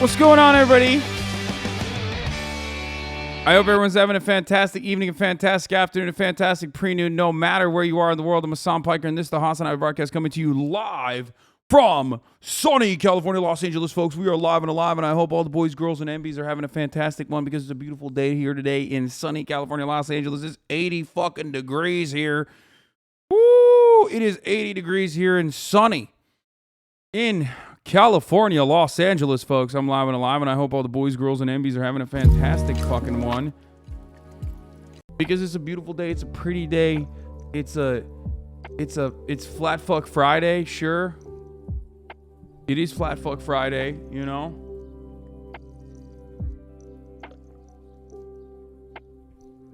What's going on, everybody? I hope everyone's having a fantastic evening, a fantastic afternoon, a fantastic pre-noon, no matter where you are in the world. I'm Hassan Piker, and this is the HasanAbi broadcast coming to you live from sunny California, Los Angeles, folks. We are live and alive, and I hope all the boys, girls, and MBs are having a fantastic one because it's a beautiful day here today in sunny California, Los Angeles. It's 80 fucking degrees here. Woo! It is 80 degrees here and sunny in California, Los Angeles, folks. I'm live and alive, and I hope all the boys, girls, and MBs are having a fantastic fucking one. Because it's a beautiful day. It's a pretty day. It's Flat Fuck Friday, sure. It is Flat Fuck Friday, you know.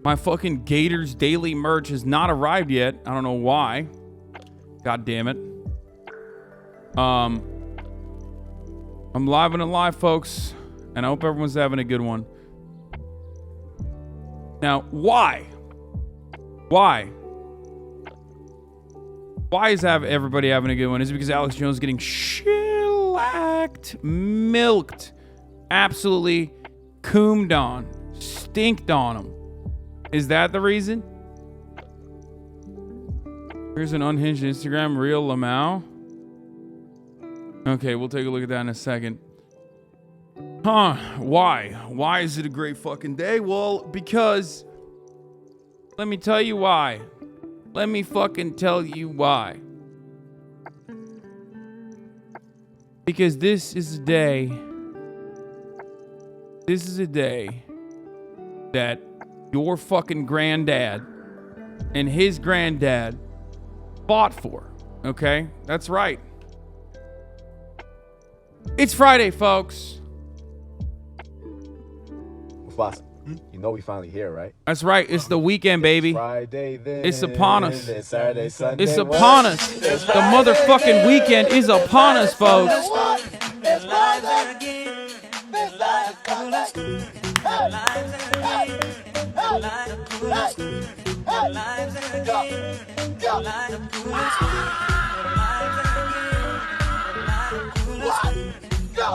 My fucking Gators Daily merch has not arrived yet. I don't know why. God damn it. I'm live and alive, folks, and I hope everyone's having a good one. Now, why? Why is everybody having a good one? Is it because Alex Jones is getting shellacked, milked, absolutely coomed on, stinked on him? Is that the reason? Here's an unhinged Instagram reel, Lamau. Okay, we'll take a look at that in a second. Huh, why? Why is it a great fucking day? Well, because... let me tell you why. Let me fucking tell you why. Because this is a day... this is a day that your fucking granddad and his granddad fought for. Okay? That's right. It's Friday, folks. You know we finally here, right? That's right. It's the weekend, baby. Friday, then. It's upon us. Then Saturday, Sunday. It's upon us. The motherfucking weekend is upon us, folks.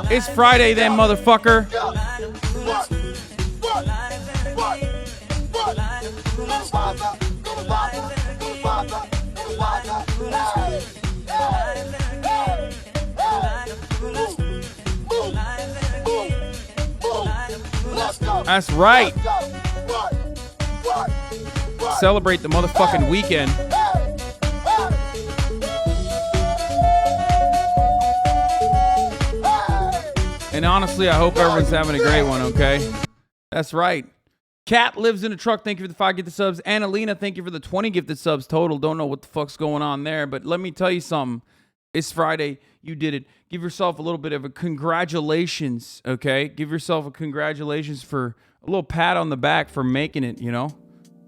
It's Friday then, motherfucker. That's right. Celebrate the motherfucking weekend. And honestly, I hope everyone's having a great one, okay? That's right. Cat lives in a truck. Thank you for the 5 gifted subs. Annalena, thank you for the 20 gifted subs total. Don't know what the fuck's going on there, but let me tell you something. It's Friday. You did it. Give yourself a little bit of a congratulations, okay? Give yourself a congratulations for a little pat on the back for making it, you know,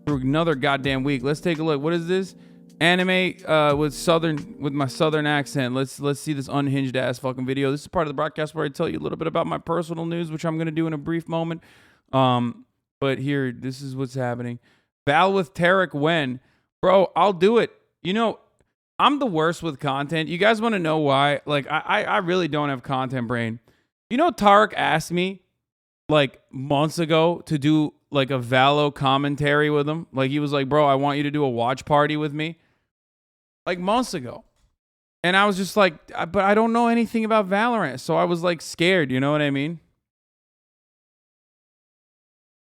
through another goddamn week. Let's take a look. What is this? Anime with my southern accent. Let's see this unhinged ass fucking video. This is part of the broadcast where I tell you a little bit about my personal news, which I'm gonna do in a brief moment. But here, this is what's happening. Val with Tarek when, bro, I'll do it. You know, I'm the worst with content. You guys want to know why? Like, I really don't have content brain. You know, Tarek asked me like months ago to do like a Valo commentary with him. Like, he was like, bro, I want you to do a watch party with me. Like months ago. And I was just like, but I don't know anything about Valorant. So I was like scared, you know what I mean?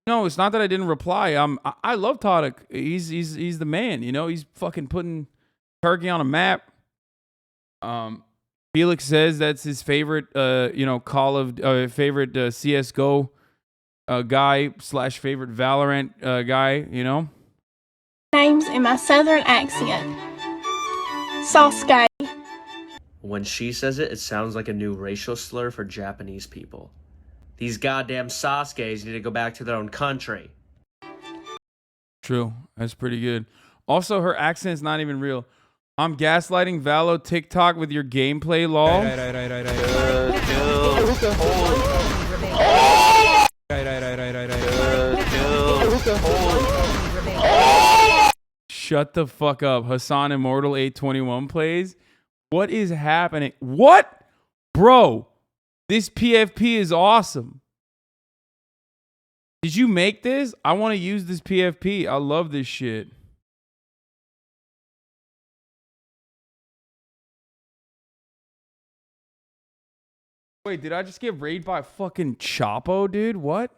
No, it's not that I didn't reply. I love Tarek. He's the man, you know? He's fucking putting Turkey on a map. Felix says that's his favorite you know, favorite CS:GO guy / favorite Valorant guy, you know? Names in my southern accent. Sasuke. When she says it, it sounds like a new racial slur for Japanese people. These goddamn Sasuke's need to go back to their own country. True. That's pretty good. Also, her accent's not even real. I'm gaslighting Valo TikTok with your gameplay, lol. Shut the fuck up. Hasan Immortal 821 plays. What is happening? What? Bro, this PFP is awesome. Did you make this? I want to use this PFP. I love this shit. Wait, did I just get raided by fucking Chapo, dude? What?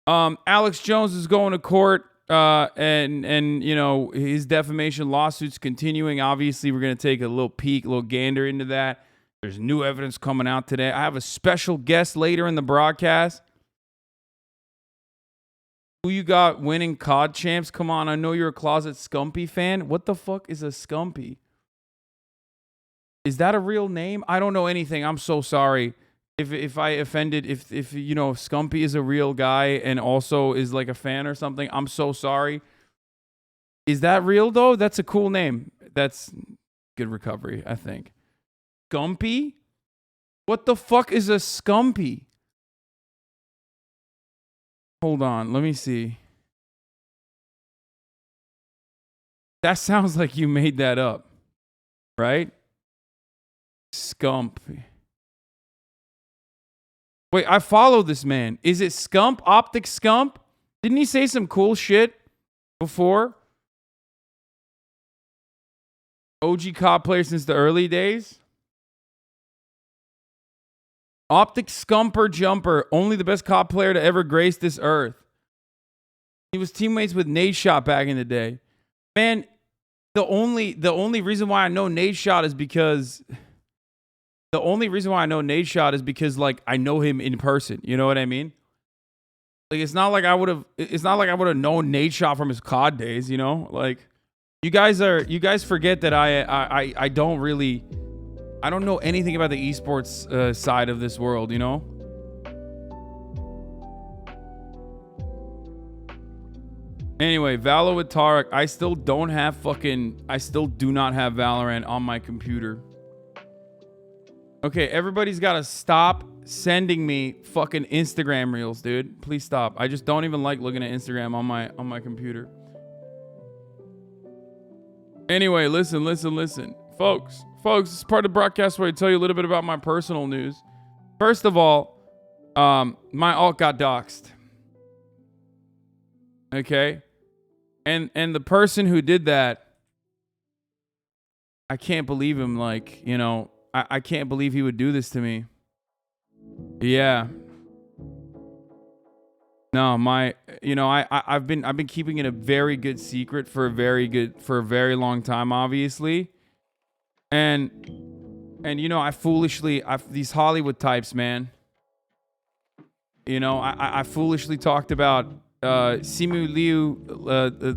Alex Jones is going to court, and you know, his defamation lawsuit's continuing. Obviously, we're going to take a little peek, a little gander into that. There's new evidence coming out today. I have a special guest later in the broadcast. Who you got winning COD champs? Come on, I know you're a closet Scumpy fan. What the fuck is a Scumpy? Is that a real name? I don't know anything. I'm so sorry if I offended. If you know, Scumpy is a real guy and also is like a fan or something. I'm so sorry. Is that real though? That's a cool name. That's good recovery, I think. Scumpy? What the fuck is a Scumpy? Hold on, let me see. That sounds like you made that up, right? Scump. Wait, I follow this man. Is it Scump? Optic Scump? Didn't he say some cool shit before? OG COD player since the early days? Optic Scumper Jumper, only the best COD player to ever grace this earth. He was teammates with Nade Shot back in the day. Man, the only reason why I know Nade Shot is because like I know him in person. You know what I mean? Like it's not like I would have known Nade Shot from his COD days, you know? Like you guys forget that I don't know anything about the esports side of this world, you know? Anyway, Valo with Tarek. I still do not have Valorant on my computer. Okay, everybody's got to stop sending me fucking Instagram reels, dude. Please stop. I just don't even like looking at Instagram on my computer. Anyway, listen. Folks, this is part of the broadcast where I tell you a little bit about my personal news. First of all, my alt got doxxed. Okay? And the person who did that, I can't believe him. Like, you know, I can't believe he would do this to me. Yeah. No, I've been keeping it a very good secret for a very long time, obviously. And you know, these Hollywood types, man. You know, I foolishly talked about Simu Liu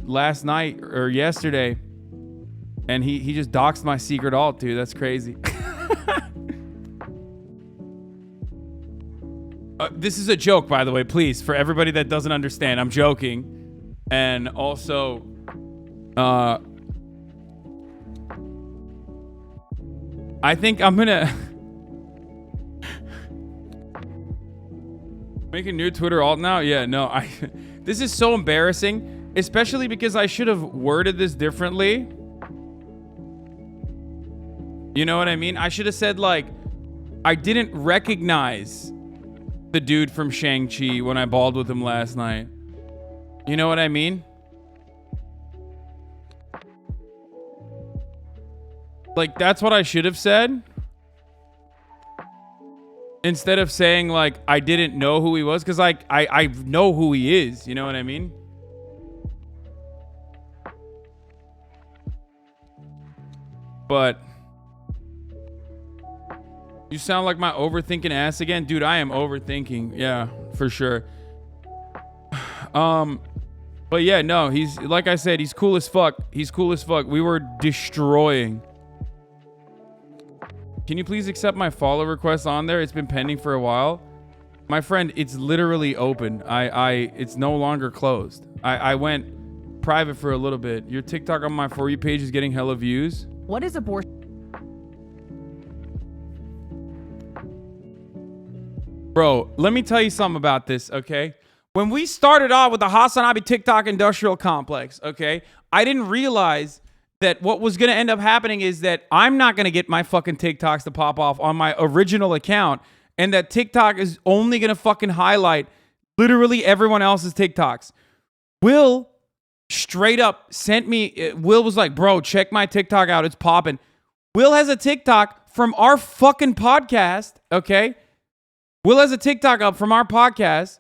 last night or yesterday, and he just doxed my secret alt, dude. That's crazy. This is a joke, by the way, please, for everybody that doesn't understand. I'm joking. And also, I think I'm gonna make a new Twitter alt now. Yeah, no, this is so embarrassing, especially because I should have worded this differently. You know what I mean? I should have said, like, I didn't recognize the dude from Shang-Chi when I balled with him last night. You know what I mean? Like, that's what I should have said. Instead of saying, like, I didn't know who he was. Because, like, I know who he is. You know what I mean? But you sound like my overthinking ass again. Dude, I am overthinking. Yeah, for sure. But yeah, no, he's, like I said, he's cool as fuck. We were destroying. Can you please accept my follow request on there? It's been pending for a while. My friend, it's literally open. It's no longer closed. I went private for a little bit. Your TikTok on my For You page is getting hella views. What is abortion? Bro, let me tell you something about this, okay? When we started off with the HasanAbi TikTok industrial complex, okay, I didn't realize that what was going to end up happening is that I'm not going to get my fucking TikToks to pop off on my original account, and that TikTok is only going to fucking highlight literally everyone else's TikToks. Will straight up sent me, Will was like, bro, check my TikTok out. It's popping. Will has a TikTok from our fucking podcast, okay? Will has a TikTok up from our podcast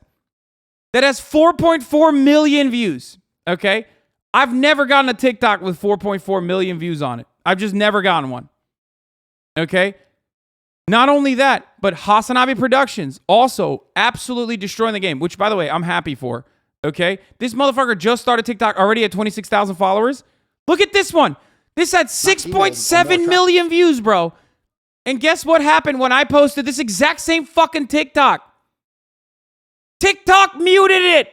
that has 4.4 million views, okay? I've never gotten a TikTok with 4.4 million views on it. I've just never gotten one, okay? Not only that, but HasanAbi Productions also absolutely destroying the game, which, by the way, I'm happy for. Okay? This motherfucker just started TikTok already at 26,000 followers. Look at this one. This had 6.7 million views, bro. And guess what happened when I posted this exact same fucking TikTok? TikTok muted it.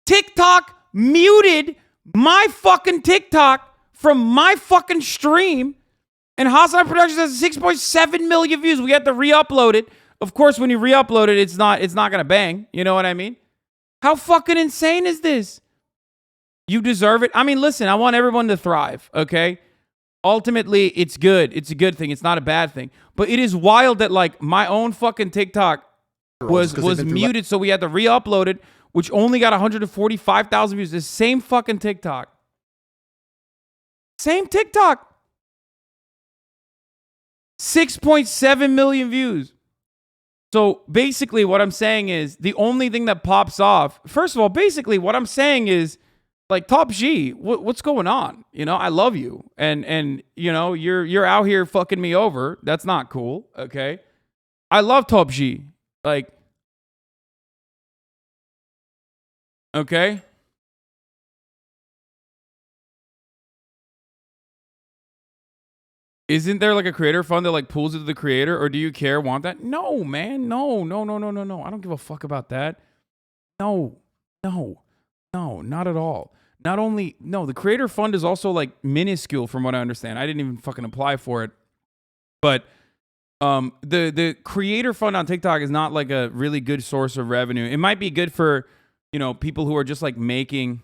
TikTok muted my fucking TikTok from my fucking stream. And HasanAbi Productions has 6.7 million views. We had to re-upload it. Of course, when you re-upload it, it's not gonna bang. You know what I mean? How fucking insane is this? You deserve it. I mean, listen, I want everyone to thrive, okay? Ultimately, it's good. It's a good thing. It's not a bad thing. But it is wild that, like, my own fucking TikTok was muted, so we had to re-upload it, which only got 145,000 views. The same fucking TikTok. Same TikTok. 6.7 million views. So basically what I'm saying is the only thing that pops off, first of all, basically what I'm saying is, like, Top G, what's going on? You know, I love you. And you know, you're out here fucking me over. That's not cool, okay? I love Top G. Like, okay? Isn't there like a creator fund that like pulls it to the creator, or do you care, want that? No, man. No. I don't give a fuck about that. No, not at all. Not only, no, the creator fund is also like minuscule from what I understand. I didn't even fucking apply for it. But the creator fund on TikTok is not like a really good source of revenue. It might be good for, you know, people who are just like making,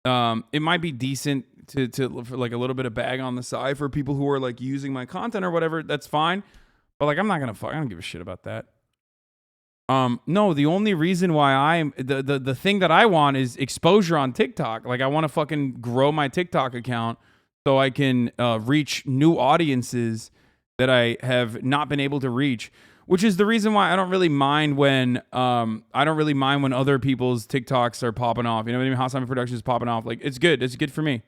it might be decent for like a little bit of bag on the side for people who are like using my content or whatever. That's fine. But like, I don't give a shit about that. No, the only reason why I'm the thing that I want is exposure on TikTok. Like, I want to fucking grow my TikTok account so I can reach new audiences that I have not been able to reach, which is the reason why I don't really mind when other people's TikToks are popping off. You know what I mean? HasanAbi Productions is popping off. Like, it's good. It's good for me.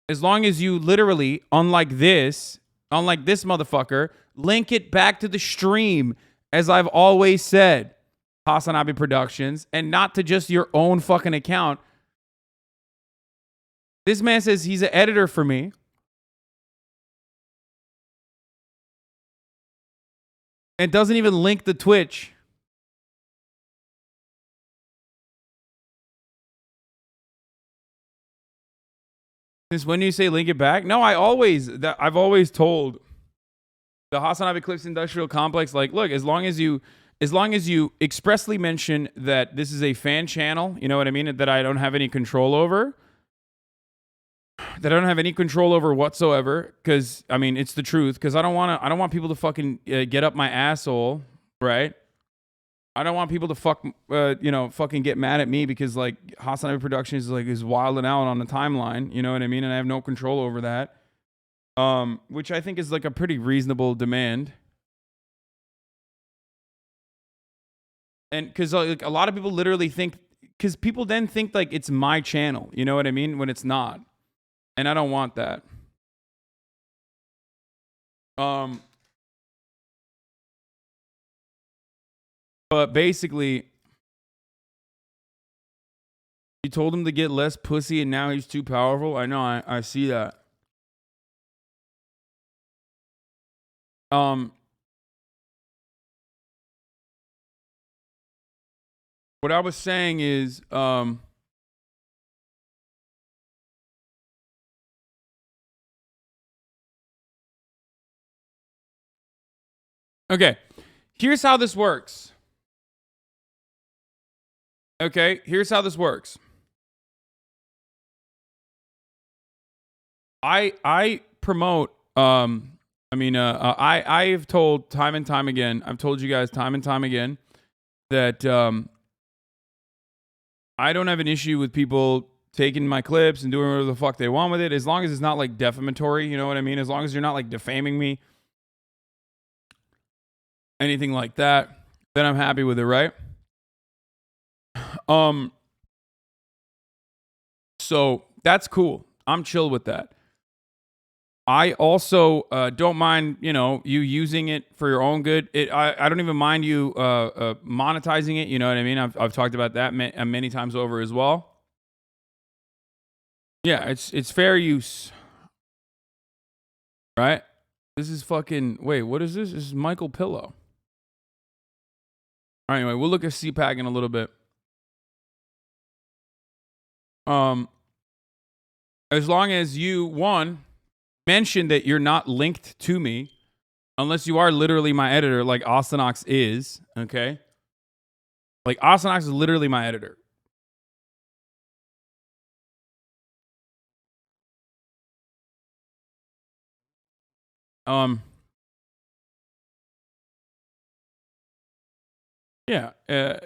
As long as you literally, unlike this motherfucker, link it back to the stream, as I've always said, HasanAbi Productions, and not to just your own fucking account. This man says he's an editor for me. And doesn't even link the Twitch. Since when do you say link it back? No, I've always told the HasanAbi Clips Industrial Complex, like, look, as long as you expressly mention that this is a fan channel, you know what I mean, that I don't have any control over, whatsoever, because I mean, it's the truth, because I don't want people to fucking get up my asshole, right? I don't want people to fucking get mad at me because like HasanAbi Productions is wilding out on the timeline, you know what I mean, and I have no control over that. Which I think is like a pretty reasonable demand. And because like, a lot of people literally think, because people then think like it's my channel, you know what I mean, when it's not. And I don't want that. But basically, you told him to get less pussy and now he's too powerful. I know, I see that. What I was saying is, okay, here's how this works. Okay, here's how this works. I promote, I've told time and time again, I've told you guys time and time again that I don't have an issue with people taking my clips and doing whatever the fuck they want with it, as long as it's not like defamatory, you know what I mean? As long as you're not like defaming me, anything like that, then I'm happy with it, right? So that's cool. I'm chill with that. I also don't mind, you know, you using it for your own good. I don't even mind you monetizing it. You know what I mean? I've talked about that many times over as well. Yeah, it's fair use, right? This is fucking. Wait, what is this? This is Michael Pillow. All right, anyway, we'll look at CPAC in a little bit. As long as you mention that you're not linked to me, unless you are literally my editor, like HasanOx is, okay? Like HasanOx is literally my editor. Yeah,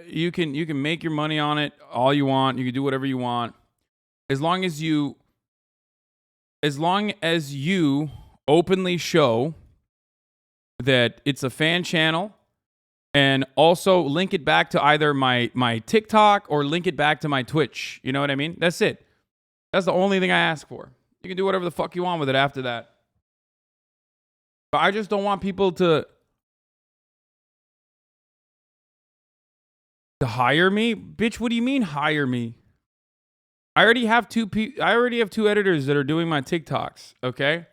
you can make your money on it all you want. You can do whatever you want, as long as you openly show that it's a fan channel, and also link it back to either my TikTok or link it back to my Twitch. You know what I mean? That's it. That's the only thing I ask for. You can do whatever the fuck you want with it after that. But I just don't want people to hire me. Bitch, what do you mean hire me? I already have two editors that are doing my TikToks, okay?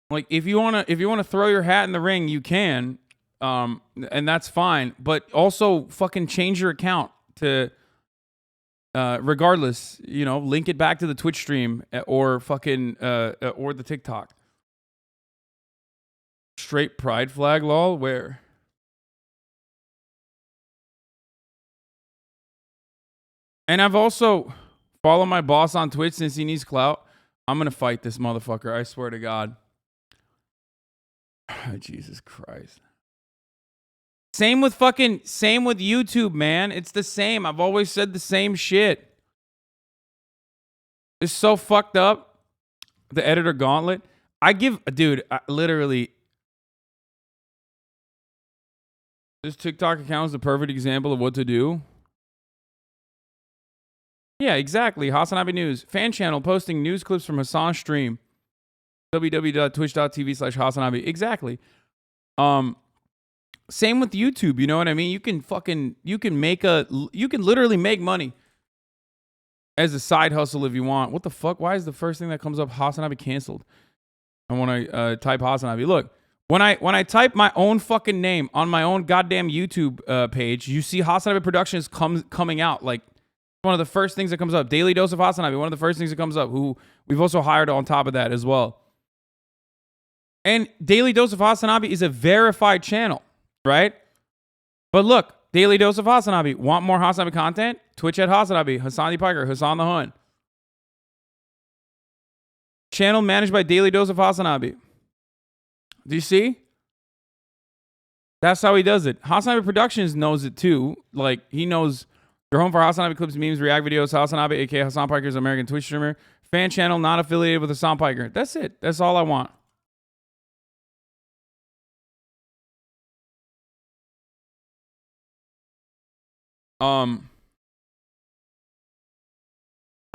Like if you want to throw your hat in the ring, you can. And that's fine, but also fucking change your account to regardless, you know, link it back to the Twitch stream or fucking or the TikTok. Straight pride flag lol, where? And I've also followed my boss on Twitch since he needs clout. I'm gonna fight this motherfucker, I swear to God. Jesus Christ. Same with YouTube, man. It's the same. I've always said the same shit. It's so fucked up. The editor gauntlet. Dude, literally. This TikTok account is the perfect example of what to do. Yeah, exactly. HasanAbi News. Fan channel posting news clips from Hasan's stream. www.twitch.tv/HasanAbi. Exactly. Same with YouTube, you know what I mean? You can literally make money as a side hustle if you want. What the fuck? Why is the first thing that comes up HasanAbi canceled? And when I type HasanAbi, look, when I type my own fucking name on my own goddamn YouTube page, you see HasanAbi Productions coming out. Like one of the first things that comes up. Daily Dose of HasanAbi, one of the first things that comes up, who we've also hired on top of that as well. And Daily Dose of HasanAbi is a verified channel, right? But look, Daily Dose of HasanAbi. Want more HasanAbi content? Twitch at HasanAbi, Hasan the Piker, Hasan the Hun. Channel managed by Daily Dose of HasanAbi. Do you see? That's how he does it. HasanAbi Productions knows it too. Like, he knows your home for HasanAbi clips, memes, react videos. HasanAbi, aka Hasan Piker, is an American Twitch streamer. Fan channel not affiliated with Hasan Piker. That's it. That's all I want.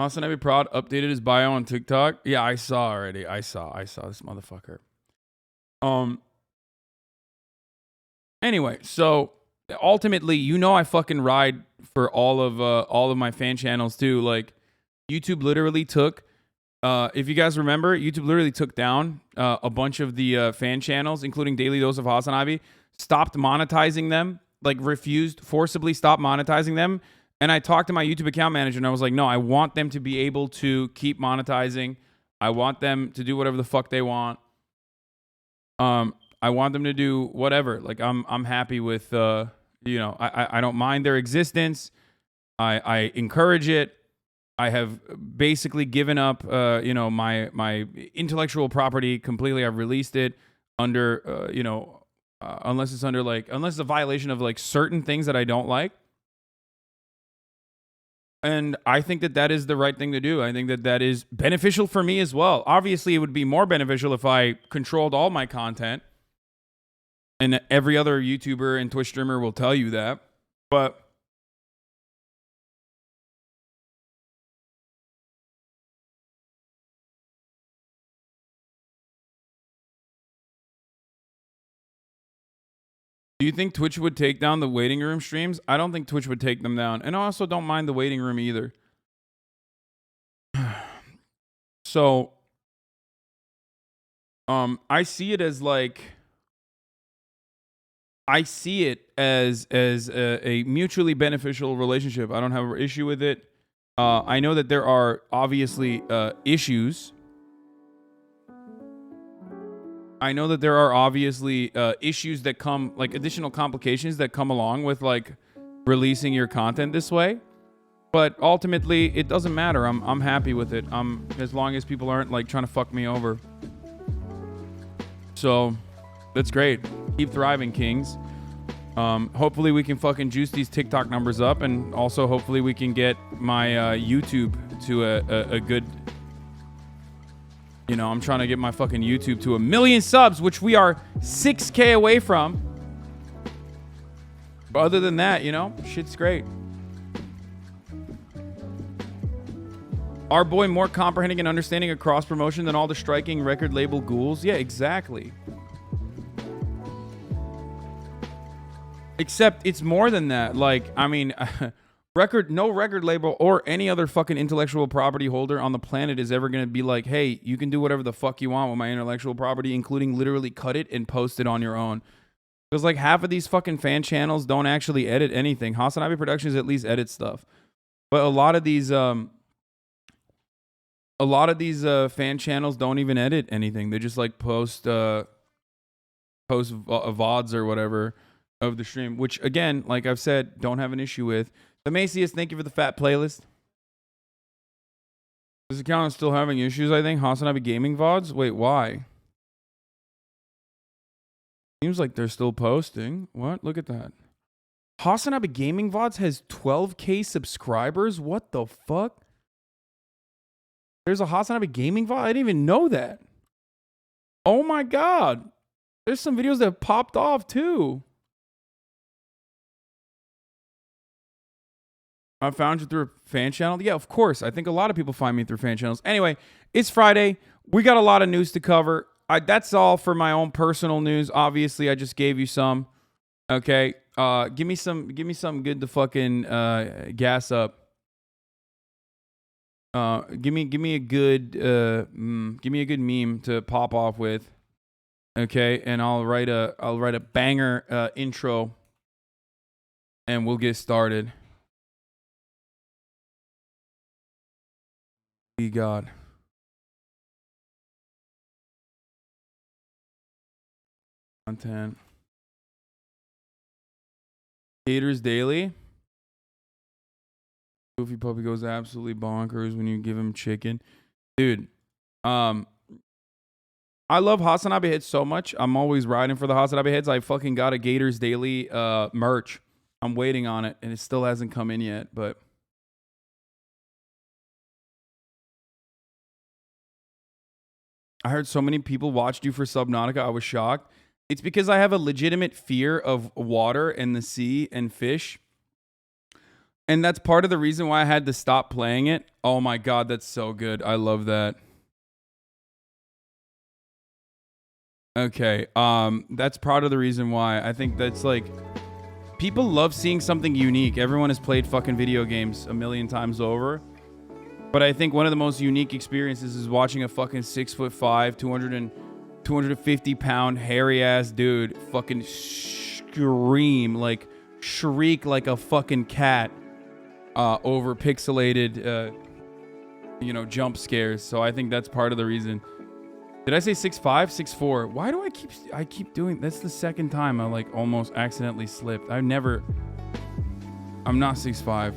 HasanAbi Prod updated his bio on TikTok. Yeah, I saw already. I saw this motherfucker. Anyway, so ultimately, you know, I fucking ride for all of my fan channels too. Like, YouTube literally took, if you guys remember, YouTube literally took down a bunch of the fan channels, including Daily Dose of HasanAbi, stopped monetizing them, like forcibly stopped monetizing them. And I talked to my YouTube account manager and I was like, no, I want them to be able to keep monetizing. I want them to do whatever the fuck they want. I want them to do whatever. Like, I'm happy with, you know, I don't mind their existence. I encourage it. I have basically given up, you know, my intellectual property completely. I've released it under, you know, unless it's a violation of like certain things that I don't like. And I think that is the right thing to do. I think that is beneficial for me as well. Obviously, it would be more beneficial if I controlled all my content. And every other YouTuber and Twitch streamer will tell you that. But Do you think Twitch would take down the waiting room streams? I don't think Twitch would take them down. And I also don't mind the waiting room either. So, I see it as like, I see it as a mutually beneficial relationship. I don't have an issue with it. I know that there are obviously issues. I know that there are obviously issues that come, like additional complications that come along with like releasing your content this way. But ultimately, it doesn't matter. I'm happy with it. As long as people aren't like trying to fuck me over. So that's great. Keep thriving, kings. Hopefully we can fucking juice these TikTok numbers up, and also hopefully we can get my YouTube to a good. You know, I'm trying to get my fucking YouTube to 1 million subs, which we are 6K away from. But other than that, you know, shit's great. Our boy more comprehending and understanding a cross promotion than all the striking record label ghouls. Yeah, exactly. Except it's more than that. Like, I mean, no record label or any other fucking intellectual property holder on the planet is ever going to be like, hey, you can do whatever the fuck you want with my intellectual property, including literally cut it and post it on your own. Because like half of these fucking fan channels don't actually edit anything. HasanAbi Productions at least edits stuff. But a lot of these fan channels don't even edit anything. They just like post VODs or whatever of the stream, which again, like I've said, don't have an issue with. The Macius, thank you for the fat playlist. This account is still having issues, I think. HasanAbi Gaming VODs? Wait, why? Seems like they're still posting. What? Look at that. HasanAbi Gaming VODs has 12K subscribers? What the fuck? There's a HasanAbi Gaming VOD? I didn't even know that. Oh my god. There's some videos that have popped off too. I found you through a fan channel? Yeah, of course. I think a lot of people find me through fan channels. Anyway, it's Friday. We got a lot of news to cover. That's all for my own personal news. Obviously, I just gave you some. Okay. Give me something good to fucking gas up. Give me a good meme to pop off with. Okay, and I'll write a banger intro, and we'll get started. We got content. Gators Daily. Goofy Puppy goes absolutely bonkers when you give him chicken. Dude, I love HasanAbi Heads so much. I'm always riding for the HasanAbi Heads. I fucking got a Gators Daily merch. I'm waiting on it, and it still hasn't come in yet, but I heard so many people watched you for Subnautica. I was shocked. It's because I have a legitimate fear of water and the sea and fish. And that's part of the reason why I had to stop playing it. Oh my god, that's so good. I love that. Okay, that's part of the reason why. I think that's like, people love seeing something unique. Everyone has played fucking video games a million times over. But I think one of the most unique experiences is watching a fucking 6'5", 250 pound hairy ass dude fucking scream, like shriek like a fucking cat over pixelated, jump scares. So I think that's part of the reason. Did I say 6'5", 6'4"? Why do I keep doing? That's the second time I like almost accidentally slipped. I'm not 6'5".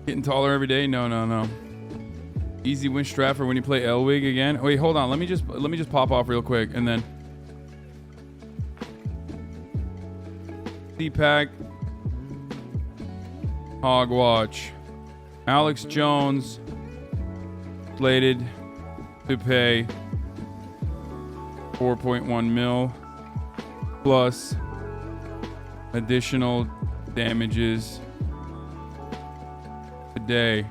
Getting taller every day? No. Easy win strat for when you play Elwig again. Wait, hold on. Let me just pop off real quick and then CPAC Hogwatch. Alex Jones slated to pay 4.1 mil plus additional damages today.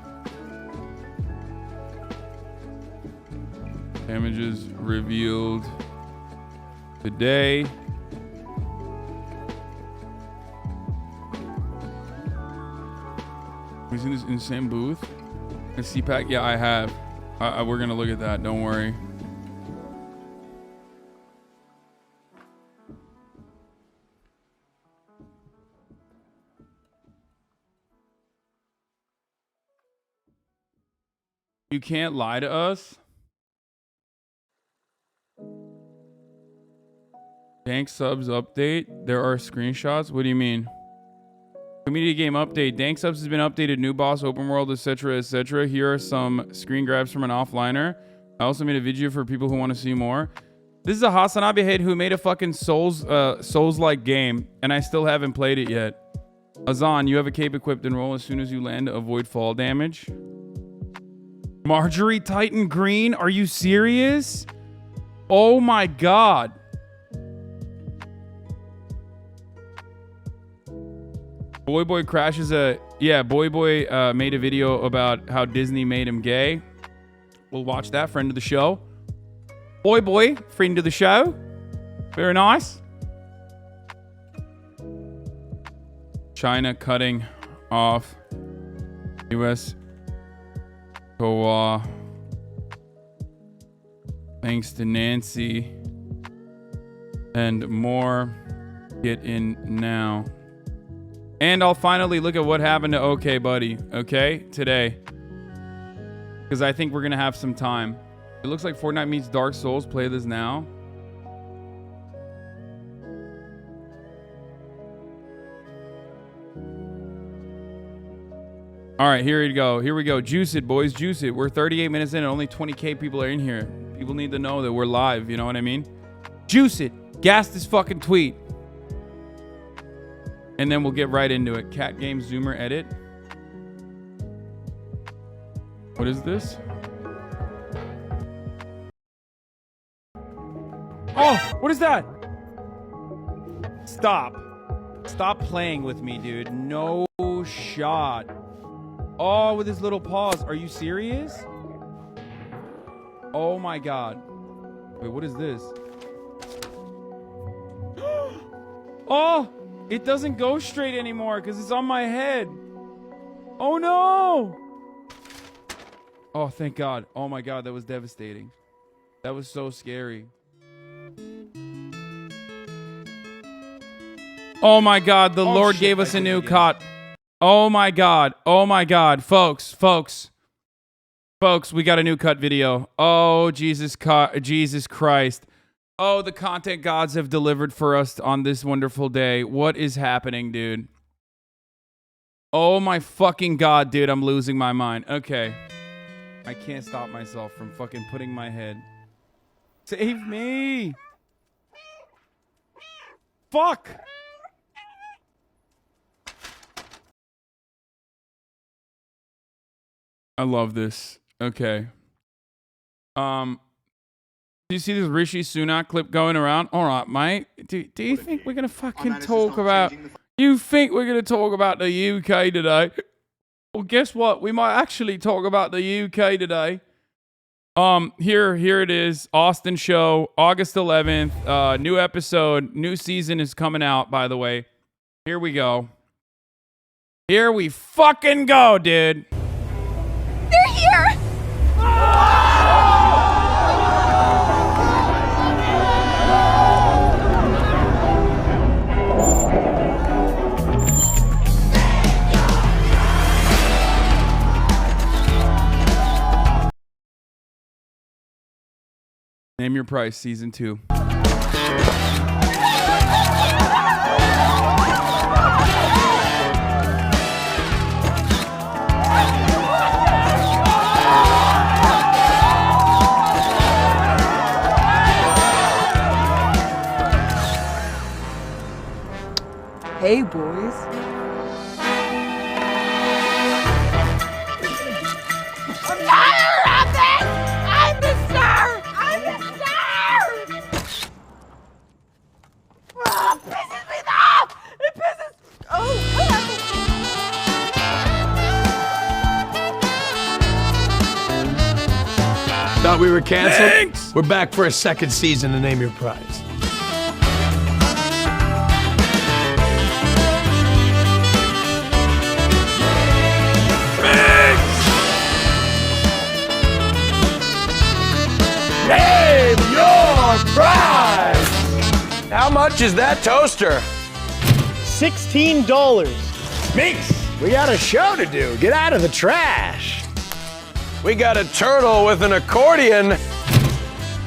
Damages revealed today. He's in this insane booth. A CPAC? Yeah, I have. We're gonna look at that. Don't worry. You can't lie to us. Dank subs update. There are screenshots. What do you mean? Community game update. Dank subs has been updated. New boss, open world, etc., etc. Here are some screen grabs from an offliner. I also made a video for people who want to see more. This is a HasanAbi head who made a fucking Souls-like game, and I still haven't played it yet. Hasan, you have a cape equipped and roll as soon as you land to avoid fall damage. Marjorie Titan Green? Are you serious? Oh my god. Boy crashes a... Yeah, Boy made a video about how Disney made him gay. We'll watch that. Friend of the show. Boy, friend of the show. Very nice. China cutting off U.S. COA. Thanks to Nancy. And more. Get in now. And I'll finally look at what happened to OK Buddy, okay, today. Because I think we're going to have some time. It looks like Fortnite meets Dark Souls. Play this now. All right, here we go. Here we go. Juice it, boys. Juice it. We're 38 minutes in and only 20K people are in here. People need to know that we're live. You know what I mean? Juice it. Gas this fucking tweet. And then we'll get right into it. Cat game zoomer edit. What is this? Oh, what is that? Stop. Stop playing with me, dude. No shot. Oh, with his little paws. Are you serious? Oh my god. Wait, what is this? Oh! It doesn't go straight anymore because it's on my head. Oh no! Oh, thank God. Oh my God, that was devastating. That was so scary. Oh my God, the Lord gave us a new cut. Oh my God. Oh my God. Folks, we got a new cut video. Oh, Jesus Christ. Oh, the content gods have delivered for us on this wonderful day. What is happening, dude? Oh my fucking God, dude. I'm losing my mind. Okay. I can't stop myself from fucking putting my head. Save me! Fuck! I love this. Okay. Do you see this Rishi Sunak clip going around? All right, mate. Do you think we're going to fucking talk about... You think we're going to talk about the UK today? Well, guess what? We might actually talk about the UK today. Here it is. Austin show, August 11th. New episode. New season is coming out, by the way. Here we go. Here we fucking go, dude. They're here! Name Your Price, Season 2. Hey, boys. I'm tired of this! I'm the star! I'm the star! Oh, it pisses me off! It pisses... Oh, what happened? Thought we were canceled? Thanks! We're back for a second season to Name Your Prize. Name Your Prize! How much is that toaster? $16. Minx, we got a show to do. Get out of the trash. We got a turtle with an accordion.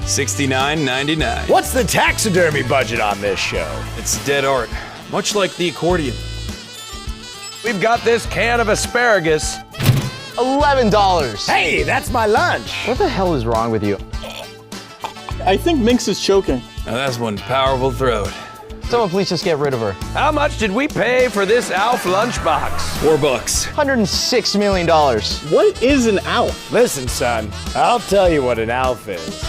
$69.99. What's the taxidermy budget on this show? It's dead art, much like the accordion. We've got this can of asparagus. $11. Hey, that's my lunch. What the hell is wrong with you? I think Minx is choking. Now that's one powerful throat. Someone please just get rid of her. How much did we pay for this Alf lunchbox? $4. $106 million. What is an Alf? Listen, son, I'll tell you what an Alf is.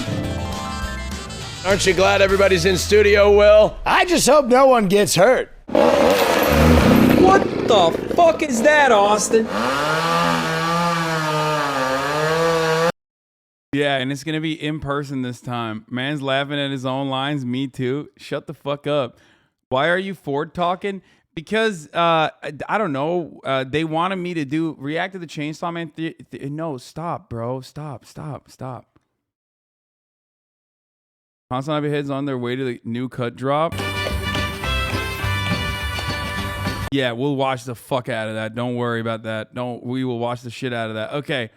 Aren't you glad everybody's in studio, Will? I just hope no one gets hurt. What the fuck is that, Austin? Yeah, and it's gonna be in person this time. Man's laughing at his own lines. Me too. Shut the fuck up. Why are you Ford talking? Because I don't know. They wanted me to react to the Chainsaw Man. No, stop, bro. Stop. HasanAbi heads on their way to the new cut drop. Yeah, we'll watch the fuck out of that. Don't worry about that. We will watch the shit out of that. Okay.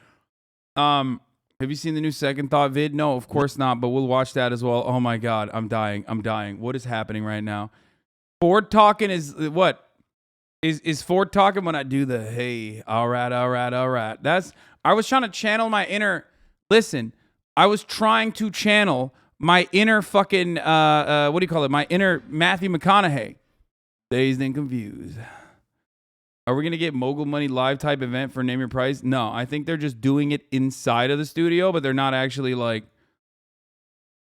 Have you seen the new Second Thought vid? No, of course not, but we'll watch that as well. Oh my God, I'm dying. What is happening right now? Ford talking is what? Is Ford talking when I do the, hey, all right. I was trying to channel my inner, listen, I was trying to channel my inner fucking, what do you call it? My inner Matthew McConaughey. Dazed and confused. Are we going to get Mogul Money live type event for Name Your Price? No, I think they're just doing it inside of the studio, but they're not actually like,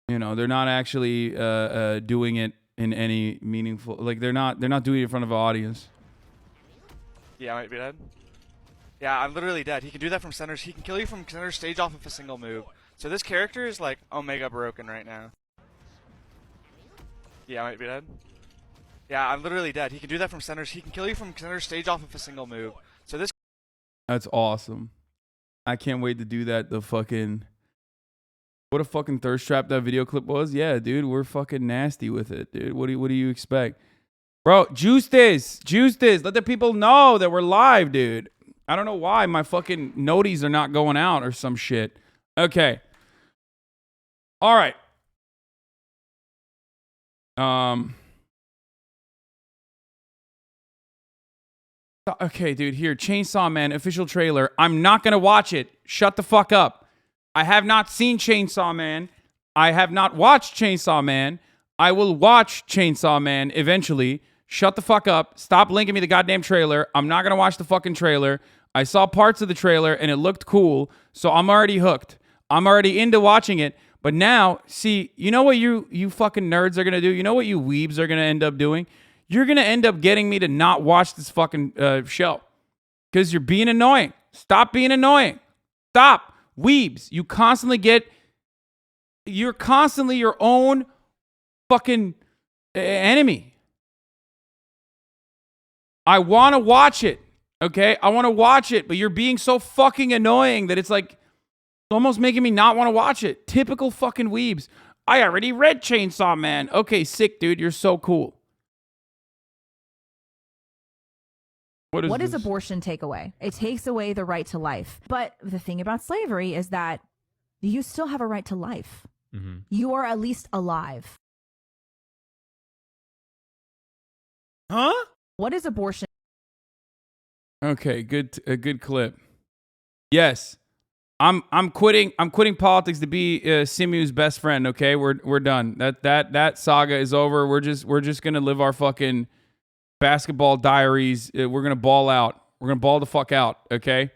they're not actually doing it in any meaningful, like they're not doing it in front of an audience. Yeah, I might be dead. Yeah, I'm literally dead. He can do that from center. He can kill you from center stage off of a single move. So this character is like Omega broken right now. Yeah, I might be dead. Yeah, I'm literally dead. He can do that from center. He can kill you from center stage off of a single move. So this. That's awesome. I can't wait to do that. What a fucking thirst trap that video clip was. Yeah, dude, we're fucking nasty with it, dude. What do you expect? Bro, juice this. Let the people know that we're live, dude. I don't know why my fucking noties are not going out or some shit. Okay. All right. Okay, dude, here, Chainsaw Man official trailer. I'm not going to watch it. Shut the fuck up. I have not seen Chainsaw Man. I have not watched Chainsaw Man. I will watch Chainsaw Man eventually. Shut the fuck up. Stop linking me the goddamn trailer. I'm not going to watch the fucking trailer. I saw parts of the trailer and it looked cool, so I'm already hooked. I'm already into watching it. But now, see, you know what you fucking nerds are going to do? You know what you weebs are going to end up doing? You're going to end up getting me to not watch this fucking show. Because you're being annoying. Stop being annoying. Stop. Weebs. You're constantly your own fucking enemy. I want to watch it. Okay? I want to watch it. But you're being so fucking annoying that it's like almost making me not want to watch it. Typical fucking weebs. I already read Chainsaw Man. Okay, sick, dude. You're so cool. What does abortion take away? It takes away the right to life. But the thing about slavery is that you still have a right to life. Mm-hmm. You are at least alive. Huh? What is abortion? Okay, a good clip. Yes. I'm quitting politics to be Simu's best friend, okay? We're done. That saga is over. We're just going to live our fucking basketball diaries. We're going to ball out. We're going to ball the fuck out, okay?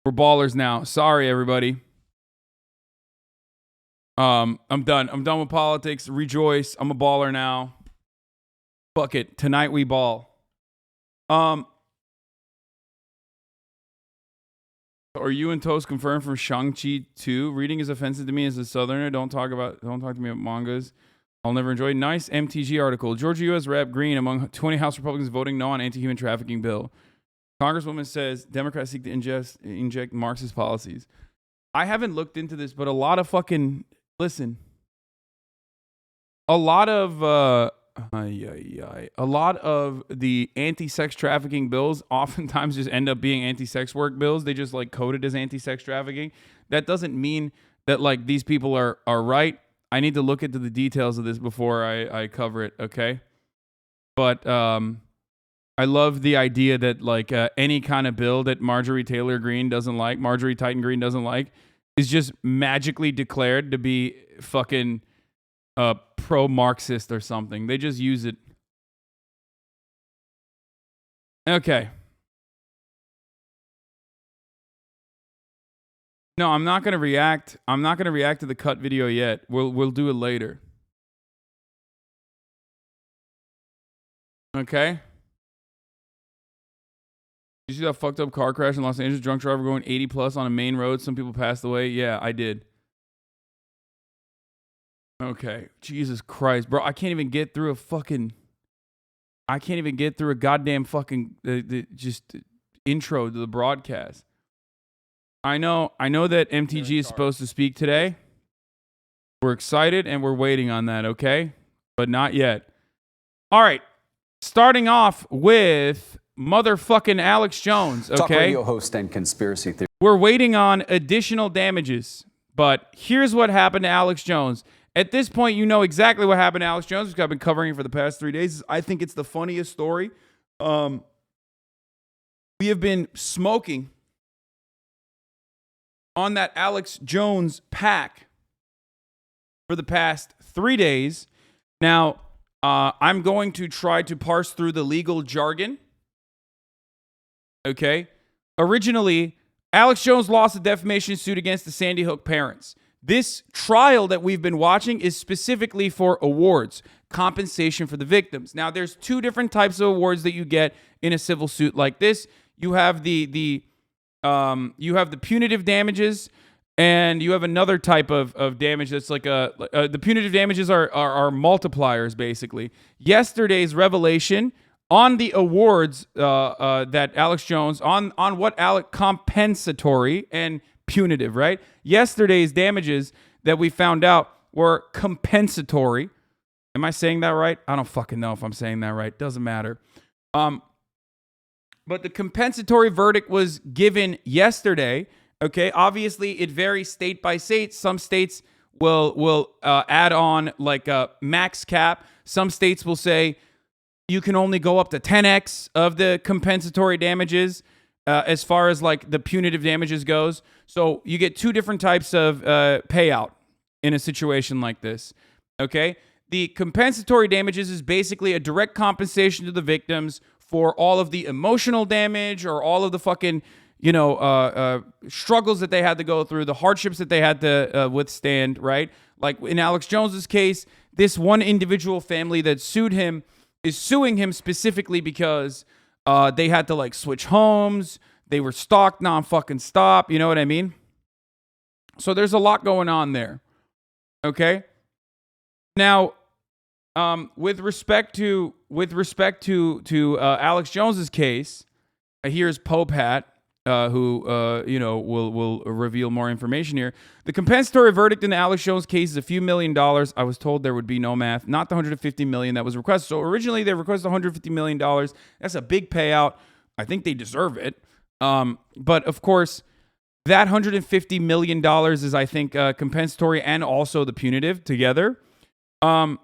We're ballers now. Sorry, everybody. I'm done. I'm done with politics. Rejoice. I'm a baller now. Fuck it. Tonight we ball. Are you and Toast confirmed from Shang-Chi 2? Reading is offensive to me as a Southerner. Don't talk to me about mangas. I'll never enjoy. Nice MTG article. Georgia U.S. Rep. Green among 20 House Republicans voting no on anti-human trafficking bill. Congresswoman says Democrats seek to inject Marxist policies. I haven't looked into this, but a lot of fucking... Listen. A lot of the anti-sex trafficking bills oftentimes just end up being anti-sex work bills. They just like code it as anti-sex trafficking. That doesn't mean that like these people are right. I need to look into the details of this before I cover it, okay? But I love the idea that like any kind of bill that Marjorie Taylor Greene doesn't like, Marjorie Titan Greene doesn't like, is just magically declared to be fucking pro-Marxist or something. They just use it. Okay. No, I'm not gonna react. I'm not gonna react to the cut video yet. We'll do it later. Okay. You see that fucked up car crash in Los Angeles? Drunk driver going 80 plus on a main road. Some people passed away. Yeah, I did. Okay. Jesus Christ, bro. I can't even get through a goddamn fucking just intro to the broadcast. I know that MTG is supposed to speak today. We're excited and we're waiting on that, okay? But not yet. All right. Starting off with motherfucking Alex Jones, okay? Talk radio host and conspiracy theory. We're waiting on additional damages. But here's what happened to Alex Jones. At this point, you know exactly what happened to Alex Jones, because I've been covering it for the past 3 days. I think it's the funniest story. We have been smoking on that Alex Jones pack for the past 3 days. Now, I'm going to try to parse through the legal jargon. Okay? Originally, Alex Jones lost a defamation suit against the Sandy Hook parents. This trial that we've been watching is specifically for awards, compensation for the victims. Now, there's two different types of awards that you get in a civil suit like this. You have the punitive damages, and you have another type of damage that's like the punitive damages are multipliers, basically. Yesterday's revelation on the awards that Alex Jones, on what compensatory and punitive, right? Yesterday's damages that we found out were compensatory. Am I saying that right? I don't fucking know if I'm saying that right. Doesn't matter. But the compensatory verdict was given yesterday. Okay, obviously it varies state by state. Some states will add on like a max cap. Some states will say you can only go up to 10x of the compensatory damages as far as like the punitive damages goes. So you get two different types of payout in a situation like this. Okay, the compensatory damages is basically a direct compensation to the victims for all of the emotional damage or all of the fucking, struggles that they had to go through, the hardships that they had to withstand, right? Like in Alex Jones's case, this one individual family that sued him is suing him specifically because they had to like switch homes. They were stalked non-fucking stop. You know what I mean? So there's a lot going on there. Okay. Now, with respect to Alex Jones's case, here's Pope Hat, who will reveal more information here. The compensatory verdict in the Alex Jones case is a few $1 million. I was told there would be no math, not the $150 million that was requested. So originally they requested $150 million. That's a big payout. I think they deserve it. But of course, that $150 million is, I think, compensatory and also the punitive together. Now,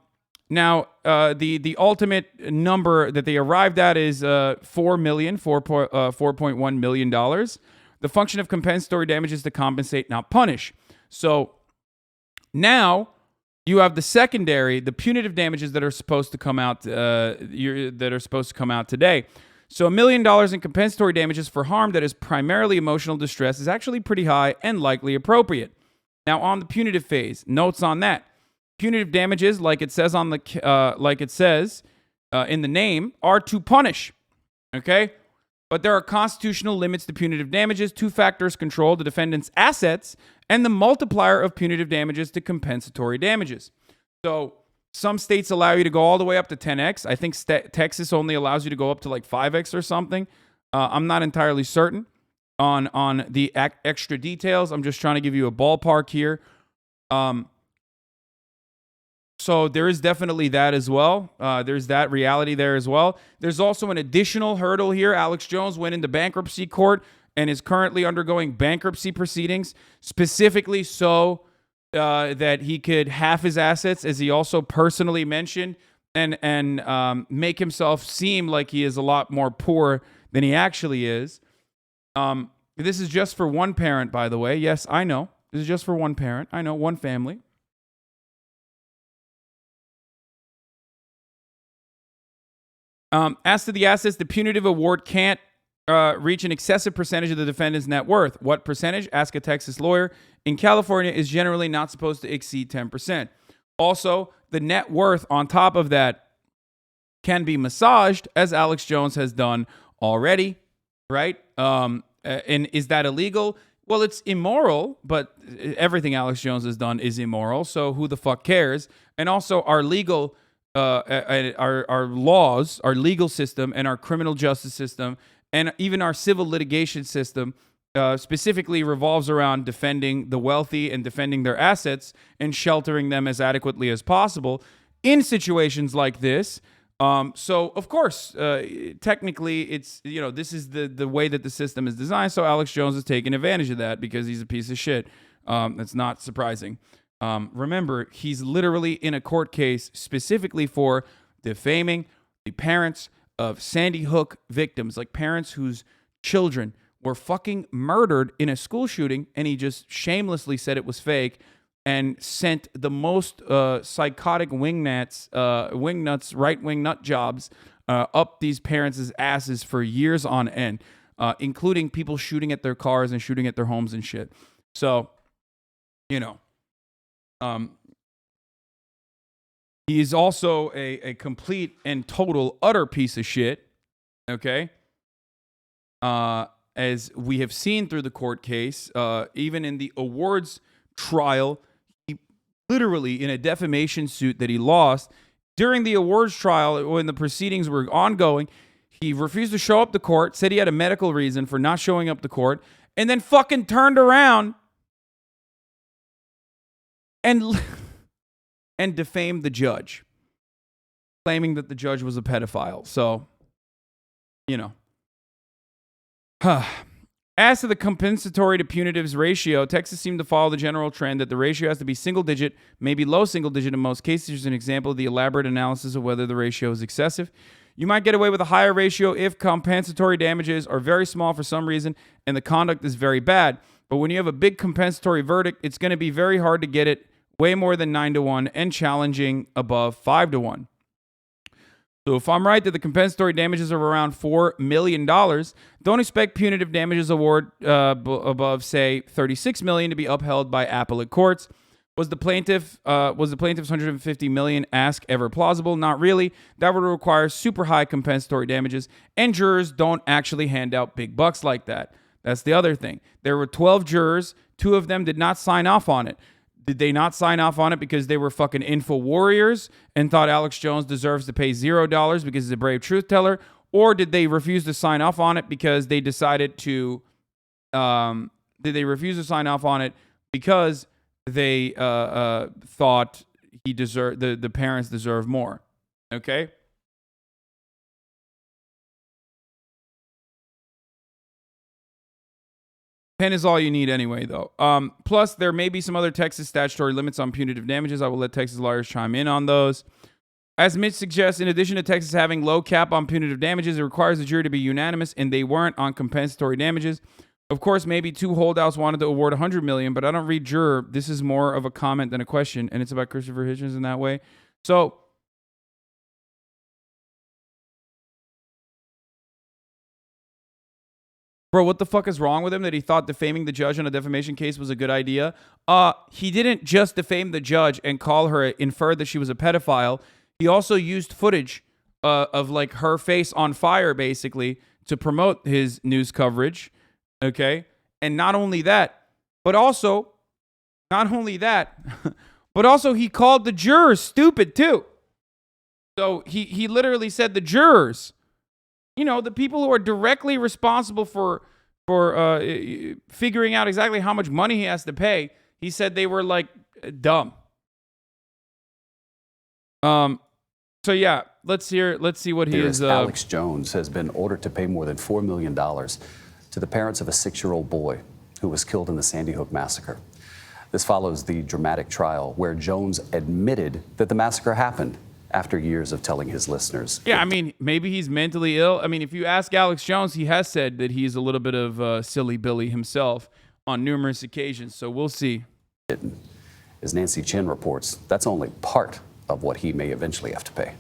the ultimate number that they arrived at is $4.1 million. The function of compensatory damage is to compensate, not punish. So now you have the secondary, the punitive damages that are supposed to come out today. So $1 million in compensatory damages for harm that is primarily emotional distress is actually pretty high and likely appropriate. Now, on the punitive phase, notes on that. Punitive damages, like it says in the name, are to punish. Okay, But there are constitutional limits to punitive damages. Two factors control the defendant's assets and the multiplier of punitive damages to compensatory damages. So some states allow you to go all the way up to 10x. I think Texas only allows you to go up to like 5x or something. I'm not entirely certain on the extra details. I'm just trying to give you a ballpark here. So there is definitely that as well. There's that reality there as well. There's also an additional hurdle here. Alex Jones went into bankruptcy court and is currently undergoing bankruptcy proceedings, specifically so that he could halve his assets, as he also personally mentioned, and make himself seem like he is a lot more poor than he actually is. This is just for one parent, by the way. Yes, I know. This is just for one parent. I know, one family. As to the assets, the punitive award can't reach an excessive percentage of the defendant's net worth. What percentage? Ask a Texas lawyer. In California, is generally not supposed to exceed 10%. Also, the net worth on top of that can be massaged, as Alex Jones has done already, right? And is that illegal? Well, it's immoral, but everything Alex Jones has done is immoral, so who the fuck cares? And also, our legal... our laws, our legal system, and our criminal justice system, and even our civil litigation system specifically revolves around defending the wealthy and defending their assets and sheltering them as adequately as possible in situations like this. So, of course, technically, it's, you know, this is the way that the system is designed. So Alex Jones is taking advantage of that because he's a piece of shit. That's not surprising. Remember, he's literally in a court case specifically for defaming the parents of Sandy Hook victims, like parents whose children were fucking murdered in a school shooting, and he just shamelessly said it was fake and sent the most psychotic wingnuts, right-wing nut jobs up these parents' asses for years on end, including people shooting at their cars and shooting at their homes and shit. So, you know. He is also a complete and total utter piece of shit, okay? As we have seen through the court case, even in the awards trial, he literally, in a defamation suit that he lost, during the awards trial, when the proceedings were ongoing, he refused to show up to court, said he had a medical reason for not showing up to court, and then fucking turned around and defamed the judge, claiming that the judge was a pedophile. So, you know. As to the compensatory to punitives ratio, Texas seemed to follow the general trend that the ratio has to be single digit, maybe low single digit in most cases. Here's an example of the elaborate analysis of whether the ratio is excessive. You might get away with a higher ratio if compensatory damages are very small for some reason and the conduct is very bad. But when you have a big compensatory verdict, it's going to be very hard to get it way more than 9-1 and challenging above 5-1. So if I'm right that the compensatory damages are around $4 million, don't expect punitive damages award above, say, $36 million to be upheld by appellate courts. Was the plaintiff's $150 million ask ever plausible? Not really. That would require super high compensatory damages, and jurors don't actually hand out big bucks like that. That's the other thing. There were 12 jurors. 2 of them did not sign off on it. Did they not sign off on it because they were fucking info warriors and thought Alex Jones deserves to pay $0 because he's a brave truth teller? Or did they refuse to sign off on it because they decided to... did they refuse to sign off on it because they thought he deserved... the parents deserve more? Okay? Pen is all you need anyway, though. Plus, there may be some other Texas statutory limits on punitive damages. I will let Texas lawyers chime in on those. As Mitch suggests, in addition to Texas having low cap on punitive damages, it requires the jury to be unanimous, and they weren't on compensatory damages. Of course, maybe 2 holdouts wanted to award $100 million, but I don't read juror. This is more of a comment than a question, and it's about Christopher Hitchens in that way. So... bro, what the fuck is wrong with him that he thought defaming the judge on a defamation case was a good idea? He didn't just defame the judge and call her, infer that she was a pedophile. He also used footage of like her face on fire, basically, to promote his news coverage. Okay. And not only that, but also he called the jurors stupid too. So he literally said the jurors, the people who are directly responsible for figuring out exactly how much money he has to pay, he said they were like dumb. So yeah, let's see what he is. Alex Jones has been ordered to pay more than $4 million to the parents of a 6-year-old boy who was killed in the Sandy Hook massacre. This follows the dramatic trial where Jones admitted that the massacre happened after years of telling his listeners. Yeah, I mean, maybe he's mentally ill. I mean, if you ask Alex Jones, he has said that he's a little bit of silly Billy himself on numerous occasions. So we'll see. As Nancy Chin reports, that's only part of what he may eventually have to pay.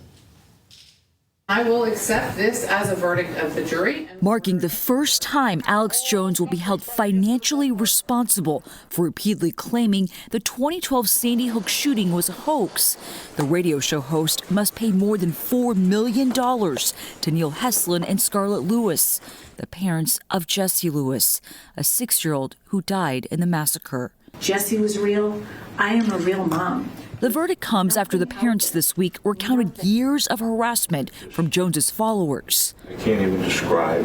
I will accept this as a verdict of the jury. Marking the first time Alex Jones will be held financially responsible for repeatedly claiming the 2012 Sandy Hook shooting was a hoax. The radio show host must pay more than $4 million to Neil Heslin and Scarlett Lewis, the parents of Jesse Lewis, a 6-year-old who died in the massacre. Jesse was real. I am a real mom. The verdict comes after the parents this week recounted years of harassment from Jones's followers. I can't even describe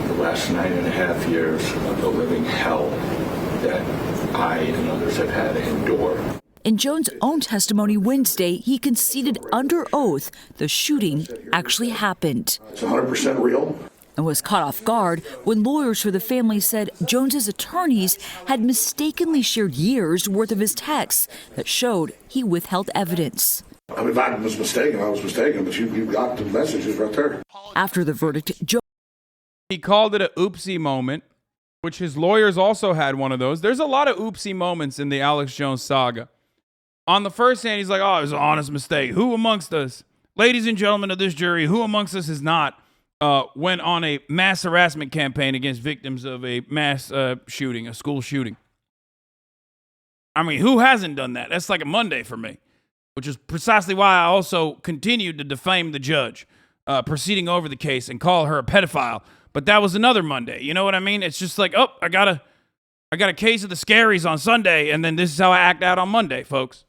the last 9.5 years of the living hell that I and others have had to endure. In Jones' own testimony Wednesday, he conceded under oath the shooting actually happened. It's 100% real. And was caught off guard when lawyers for the family said Jones's attorneys had mistakenly shared years' worth of his texts that showed he withheld evidence. I mean, if I was mistaken, but you got the messages right there. After the verdict, he called it a oopsie moment, which his lawyers also had one of those. There's a lot of oopsie moments in the Alex Jones saga. On the first hand, he's like, oh, it was an honest mistake. Who amongst us, ladies and gentlemen of this jury, who amongst us is not went on a mass harassment campaign against victims of a mass shooting, a school shooting? I mean, who hasn't done that? That's like a Monday for me, which is precisely why I also continued to defame the judge proceeding over the case and call her a pedophile. But that was another Monday. You know what I mean? It's just like, oh, I got a case of the scaries on Sunday, and then this is how I act out on Monday, folks.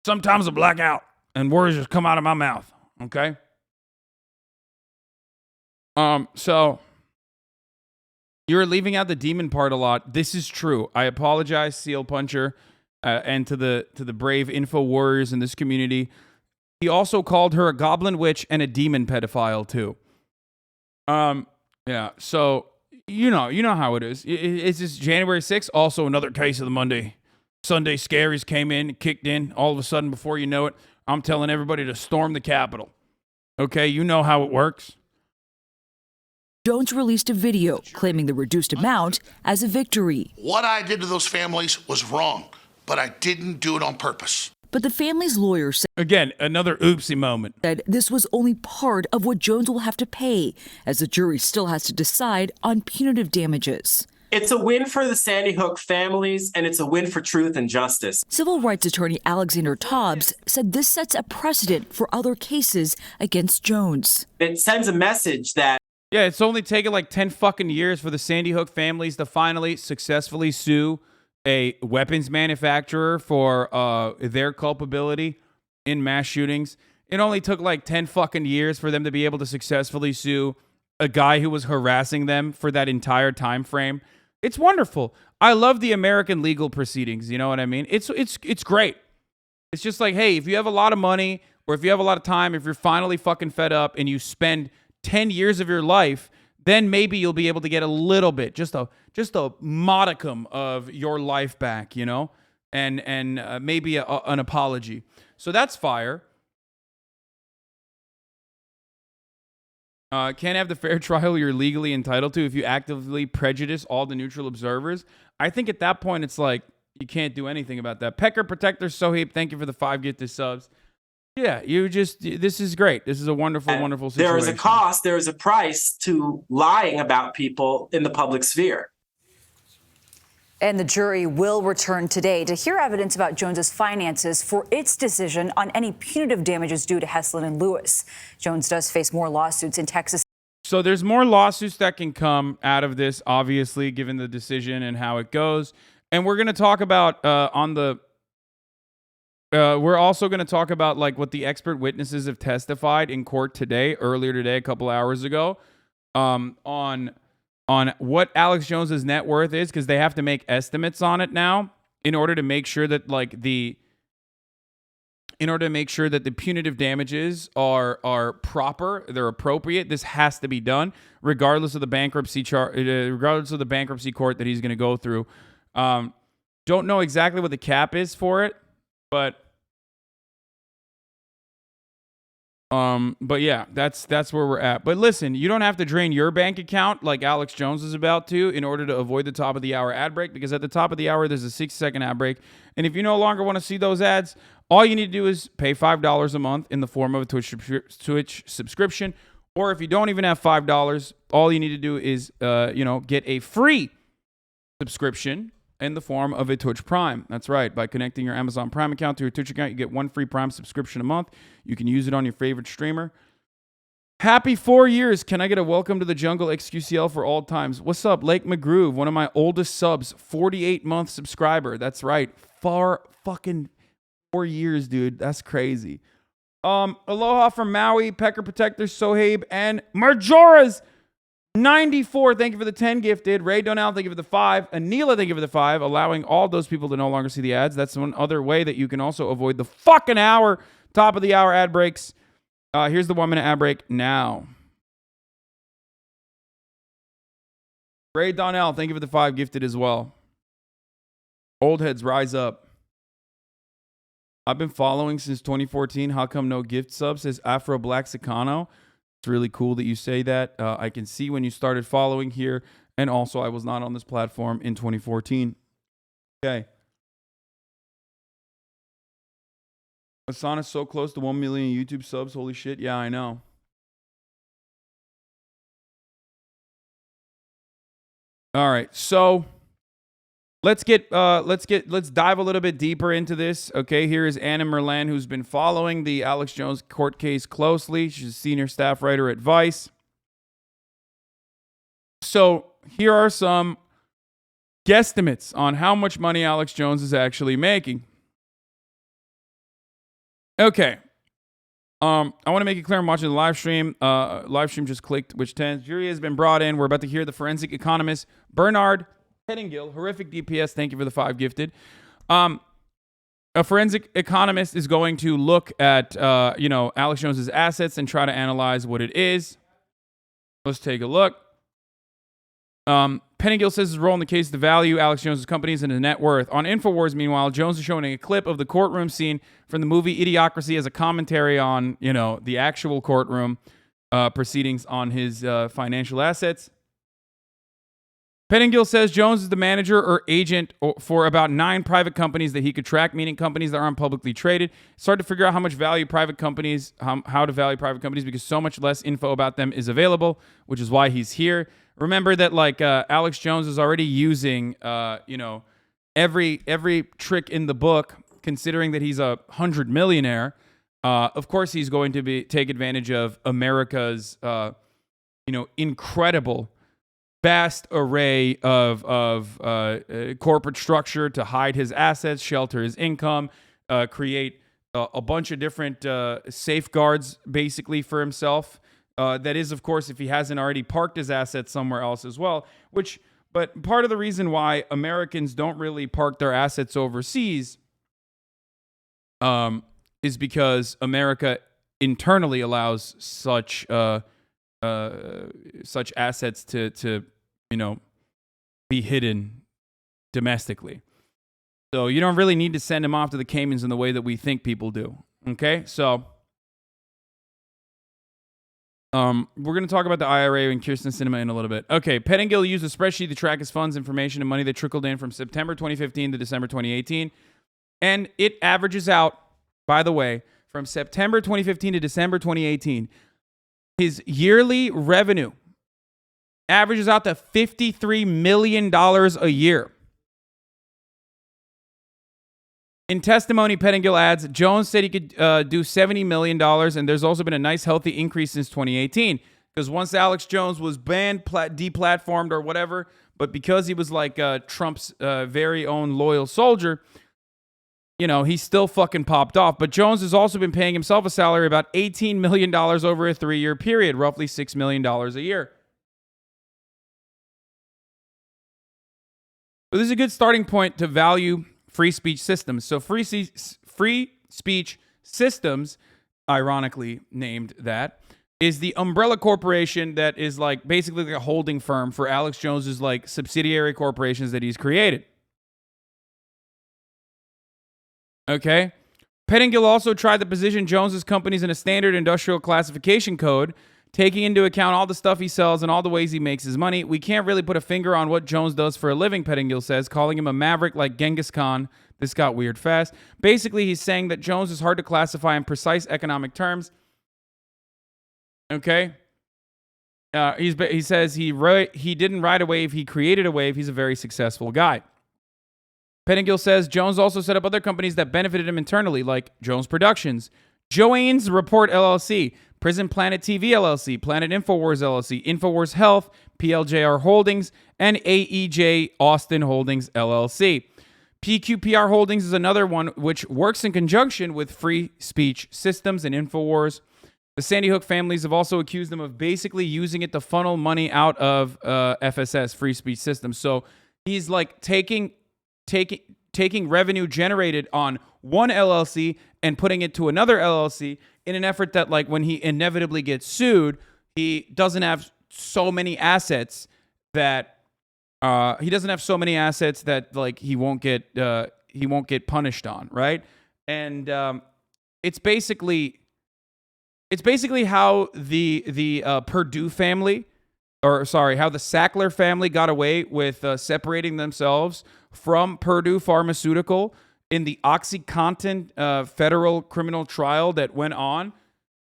Sometimes I black out and words just come out of my mouth. Okay. So you're leaving out the demon part a lot. This is true. I apologize, Seal Puncher, and to the brave info warriors in this community. He also called her a goblin witch and a demon pedophile too. Yeah. So you know how it is. It's just January 6th. Also another case of the Sunday scaries came in, kicked in. All of a sudden, before you know it, I'm telling everybody to storm the Capitol. Okay, you know how it works. Jones released a video claiming the reduced amount as a victory. What I did to those families was wrong, but I didn't do it on purpose. But the family's lawyer said, again, another oopsie moment, that this was only part of what Jones will have to pay, as the jury still has to decide on punitive damages. It's a win for the Sandy Hook families, and it's a win for truth and justice. Civil rights attorney Alexander Tobbs said this sets a precedent for other cases against Jones. It sends a message that... Yeah, it's only taken like 10 fucking years for the Sandy Hook families to finally successfully sue a weapons manufacturer for their culpability in mass shootings. It only took like 10 fucking years for them to be able to successfully sue a guy who was harassing them for that entire time frame. It's wonderful. I love the American legal proceedings. You know what I mean? It's great. It's just like, hey, if you have a lot of money or if you have a lot of time, if you're finally fucking fed up and you spend 10 years of your life, then maybe you'll be able to get a little bit, just a modicum of your life back, you know, and maybe an apology. So that's fire. Can't have the fair trial you're legally entitled to if you actively prejudice all the neutral observers. I think at that point, it's like, you can't do anything about that. Pecker Protector Soheeb, thank you for the 5 gifted subs. Yeah, this is great. This is a wonderful, wonderful situation. There is a cost, there is a price to lying about people in the public sphere. And the jury will return today to hear evidence about Jones's finances for its decision on any punitive damages due to Heslin and Lewis. Jones does face more lawsuits in Texas. So there's more lawsuits that can come out of this, obviously, given the decision and how it goes. And we're going to talk about we're also going to talk about like what the expert witnesses have testified in court earlier today, a couple hours ago, on what Alex Jones's net worth is, because they have to make estimates on it now in order to make sure that the punitive damages are proper, they're appropriate. This has to be done regardless of the bankruptcy regardless of the bankruptcy court that he's going to go through. Don't know exactly what the cap is for it, but yeah, that's where we're at. But listen, you don't have to drain your bank account like Alex Jones is about to in order to avoid the top of the hour ad break, because at the top of the hour, there's a 60-second ad break. And if you no longer want to see those ads, all you need to do is pay $5 a month in the form of a Twitch subscription. Or if you don't even have $5, all you need to do is, get a free subscription in the form of a Twitch Prime. That's right. By connecting your Amazon Prime account to your Twitch account, you get one free Prime subscription a month. You can use it on your favorite streamer. Happy 4 years. Can I get a welcome to the jungle XQCL for all times? What's up, Lake McGroove, one of my oldest subs, 48-month subscriber. That's right. Fucking 4 years, dude. That's crazy. Aloha from Maui, Pecker Protector, Sohaib, and Marjora's 94, thank you for the 10 gifted. Ray Donnell, thank you for the 5. Anila, thank you for the 5, allowing all those people to no longer see the ads. That's one other way that you can also avoid the fucking hour, top of the hour ad breaks. Here's the 1-minute ad break now. Ray Donnell, thank you for the 5 gifted as well. Old heads, rise up. I've been following since 2014. How come no gift subs? Says Afro Black Sicano. It's really cool that you say that. I can see when you started following here. And also, I was not on this platform in 2014. Okay. Hasan is so close to 1 million YouTube subs. Holy shit. Yeah, I know. All right. So let's dive a little bit deeper into this. Okay, here is Anna Merlan, who's been following the Alex Jones court case closely. She's a senior staff writer at Vice. So here are some guesstimates on how much money Alex Jones is actually making. Okay. I want to make it clear I'm watching the live stream. Live stream just clicked, which tends. Jury has been brought in. We're about to hear the forensic economist, Bernard Pettingill, horrific DPS. Thank you for the 5 gifted. A forensic economist is going to look at, Alex Jones's assets and try to analyze what it is. Let's take a look. Pettingill says his role in the case is to value Alex Jones's companies and his net worth. On InfoWars, meanwhile, Jones is showing a clip of the courtroom scene from the movie Idiocracy as a commentary on, the actual courtroom proceedings on his financial assets. Pettingill says Jones is the manager or agent for about 9 private companies that he could track, meaning companies that aren't publicly traded. It's hard to figure out how to value private companies because so much less info about them is available, which is why he's here. Remember that Alex Jones is already using every trick in the book, considering that he's a 100 millionaire. Of course, he's going to take advantage of America's incredible vast array of corporate structure to hide his assets, shelter his income, create a bunch of different safeguards basically for himself. That is, of course, if he hasn't already parked his assets somewhere else as well, but part of the reason why Americans don't really park their assets overseas is because America internally allows such assets to be hidden domestically. So you don't really need to send them off to the Caymans in the way that we think people do. Okay, so we're going to talk about the IRA and Kirsten Sinema in a little bit. Okay, Pettingill used a spreadsheet to track his funds information and money that trickled in from September 2015 to December 2018. And it averages out, by the way, from September 2015 to December 2018, his yearly revenue averages out to $53 million a year. In testimony, Pettingill adds, Jones said he could do $70 million, and there's also been a nice, healthy increase since 2018. Because once Alex Jones was banned, deplatformed, or whatever, but because he was like Trump's very own loyal soldier, you know, he still fucking popped off. But Jones has also been paying himself a salary about $18 million over a 3-year period, roughly $6 million a year. So this is a good starting point to value free speech systems. So free speech systems, ironically named that, is the umbrella corporation that is like basically like a holding firm for Alex Jones's like subsidiary corporations that he's created. Okay. Pettingill also tried to position Jones's companies in a standard industrial classification code, taking into account all the stuff he sells and all the ways he makes his money. We can't really put a finger on what Jones does for a living, Pettingill says, calling him a maverick like Genghis Khan. This got weird fast. Basically, he's saying that Jones is hard to classify in precise economic terms. Okay? He says he didn't ride a wave, he created a wave. He's a very successful guy. Pettingill says Jones also set up other companies that benefited him internally, like Jones Productions, Joanne's Report LLC, Prison Planet TV LLC, Planet Infowars LLC, Infowars Health, PLJR Holdings, and AEJ Austin Holdings LLC. PQPR Holdings is another one which works in conjunction with Free Speech Systems and Infowars. The Sandy Hook families have also accused them of basically using it to funnel money out of FSS, Free Speech Systems. So he's like taking revenue generated on one LLC and putting it to another LLC in an effort that, like, when he inevitably gets sued, he doesn't have so many assets that like he won't get punished on, right? And it's basically how the Purdue family, how the Sackler family got away with separating themselves from Purdue Pharmaceutical in the OxyContin federal criminal trial that went on,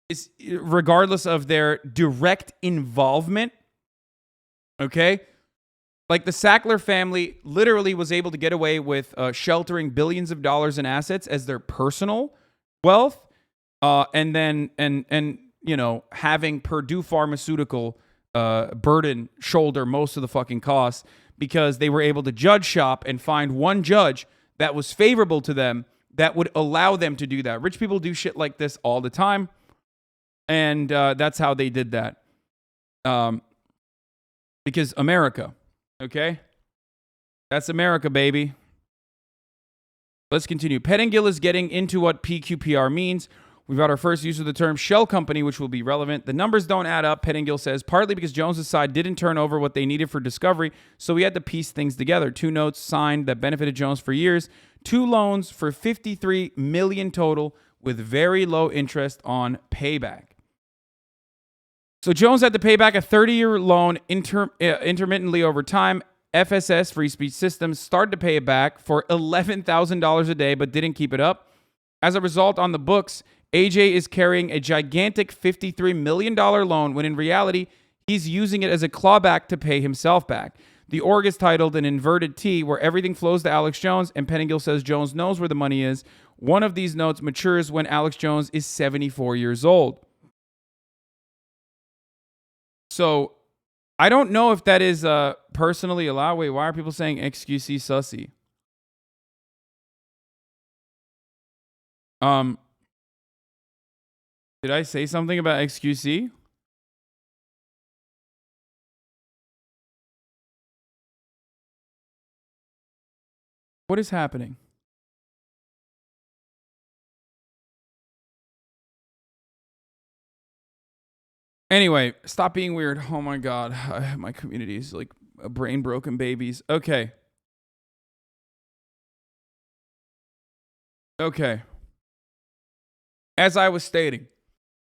is regardless of their direct involvement. Okay? Like, the Sackler family literally was able to get away with sheltering billions of dollars in assets as their personal wealth, and then you know, having Purdue Pharmaceutical shoulder most of the fucking costs, because they were able to judge shop and find one judge that was favorable to them that would allow them to do that. Rich people do shit like this all the time, and that's how they did that. Because America, okay? That's America, baby. Let's continue. Pettingill is getting into what PQPR means. We've got our first use of the term shell company, which will be relevant. The numbers don't add up, Pettingill says, partly because Jones's side didn't turn over what they needed for discovery, so we had to piece things together. 2 notes signed that benefited Jones for years, 2 loans for $53 million total, with very low interest on payback. So Jones had to pay back a 30-year loan intermittently over time. FSS, Free Speech Systems, started to pay it back for $11,000 a day, but didn't keep it up. As a result, on the books, AJ is carrying a gigantic $53 million loan when in reality, he's using it as a clawback to pay himself back. The org is titled an inverted T, where everything flows to Alex Jones, and Pettingill says Jones knows where the money is. One of these notes matures when Alex Jones is 74 years old. So I don't know if that is personally allowed. Wait, why are people saying XQC sussy? Did I say something about XQC? What is happening? Anyway, stop being weird. Oh my God. My community is like brain broken babies. Okay. Okay. As I was stating,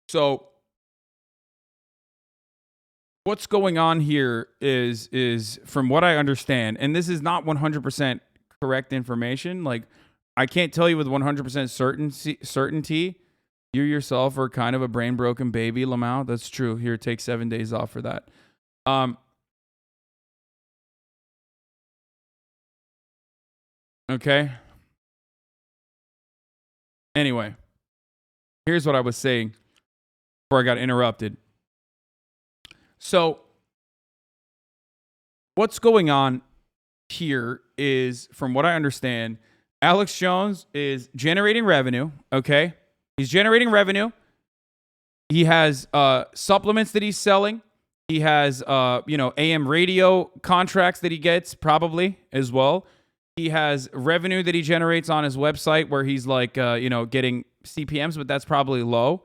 so what's going on here is from what I understand, and this is not 100% correct information. Like, I can't tell you with 100% certainty. You yourself are kind of a brain broken baby, Lamau. That's true. Here, take 7 days off for that. Okay. Anyway, here's what I was saying before I got interrupted. So, what's going on here is, from what I understand, Alex Jones is generating revenue, okay? He's generating revenue. He has supplements that he's selling. He has, AM radio contracts that he gets, probably, as well. He has revenue that he generates on his website where he's, like, getting CPMs, but that's probably low,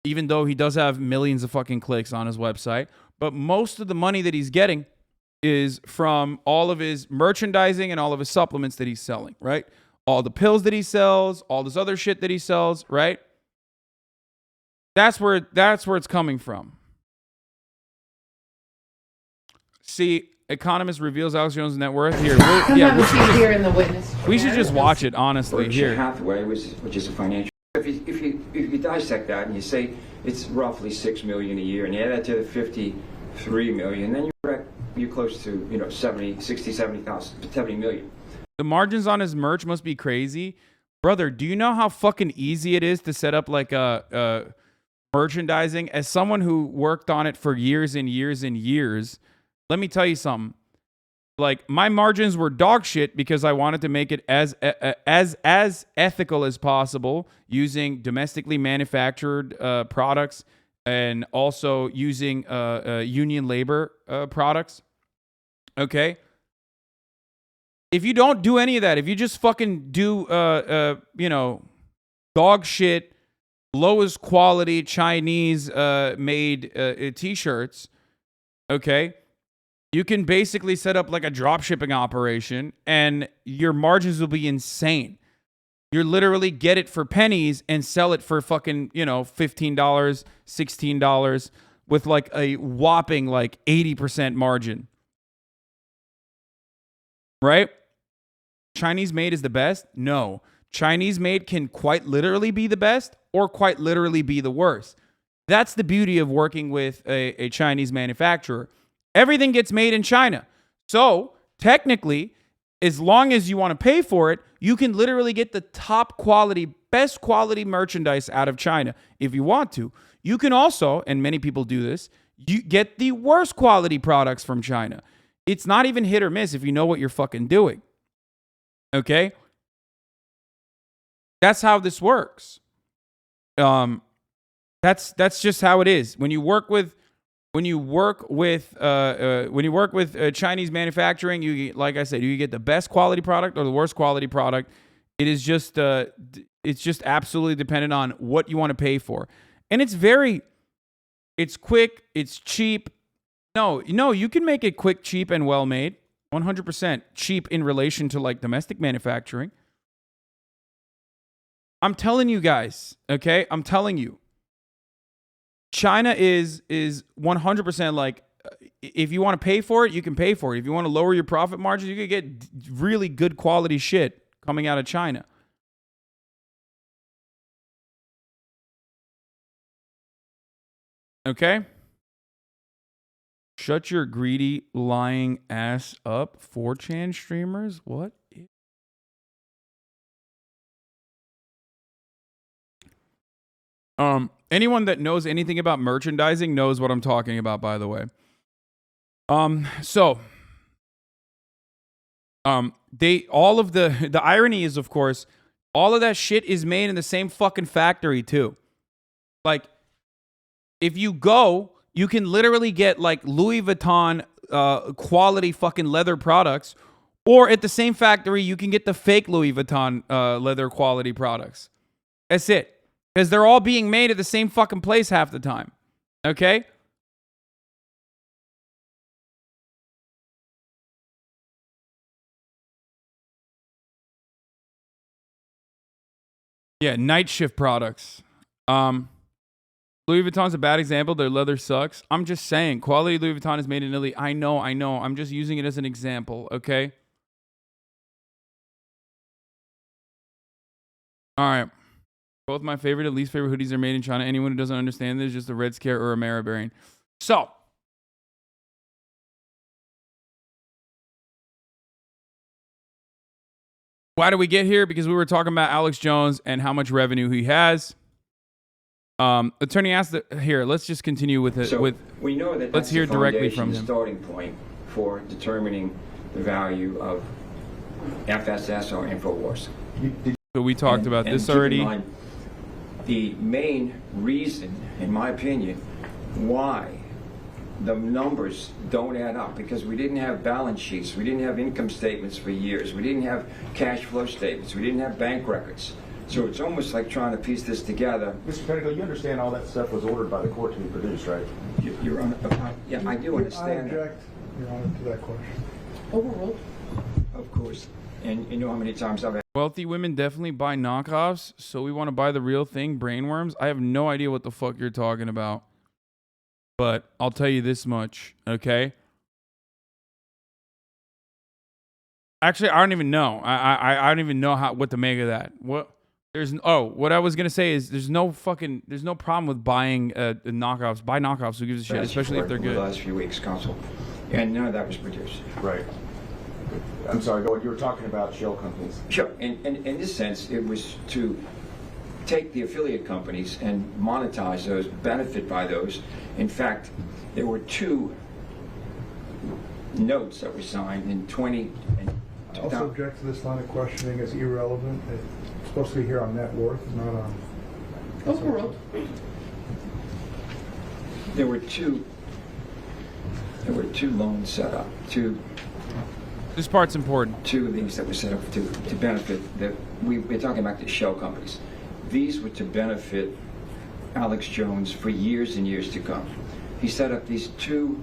even though he does have millions of fucking clicks on his website. But most of the money that he's getting is from all of his merchandising and all of his supplements that he's selling, right? All the pills that he sells, all this other shit that he sells, right? That's where it's coming from. See, Economist reveals Alex Jones' net worth here. Here in the witness. We should just watch it, honestly. Berkshire Here. Hathaway, which is a financial. If you dissect that and you say it's roughly $6 million a year, and you add that to the $53 million, then you're close to 70 million. The margins on his merch must be crazy, brother. Do you know how fucking easy it is to set up like a merchandising? As someone who worked on it for years and years and years, let me tell you something. Like, my margins were dog shit because I wanted to make it as ethical as possible, using domestically manufactured products and also using union labor products. Okay? If you don't do any of that, if you just fucking do dog shit, lowest quality Chinese made t-shirts, okay? You can basically set up like a drop shipping operation and your margins will be insane. You literally get it for pennies and sell it for fucking, $15, $16 with like a whopping like 80% margin. Right? Chinese made is the best? No. Chinese made can quite literally be the best or quite literally be the worst. That's the beauty of working with a Chinese manufacturer. Everything gets made in China. So, technically, as long as you want to pay for it, you can literally get the top quality, best quality merchandise out of China if you want to. You can also, and many people do this, you get the worst quality products from China. It's not even hit or miss if you know what you're fucking doing. Okay? That's how this works. That's just how it is. When you work with Chinese manufacturing, you get, like I said, you get the best quality product or the worst quality product. It is just it's just absolutely dependent on what you want to pay for. And it's quick, it's cheap. No, you can make it quick, cheap, and well made. 100% cheap in relation to like domestic manufacturing. I'm telling you guys, okay? I'm telling you. China is 100% like, if you want to pay for it, you can pay for it. If you want to lower your profit margins, you can get really good quality shit coming out of China. Okay? Shut your greedy, lying ass up, 4chan streamers. What? Anyone that knows anything about merchandising knows what I'm talking about, by the way. The irony is, of course, all of that shit is made in the same fucking factory too. Like, if you go, you can literally get like Louis Vuitton quality fucking leather products, or at the same factory, you can get the fake Louis Vuitton leather quality products. That's it. Because they're all being made at the same fucking place half the time. Okay? Yeah, night shift products. Louis Vuitton's a bad example. Their leather sucks. I'm just saying, quality Louis Vuitton is made in Italy. I know. I'm just using it as an example, okay? All right. Both my favorite and least favorite hoodies are made in China. Anyone who doesn't understand this is just a Red Scare or a Maribarian. So, Why do we get here? Because we were talking about Alex Jones and how much revenue he has. Attorney asked here. Let's just continue with it. So we know that let's that's hear the directly from foundation, him. the starting point for determining the value of FSS or InfoWars. So we talked about this already. Keep in mind, the main reason, in my opinion, why the numbers don't add up, because we didn't have balance sheets, we didn't have income statements for years, we didn't have cash flow statements, we didn't have bank records. So it's almost like trying to piece this together. Mr. Petticoat, you understand all that stuff was ordered by the court to be produced, right? Your Honor, yeah, I do understand. I object, Your Honor, to that question. Overruled. Of course. And you know how many times I've Wealthy women definitely buy knockoffs, so we want to buy the real thing, brainworms. I have no idea what the fuck you're talking about. But I'll tell you this much, okay? Actually, I don't even know. I don't even know what to make of that. What I was gonna say is there's no problem with buying knockoffs. Buy knockoffs. Who gives a shit? Especially if they're good. The last few weeks, counsel, and none of that was produced. Right. I'm sorry. Go ahead. You were talking about shell companies. Sure. And in this sense, it was to take the affiliate companies and monetize those, benefit by those. In fact, there were 2 notes that were signed in 20. I also object to this line of questioning as irrelevant. It's supposed to be here on net worth, not on. Overruled. There were two loans set up. This part's important. 2 of these that were set up to benefit we're talking about the shell companies. These were to benefit Alex Jones for years and years to come. He set up these 2,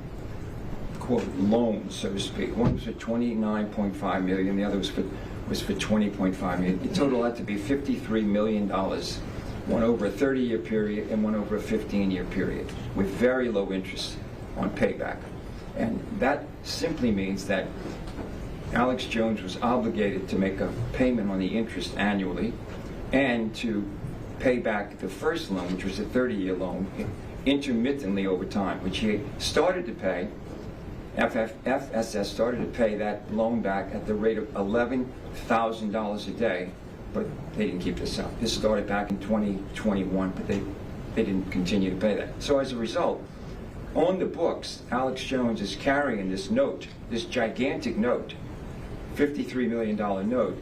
quote, loans, so to speak. One was for $29.5 million, the other was for $20.5 million. The total had to be $53 million, one over a 30-year period and one over a 15-year period, with very low interest on payback. And that simply means that Alex Jones was obligated to make a payment on the interest annually and to pay back the first loan, which was a 30-year loan, intermittently over time, which he started to pay. FSS started to pay that loan back at the rate of $11,000 a day, but they didn't keep this up. This started back in 2021, but they didn't continue to pay that. So as a result, on the books, Alex Jones is carrying this note, this gigantic note, $53 million note,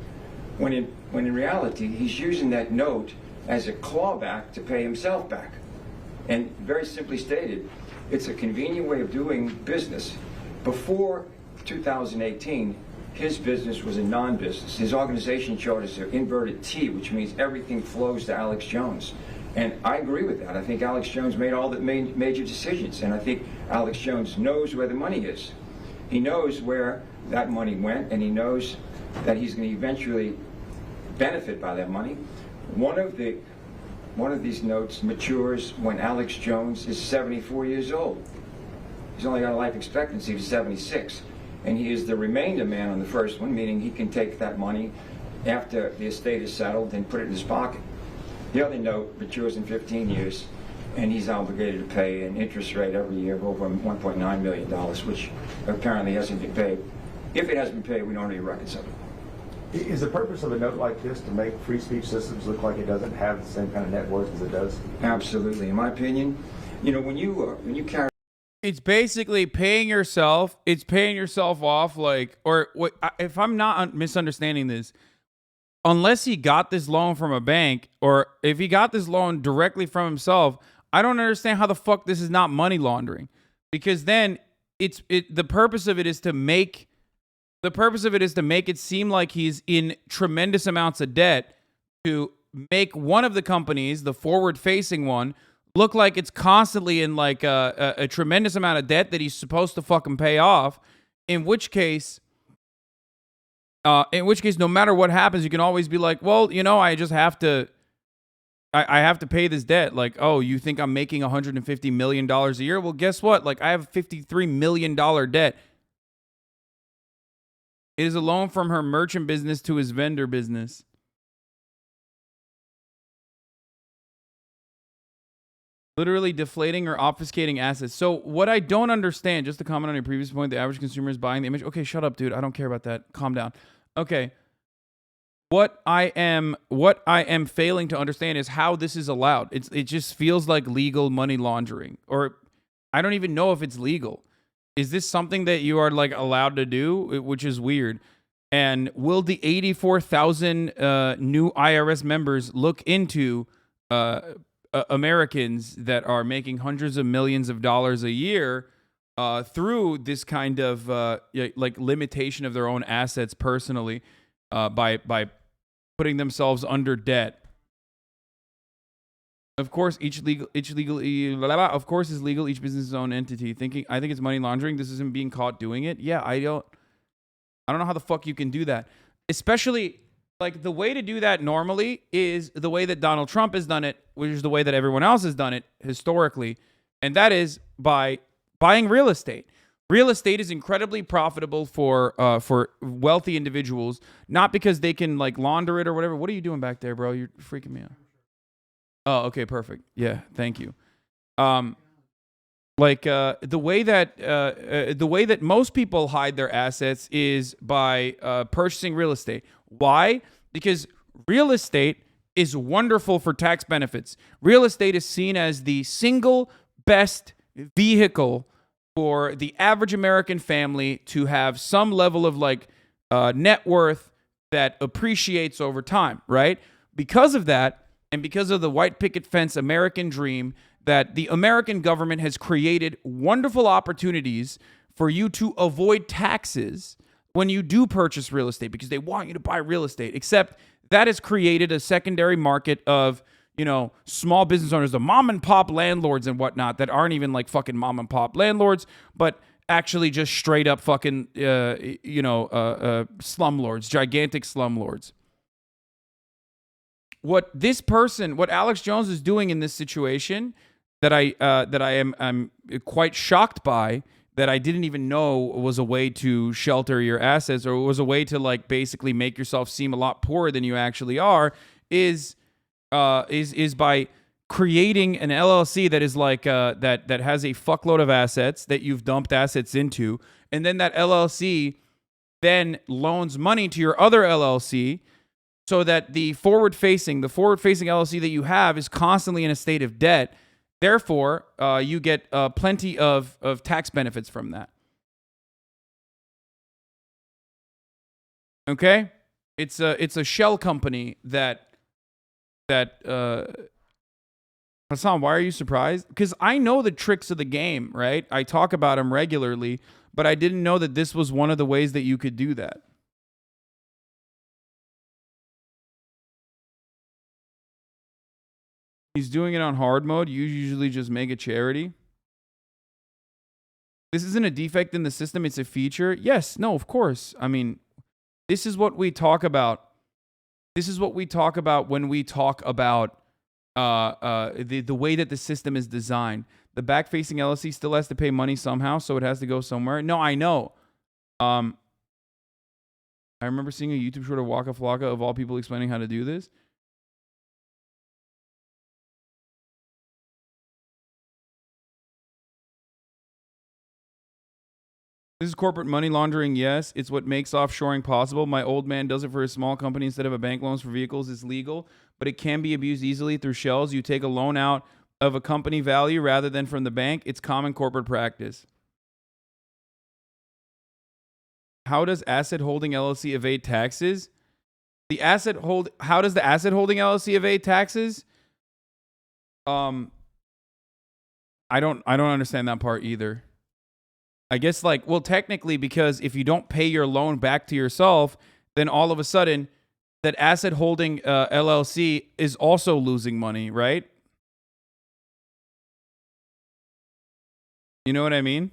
when in reality, he's using that note as a clawback to pay himself back. And very simply stated, it's a convenient way of doing business. Before 2018, his business was a non-business. His organization chart is an inverted T, which means everything flows to Alex Jones. And I agree with that. I think Alex Jones made all the major decisions, and I think Alex Jones knows where the money is. He knows where that money went, and he knows that he's going to eventually benefit by that money. One of these notes matures when Alex Jones is 74 years old. He's only got a life expectancy of 76, and he is the remainder man on the first one, meaning he can take that money after the estate is settled and put it in his pocket. The other note matures in 15 years, and he's obligated to pay an interest rate every year of over $1.9 million, which apparently hasn't been paid. If it hasn't been paid, we don't need records of it. Is the purpose of a note like this to make free speech systems look like it doesn't have the same kind of net worth as it does? Absolutely. In my opinion, you know, when you carry... It's basically paying yourself. It's paying yourself off, like, or what? If I'm not misunderstanding this, unless he got this loan from a bank, or if he got this loan directly from himself, I don't understand how the fuck this is not money laundering. Because then the purpose of it is to make it seem like he's in tremendous amounts of debt, to make one of the companies, the forward-facing one, look like it's constantly in like a tremendous amount of debt that he's supposed to fucking pay off. In which case, no matter what happens, you can always be like, well, you know, I just have to, I have to pay this debt. Like, oh, you think I'm making $150 million a year? Well, guess what? Like, I have a $53 million debt. It is a loan from her merchant business to his vendor business. Literally deflating or obfuscating assets. So what I don't understand, just to comment on your previous point, the average consumer is buying the image. Okay, shut up, dude. I don't care about that. Calm down. Okay. what I am failing to understand is how this is allowed. It just feels like legal money laundering, or I don't even know if it's legal. Is this something that you are like allowed to do, which is weird? And will the 84,000 new IRS members look into Americans that are making hundreds of millions of dollars a year through this kind of like limitation of their own assets personally by putting themselves under debt? Of course, each legal of course is legal. Each business is its own entity. I think it's money laundering. This isn't being caught doing it. Yeah, I don't know how the fuck you can do that. Especially like the way to do that normally is the way that Donald Trump has done it, which is the way that everyone else has done it historically, and that is by buying real estate. Real estate is incredibly profitable for wealthy individuals, not because they can like launder it or whatever. What are you doing back there, bro? You're freaking me out. Oh, okay, perfect. Yeah, thank you. The way that most people hide their assets is by purchasing real estate. Why? Because real estate is wonderful for tax benefits. Real estate is seen as the single best vehicle for the average American family to have some level of like net worth that appreciates over time, right? Because of that, and because of the white picket fence American dream, that the American government has created wonderful opportunities for you to avoid taxes when you do purchase real estate, because they want you to buy real estate. Except that has created a secondary market of, you know, small business owners, the mom and pop landlords and whatnot that aren't even like fucking mom and pop landlords, but actually just straight up fucking, slumlords, gigantic slumlords. What Alex Jones is doing in this situation that I'm quite shocked by, that I didn't even know was a way to shelter your assets, or was a way to like basically make yourself seem a lot poorer than you actually are, is by creating an LLC that is like that has a fuckload of assets that you've dumped assets into, and then that LLC then loans money to your other LLC, so that the forward-facing LLC that you have is constantly in a state of debt. Therefore, you get plenty of tax benefits from that. Okay? It's a shell company that Hasan, why are you surprised? Because I know the tricks of the game, right? I talk about them regularly, but I didn't know that this was one of the ways that you could do that. He's doing it on hard mode. You usually just make a charity. This isn't a defect in the system. It's a feature. Yes. No, of course. I mean, this is what we talk about. This is what we talk about when we talk about the way that the system is designed. The back-facing LLC still has to pay money somehow, so it has to go somewhere. No, I know. I remember seeing a YouTube short of Waka Flocka, of all people, explaining how to do this. This is corporate money laundering, yes. It's what makes offshoring possible. My old man does it for a small company instead of a bank loans for vehicles. It's legal, but it can be abused easily through shells. You take a loan out of a company value rather than from the bank. It's common corporate practice. How does asset holding LLC evade taxes? How does the asset holding LLC evade taxes? I don't understand that part either. I guess like, well, technically, because if you don't pay your loan back to yourself, then all of a sudden that asset holding LLC is also losing money, right? You know what I mean?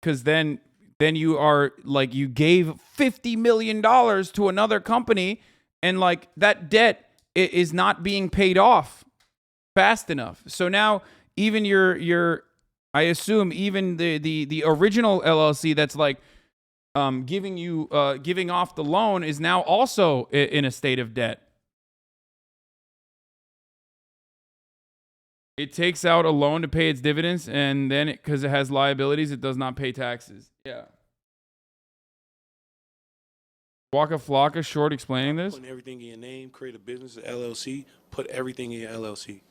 Because then you are like, you gave $50 million to another company, and like that debt is not being paid off fast enough. So now even I assume even the original LLC that's like giving off the loan is now also in a state of debt. It takes out a loan to pay its dividends, and then because it has liabilities, it does not pay taxes. Yeah. Waka Flocka short explaining this. Putting everything in your name, create a business, an LLC, put everything in your LLC.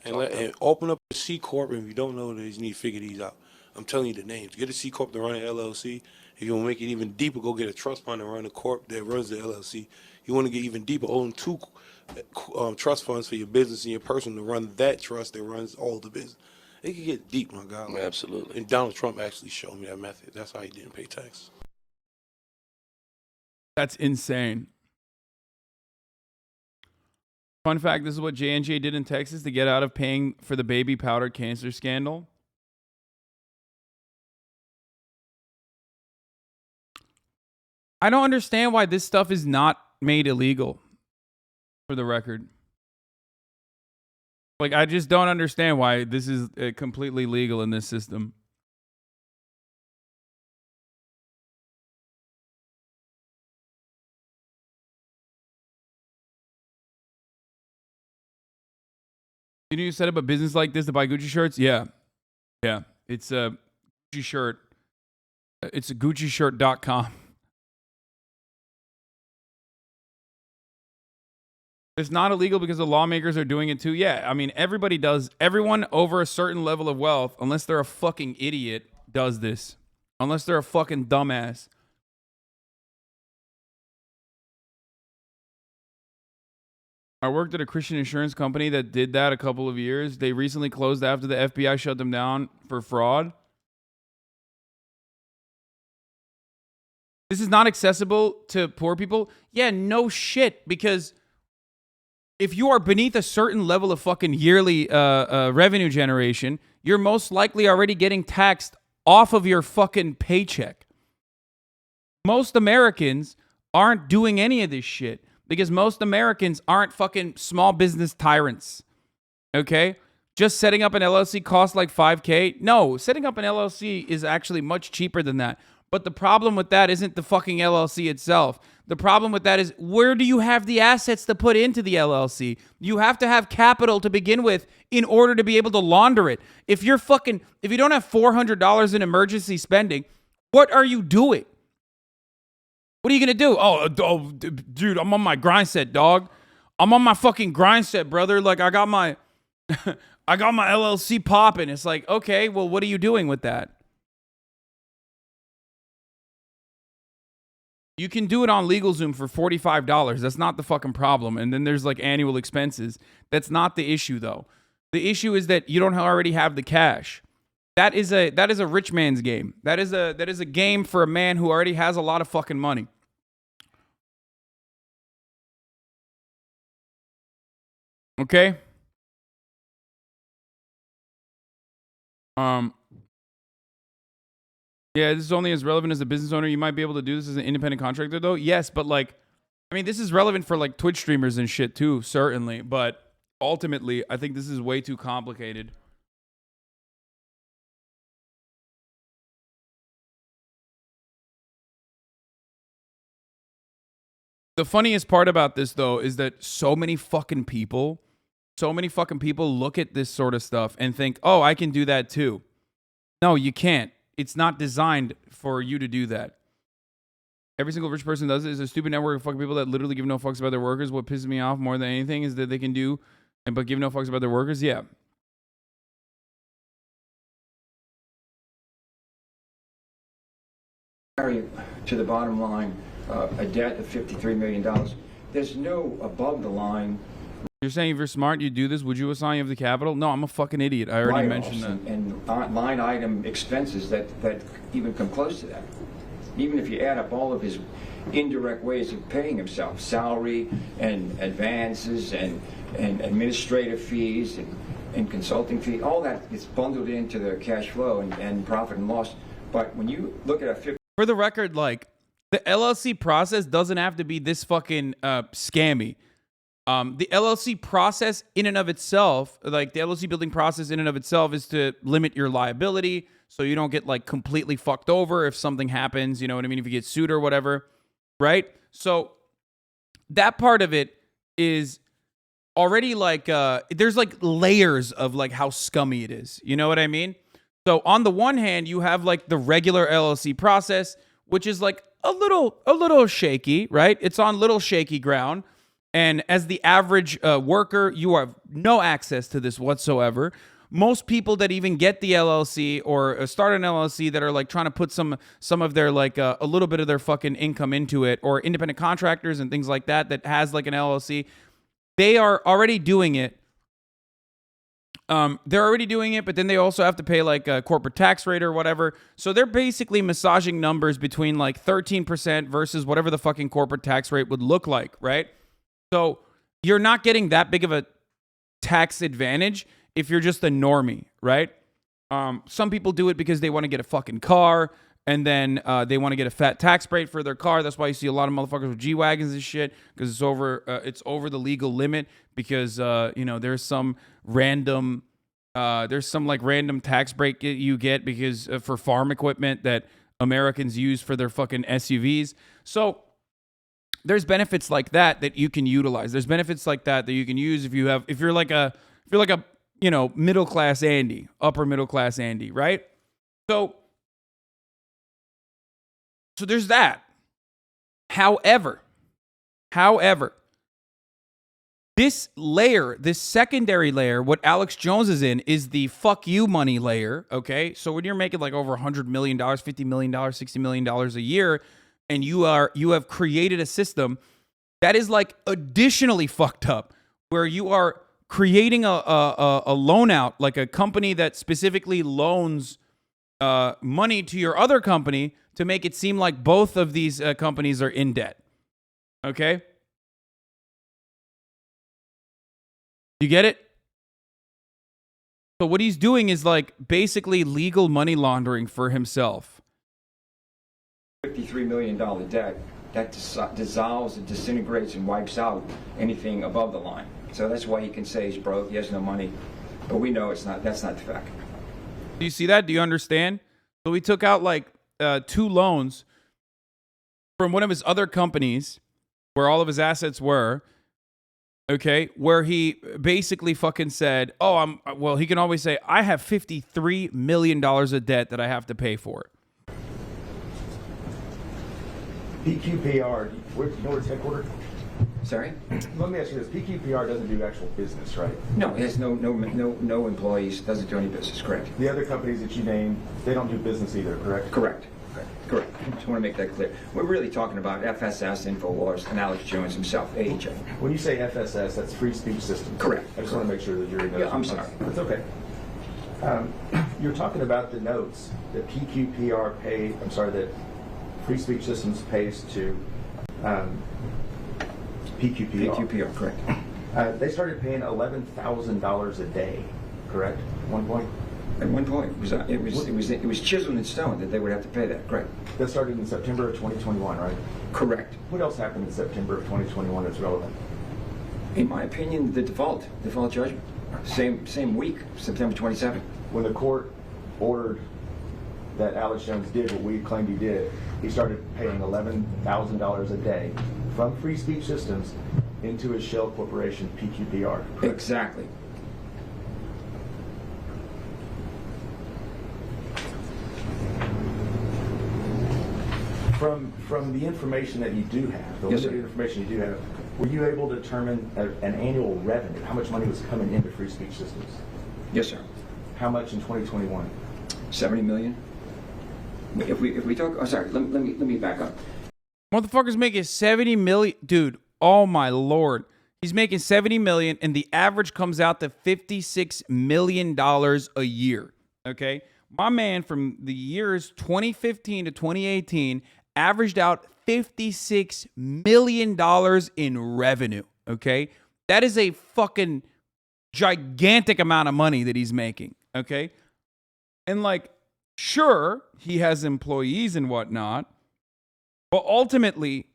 And open up a C Corp, and if you don't know these, you need to figure these out. I'm telling you the names. Get a C Corp to run an LLC. If you want to make it even deeper, go get a trust fund and run a corp that runs the LLC. You want to get even deeper, own 2 trust funds for your business and your person to run that trust that runs all the business. It can get deep, my God. Absolutely. And Donald Trump actually showed me that method. That's how he didn't pay taxes. That's insane. Fun fact, this is what J&J did in Texas to get out of paying for the baby powder cancer scandal. I don't understand why this stuff is not made illegal, for the record. Like, I just don't understand why this is completely legal in this system. You know, you set up a business like this to buy Gucci shirts? Yeah. Yeah. It's a Gucci shirt. It's a GucciShirt.com. It's not illegal because the lawmakers are doing it too. Yeah, I mean, everybody does. Everyone over a certain level of wealth, unless they're a fucking idiot, does this. Unless they're a fucking dumbass. I worked at a Christian insurance company that did that a couple of years. They recently closed after the FBI shut them down for fraud. This is not accessible to poor people. Yeah, no shit, because if you are beneath a certain level of fucking yearly revenue generation, you're most likely already getting taxed off of your fucking paycheck. Most Americans aren't doing any of this shit because most Americans aren't fucking small business tyrants. Okay? Just setting up an LLC costs like $5K. No, setting up an LLC is actually much cheaper than that. But the problem with that isn't the fucking LLC itself. The problem with that is, where do you have the assets to put into the LLC? You have to have capital to begin with in order to be able to launder it. If you don't have $400 in emergency spending, what are you doing? What are you going to do? Oh, dude, I'm on my grind set, dog. I'm on my fucking grind set, brother. Like, I got my LLC popping. It's like, okay, well, what are you doing with that? You can do it on LegalZoom for $45. That's not the fucking problem. And then there's like annual expenses. That's not the issue, though. The issue is that you don't already have the cash. That is a rich man's game. That is a game for a man who already has a lot of fucking money. Okay? Yeah, this is only as relevant as a business owner. You might be able to do this as an independent contractor, though. Yes, but like, I mean, this is relevant for like Twitch streamers and shit too, certainly. But ultimately, I think this is way too complicated. The funniest part about this, though, is that so many fucking people look at this sort of stuff and think, oh, I can do that too. No, you can't. It's not designed for you to do that. Every single rich person does it. It's a stupid network of fucking people that literally give no fucks about their workers. What pisses me off more than anything is that they can do, but give no fucks about their workers. Yeah. Carry to the bottom line a debt of $53 million. There's no above the line. You're saying if you're smart, you do this. Would you assign you have the capital? No, I'm a fucking idiot. I already mentioned that. And line item expenses that even come close to that. Even if you add up all of his indirect ways of paying himself, salary and advances and administrative fees and consulting fees, all that is bundled into the cash flow and profit and loss. But when you look at a 50... For the record, like, the LLC process doesn't have to be this fucking scammy. The LLC process in and of itself, like the LLC building process in and of itself, is to limit your liability so you don't get like completely fucked over if something happens, you know what I mean? If you get sued or whatever, right? So that part of it is already like, there's like layers of like how scummy it is. You know what I mean? So on the one hand, you have like the regular LLC process which is like a little shaky, right? It's on little shaky ground. And as the average worker, you have no access to this whatsoever. Most people that even get the LLC or start an LLC that are like trying to put some of their like a little bit of their fucking income into it, or independent contractors and things like that has like an LLC, they are already doing it. They're already doing it, but then they also have to pay like a corporate tax rate or whatever. So they're basically massaging numbers between like 13% versus whatever the fucking corporate tax rate would look like, right? So you're not getting that big of a tax advantage if you're just a normie, right? Some people do it because they want to get a fucking car, and then they want to get a fat tax break for their car. That's why you see a lot of motherfuckers with G-Wagons and shit, because it's over the legal limit, because there's some random tax break you get because for farm equipment that Americans use for their fucking SUVs. So there's benefits like that you can utilize. There's benefits like that you can use if you're like a middle class Andy, upper middle class Andy, right? So there's that. However, this secondary layer, what Alex Jones is in, is the fuck you money layer, okay? So when you're making like over $100 million, $50 million, $60 million a year, and you have created a system that is like additionally fucked up, where you are creating a loan out, like a company that specifically loans money to your other company to make it seem like both of these companies are in debt. Okay? You get it? So what he's doing is like basically legal money laundering for himself. $53 million debt that dissolves and disintegrates and wipes out anything above the line. So that's why he can say he's broke, he has no money. But we know that's not the fact. Do you see that? Do you understand? So he took out like 2 loans from one of his other companies where all of his assets were, okay, where he basically fucking said, he can always say, I have $53 million of debt that I have to pay for. PQPR, you know where it's headquartered? Sorry? Let me ask you this. PQPR doesn't do actual business, right? No, it has no employees, doesn't do any business, correct? The other companies that you named, they don't do business either, correct? Correct. Correct. I just want to make that clear. We're really talking about FSS, InfoWars, and Alex Jones himself, AHA. When you say FSS, that's Free Speech Systems. Correct. I just want to make sure the jury knows. Yeah, I'm sorry. That's okay. You're talking about the notes that that Free Speech Systems pays to PQPR. PQPR, correct. They started paying $11,000 a day, correct? At one point? At one point, it was chiseled in stone that they would have to pay that, correct? That started in September of 2021, right? Correct. What else happened in September of 2021 that's relevant? In my opinion, the default judgment. Same week, September 27th. When the court ordered that Alex Jones did what we claimed he did, he started paying $11,000 a day from Free Speech Systems into his shell corporation, PQPR. Correct? Exactly. From the information that you do have, the limited information you do have, were you able to determine an annual revenue? How much money was coming into Free Speech Systems? Yes, sir. How much in 2021? 70 million. If we talk, let me back up. Motherfucker's making 70 million, dude. Oh my lord, he's making 70 million, and the average comes out to $56 million a year. Okay, my man from the years 2015 to 2018 averaged out $56 million in revenue. Okay, that is a fucking gigantic amount of money that he's making. Okay, and like, sure, he has employees and whatnot, but ultimately,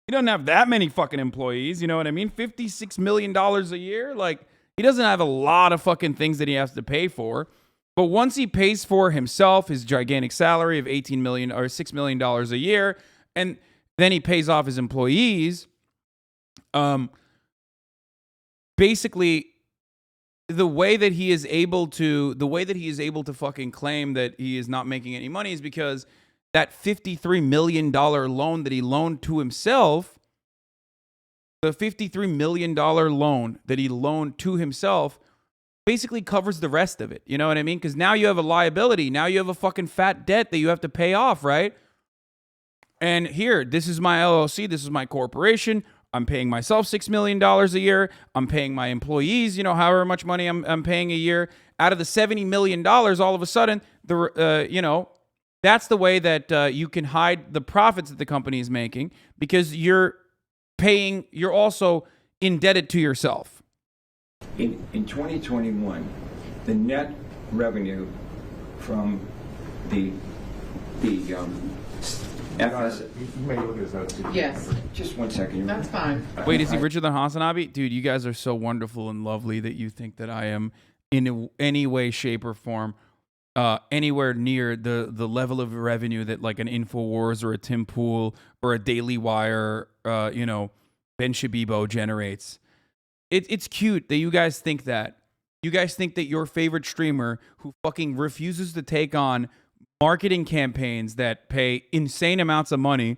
he doesn't have that many fucking employees. You know what I mean? $56 million a year. Like, he doesn't have a lot of fucking things that he has to pay for. But once he pays for himself, his gigantic salary of $18 million or $6 million a year, and then he pays off his employees, basically, the way that he is able to fucking claim that he is not making any money is because that $53 million loan that he loaned to himself, the $53 million loan that he loaned to himself basically covers the rest of it. You know what I mean? Because now you have a liability. Now you have a fucking fat debt that you have to pay off, right? And here, this is my LLC. This is my corporation. I'm paying myself $6 million a year. I'm paying my employees, you know, however much money I'm paying a year. Out of the $70 million, all of a sudden, you know, that's the way that you can hide the profits that the company is making, because you're also indebted to yourself. In 2021, the net revenue from the FS. You may look at his notes too. Yes. Just 1 second. That's fine. Wait, is he richer than HasanAbi? Dude, you guys are so wonderful and lovely that you think that I am in any way, shape, or form anywhere near the level of revenue that like an InfoWars or a Tim Pool or a Daily Wire, you know, Ben Shabibo generates. It's cute that you guys think that. You guys think that your favorite streamer who fucking refuses to take on marketing campaigns that pay insane amounts of money,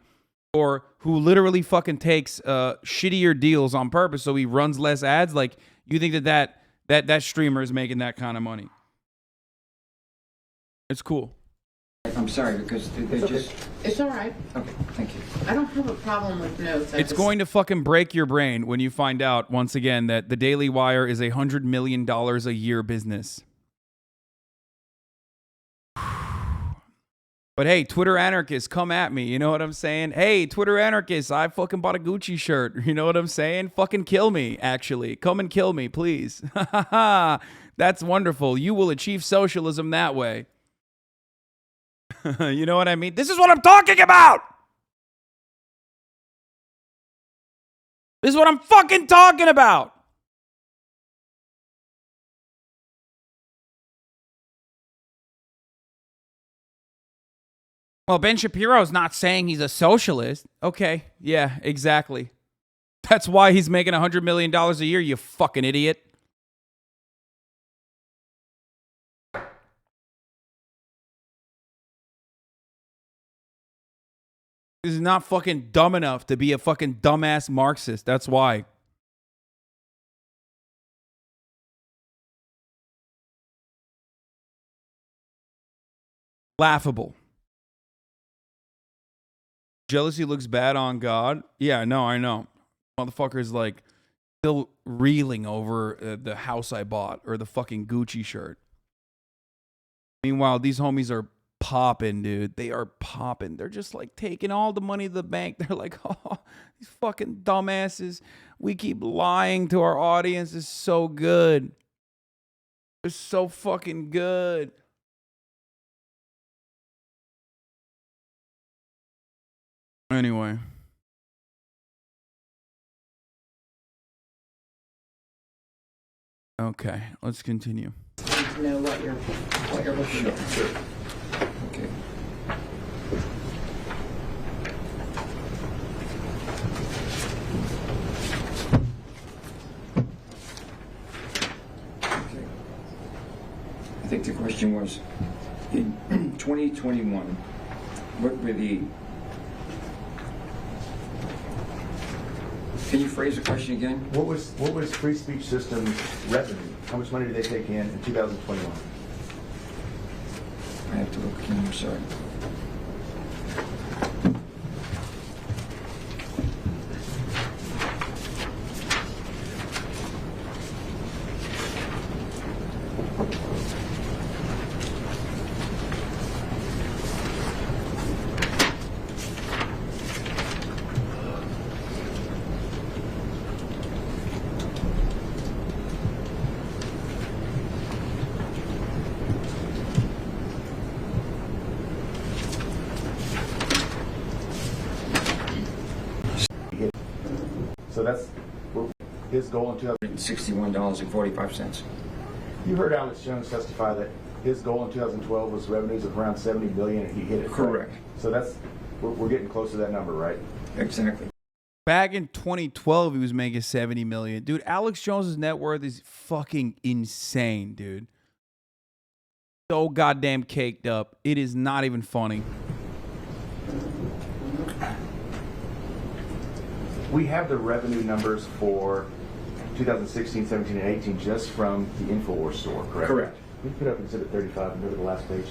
or who literally fucking takes shittier deals on purpose so he runs less ads, like you think that streamer is making that kind of money. It's cool. I'm sorry, because they just... It's all right. Okay, thank you. I don't have a problem with notes. It's going to fucking break your brain when you find out, once again, that the Daily Wire is $100 million a year business. But hey, Twitter anarchists, come at me. You know what I'm saying? Hey, Twitter anarchists, I fucking bought a Gucci shirt. You know what I'm saying? Fucking kill me, actually. Come and kill me, please. That's wonderful. You will achieve socialism that way. You know what I mean? This is what I'm talking about! This is what I'm fucking talking about! Well, Ben Shapiro's not saying he's a socialist. Okay, yeah, exactly. That's why he's making $100 million a year, you fucking idiot. This is not fucking dumb enough to be a fucking dumbass Marxist. That's why. Laughable. Jealousy looks bad on God. Yeah, no, I know. Motherfucker's like still reeling over the house I bought or the fucking Gucci shirt. Meanwhile, these homies are popping, dude. They are popping. They're just like taking all the money to the bank. They're like, oh, these fucking dumbasses. We keep lying to our audience. It's so good. It's so fucking good. Anyway. Okay, let's continue. To know what you're looking at. Sure. Okay. I think the question was, in 2021, what were the... Can you phrase the question again? What was Free Speech Systems revenue? How much money did they take in 2021? I have to look again, I'm sorry. So that's his goal in $61.45. You heard Alex Jones testify that his goal in 2012 was revenues of around $70 billion, and he hit it. Correct. Right? So that's we're getting close to that number, right? Exactly. Back in 2012, he was making $70 million. Dude, Alex Jones's net worth is fucking insane, dude. So goddamn caked up. It is not even funny. We have the revenue numbers for 2016, 17, and 18 just from the InfoWars store, correct? Correct. We put up Exhibit 35 and go to the last page.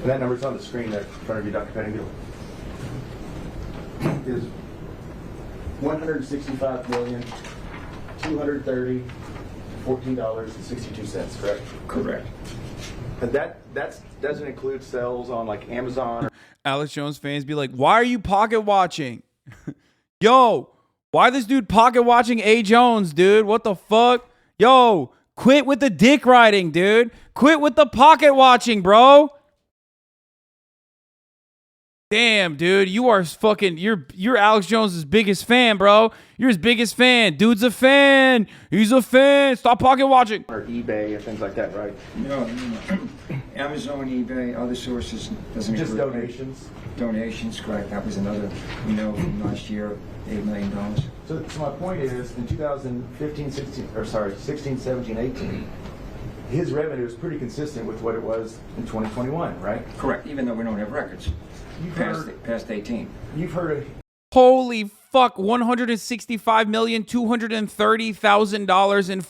And that number's on the screen there in front of you, Dr. Pettingill. Is $165,230,14.62, correct? Correct. And that doesn't include sales on like Amazon. Alex Jones fans be like, why are you pocket watching? Yo, why this dude pocket watching A. Jones, dude? What the fuck? Yo, quit with the dick riding, dude. Quit with the pocket watching, bro. Damn, dude, you are fucking, you're Alex Jones' biggest fan, bro. You're his biggest fan. Dude's a fan. He's a fan. Stop pocket watching. Or eBay and things like that, right? No. Amazon, eBay, other sources doesn't Just include donations? Donations, correct. That was another, from last year, $8 million. So my point is, in 2015, 16, 17, 18, his revenue is pretty consistent with what it was in 2021, right? Correct, even though we don't have records. Past 18. You've heard of... Holy fuck, $165,230,000 in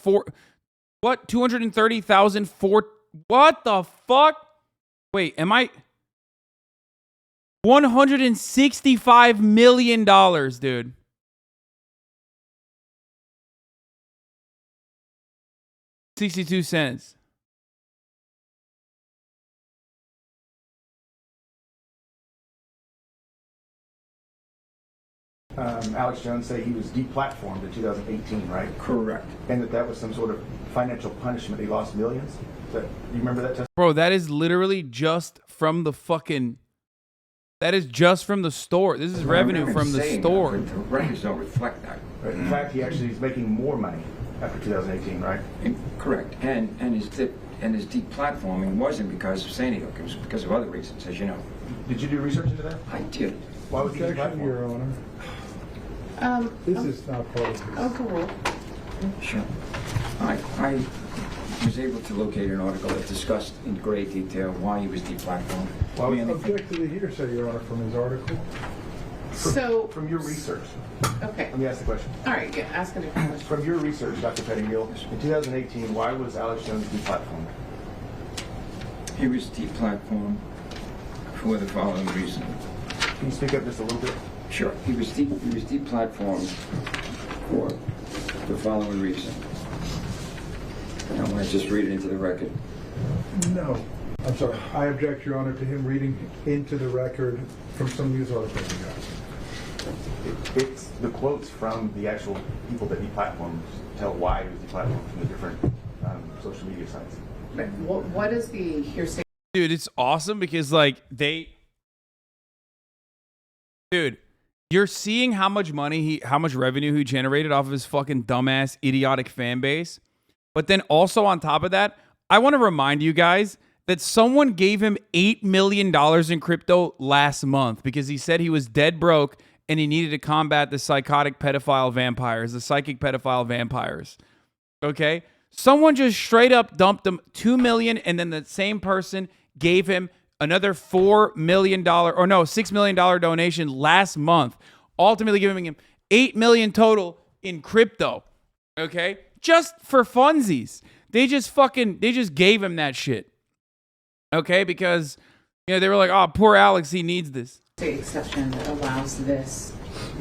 what? 230,000 for what the fuck? Wait, am I $165 million, dude. $0.62. Alex Jones say he was deplatformed in 2018, right? Correct. And that was some sort of financial punishment. He lost millions. You remember that testimony? Bro, that is literally just from the fucking... That is just from the store. This is revenue from the store. The records don't reflect that. Right. In fact, he actually is making more money after 2018, right? Correct. And his deplatforming wasn't because of Sandy Hook. It was because of other reasons, as you know. Did you do research into that? I did. Why was he deplatformed? Your Honor. This is not part of this. Cool. Sure. I was able to locate an article that discussed in great detail why he was deplatformed. I object to the hearsay, Your Honor, from his article. From your research. Okay. Let me ask the question. All right, ask a different question. From your research, Dr. Pettingill, in 2018, why was Alex Jones deplatformed? He was deplatformed for the following reason. Can you speak up just a little bit? Sure. He was deplatformed for the following reason. I want to just read it into the record. No. I'm sorry. I object, Your Honor, to him reading into the record from some news article we got. It's the quotes from the actual people that deplatformed tell why he was deplatformed from the different social media sites. But what is the hearsay? Dude, it's awesome because like dude, you're seeing how much money how much revenue he generated off of his fucking dumbass idiotic fan base. But then also on top of that, I want to remind you guys that someone gave him $8 million in crypto last month because he said he was dead broke and he needed to combat the psychotic pedophile vampires, the psychic pedophile vampires. Okay? Someone just straight up dumped him $2 million, and then the same person gave him another $6 million donation last month, ultimately giving him $8 million total in crypto. Okay? Just for funsies. They just gave him that shit. Okay? Because, they were like, oh, poor Alex, he needs this. The exception that allows this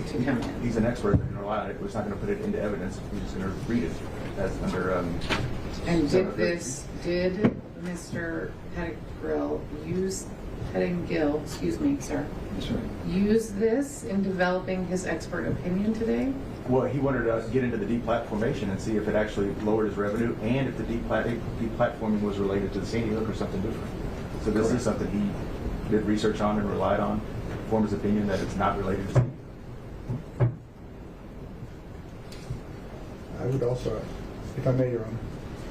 to come in. He's an expert and allow it. He's not going to put it into evidence. He's just going to read it as under. And did Mr. Pettingill, excuse me, sir, use this in developing his expert opinion today? Well, he wanted to get into the deplatformation and see if it actually lowered his revenue and if the deplatforming was related to the Sandy Hook or something different. So this is something he did research on and relied on, formed his opinion that it's not related to Sandy Hook. I would also, if I may, Your Honor,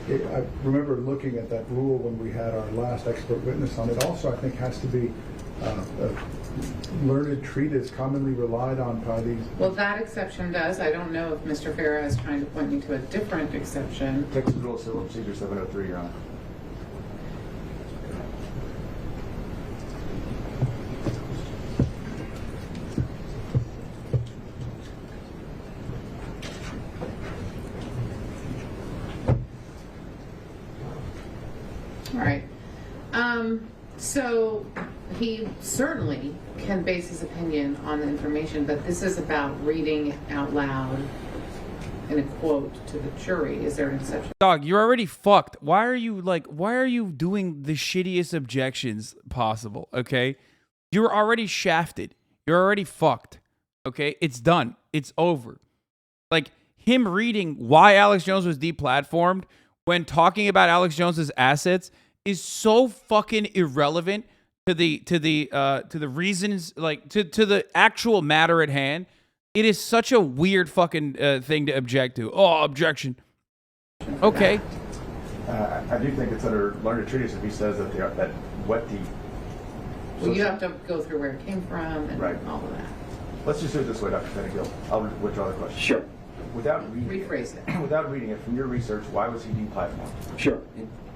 I remember looking at that rule when we had our last expert witness on it. Also, I think has to be learned treatise commonly relied on by these? Well, that exception does. I don't know if Mr. Farah is trying to point me to a different exception. Texas Rule of Civil Procedure 703, Your Honor. All right. So he certainly can base his opinion on the information, but this is about reading out loud in a quote to the jury. Is there an exception? Dog, you're already fucked. Why are you doing the shittiest objections possible? Okay, you're already shafted. You're already fucked. Okay, it's done. It's over. Like him reading why Alex Jones was deplatformed when talking about Alex Jones's assets is so fucking irrelevant to the reasons, like to the actual matter at hand. It is such a weird fucking thing to object to. Oh, objection. Okay. I do think it's under learned treatise if he says that what the. Well, you have to go through where it came from and all of that. Let's just do it this way, Dr. Fenigill. I'll withdraw the question. Sure. Without reading Rephrase it. Without reading it from your research, why was he deplatformed? Sure.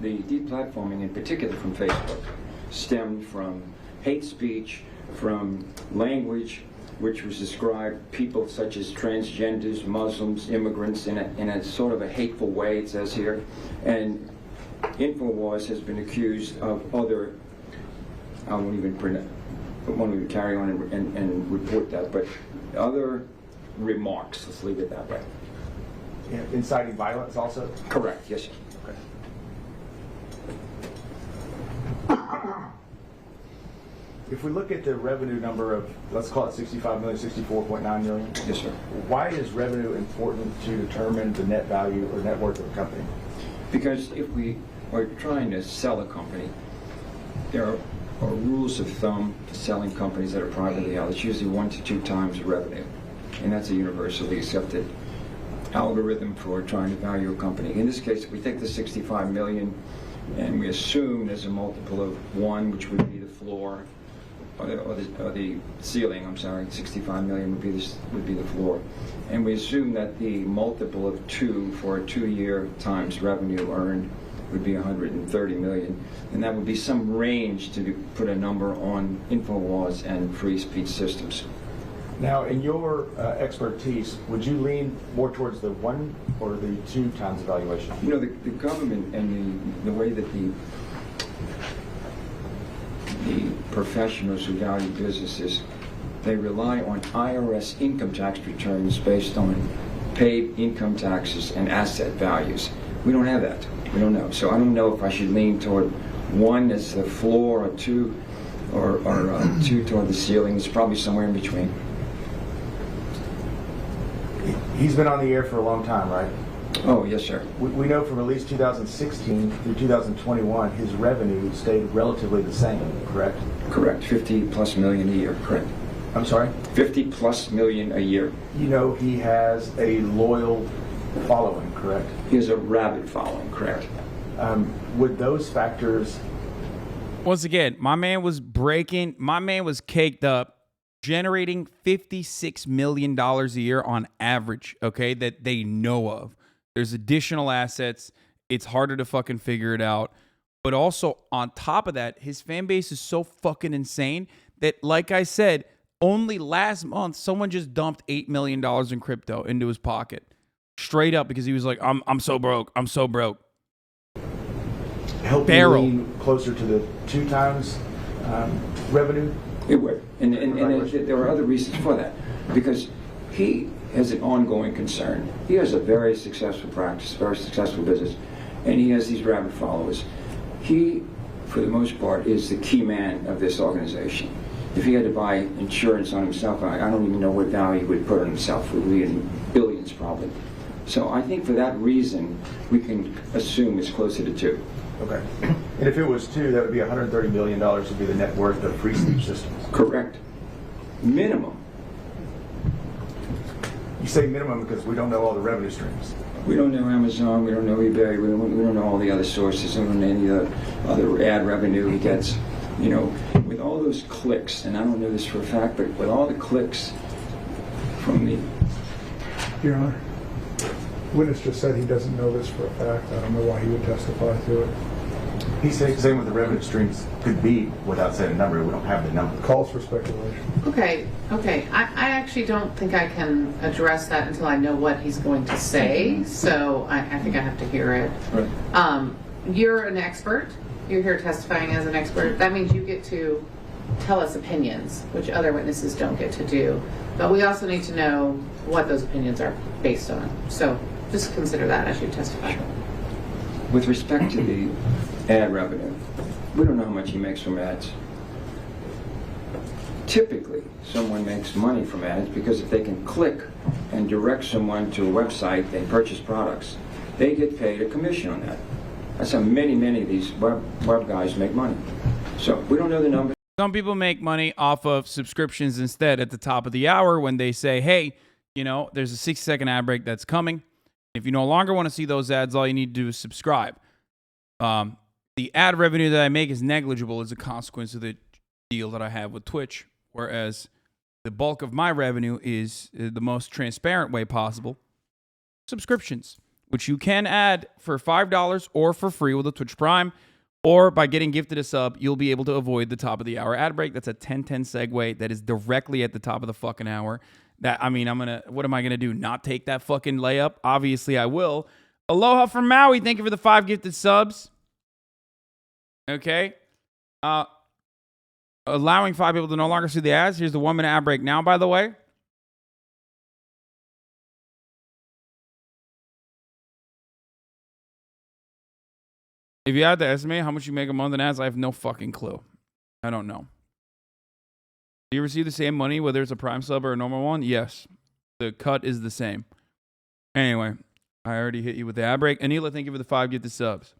The deplatforming, in particular from Facebook, stemmed from hate speech, from language which was described people such as transgenders, Muslims, immigrants in a sort of a hateful way, it says here. And InfoWars has been accused of other, I won't even carry on and report that, but other remarks, let's leave it that way. Yeah, inciting violence also? Correct, yes, sir. If we look at the revenue number of, let's call it 65 million, 64.9 million. Yes, sir. Why is revenue important to determine the net value or net worth of a company? Because if we are trying to sell a company, there are rules of thumb for selling companies that are privately held. It's usually 1 to 2 times revenue. And that's a universally accepted algorithm for trying to value a company. In this case, if we take the 65 million and we assume there's a multiple of 1, which would be the floor, or the ceiling, I'm sorry, 65 million would be the floor. And we assume that the multiple of 2 for a 2-year times revenue earned would be 130 million. And that would be some range to put a number on InfoWars and free speech systems. Now, in your expertise, would you lean more towards the 1 or the 2 times evaluation? You know, the government and the way that the professionals who value businesses, they rely on IRS income tax returns based on paid income taxes and asset values. We don't have that. We don't know. So I don't know if I should lean toward 1 as the floor or 2 or 2 toward the ceiling. It's probably somewhere in between. He's been on the air for a long time, right? Oh, yes, sir. We know from at least 2016 through 2021, his revenue stayed relatively the same, correct? Correct. 50 plus million a year, correct. I'm sorry? 50 plus million a year. You know, he has a loyal following, correct? He has a rabid following, correct. Would those factors... Once again, my man was caked up, generating $56 million a year on average, okay, that they know of. There's additional assets. It's harder to fucking figure it out. But also, on top of that, his fan base is so fucking insane that, like I said, only last month, someone just dumped $8 million in crypto into his pocket. Straight up, because he was like, I'm so broke. I'm so broke. Help you lean closer to the 2 times revenue? It would. And there are other reasons for that. Because he has an ongoing concern. He has a very successful practice, very successful business, and he has these rabid followers. He, for the most part, is the key man of this organization. If he had to buy insurance on himself, I don't even know what value he would put on himself. It would be in billions, probably. So I think for that reason, we can assume it's closer to 2. Okay. And if it was 2, that would be $130 million would be the net worth of free speech systems. Correct. Minimum. You say minimum because we don't know all the revenue streams. We don't know Amazon, we don't know eBay, we don't know all the other sources, we don't know any other ad revenue he gets. You know, with all those clicks, and I don't know this for a fact, but with all the clicks from the... Your Honor, witness just said he doesn't know this for a fact. I don't know why he would testify to it. He's saying what the revenue streams could be without saying a number. We don't have the number. Calls for speculation. Okay. I actually don't think I can address that until I know what he's going to say. So I think I have to hear it. Right. You're an expert. You're here testifying as an expert. That means you get to tell us opinions, which other witnesses don't get to do. But we also need to know what those opinions are based on. So just consider that as you testify. With respect to the ad revenue, we don't know how much he makes from ads. Typically, someone makes money from ads because if they can click and direct someone to a website and purchase products, they get paid a commission on that. That's how many of these web guys make money. So we don't know the numbers. Some people make money off of subscriptions instead at the top of the hour when they say, hey, you know, there's a 60-second ad break that's coming. If you no longer want to see those ads, all you need to do is subscribe. The ad revenue that I make is negligible as a consequence of the deal that I have with Twitch, whereas the bulk of my revenue is the most transparent way possible. Subscriptions, which you can add for $5 or for free with a Twitch Prime, or by getting gifted a sub, you'll be able to avoid the top of the hour ad break. That's a 10-10 segue that is directly at the top of the fucking hour. That, I mean, what am I gonna do? Not take that fucking layup? Obviously I will. Aloha from Maui, thank you for the 5 gifted subs. Okay. Allowing 5 people to no longer see the ads. Here's the 1-minute ad break now, by the way. If you had to estimate how much you make a month in ads, I have no fucking clue. I don't know. Do you receive the same money whether it's a Prime sub or a normal one? Yes. The cut is the same. Anyway, I already hit you with the ad break. Anila, thank you for the 5 gifted subs.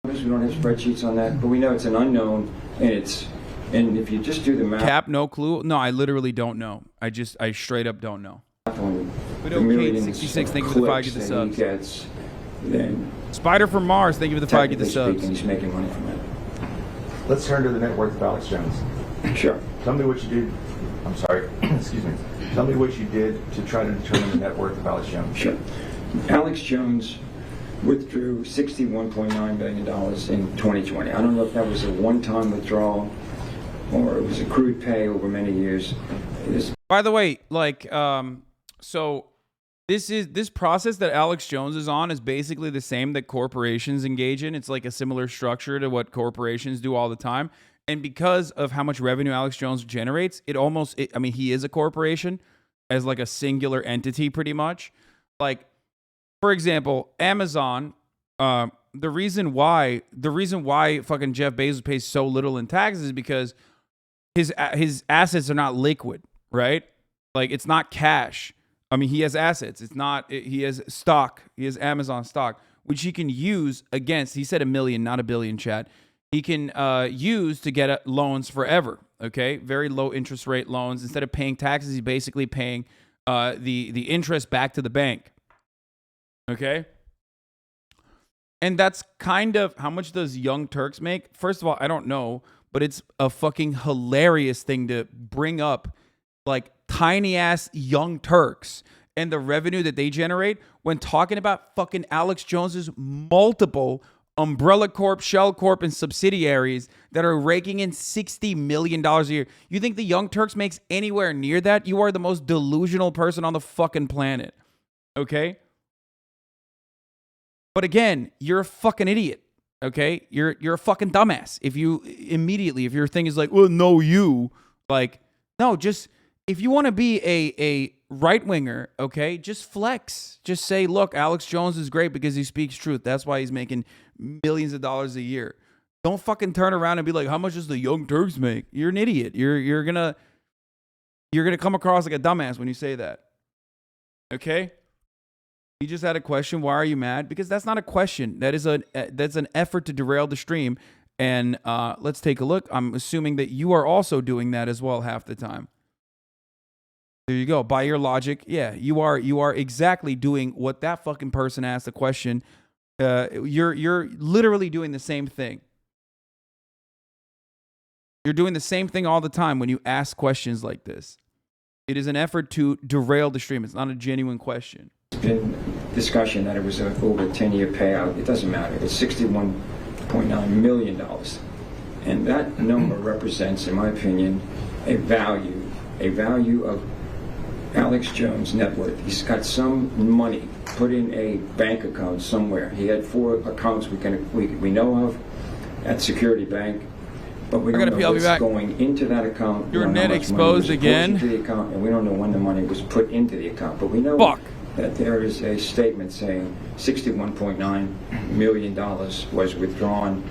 We don't have spreadsheets on that, but we know it's an unknown, and if you just do the math... Cap, no clue? No, I literally don't know. I straight up don't know. Widow Kate 66, thank you for the 5 gifted subs. Gets, then Spider from Mars, thank you for the 5 gifted subs. He's making money from it. Let's turn to the net worth of Alex Jones. Sure. Tell me what you did. I'm sorry. Excuse me. Tell me what you did to try to determine the net worth of Alex Jones. Sure. Alex Jones withdrew $61.9 billion in 2020. I don't know if that was a one-time withdrawal or it was accrued pay over many years. By the way, like, so this process that Alex Jones is on is basically the same that corporations engage in. It's like a similar structure to what corporations do all the time. And because of how much revenue Alex Jones generates, I mean, he is a corporation as like a singular entity pretty much. Like, for example, Amazon, the reason why fucking Jeff Bezos pays so little in taxes is because his assets are not liquid, right? Like, it's not cash. I mean, he has assets. He has stock. He has Amazon stock, which he can use against, he said $1 million, not $1 billion, chat. He can use to get loans forever, okay? Very low interest rate loans. Instead of paying taxes, he's basically paying the interest back to the bank, okay? And that's kind of, how much does Young Turks make? First of all, I don't know, but it's a fucking hilarious thing to bring up, like, tiny-ass Young Turks and the revenue that they generate when talking about fucking Alex Jones's multiple Umbrella Corp, Shell Corp, and subsidiaries that are raking in $60 million a year. You think the Young Turks makes anywhere near that? You are the most delusional person on the fucking planet, okay? But again, you're a fucking idiot, okay? You're a fucking dumbass. If your thing is like, well, no, just, if you want to be a right-winger, okay, just flex. Just say, look, Alex Jones is great because he speaks truth. That's why he's making millions of dollars a year. Don't fucking turn around and be like, how much does the Young Turks make? You're an idiot. You're gonna come across like a dumbass when you say that. Okay? You just had a question. Why are you mad? Because that's not a question. That's an effort to derail the stream. And let's take a look. I'm assuming that you are also doing that as well half the time. There you go. By your logic, yeah, you are exactly doing what that fucking person asked the question. You're literally doing the same thing. You're doing the same thing all the time when you ask questions like this. It is an effort to derail the stream. It's not a genuine question. There's been discussion that it was over a 10-year payout. It doesn't matter. It's $61.9 million. And that number represents, in my opinion, a value of Alex Jones' net worth. He's got some money put in a bank account somewhere. He had 4 accounts we know of at Security Bank, but we don't know what's going into that account. You're net exposed again. Into the account, and we don't know when the money was put into the account. But we know that there is a statement saying $61.9 million was withdrawn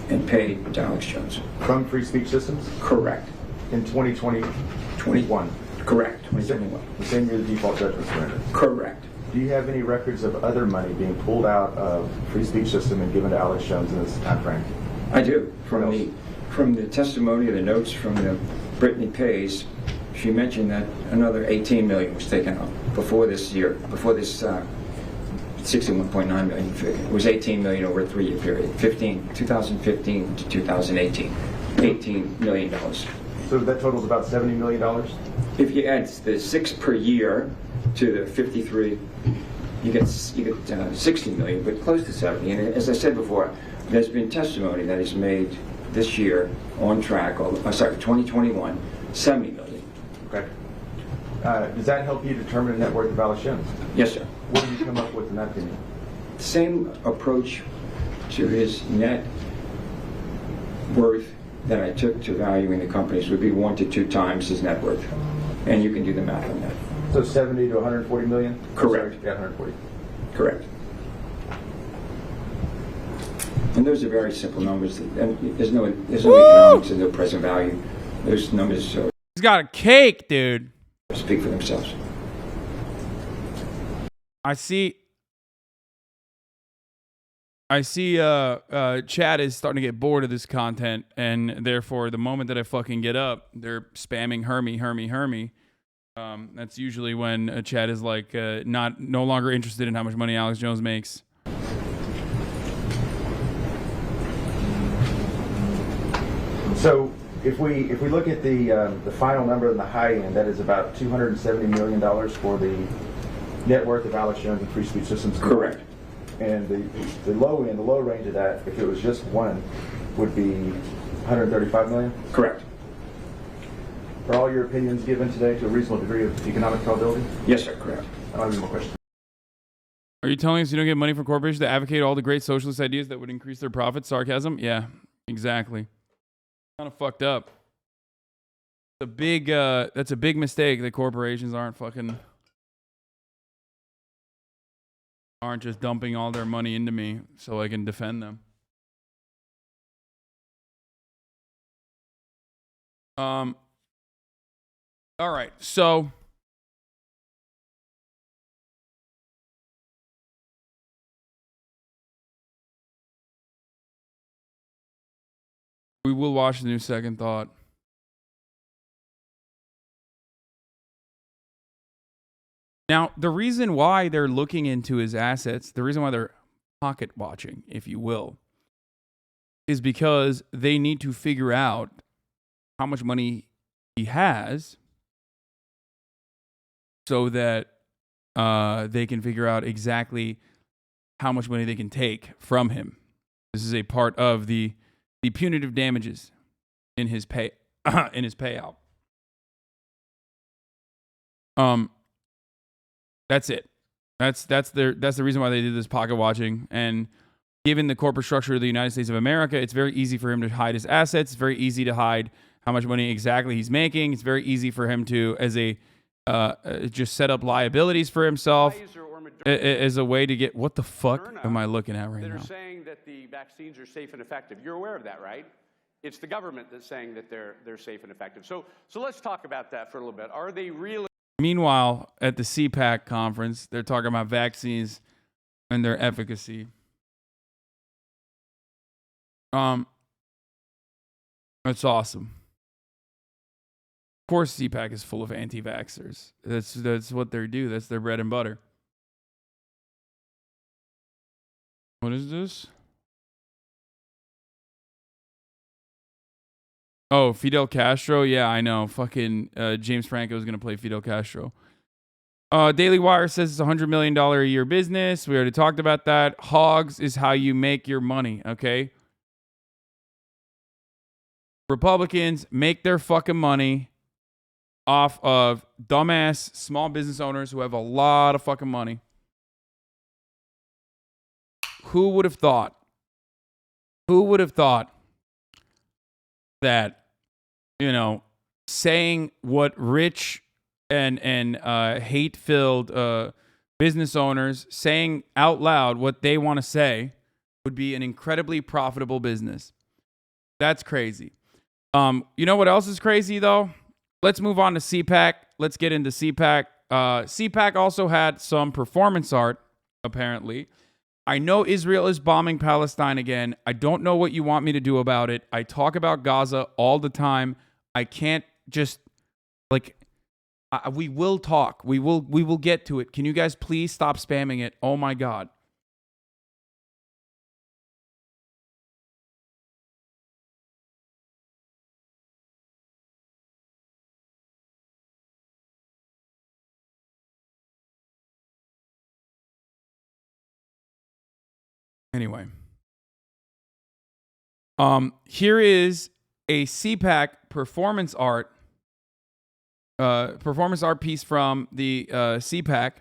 and paid to Alex Jones. From Free Speech Systems? Correct. In 2021? Correct, 2021. The same year the default judgment surrendered? Correct. Do you have any records of other money being pulled out of Free Speech System and given to Alex Jones in this time frame? I do. From the testimony, the notes from the Brittany Pays, she mentioned that another $18 million was taken out before this year, before this 61.9 million figure. It was $18 million over a 3-year period, 2015 to 2018, $18 million. So that totals about $70 million? If you add the 6 per year to the 53, you get 60 million, but close to 70. And as I said before, there's been testimony that is made this year on track, 2021, 70 million. Okay. Does that help you determine the net worth of Alex Jones? Yes, sir. What did you come up with in that opinion? Same approach to his net worth that I took to valuing the companies would be 1 to 2 times his net worth. And you can do the math on that. So 70 to 140 million? Correct. Yeah, 140. Correct. And those are very simple numbers. And there's no economics and no present value. Those numbers He's got a cake, dude. Speak for themselves. I see Chad is starting to get bored of this content, and therefore the moment that I fucking get up, they're spamming Hermy. That's usually when Chad is like no longer interested in how much money Alex Jones makes. So if we look at the final number on the high end, that is about $270 million for the net worth of Alex Jones and Free Speech Systems. Correct. And the low end, the low range of that, if it was just one, would be 135 million? Correct. Are all your opinions given today to a reasonable degree of economic probability? Yes, sir, correct. I don't have any more questions. Are you telling us you don't get money from corporations that advocate all the great socialist ideas that would increase their profits? Sarcasm? Yeah, exactly. Kind of fucked up. That's a big mistake that corporations aren't just dumping all their money into me so I can defend them. All right, so we will watch the new Second Thought. Now, the reason why they're looking into his assets, the reason why they're pocket watching, if you will, is because they need to figure out how much money he has so that they can figure out exactly how much money they can take from him. This is a part of the punitive damages in his payout. That's it. That's the reason why they did this pocket watching. And given the corporate structure of the United States of America, it's very easy for him to hide his assets. It's very easy to hide how much money exactly he's making. It's very easy for him to, as a just set up liabilities for himself as a way to get. What the fuck am I looking at right now? They're saying that the vaccines are safe and effective. You're aware of that, right? It's the government that's saying that they're safe and effective. So let's talk about that for a little bit. Are they really? Meanwhile, at the CPAC conference, they're talking about vaccines and their efficacy. That's awesome. Of course, CPAC is full of anti-vaxxers. That's what they do. That's their bread and butter. What is this? Oh, Fidel Castro? Yeah, I know. Fucking James Franco is going to play Fidel Castro. Daily Wire says it's a $100 million a year business. We already talked about that. Hogs is how you make your money, okay? Republicans make their fucking money off of dumbass small business owners who have a lot of fucking money. Who would have thought? Who would have thought that, you know, saying what rich and hate-filled business owners saying out loud what they want to say would be an incredibly profitable business? That's crazy. You know what else is crazy, though? Let's move on to CPAC. Let's get into CPAC. CPAC also had some performance art, apparently. I know Israel is bombing Palestine again. I don't know what you want me to do about it. I talk about Gaza all the time. I can't just, like, we will talk. We will get to it. Can you guys please stop spamming it? Oh, my God. Anyway, here is a CPAC performance art piece from the CPAC,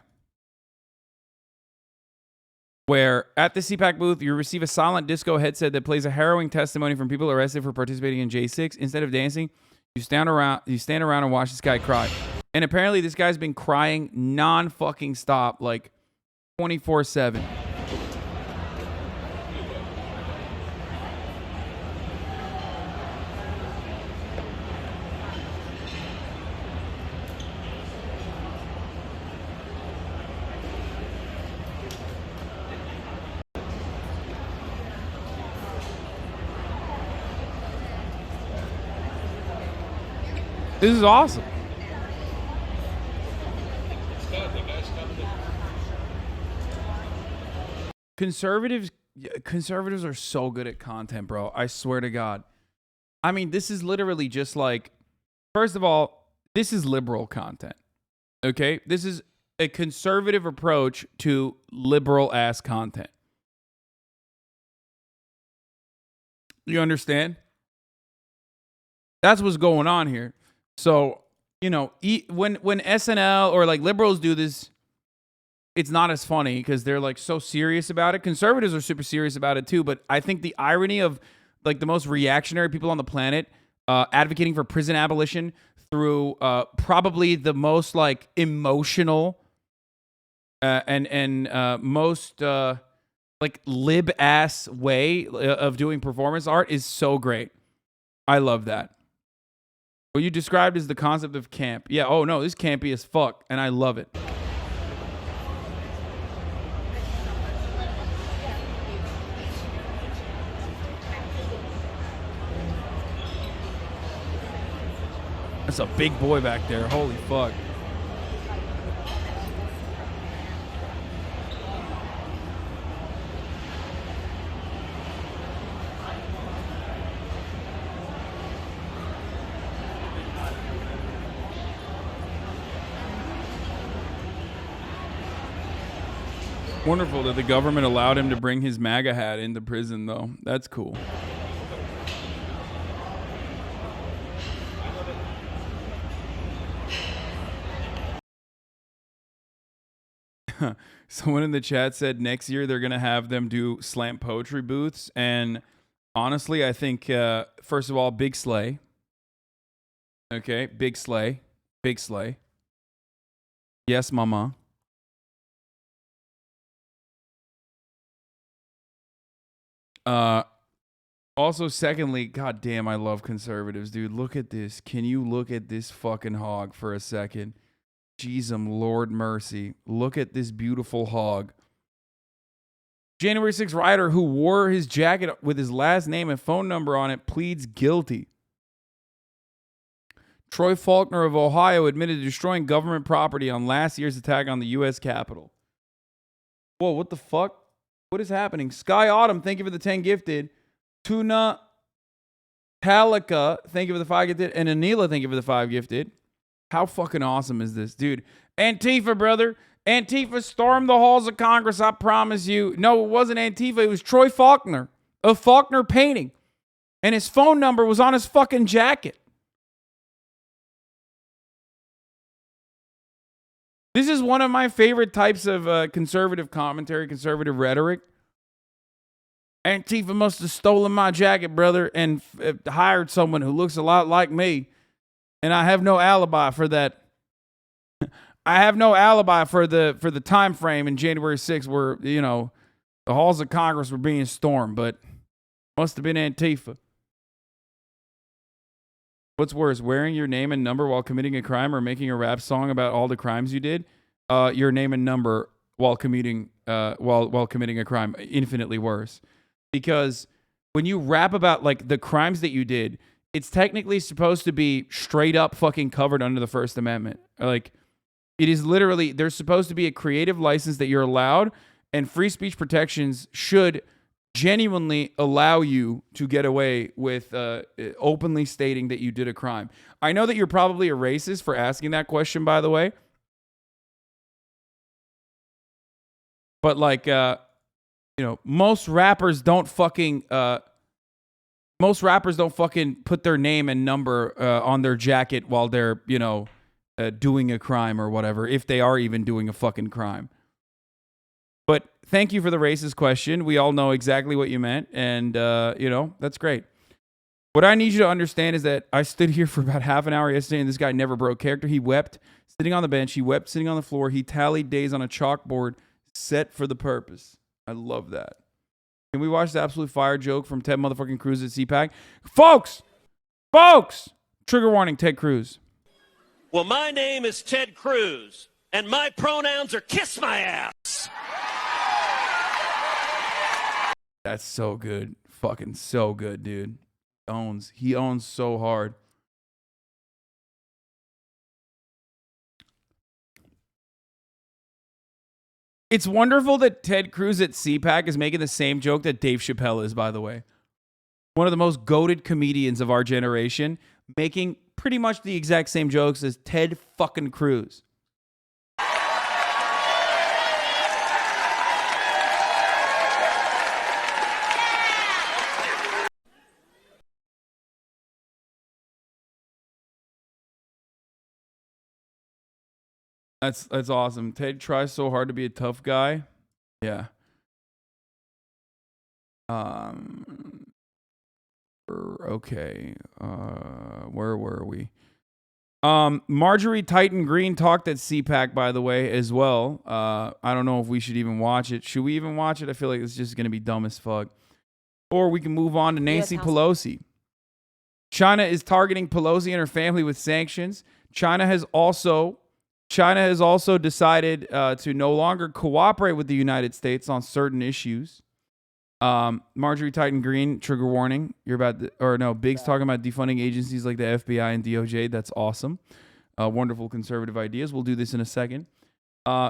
where at the CPAC booth you receive a silent disco headset that plays a harrowing testimony from people arrested for participating in J6. Instead of dancing, you stand around and watch this guy cry. And apparently, this guy's been crying non-fucking stop, like 24/7. This is awesome. Conservatives are so good at content, bro. I swear to God. I mean, this is literally just like, first of all, this is liberal content. Okay? This is a conservative approach to liberal ass content. You understand? That's what's going on here. So, you know, when SNL or like liberals do this, it's not as funny because they're like so serious about it. Conservatives are super serious about it too. But I think the irony of like the most reactionary people on the planet advocating for prison abolition through probably the most like emotional and most like lib ass way of doing performance art is so great. I love that. What you described is the concept of camp. Yeah, oh no, this is campy as fuck, and I love it. That's a big boy back there. Holy fuck. Wonderful that the government allowed him to bring his MAGA hat into prison, though. That's cool. Someone in the chat said next year they're going to have them do slam poetry booths. And honestly, I think, first of all, big slay. Okay, big slay. Big slay. Yes, mama. Also, secondly, god damn, I love conservatives, dude. Look at this. Can you look at this fucking hog for a second? Jeezum, Lord mercy. Look at this beautiful hog. January 6th rider who wore his jacket with his last name and phone number on it pleads guilty. Troy Faulkner of Ohio admitted to destroying government property on last year's attack on the U.S. Capitol. Whoa, what the fuck? What is happening? Sky Autumn, thank you for the 10 gifted. Tuna Talika, thank you for the 5 gifted. And Anila, thank you for the 5 gifted. How fucking awesome is this, dude? Antifa, brother. Antifa stormed the halls of Congress, I promise you. No, it wasn't Antifa. It was Troy Faulkner of Faulkner Painting. And his phone number was on his fucking jacket. This is one of my favorite types of conservative commentary, conservative rhetoric. Antifa must have stolen my jacket, brother, and hired someone who looks a lot like me. And I have no alibi for that. I have no alibi for the time frame in January 6th where, you know, the halls of Congress were being stormed, but must have been Antifa. What's worse, wearing your name and number while committing a crime or making a rap song about all the crimes you did? Your name and number while committing a crime, infinitely worse. Because when you rap about like the crimes that you did, it's technically supposed to be straight up fucking covered under the First Amendment. Like, it is literally, there's supposed to be a creative license that you're allowed, and free speech protections should genuinely allow you to get away with openly stating that you did a crime. I know that you're probably a racist for asking that question, by the way. But like, you know, most rappers don't fucking put their name and number on their jacket while they're, you know, doing a crime or whatever, if they are even doing a fucking crime. But thank you for the racist question. We all know exactly what you meant, and you know, that's great. What I need you to understand is that I stood here for about half an hour yesterday, and this guy never broke character. He wept sitting on the bench. He wept sitting on the floor. He tallied days on a chalkboard set for the purpose. I love that. Can we watch the absolute fire joke from Ted motherfucking Cruz at CPAC? Folks! Trigger warning, Ted Cruz. Well, my name is Ted Cruz, and my pronouns are kiss my ass. That's so good. Fucking so good, dude. He owns so hard. It's wonderful that Ted Cruz at CPAC is making the same joke that Dave Chappelle is, by the way. One of the most goated comedians of our generation, making pretty much the exact same jokes as Ted fucking Cruz. That's awesome. Ted tries so hard to be a tough guy. Yeah. Okay. Where were we? Marjorie Titan Green talked at CPAC, by the way, as well. I don't know if we should even watch it. Should we even watch it? I feel like it's just going to be dumb as fuck. Or we can move on to Nancy Pelosi. China is targeting Pelosi and her family with sanctions. China has also decided to no longer cooperate with the United States on certain issues. Marjorie Titan Green, trigger warning. Big's talking about defunding agencies like the FBI and DOJ. That's awesome. Wonderful conservative ideas. We'll do this in a second.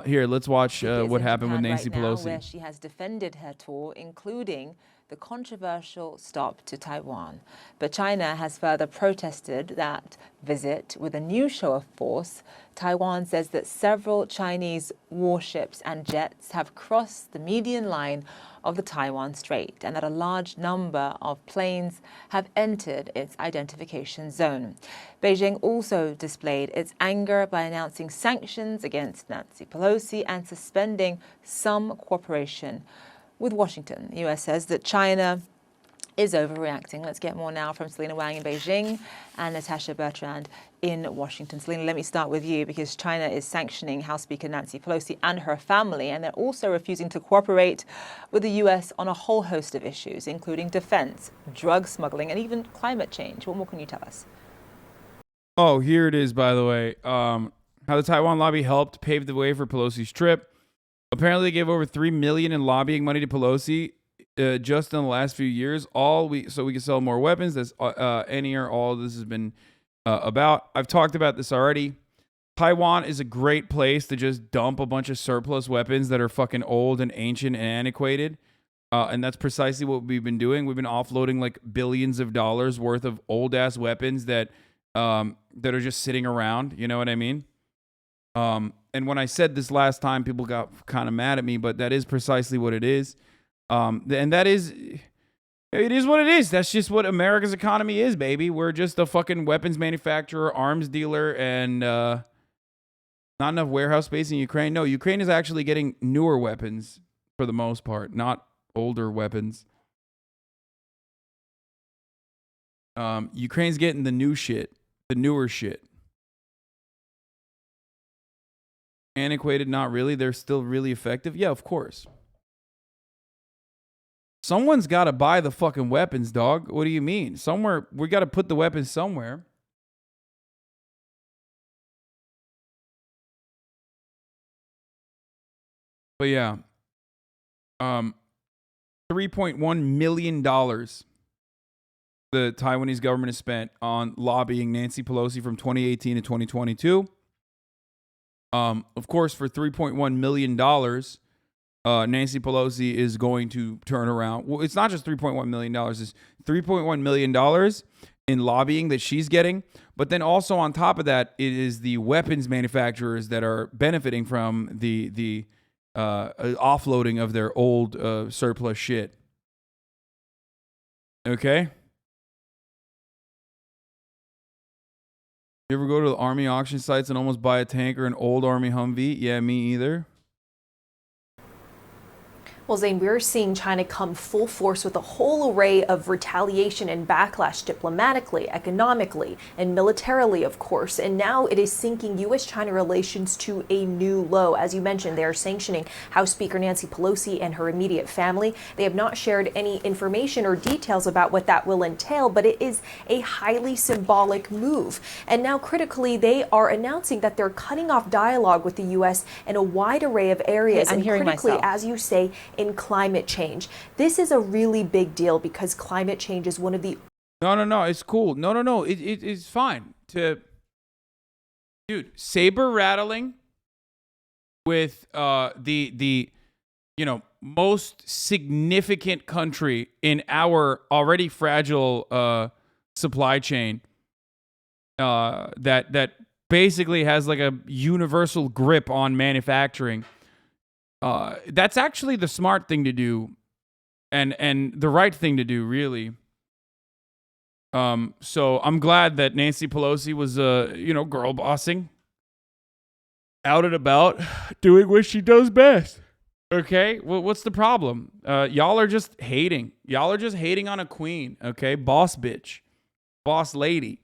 Here, let's watch what happened with Nancy Pelosi. Where she has defended her tour, including the controversial stop to Taiwan. But China has further protested that visit with a new show of force. Taiwan says that several Chinese warships and jets have crossed the median line of the Taiwan Strait, and that a large number of planes have entered its identification zone. Beijing also displayed its anger by announcing sanctions against Nancy Pelosi and suspending some cooperation with Washington. The U.S. says that China is overreacting. Let's get more now from Selena Wang in Beijing and Natasha Bertrand in Washington. Selena, let me start with you, because China is sanctioning House Speaker Nancy Pelosi and her family, and they're also refusing to cooperate with the U.S. on a whole host of issues, including defense, drug smuggling, and even climate change. What more can you tell us? Oh, here it is, by the way. How the Taiwan lobby helped pave the way for Pelosi's trip. Apparently, they gave over $3 million in lobbying money to Pelosi just in the last few years. So we can sell more weapons. That's all this has been about. I've talked about this already. Taiwan is a great place to just dump a bunch of surplus weapons that are fucking old and ancient and antiquated. And that's precisely what we've been doing. We've been offloading like billions of dollars worth of old ass weapons that are just sitting around. You know what I mean? And when I said this last time, people got kind of mad at me, but that is precisely what it is. And that is, it is what it is. That's just what America's economy is, baby. We're just a fucking weapons manufacturer, arms dealer, and not enough warehouse space in Ukraine. No, Ukraine is actually getting newer weapons for the most part, not older weapons. Ukraine's getting the new shit, the newer shit. Antiquated, not really. They're still really effective. Yeah, of course. Someone's got to buy the fucking weapons, dog. What do you mean? Somewhere, we got to put the weapons somewhere. But yeah, $3.1 million the Taiwanese government has spent on lobbying Nancy Pelosi from 2018 to 2022. Of course, for $3.1 million, Nancy Pelosi is going to turn around. Well, it's not just $3.1 million. It's $3.1 million in lobbying that she's getting. But then also on top of that, it is the weapons manufacturers that are benefiting from the offloading of their old surplus shit. Okay? You ever go to the Army auction sites and almost buy a tank or an old Army Humvee? Yeah, me either. Well, Zane, we're seeing China come full force with a whole array of retaliation and backlash diplomatically, economically, and militarily, of course. And now it is sinking U.S.-China relations to a new low. As you mentioned, they are sanctioning House Speaker Nancy Pelosi and her immediate family. They have not shared any information or details about what that will entail, but it is a highly symbolic move. And now, critically, they are announcing that they're cutting off dialogue with the U.S. in a wide array of areas. I'm hearing critically, myself. as you say, in climate change. This is a really big deal because climate change is one of the... No, it's cool. No. It's fine to... Dude, saber rattling with the most significant country in our already fragile supply chain that basically has like a universal grip on manufacturing. That's actually the smart thing to do and the right thing to do, really. So I'm glad that Nancy Pelosi was, girl bossing out and about doing what she does best. Okay. Well, what's the problem? Y'all are just hating. Y'all are just hating on a queen. Okay. Boss bitch, boss lady.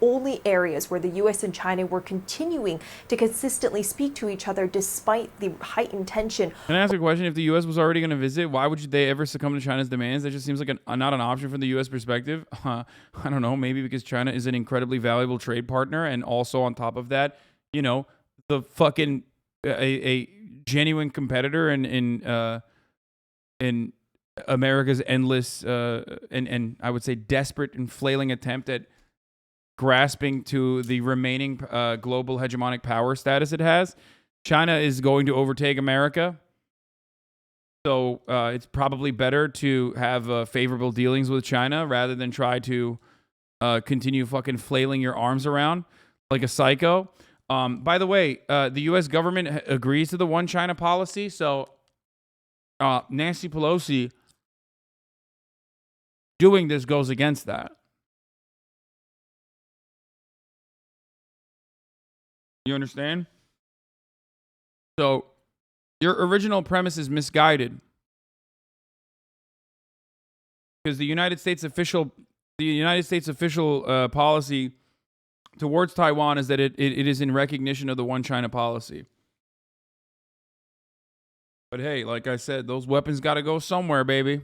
Only areas where the U.S. and China were continuing to consistently speak to each other despite the heightened tension. Can I ask a question? If the U.S. was already going to visit, why would they ever succumb to China's demands? That just seems like not an option from the U.S. perspective. I don't know. Maybe because China is an incredibly valuable trade partner, and also on top of that, the fucking a genuine competitor in America's endless and I would say desperate and flailing attempt at grasping to the remaining global hegemonic power status it has. China is going to overtake America. So it's probably better to have favorable dealings with China rather than try to continue fucking flailing your arms around like a psycho. By the way, the U.S. government agrees to the one China policy. So Nancy Pelosi doing this goes against that. You understand? So your original premise is misguided because the United States official policy towards Taiwan is that it is in recognition of the one China policy. But hey, like I said, those weapons got to go somewhere, baby.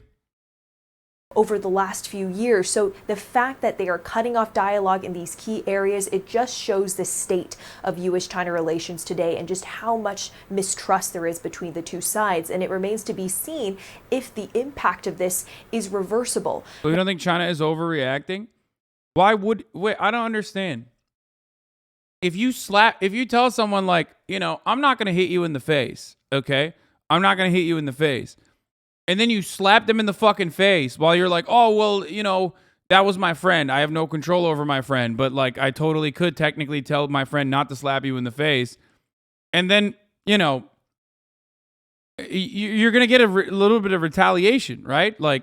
Over the last few years. So the fact that they are cutting off dialogue in these key areas, it just shows the state of U.S.-China relations today and just how much mistrust there is between the two sides. And it remains to be seen if the impact of this is reversible. So you don't think China is overreacting? Wait, I don't understand. If you tell someone like, I'm not going to hit you in the face, okay? I'm not going to hit you in the face. And then you slap them in the fucking face while you're like, oh, well, you know, that was my friend. I have no control over my friend. But, like, I totally could technically tell my friend not to slap you in the face. And then, you know, you're going to get a little bit of retaliation, right? Like,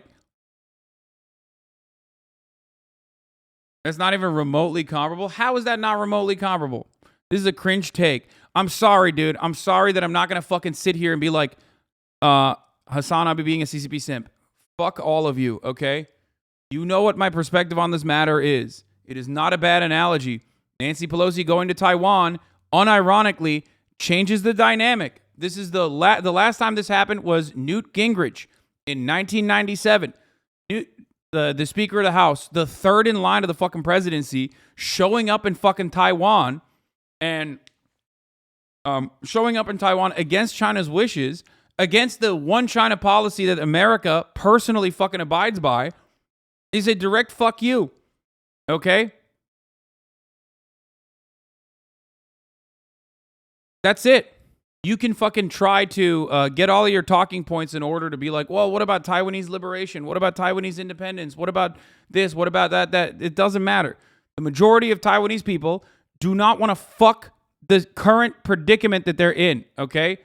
that's not even remotely comparable. How is that not remotely comparable? This is a cringe take. I'm sorry, dude. I'm sorry that I'm not going to fucking sit here and be like, HasanAbi being a CCP simp. Fuck all of you, okay? You know what my perspective on this matter is. It is not a bad analogy. Nancy Pelosi going to Taiwan, unironically, changes the dynamic. This is the last time this happened was Newt Gingrich in 1997. The Speaker of the House, the third in line of the fucking presidency, showing up in fucking Taiwan and showing up in Taiwan against China's wishes, against the one China policy that America personally fucking abides by, is a direct fuck you. Okay? That's it. You can fucking try to get all of your talking points in order to be like, well, what about Taiwanese liberation? What about Taiwanese independence? What about this? What about that? It doesn't matter. The majority of Taiwanese people do not want to fuck the current predicament that they're in, okay?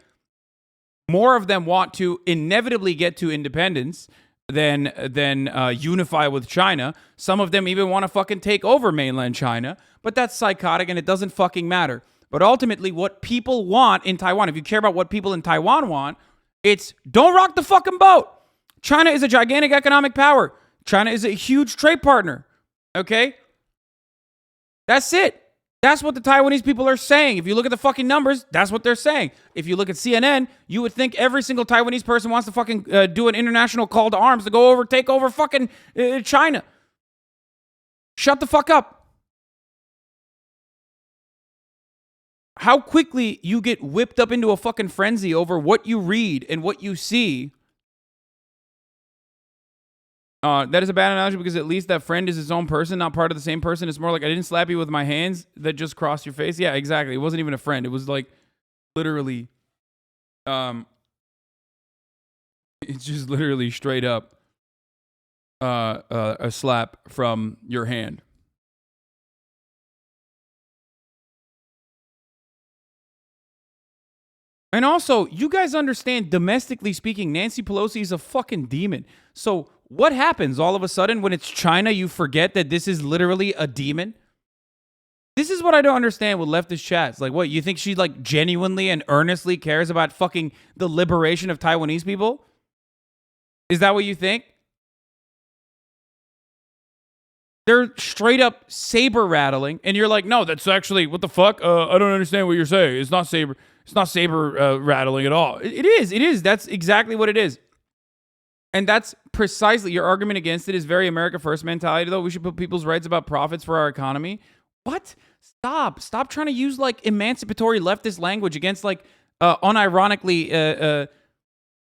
More of them want to inevitably get to independence than unify with China. Some of them even want to fucking take over mainland China, but that's psychotic and it doesn't fucking matter. But ultimately, what people want in Taiwan, if you care about what people in Taiwan want, it's don't rock the fucking boat. China is a gigantic economic power. China is a huge trade partner, okay? That's it. That's what the Taiwanese people are saying. If you look at the fucking numbers, that's what they're saying. If you look at CNN, you would think every single Taiwanese person wants to fucking do an international call to arms to go over, take over fucking China. Shut the fuck up. How quickly you get whipped up into a fucking frenzy over what you read and what you see. That is a bad analogy because at least that friend is his own person, not part of the same person. It's more like I didn't slap you with my hands that just crossed your face. Yeah, exactly. It wasn't even a friend. It was like literally, it's just literally straight up a slap from your hand. And also, you guys understand, domestically speaking, Nancy Pelosi is a fucking demon. So what happens all of a sudden when it's China, you forget that this is literally a demon? This is what I don't understand with leftist chats. Like, what, you think she, like, genuinely and earnestly cares about fucking the liberation of Taiwanese people? Is that what you think? They're straight up saber rattling, and you're like, no, that's actually, what the fuck? I don't understand what you're saying. It's not saber rattling at all. It is. That's exactly what it is. And that's precisely, your argument against it is very America First mentality, though. We should put people's rights about profits for our economy. What? Stop trying to use, like, emancipatory leftist language against, like, unironically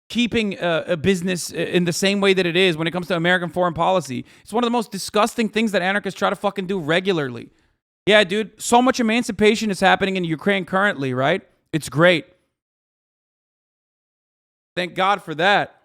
keeping a business in the same way that it is when it comes to American foreign policy. It's one of the most disgusting things that anarchists try to fucking do regularly. Yeah, dude, so much emancipation is happening in Ukraine currently, right? It's great. Thank God for that.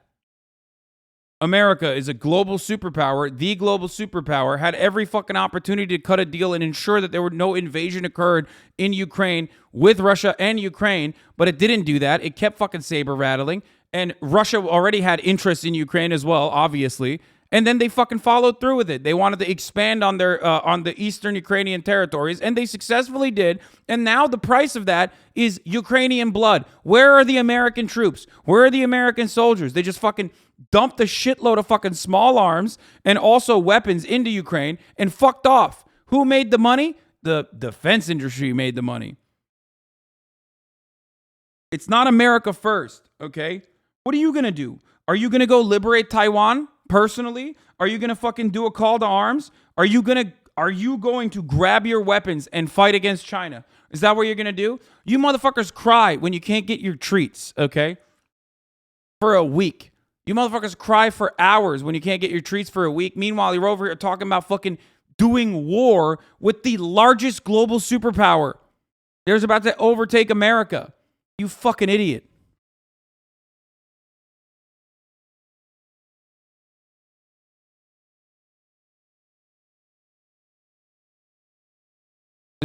America is a global superpower. The global superpower had every fucking opportunity to cut a deal and ensure that there were no invasion occurred in Ukraine with Russia and Ukraine, but it didn't do that. It kept fucking saber rattling, and Russia already had interest in Ukraine as well, obviously. And then they fucking followed through with it. They wanted to expand on their on the eastern Ukrainian territories, and they successfully did. And now the price of that is Ukrainian blood. Where are the American troops? Where are the American soldiers? They just fucking dumped a shitload of fucking small arms and also weapons into Ukraine and fucked off. Who made the money? The defense industry made the money. It's not America first, okay? What are you going to do? Are you going to go liberate Taiwan? Personally, are you going to fucking do a call to arms? Are you going to grab your weapons and fight against China? Is that what you're going to do? You motherfuckers cry when you can't get your treats, okay? For a week. You motherfuckers cry for hours when you can't get your treats for a week. Meanwhile, you're over here talking about fucking doing war with the largest global superpower. There's about to overtake America. You fucking idiot.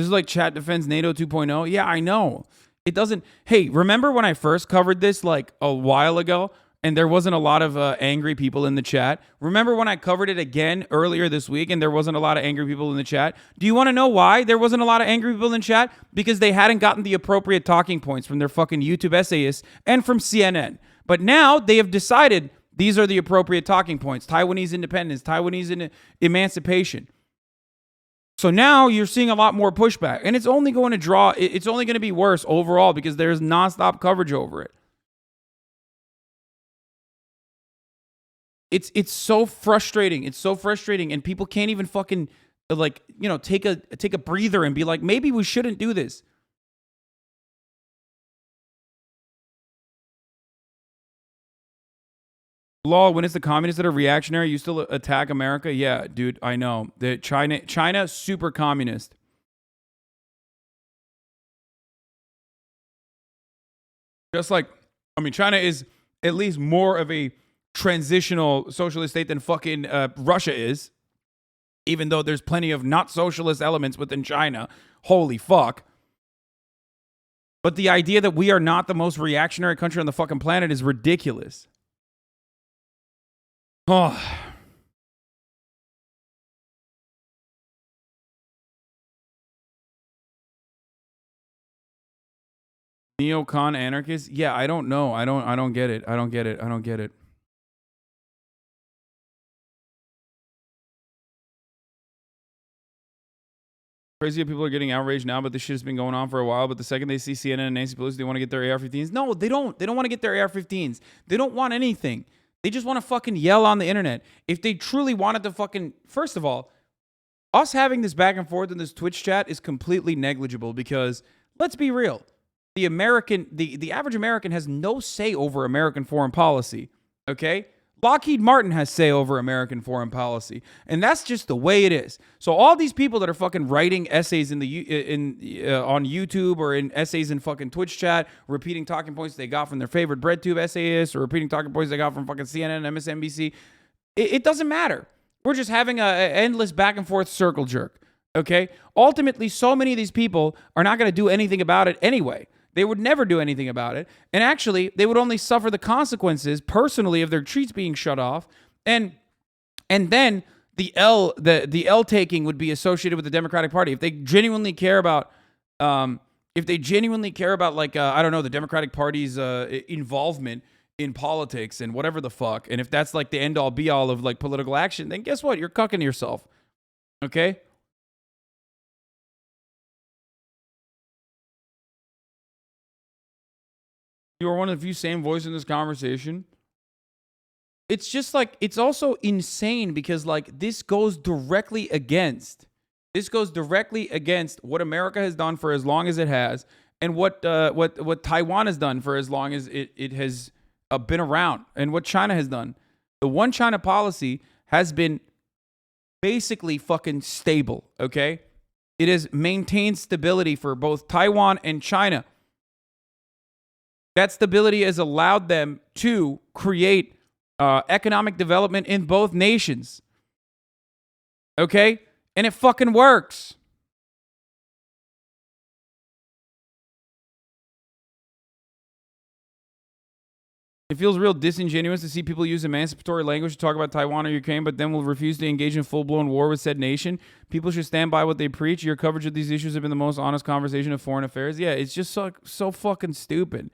This is like chat defends NATO 2.0. Yeah, I know. It doesn't. Hey, remember when I first covered this like a while ago and there wasn't a lot of angry people in the chat? Remember when I covered it again earlier this week and there wasn't a lot of angry people in the chat? Do you want to know why there wasn't a lot of angry people in the chat? Because they hadn't gotten the appropriate talking points from their fucking YouTube essayists and from CNN. But now they have decided these are the appropriate talking points. Taiwanese independence, Taiwanese emancipation. So now you're seeing a lot more pushback, and it's only going to it's only going to be worse overall because there's nonstop coverage over it. It's so frustrating. It's so frustrating, and people can't even fucking like, you know, take a breather and be like, maybe we shouldn't do this. Law, when it's the communists that are reactionary, you still attack America? Yeah, dude, I know. China, super communist. Just like, I mean, China is at least more of a transitional socialist state than fucking Russia is. Even though there's plenty of not socialist elements within China. Holy fuck. But the idea that we are not the most reactionary country on the fucking planet is ridiculous. Oh. Neocon anarchists? Yeah, I don't know. I don't get it. I don't get it. I don't get it. Crazy that people are getting outraged now, but this shit has been going on for a while. But the second they see CNN and Nancy Pelosi, they want to get their AR-15s. No, they don't. They don't want to get their AR-15s. They don't want anything. They just want to fucking yell on the internet. If they truly wanted to fucking... First of all, us having this back and forth in this Twitch chat is completely negligible because, let's be real, the average American has no say over American foreign policy, okay? Lockheed Martin has say over American foreign policy, and that's just the way it is. So all these people that are fucking writing essays on YouTube or in essays in fucking Twitch chat, repeating talking points they got from their favorite BreadTube essayists or repeating talking points they got from fucking CNN and MSNBC, it doesn't matter. We're just having an endless back and forth circle jerk, okay? Ultimately, so many of these people are not going to do anything about it anyway. They would never do anything about it. And actually, they would only suffer the consequences personally of their tweets being shut off. And then the L taking would be associated with the Democratic Party. If they genuinely care about like, I don't know, the Democratic Party's involvement in politics and whatever the fuck, and if that's like the end all be all of like political action, then guess what? You're cucking yourself. Okay? You are one of the few sane voices in this conversation. It's just like, it's also insane because like this goes directly against what America has done for as long as it has, and what Taiwan has done for as long as it has been around, and what China has done. The one China policy has been basically fucking stable, okay? It has maintained stability for both Taiwan and China. That stability has allowed them to create economic development in both nations. Okay? And it fucking works. It feels real disingenuous to see people use emancipatory language to talk about Taiwan or Ukraine, but then will refuse to engage in full-blown war with said nation. People should stand by what they preach. Your coverage of these issues have been the most honest conversation of foreign affairs. Yeah, it's just so fucking stupid.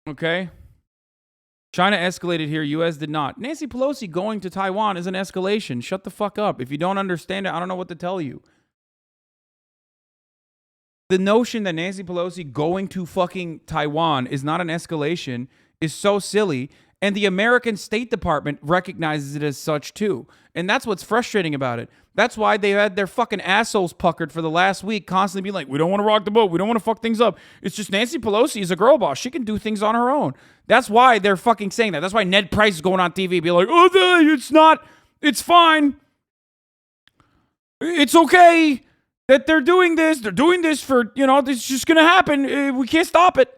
Okay? China escalated here. U.S. did not. Nancy Pelosi going to Taiwan is an escalation. Shut the fuck up. If you don't understand it, I don't know what to tell you. The notion that Nancy Pelosi going to fucking Taiwan is not an escalation is so silly. And the American State Department recognizes it as such too. And that's what's frustrating about it. That's why they had their fucking assholes puckered for the last week, constantly being like, we don't want to rock the boat. We don't want to fuck things up. It's just Nancy Pelosi is a girl boss. She can do things on her own. That's why they're fucking saying that. That's why Ned Price is going on TV, be like, oh, it's not. It's fine. It's okay that they're doing this. They're doing this for, it's just going to happen. We can't stop it.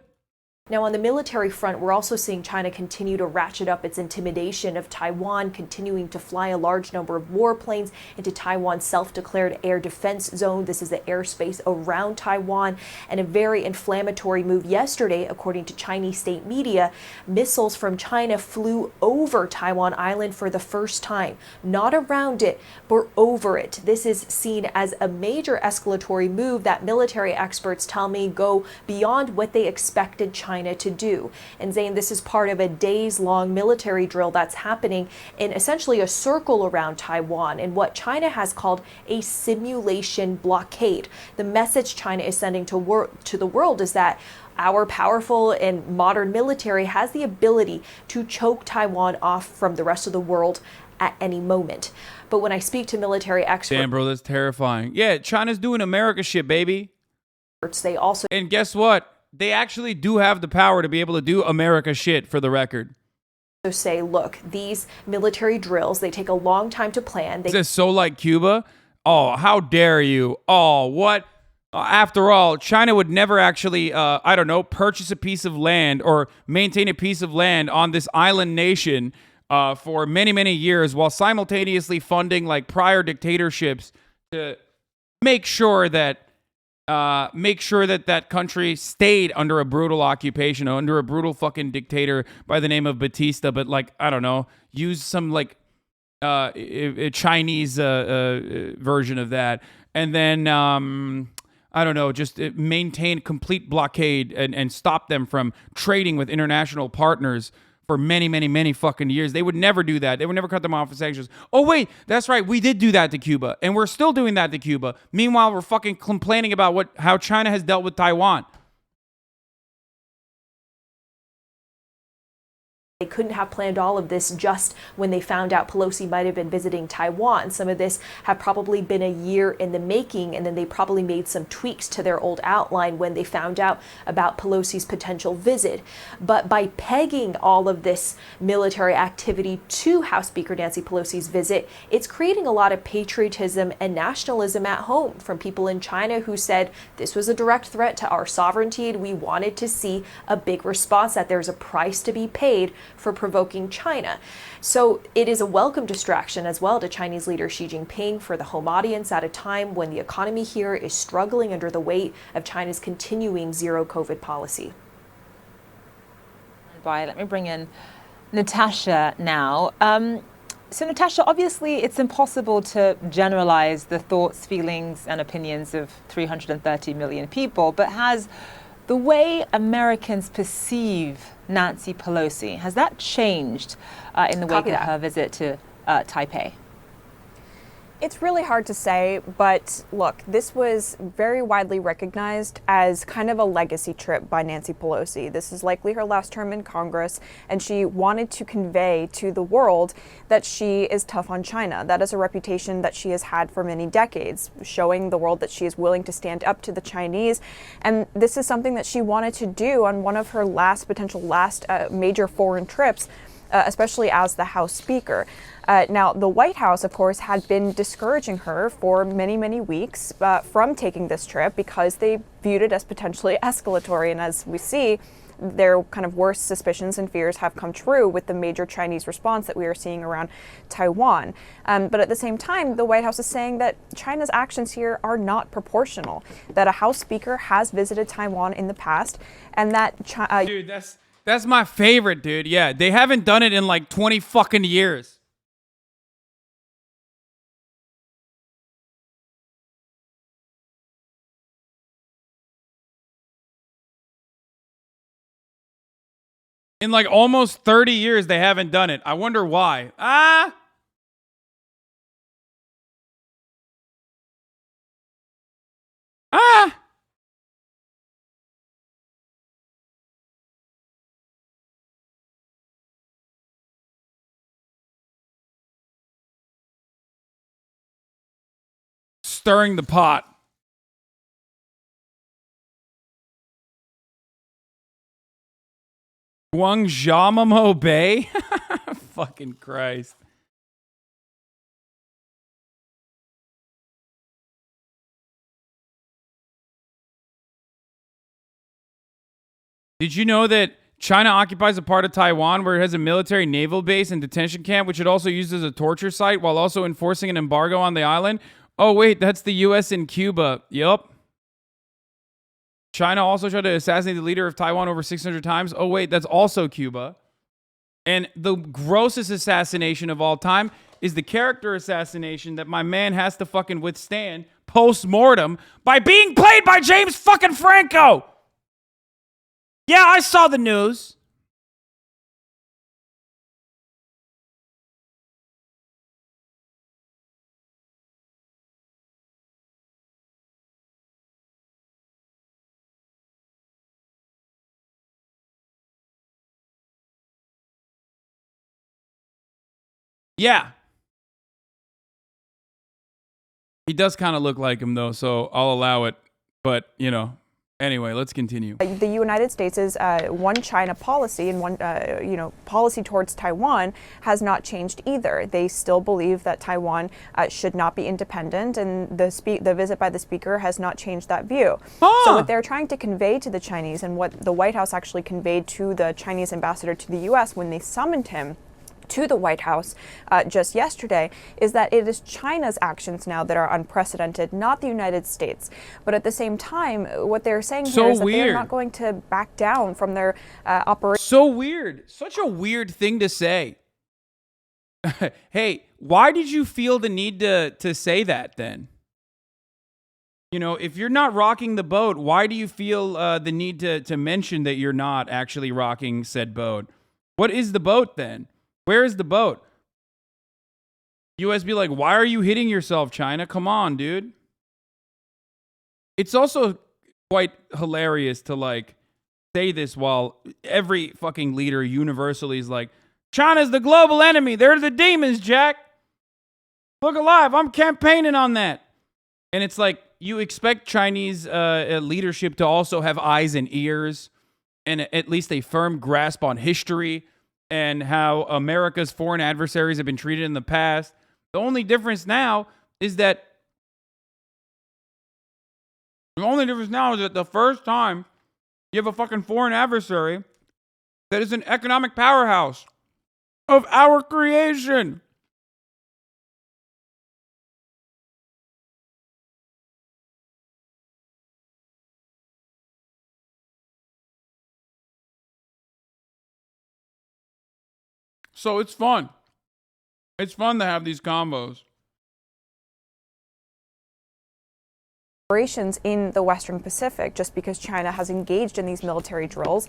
Now, on the military front, we're also seeing China continue to ratchet up its intimidation of Taiwan, continuing to fly a large number of warplanes into Taiwan's self-declared air defense zone. This is the airspace around Taiwan, and a very inflammatory move yesterday, according to Chinese state media. Missiles from China flew over Taiwan Island for the first time, not around it, but over it. This is seen as a major escalatory move that military experts tell me go beyond what they expected China to do. And Zane, this is part of a days-long military drill that's happening in essentially a circle around Taiwan in what China has called a simulation blockade. The message China is sending to the world is that our powerful and modern military has the ability to choke Taiwan off from the rest of the world at any moment. But when I speak to military experts... Damn, bro, that's terrifying. Yeah, China's doing America shit, baby. They also... And guess what? They actually do have the power to be able to do America shit, for the record. Say, look, these military drills, they take a long time to plan. Is this so like Cuba? Oh, how dare you? Oh, what? After all, China would never actually, I don't know, purchase a piece of land or maintain a piece of land on this island nation for many, many years while simultaneously funding like prior dictatorships to make sure that that country stayed under a brutal occupation, under a brutal fucking dictator by the name of Batista, but like, I don't know, use some like a Chinese version of that. And then, I don't know, just maintain complete blockade and stop them from trading with international partners for many, many, many fucking years. They would never do that. They would never cut them off with sanctions. Oh, wait, that's right. We did do that to Cuba, and we're still doing that to Cuba. Meanwhile, we're fucking complaining about how China has dealt with Taiwan. They couldn't have planned all of this just when they found out Pelosi might have been visiting Taiwan. Some of this had probably been a year in the making, and then they probably made some tweaks to their old outline when they found out about Pelosi's potential visit. But by pegging all of this military activity to House Speaker Nancy Pelosi's visit, it's creating a lot of patriotism and nationalism at home from people in China who said this was a direct threat to our sovereignty, and we wanted to see a big response, that there's a price to be paid for provoking China. So it is a welcome distraction as well to Chinese leader Xi Jinping for the home audience at a time when the economy here is struggling under the weight of China's continuing zero COVID policy. Let me bring in Natasha now. So Natasha, obviously it's impossible to generalize the thoughts, feelings and opinions of 330 million people, but has the way Americans perceive Nancy Pelosi, has that changed in the wake of her visit to Taipei? It's really hard to say, but look, this was very widely recognized as kind of a legacy trip by Nancy Pelosi. This is likely her last term in Congress, and she wanted to convey to the world that she is tough on China. That is a reputation that she has had for many decades, showing the world that she is willing to stand up to the Chinese. And this is something that she wanted to do on one of her potential last major foreign trips, especially as the House Speaker. Now, the White House, of course, had been discouraging her for many, many weeks from taking this trip because they viewed it as potentially escalatory. And as we see, their kind of worst suspicions and fears have come true with the major Chinese response that we are seeing around Taiwan. But at the same time, the White House is saying that China's actions here are not proportional, that a House Speaker has visited Taiwan in the past, and that dude, that's my favorite, dude. Yeah, they haven't done it in like 20 fucking years. In like almost 30 years, they haven't done it. I wonder why. Stirring the pot. Guangzhou Bay? Fucking Christ. Did you know that China occupies a part of Taiwan where it has a military naval base and detention camp, which it also used as a torture site while also enforcing an embargo on the island? Oh, wait, that's the U.S. and Cuba. Yup. China also tried to assassinate the leader of Taiwan over 600 times. Oh, wait, that's also Cuba. And the grossest assassination of all time is the character assassination that my man has to fucking withstand post-mortem by being played by James fucking Franco. Yeah, I saw the news. Yeah. He does kind of look like him, though, so I'll allow it. But, you know, anyway, let's continue. The United States' one China policy and one, policy towards Taiwan has not changed either. They still believe that Taiwan should not be independent, and the visit by the speaker has not changed that view. So what they're trying to convey to the Chinese, and what the White House actually conveyed to the Chinese ambassador to the U.S. when they summoned him to the White House just yesterday, is that it is China's actions now that are unprecedented, not the United States. But at the same time, what they're saying here is that they're not going to back down from their operation. So weird. Such a weird thing to say. Hey, why did you feel the need to say that then? You know, if you're not rocking the boat, why do you feel the need to mention that you're not actually rocking said boat? What is the boat then? Where is the boat? US be like, why are you hitting yourself, China? Come on, dude. It's also quite hilarious to, like, say this while every fucking leader universally is like, China's the global enemy. They're the demons, Jack. Look alive. I'm campaigning on that. And it's like, you expect Chinese leadership to also have eyes and ears and at least a firm grasp on history and how America's foreign adversaries have been treated in the past. The only difference now is that the first time you have a fucking foreign adversary that is an economic powerhouse of our creation. So it's fun. It's fun to have these combos. Operations in the Western Pacific, just because China has engaged in these military drills,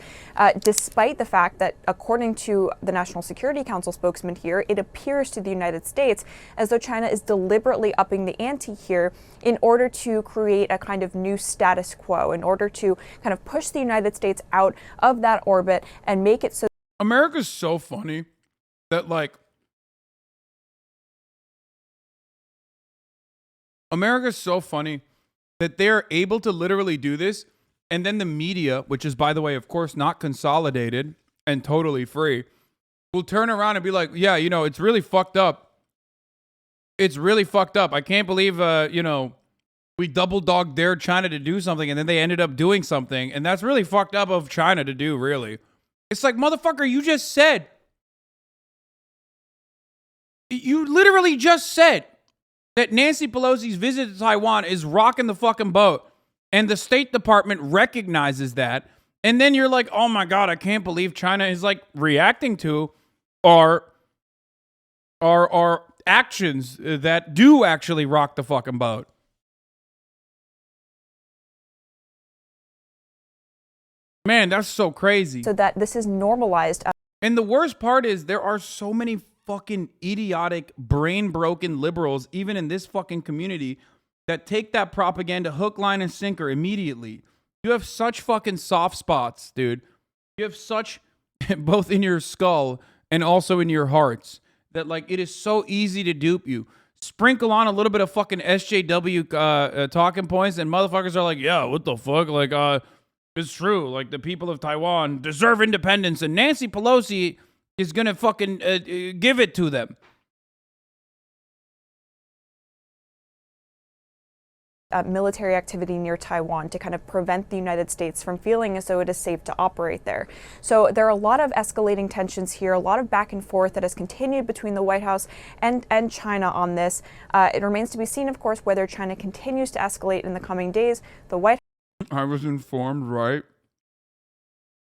despite the fact that, according to the National Security Council spokesman here, it appears to the United States as though China is deliberately upping the ante here in order to create a kind of new status quo, in order to kind of push the United States out of that orbit and make it so. America's so funny that, like, America's so funny that they're able to literally do this, and then the media, which is, by the way, of course, not consolidated and totally free, will turn around and be like, yeah, you know, it's really fucked up. It's really fucked up. I can't believe, we double dog dared China to do something, and then they ended up doing something, and that's really fucked up of China to do, really. It's like, motherfucker, you just said. You literally just said that Nancy Pelosi's visit to Taiwan is rocking the fucking boat, and the State Department recognizes that, and then you're like, oh my God, I can't believe China is, like, reacting to our actions that do actually rock the fucking boat. Man, that's so crazy. So that this is normalized. And the worst part is there are so many fucking idiotic, brain-broken liberals, even in this fucking community, that take that propaganda hook, line, and sinker immediately. You have such fucking soft spots, dude. You have such, both in your skull and also in your hearts, that, like, it is so easy to dupe you. Sprinkle on a little bit of fucking SJW talking points, and motherfuckers are like, yeah, what the fuck? Like, it's true. Like, the people of Taiwan deserve independence, and Nancy Pelosi is gonna fucking give it to them. military activity near Taiwan to kind of prevent the United States from feeling as though it is safe to operate there. So there are a lot of escalating tensions here, a lot of back and forth that has continued between the White House and China on this. It remains to be seen, of course, whether China continues to escalate in the coming days. The White I was informed, right?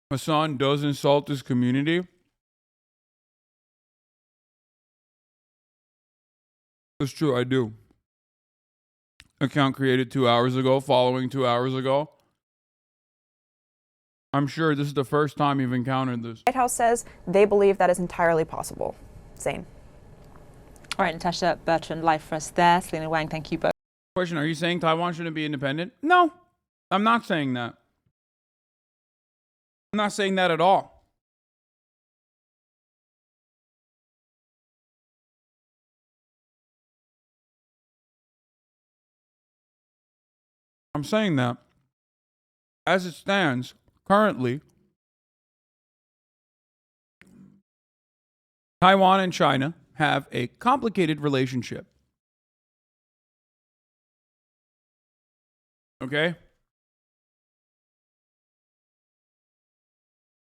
Hasan does insult this community. It's true, I do. Account created 2 hours ago, following 2 hours ago. I'm sure this is the first time you've encountered this. White House says they believe that is entirely possible. Zane. All right, Natasha Bertrand, live for us there. Selena Wang, thank you both. Question, are you saying Taiwan shouldn't be independent? No, I'm not saying that. I'm not saying that at all. I'm saying that as it stands currently, Taiwan and China have a complicated relationship. Okay?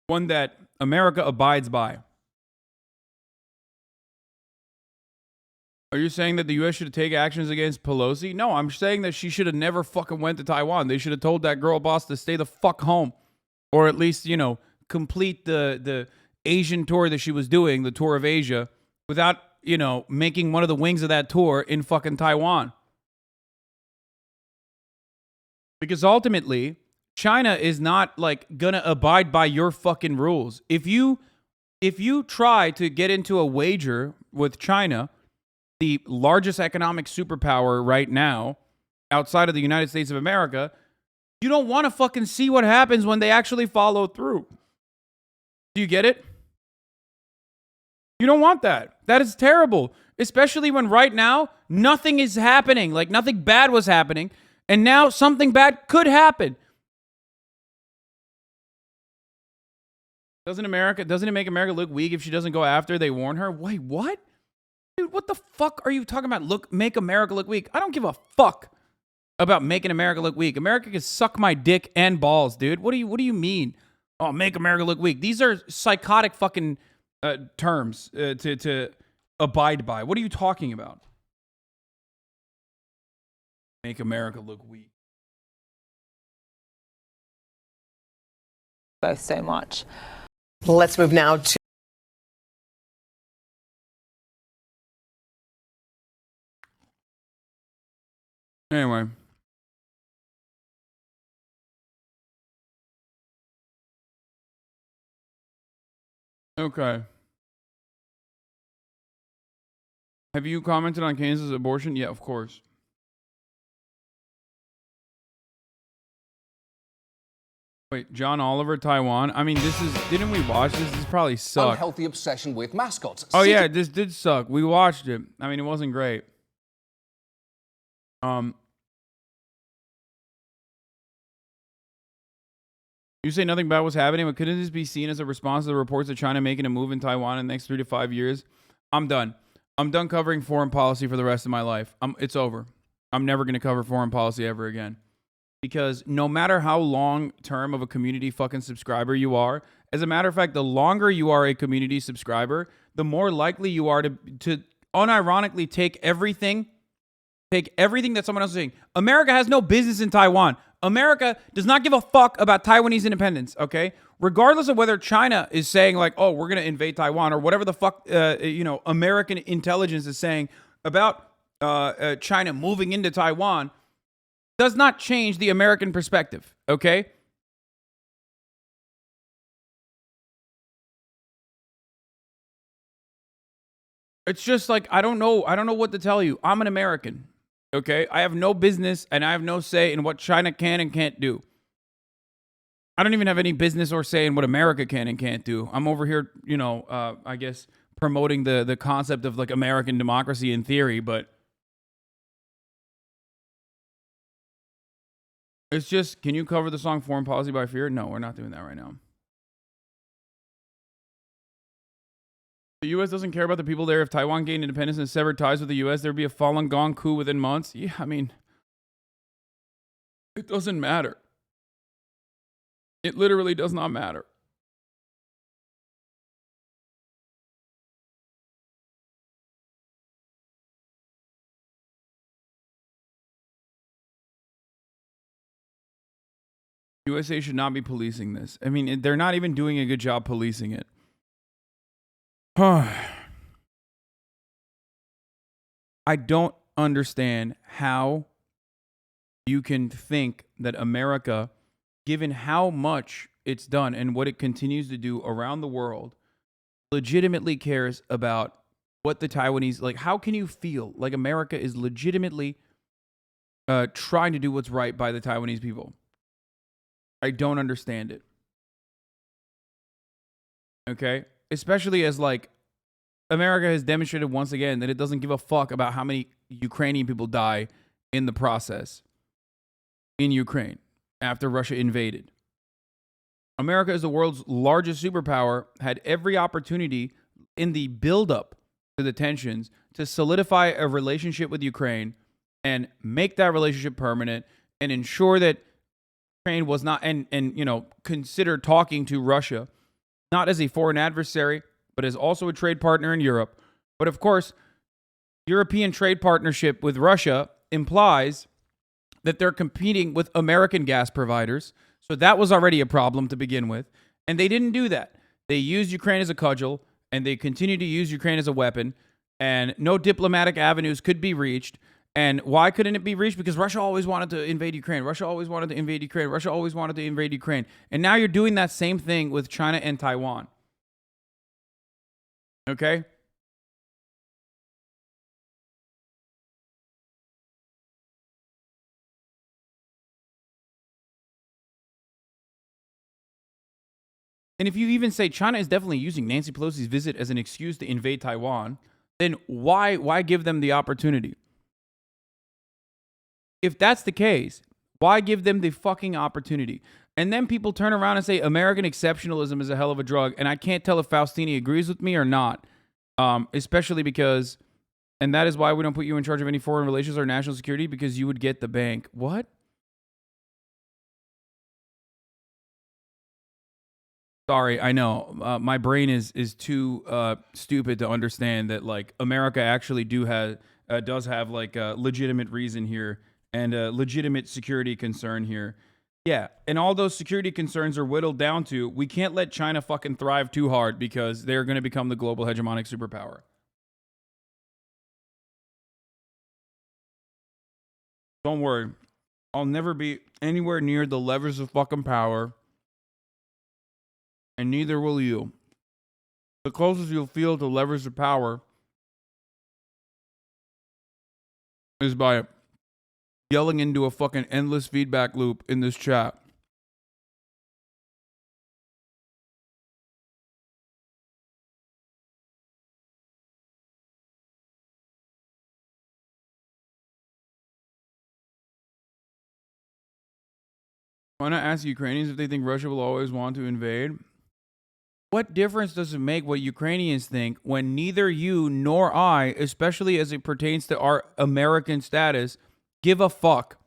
One that America abides by. Are you saying that the U.S. should take actions against Pelosi? No, I'm saying that she should have never fucking went to Taiwan. They should have told that girl boss to stay the fuck home. Or at least, you know, complete the Asian tour that she was doing, the tour of Asia, without, you know, making one of the wings of that tour in fucking Taiwan. Because ultimately, China is not, like, gonna abide by your fucking rules. If you try to get into a wager with China, the largest economic superpower right now, outside of the United States of America, you don't want to fucking see what happens when they actually follow through. Do you get it? You don't want that. That is terrible. Especially when right now, nothing is happening. Like, nothing bad was happening. And now something bad could happen. Doesn't it make America look weak if she doesn't go after? They warn her. Wait, what? Dude, what the fuck are you talking about? Make America look weak. I don't give a fuck about making America look weak. America can suck my dick and balls, dude. What do you mean? Oh, make America look weak. These are psychotic fucking terms to abide by. What are you talking about? Make America look weak. Both so much. Let's move now to Anyway. Okay. Have you commented on Kansas abortion? Yeah, of course. Wait, John Oliver, Taiwan? I mean, didn't we watch this? This probably sucked. Unhealthy obsession with mascots. Oh yeah, this did suck. We watched it. I mean, it wasn't great. You say nothing bad was happening, but couldn't this be seen as a response to the reports of China making a move in Taiwan in the next 3 to 5 years? I'm done. I'm done covering foreign policy for the rest of my life. It's over. I'm never going to cover foreign policy ever again. Because no matter how long term of a community fucking subscriber you are, as a matter of fact, the longer you are a community subscriber, the more likely you are to unironically take everything that someone else is saying. America has no business in Taiwan. America does not give a fuck about Taiwanese independence, okay? Regardless of whether China is saying like, oh, we're going to invade Taiwan or whatever the fuck, American intelligence is saying about China moving into Taiwan, does not change the American perspective, okay? It's just like, I don't know what to tell you. I'm an American, okay? I have no business and I have no say in what China can and can't do. I don't even have any business or say in what America can and can't do. I'm over here, I guess, promoting the concept of like American democracy in theory, but it's just, can you cover the song Foreign Policy by Fear? No, we're not doing that right now. The U.S. doesn't care about the people there. If Taiwan gained independence and severed ties with the U.S., there would be a Falun Gong coup within months. Yeah, I mean, It doesn't matter. It literally does not matter. USA should not be policing this. I mean, they're not even doing a good job policing it. I don't understand how you can think that America, given how much it's done and what it continues to do around the world, legitimately cares about what the Taiwanese, like, how can you feel like America is legitimately trying to do what's right by the Taiwanese people? I don't understand it. Okay? Especially as, like, America has demonstrated once again that it doesn't give a fuck about how many Ukrainian people die in the process in Ukraine after Russia invaded. America is the world's largest superpower, had every opportunity in the buildup to the tensions to solidify a relationship with Ukraine and make that relationship permanent and ensure that Ukraine was not, and you know, consider talking to Russia, not as a foreign adversary, but as also a trade partner in Europe. But of course, European trade partnership with Russia implies that they're competing with American gas providers. So that was already a problem to begin with. And they didn't do that. They used Ukraine as a cudgel, and they continue to use Ukraine as a weapon, and no diplomatic avenues could be reached. And why couldn't it be reached? Because Russia always wanted to invade Ukraine. Russia always wanted to invade Ukraine. Russia always wanted to invade Ukraine. And now you're doing that same thing with China and Taiwan. Okay? And if you even say China is definitely using Nancy Pelosi's visit as an excuse to invade Taiwan, then why give them the opportunity? If that's the case, why give them the fucking opportunity? And then people turn around and say American exceptionalism is a hell of a drug. And I can't tell if Faustini agrees with me or not. Especially because, and that is why we don't put you in charge of any foreign relations or national security, because you would get the bank. What? Sorry, I know. My brain is too stupid to understand that, like, America actually does have like a legitimate reason here and a legitimate security concern here. Yeah, and all those security concerns are whittled down to, we can't let China fucking thrive too hard because they're going to become the global hegemonic superpower. Don't worry. I'll never be anywhere near the levers of fucking power. And neither will you. The closest you'll feel to levers of power is by yelling into a fucking endless feedback loop in this chat. Why not ask Ukrainians if they think Russia will always want to invade? What difference does it make what Ukrainians think when neither you nor I, especially as it pertains to our American status, give a fuck?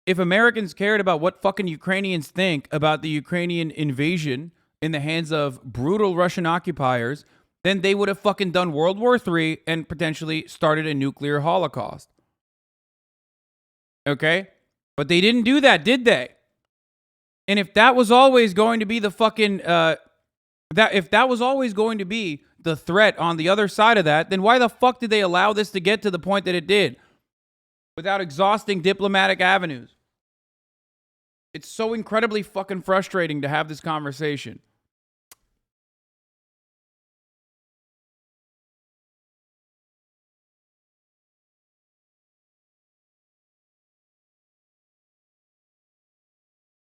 If Americans cared about what fucking Ukrainians think about the Ukrainian invasion in the hands of brutal Russian occupiers, then they would have fucking done World War III and potentially started a nuclear holocaust. Okay? But they didn't do that, did they? And if that was always going to be the fucking, if that was always going to be the threat on the other side of that, then why the fuck did they allow this to get to the point that it did? Without exhausting diplomatic avenues. It's so incredibly fucking frustrating to have this conversation.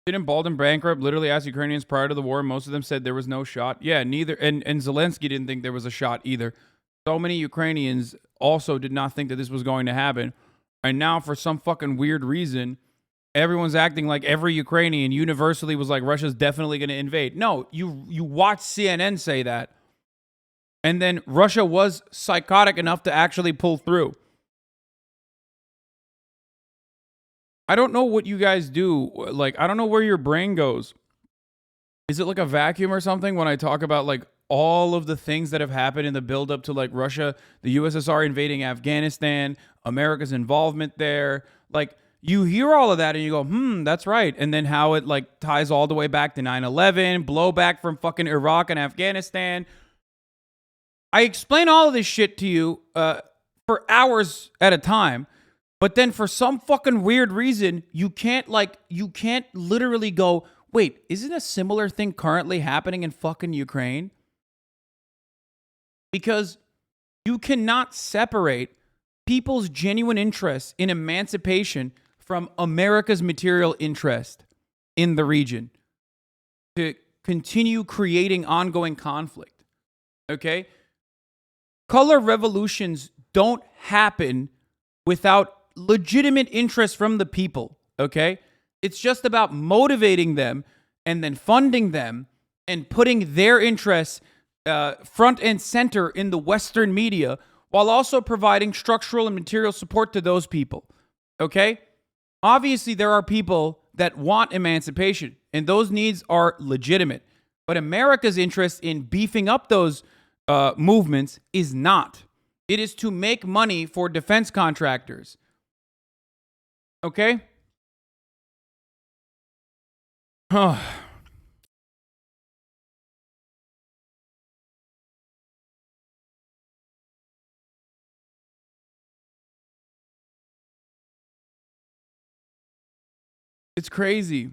Didn't Baldwin bankrupt literally ask Ukrainians prior to the war? Most of them said there was no shot. Yeah, neither. And Zelensky didn't think there was a shot either. So many Ukrainians also did not think that this was going to happen. And now, for some fucking weird reason, everyone's acting like every Ukrainian universally was like, Russia's definitely going to invade. No, you watch CNN say that. And then Russia was psychotic enough to actually pull through. I don't know what you guys do. Like, I don't know where your brain goes. Is it like a vacuum or something when I talk about like all of the things that have happened in the buildup to like Russia, the USSR invading Afghanistan, America's involvement there? Like, you hear all of that and you go, that's right. And then how it like ties all the way back to 9/11, blowback from fucking Iraq and Afghanistan. I explain all of this shit to you for hours at a time. But then for some fucking weird reason, you can't literally go, wait, isn't a similar thing currently happening in fucking Ukraine? Because you cannot separate people's genuine interest in emancipation from America's material interest in the region to continue creating ongoing conflict. Okay? Color revolutions don't happen without legitimate interest from the people, okay? It's just about motivating them and then funding them and putting their interests front and center in the Western media while also providing structural and material support to those people, okay? Obviously, there are people that want emancipation, and those needs are legitimate. But America's interest in beefing up those movements is not. It is to make money for defense contractors. Okay? It's crazy.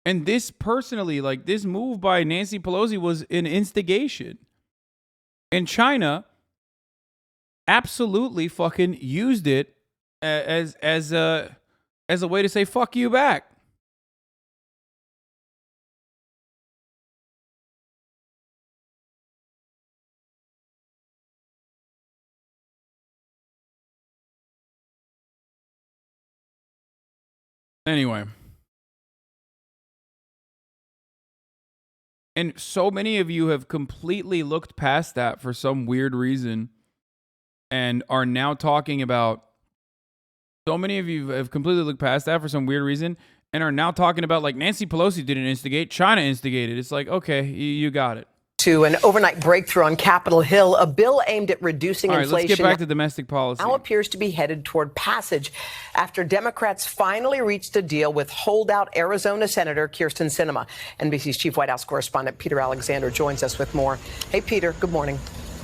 And this personally, like this move by Nancy Pelosi was an instigation. And China absolutely fucking used it as a way to say fuck you back. Anyway. And so many of you have completely looked past that for some weird reason and are now talking about, so many of you have completely looked past that for some weird reason and are now talking about like Nancy Pelosi didn't instigate, China instigated. It's like, okay, you got it. To an overnight breakthrough on Capitol Hill, a bill aimed at reducing inflation. Let's get back to domestic policy. Now appears to be headed toward passage after Democrats finally reached a deal with holdout Arizona Senator Kyrsten Sinema. NBC's chief White House correspondent Peter Alexander joins us with more. Hey, Peter, good morning.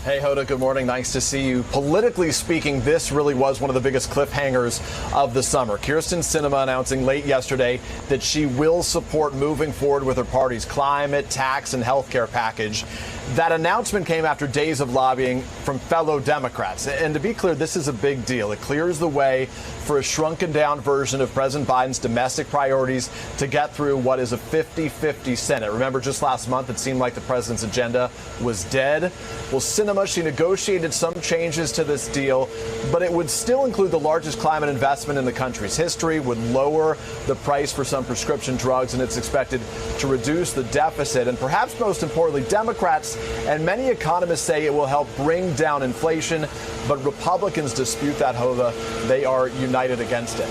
Hey, Hoda, good morning. Nice to see you. Politically speaking, this really was one of the biggest cliffhangers of the summer. Kyrsten Sinema announcing late yesterday that she will support moving forward with her party's climate, tax, and health care package. That announcement came after days of lobbying from fellow Democrats. And to be clear, this is a big deal. It clears the way for a shrunken down version of President Biden's domestic priorities to get through what is a 50-50 Senate. Remember, just last month, it seemed like the president's agenda was dead. Well, Sinema, she negotiated some changes to this deal, but it would still include the largest climate investment in the country's history, would lower the price for some prescription drugs, and it's expected to reduce the deficit. And perhaps most importantly, Democrats and many economists say it will help bring down inflation, but Republicans dispute that, Hoda. They are united against it.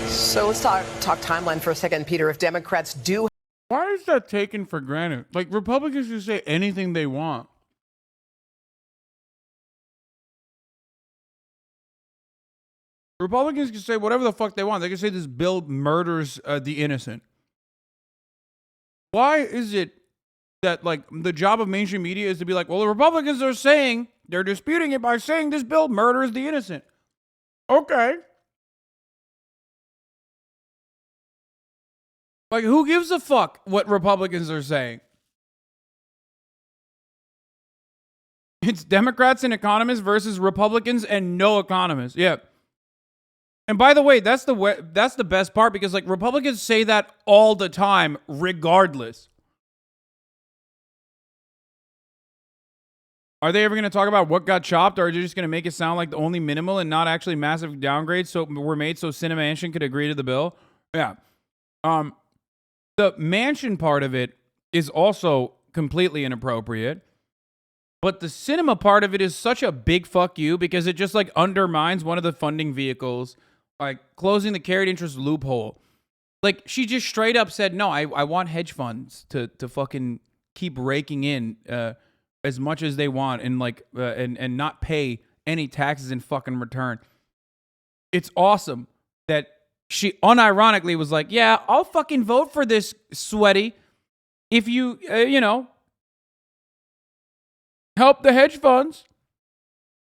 So let's talk timeline for a second, Peter. If Democrats do... Why is that taken for granted? Like, Republicans can say anything they want. Republicans can say whatever the fuck they want. They can say this bill murders the innocent. Why is it that, like, the job of mainstream media is to be like, well, the Republicans are saying, they're disputing it by saying this bill murders the innocent. Okay. Like, who gives a fuck what Republicans are saying? It's Democrats and economists versus Republicans and no economists. Yeah. And by the way, that's the best part, because like Republicans say that all the time, regardless. Are they ever going to talk about what got chopped, or are they just going to make it sound like the only minimal and not actually massive downgrades were made so Sinema Manchin could agree to the bill? Yeah. The Manchin part of it is also completely inappropriate. But the cinema part of it is such a big fuck you because it just like undermines one of the funding vehicles, like closing the carried interest loophole. Like she just straight up said, no, I want hedge funds to fucking keep raking in as much as they want and like and not pay any taxes in fucking return. It's awesome that she unironically was like, yeah, I'll fucking vote for this, sweaty, if you, you know, help the hedge funds.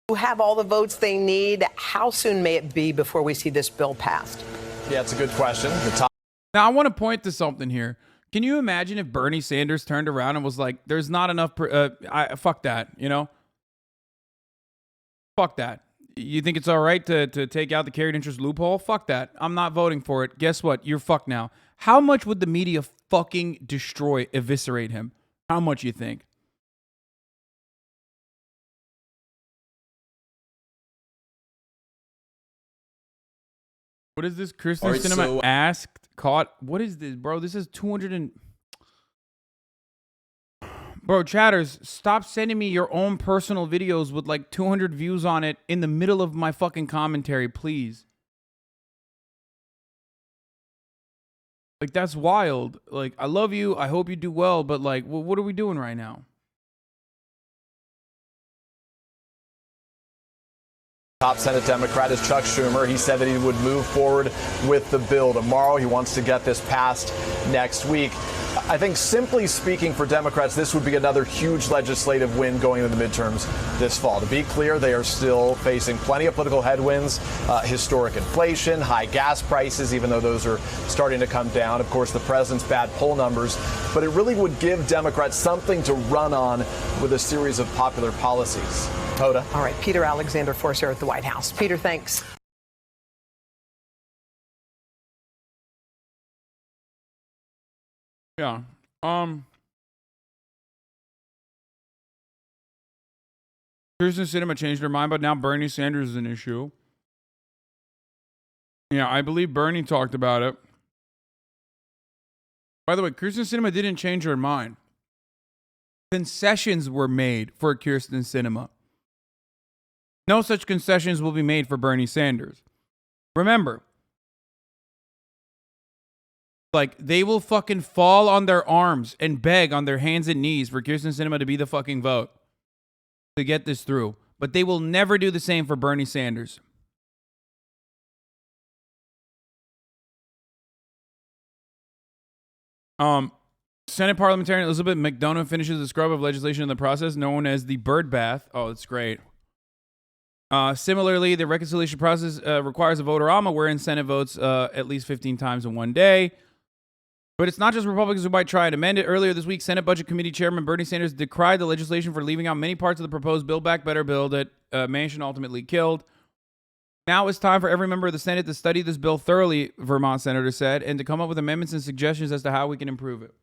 Who have all the votes they need. How soon may it be before we see this bill passed? Yeah, it's a good question. Now, I want to point to something here. Can you imagine if Bernie Sanders turned around and was like, there's not enough, fuck that, you know? Fuck that. You think it's all right to take out the carried interest loophole? Fuck that. I'm not voting for it. Guess what? You're fucked now. How much would the media fucking destroy, eviscerate him? How much you think? What is this? Kristen Right, Cinema asked, caught. What is this, bro? This is 200 and... Bro, chatters, stop sending me your own personal videos with like 200 views on it in the middle of my fucking commentary, please. Like, that's wild. Like, I love you. I hope you do well. But like, what are we doing right now? Top Senate Democrat is Chuck Schumer. He said that he would move forward with the bill tomorrow. He wants to get this passed next week. I think simply speaking for Democrats, this would be another huge legislative win going into the midterms this fall. To be clear, they are still facing plenty of political headwinds, historic inflation, high gas prices, even though those are starting to come down. Of course, the president's bad poll numbers. But it really would give Democrats something to run on with a series of popular policies. Hoda. All right, Peter Alexander Force here at the White House. Peter, thanks. Yeah. Kirsten Sinema changed her mind, but now Bernie Sanders is an issue. Yeah, I believe Bernie talked about it. By the way, Kirsten Sinema didn't change her mind. Concessions were made for Kirsten Sinema. No such concessions will be made for Bernie Sanders. Remember, like, they will fucking fall on their arms and beg on their hands and knees for Kirsten Sinema to be the fucking vote to get this through. But they will never do the same for Bernie Sanders. Senate parliamentarian Elizabeth McDonough finishes the scrub of legislation in the process known as the bird bath. Oh, that's great. Similarly, the reconciliation process requires a vote-a-rama wherein Senate votes at least 15 times in one day. But it's not just Republicans who might try and amend it. Earlier this week, Senate Budget Committee Chairman Bernie Sanders decried the legislation for leaving out many parts of the proposed Build Back Better bill that Manchin ultimately killed. Now it's time for every member of the Senate to study this bill thoroughly, Vermont Senator said, and to come up with amendments and suggestions as to how we can improve it.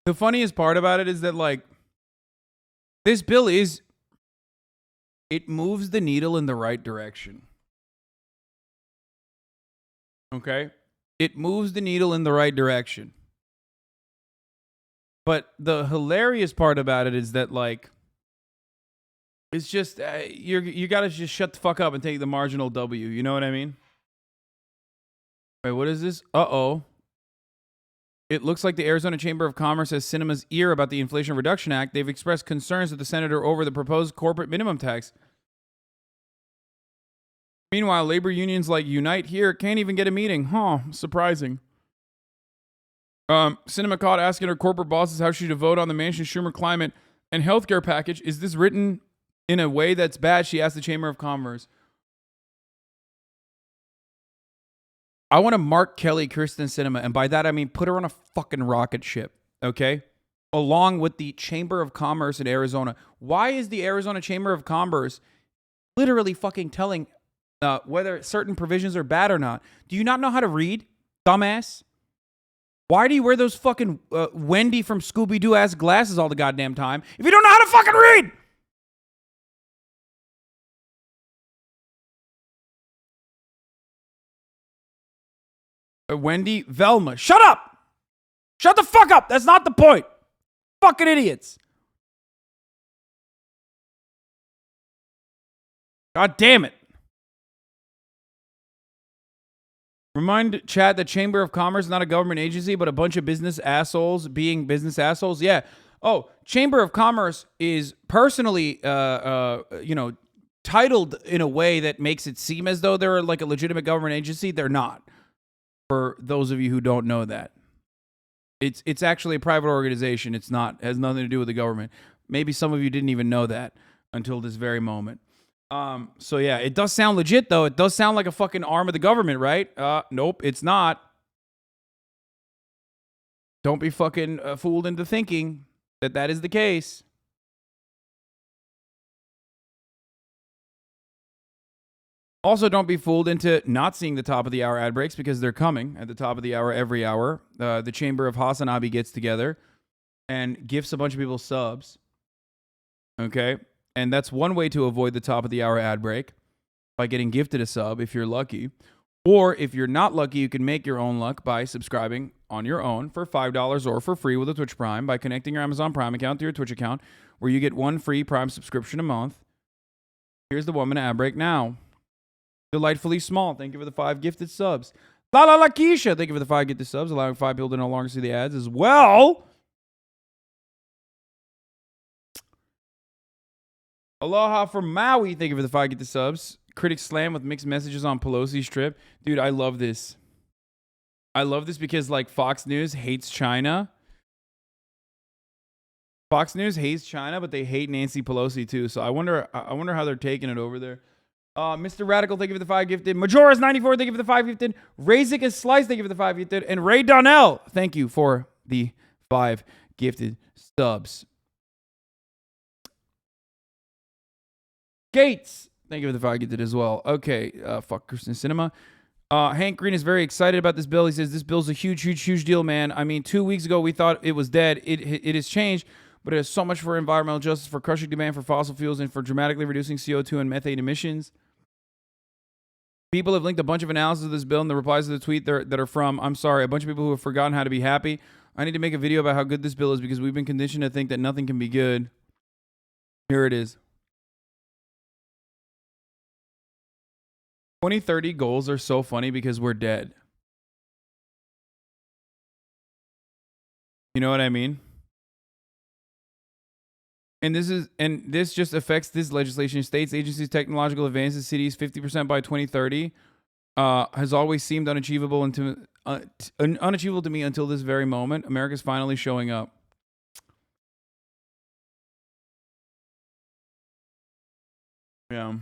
The funniest part about it is that, like, this bill is, it moves the needle in the right direction. Okay? It moves the needle in the right direction. But the hilarious part about it is that, like, it's just, you got to just shut the fuck up and take the marginal W. You know what I mean? Wait, what is this? Uh-oh. It looks like the Arizona Chamber of Commerce has Sinema's ear about the Inflation Reduction Act. They've expressed concerns to the senator over the proposed corporate minimum tax. Meanwhile, labor unions like Unite Here can't even get a meeting. Huh, surprising. Sinema caught asking her corporate bosses how she should vote on the Manchin-Schumer climate and healthcare package. Is this written in a way that's bad? She asked the Chamber of Commerce. I want to Mark Kelly Kirsten Sinema, and by that I mean put her on a fucking rocket ship, okay? Along with the Chamber of Commerce in Arizona. Why is the Arizona Chamber of Commerce literally fucking telling whether certain provisions are bad or not? Do you not know how to read, dumbass? Why do you wear those fucking Wendy from Scooby-Doo ass glasses all the goddamn time if you don't know how to fucking read? Wendy, Velma. Shut up! Shut the fuck up! That's not the point. Fucking idiots. God damn it. Remind chat that Chamber of Commerce is not a government agency, but a bunch of business assholes being business assholes. Yeah. Oh, Chamber of Commerce is personally, titled in a way that makes it seem as though they're like a legitimate government agency. They're not. For those of you who don't know that, it's actually a private organization. It's not, has nothing to do with the government. Maybe some of you didn't even know that until this very moment. So yeah, it does sound legit though. It does sound like a fucking arm of the government, right? Nope, it's not. Don't be fucking fooled into thinking that that is the case. Also, don't be fooled into not seeing the top of the hour ad breaks because they're coming at the top of the hour every hour. The Chamber of HasanAbi gets together and gifts a bunch of people subs. Okay? And that's one way to avoid the top of the hour ad break, by getting gifted a sub if you're lucky. Or if you're not lucky, you can make your own luck by subscribing on your own for $5 or for free with a Twitch Prime by connecting your Amazon Prime account to your Twitch account, where you get one free Prime subscription a month. Here's the 1 minute ad break now. Delightfully Small, thank you for the 5 gifted subs. La La La Keisha, thank you for the 5 gifted subs, allowing 5 people to no longer see the ads as well. Aloha from Maui, thank you for the 5 gifted subs. Critic Slam with mixed messages on Pelosi's trip. Dude, I love this. I love this because like Fox News hates China. Fox News hates China, but they hate Nancy Pelosi too. So I wonder how they're taking it over there. Mr. Radical, thank you for the 5 gifted. Majora's94, thank you for the 5 gifted. Razik is Slice, thank you for the 5 gifted. And Ray Donnell, thank you for the 5 gifted subs. Gates, thank you for the 5 gifted as well. Okay, fuck Kirsten Cinema. Hank Green is very excited about this bill. He says, this bill's a huge, huge, huge deal, man. I mean, 2 weeks ago, we thought it was dead. It has changed, but it has so much for environmental justice, for crushing demand for fossil fuels, and for dramatically reducing CO2 and methane emissions. People have linked a bunch of analysis of this bill and the replies to the tweet that are from, I'm sorry, a bunch of people who have forgotten how to be happy. I need to make a video about how good this bill is because we've been conditioned to think that nothing can be good. Here it is. 2030 goals are so funny because we're dead. You know what I mean? And this just affects this legislation. States, agencies, technological advances, cities, 50% by 2030 has always seemed unachievable to me until this very moment. America's finally showing up. Yeah.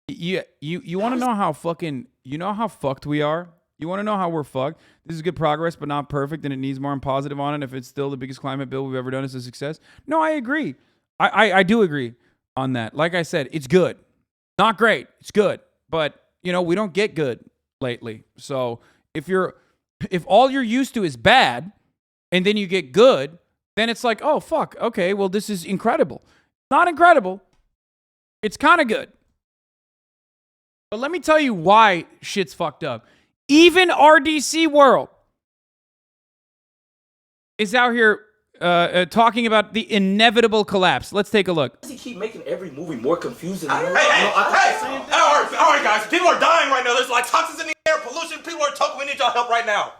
You want to know how fucking, you know how fucked we are? You want to know how we're fucked? This is good progress, but not perfect, and it needs more and positive on it. If it's still the biggest climate bill we've ever done, it's a success. No, I agree. I do agree on that. Like I said, it's good. Not great. It's good. But, you know, we don't get good lately. So if all you're used to is bad, and then you get good, then it's like, oh, fuck. Okay, well, this is incredible. Not incredible. It's kind of good. But let me tell you why shit's fucked up. Even RDC World is out here talking about the inevitable collapse. Let's take a look. Does he keep making every movie more confusing? Hey, all right, guys. People are dying right now. There's like toxins in the air, pollution. People are talking. We need y'all help right now.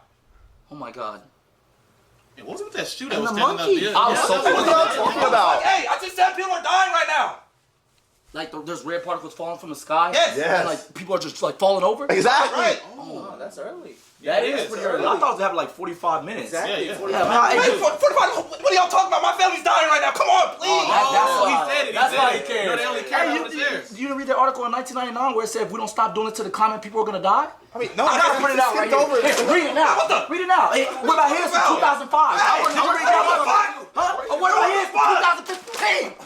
Oh my God. It wasn't that shooter And that was the standing monkey. up there. I was so What are y'all confused. talking about? Hey, I just said people are dying right now. Like there's red particles falling from the sky. Yes. And like people are just like falling over. Exactly. Right. Oh, that's early. Yeah, That it is is pretty early. early. I thought it happened like 45 minutes. Exactly. Yeah, 45 Hey, minutes. 45, what are y'all talking about? My family's dying right now. Come on, please. That's why. He said it. That's why he No, cares. they only care Hey, about theirs. you didn't read the article in 1999 where it said if we don't stop doing it to the climate, people are gonna die? I mean, no, I gotta print it out right here. Hey, read it now. Read it now. Hey, what about his from 2005? Hey, Did you read that? Huh? Or what about his from 2015?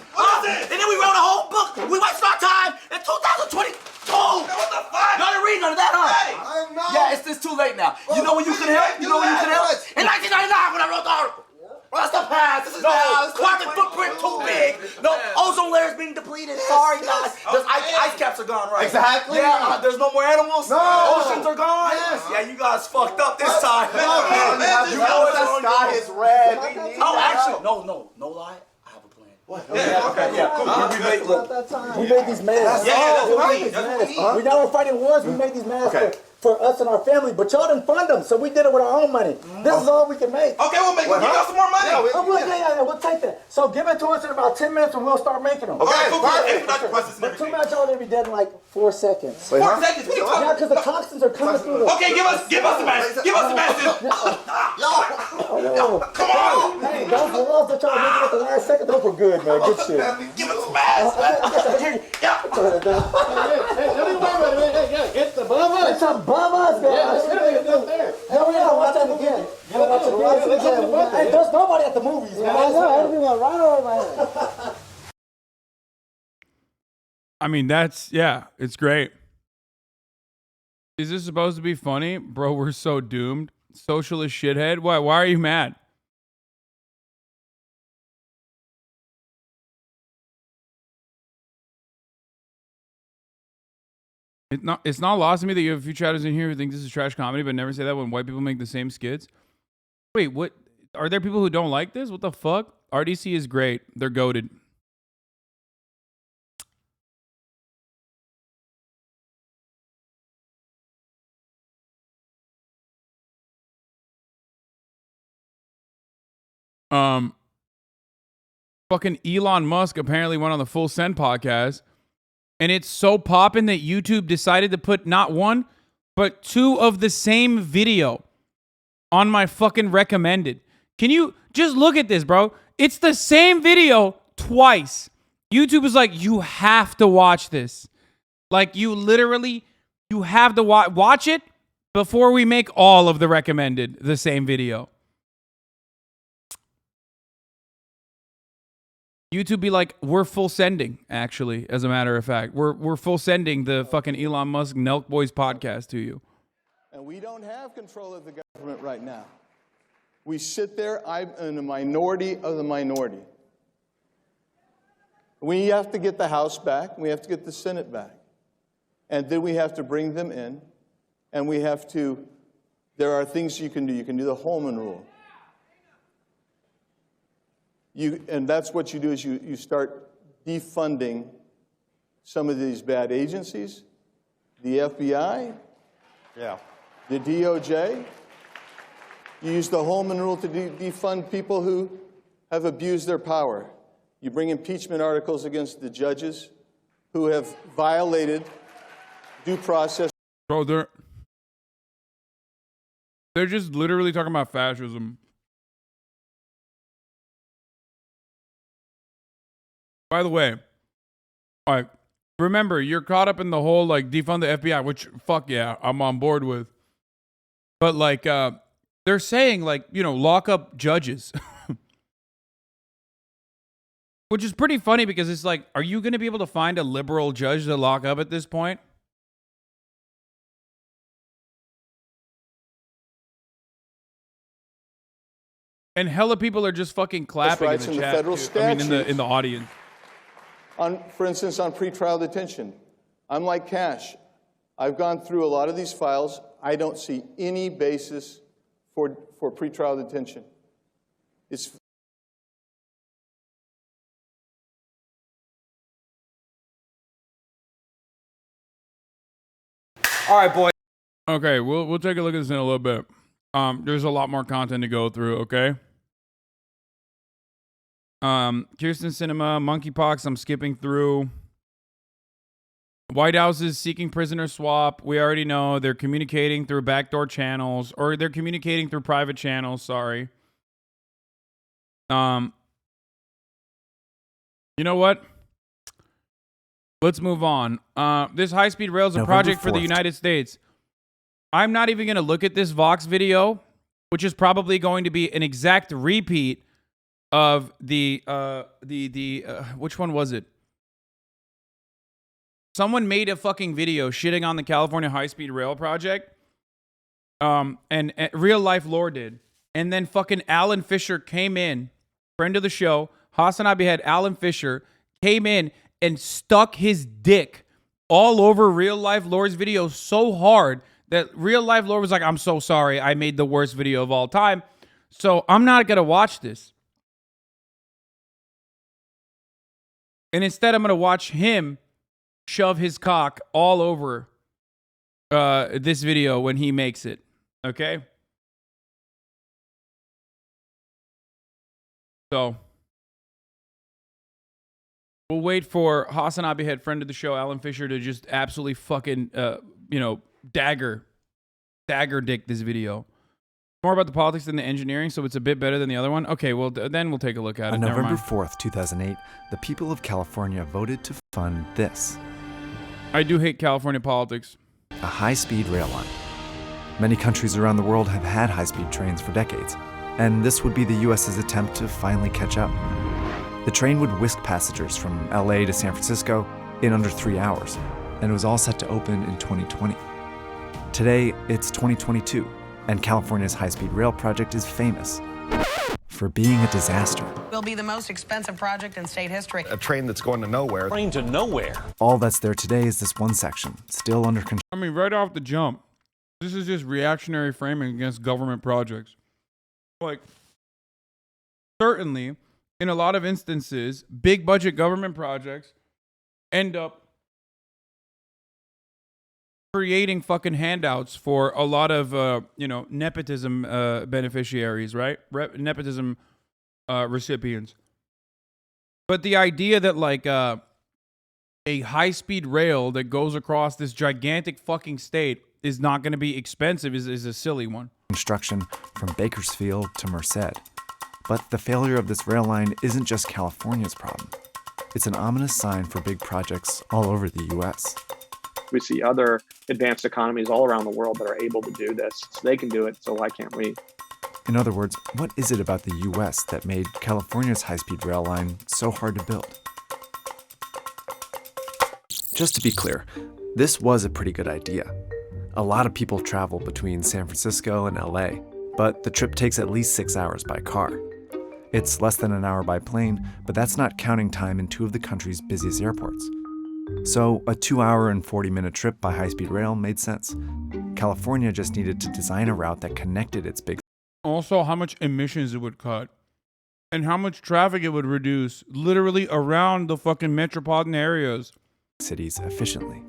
And then we wrote a whole book. We wasted our time in 2022. What the fuck? Y'all didn't read none of that, huh? Hey, I know. Yeah, it's too late now. You know when you can help? You know when you can help? In 1999 when I wrote the article. Well, that's the past. This is now. Carbon footprint too big. No, ozone layer's being depleted. Sorry, guys. Does Ice caps are gone, right? Exactly. Yeah, there's no more animals. No. Oceans are gone. Yes. Yeah, you guys fucked up this time. Man, you know the sky is red. We need actually, no lie. I have a plan. What? We made these masks. We know we're fighting wars. We made these masks for us and our family, but y'all didn't fund them, so we did it with our own money. This is all we can make. Okay, we'll give us some more money. We'll take that. So give it to us in about 10 minutes and we'll start making them. Okay, But too much y'all gonna be dead in like 4 seconons. 4 seconds? What are you talking about? Yeah, because the toxins are coming through them. Okay, give us the message. Give us the message. Come on. Hey, those walls that y'all making at the last second, those were good, man. Good shit. Give us the mask. It's above us. It's above us, guys. No, we gotta watch that again. Hey, there's nobody at the movies, man. I know, everything went right over my head. I mean, it's great. Is this supposed to be funny? Bro, we're so doomed. Socialist shithead. Why are you mad? It's not lost to me that you have a few chatters in here who think this is trash comedy, but never say that when white people make the same skits. Wait, what? Are there people who don't like this? What the fuck? RDC is great. They're goated. Fucking Elon Musk apparently went on the Full Send podcast, and it's so poppin' that YouTube decided to put not one, but 2 of the same video on my fucking recommended. Can you just look at this, bro? It's the same video twice. YouTube is like, you have to watch this. Like, you have to watch it before we make all of the recommended the same video. YouTube be like, we're full sending, actually, as a matter of fact. We're full sending the fucking Elon Musk Nelk Boys podcast to you. And we don't have control of the government right now. We sit there, I'm in a minority of the minority. We have to get the House back, we have to get the Senate back. And then we have to bring them in, and there are things you can do. You can do the Holman Rule. And that's what you do is you start defunding some of these bad agencies, the FBI, the DOJ. You use the Holman Rule to defund people who have abused their power. You bring impeachment articles against the judges who have violated due process. Bro, they're just literally talking about fascism. By the way, remember, you're caught up in the whole, like, defund the FBI, which, fuck yeah, I'm on board with. But, like, they're saying, like, lock up judges. Which is pretty funny because it's like, are you going to be able to find a liberal judge to lock up at this point? And hella people are just fucking clapping in the chat. Federal statutes. In the audience. For instance, on pretrial detention, I'm like Cash. I've gone through a lot of these files. I don't see any basis for pretrial detention. All right, boy. Okay, we'll take a look at this in a little bit. There's a lot more content to go through, okay? Kirsten Sinema, monkeypox, I'm skipping through. White House is seeking prisoner swap. We already know they're communicating through backdoor channels, or they're communicating through private channels, sorry. You know what? Let's move on. This high-speed rail is a project for the United States. I'm not even going to look at this Vox video, which is probably going to be an exact repeat of the which one was it? Someone made a fucking video shitting on the California high-speed rail project. And real life lore did. And then fucking Alan Fisher came in, friend of the show. HasanAbi had Alan Fisher came in and stuck his dick all over real life Lord's video so hard that real life Lord was like, I'm so sorry. I made the worst video of all time. So I'm not going to watch this. And instead, I'm going to watch him shove his cock all over this video when he makes it. Okay? So we'll wait for HasanAbi head friend of the show, Alan Fisher, to just absolutely fucking, dagger dick this video. More about the politics than the engineering, so it's a bit better than the other one. Okay, well, then we'll take a look at it. On Never November mind. 4th, 2008, the people of California voted to fund this. I do hate California politics. A high-speed rail line. Many countries around the world have had high-speed trains for decades, and this would be the U.S.'s attempt to finally catch up. The train would whisk passengers from LA to San Francisco in under 3 hours, and it was all set to open in 2020. Today, it's 2022, and California's high-speed rail project is famous for being a disaster. Will be the most expensive project in state history. A train that's going to nowhere. Train to nowhere. All that's there today is this one section, still under control. I mean, right off the jump, this is just reactionary framing against government projects. Like, certainly, in a lot of instances, big budget government projects end up creating fucking handouts for a lot of, nepotism beneficiaries, right? Nepotism recipients. But the idea that, like, a high-speed rail that goes across this gigantic fucking state is not going to be expensive is a silly one. Construction from Bakersfield to Merced. But the failure of this rail line isn't just California's problem. It's an ominous sign for big projects all over the U.S. We see other advanced economies all around the world that are able to do this. So they can do it, so why can't we? In other words, what is it about the U.S. that made California's high-speed rail line so hard to build? Just to be clear, this was a pretty good idea. A lot of people travel between San Francisco and LA, but the trip takes at least 6 hours by car. It's less than an hour by plane, but that's not counting time in two of the country's busiest airports. So a 2-hour and 40-minute trip by high-speed rail made sense. California just needed to design a route that connected its big... Also, how much emissions it would cut and how much traffic it would reduce literally around the fucking metropolitan areas. Cities efficiently.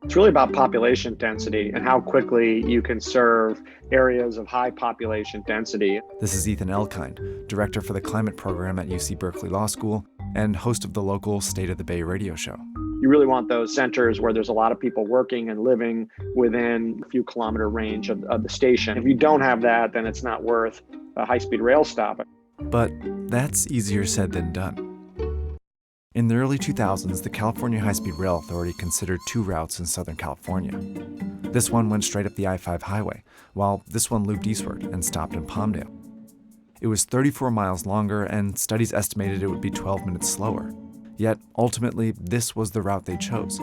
It's really about population density and how quickly you can serve areas of high population density. This is Ethan Elkind, director for the climate program at UC Berkeley Law School and host of the local State of the Bay radio show. You really want those centers where there's a lot of people working and living within a few kilometer range of the station. If you don't have that, then it's not worth a high-speed rail stop. But that's easier said than done. In the early 2000s, the California High-Speed Rail Authority considered two routes in Southern California. This one went straight up the I-5 highway, while this one looped eastward and stopped in Palmdale. It was 34 miles longer, and studies estimated it would be 12 minutes slower. Yet, ultimately, this was the route they chose.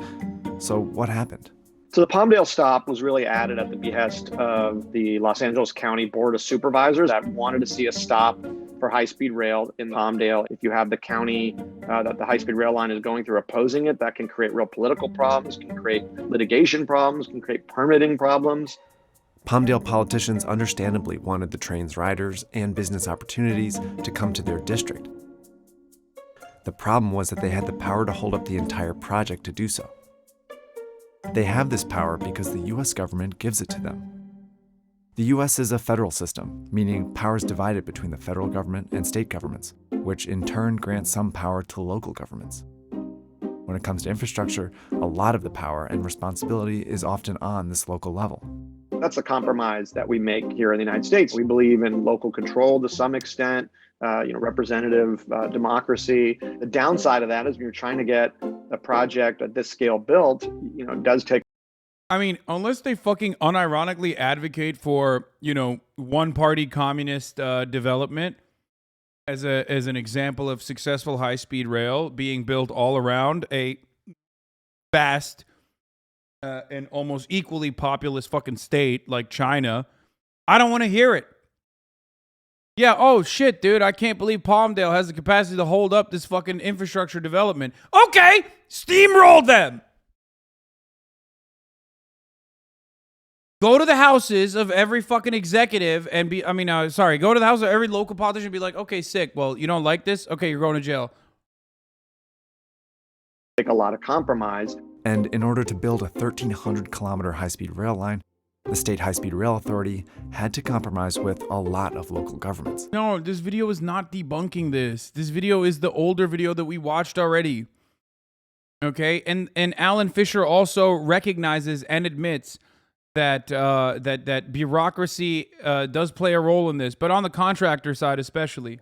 So what happened? So the Palmdale stop was really added at the behest of the Los Angeles County Board of Supervisors that wanted to see a stop for high-speed rail in Palmdale. If you have the county that the high-speed rail line is going through opposing it, that can create real political problems, can create litigation problems, can create permitting problems. Palmdale politicians understandably wanted the train's riders and business opportunities to come to their district. The problem was that they had the power to hold up the entire project to do so. They have this power because the U.S. government gives it to them. The U.S. is a federal system, meaning power is divided between the federal government and state governments, which in turn grants some power to local governments. When it comes to infrastructure, a lot of the power and responsibility is often on this local level. That's a compromise that we make here in the United States. We believe in local control to some extent, representative democracy. The downside of that is when you're trying to get a project at this scale built, it does take. I mean, unless they fucking unironically advocate for, one-party communist development as an example of successful high-speed rail being built all around a vast and almost equally populous fucking state like China, I don't want to hear it. Yeah, oh shit, dude, I can't believe Palmdale has the capacity to hold up this fucking infrastructure development. Okay, steamroll them. Go to the houses of every fucking executive and be, go to the house of every local politician and be like, okay, sick. Well, you don't like this? Okay, you're going to jail. Take a lot of compromise. And in order to build a 1,300-kilometer high-speed rail line, the State High-Speed Rail Authority had to compromise with a lot of local governments. No, this video is not debunking this. This video is the older video that we watched already. Okay, and Alan Fisher also recognizes and admits that that bureaucracy does play a role in this, but on the contractor side especially.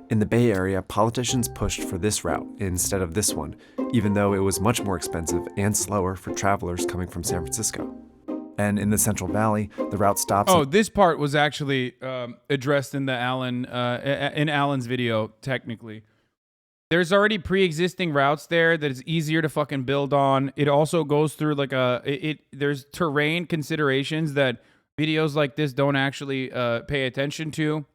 In the Bay Area, politicians pushed for this route instead of this one, even though it was much more expensive and slower for travelers coming from San Francisco. And in the Central Valley, the route stops. Oh, this part was actually addressed in the Alan's video. Technically, there's already pre-existing routes there that is easier to fucking build on. It also goes through like there's terrain considerations that videos like this don't actually pay attention to.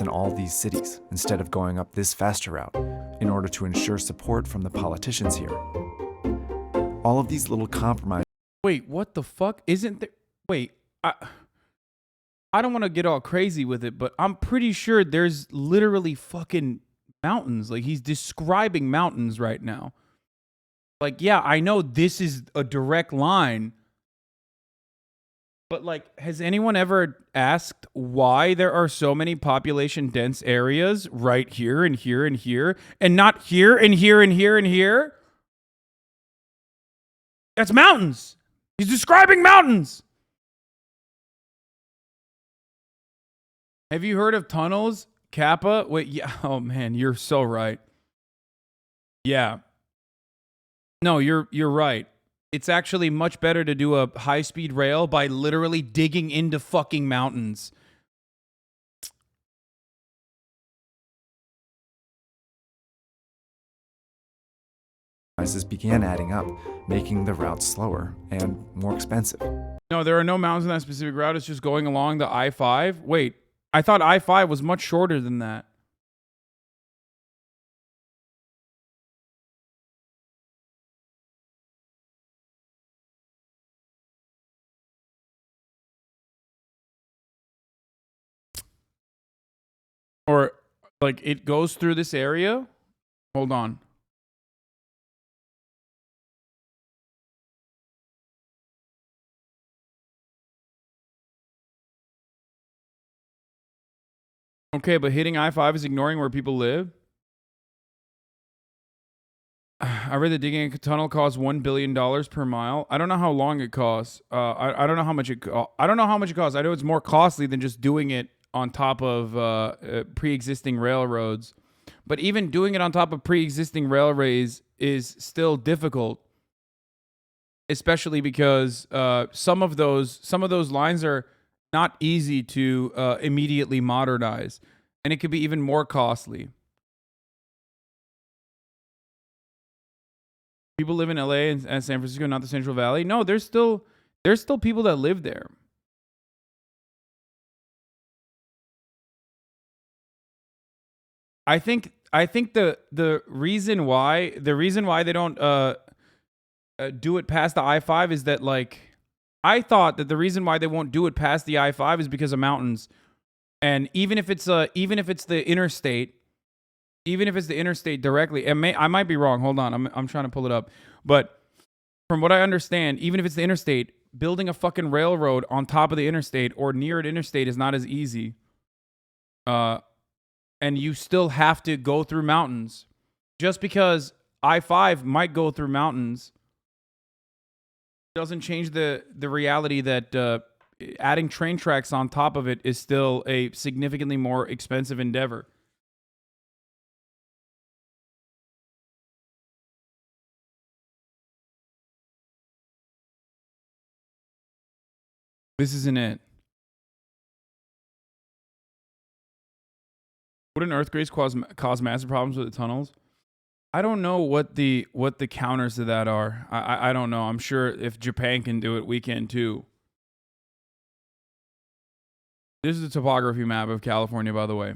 In all these cities, instead of going up this faster route, in order to ensure support from the politicians here. All of these little compromises. Wait, what the fuck? Isn't there? Wait, I don't want to get all crazy with it, but I'm pretty sure there's literally fucking mountains. Like, he's describing mountains right now. Like, yeah, I know this is a direct line. But, like, has anyone ever asked why there are so many population-dense areas right here and here and here, and not here and here and here and here? That's mountains. He's describing mountains. Have you heard of tunnels? Kappa? Wait, yeah. Oh, man, you're so right. Yeah. No, you're right. It's actually much better to do a high-speed rail by literally digging into fucking mountains. Began adding up, making the route slower and more expensive. No, there are no mountains in that specific route. It's just going along the I-5. Wait, I thought I-5 was much shorter than that. Or, like, it goes through this area? Hold on. Okay, but hitting I-5 is ignoring where people live? I read that digging a tunnel costs $1 billion per mile. I don't know how long it costs. I don't know how much it I don't know how much it costs. I know it's more costly than just doing it on top of pre-existing railroads. But even doing it on top of pre-existing railways is still difficult, especially because some of those lines are not easy to immediately modernize, and it could be even more costly. People live in LA and San Francisco, not the Central Valley. No, there's still people that live there. I think the reason why they don't do it past the I-5 is that, like, I thought that the reason why they won't do it past the I-5 is because of mountains. And even if it's the interstate directly, I might be wrong. Hold on, I'm trying to pull it up. But from what I understand, even if it's the interstate, building a fucking railroad on top of the interstate or near an interstate is not as easy. And you still have to go through mountains. Just because I-5 might go through mountains doesn't change the reality that adding train tracks on top of it is still a significantly more expensive endeavor. This isn't it. Wouldn't earthquakes cause massive problems with the tunnels? I don't know what the counters to that are. I don't know. I'm sure if Japan can do it, we can too. This is a topography map of California, by the way.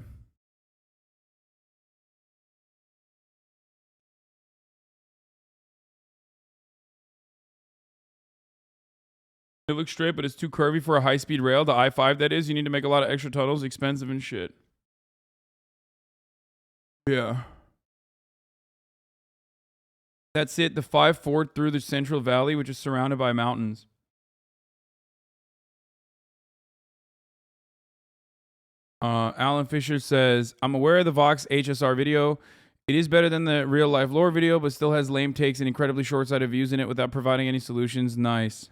It looks straight, but it's too curvy for a high-speed rail. The I-5, that is. You need to make a lot of extra tunnels, expensive and shit. Yeah. That's it. The 5-4 through the Central Valley, which is surrounded by mountains. Alan Fisher says, I'm aware of the Vox HSR video. It is better than the real-life lore video, but still has lame takes and incredibly short-sighted views in it without providing any solutions. Nice.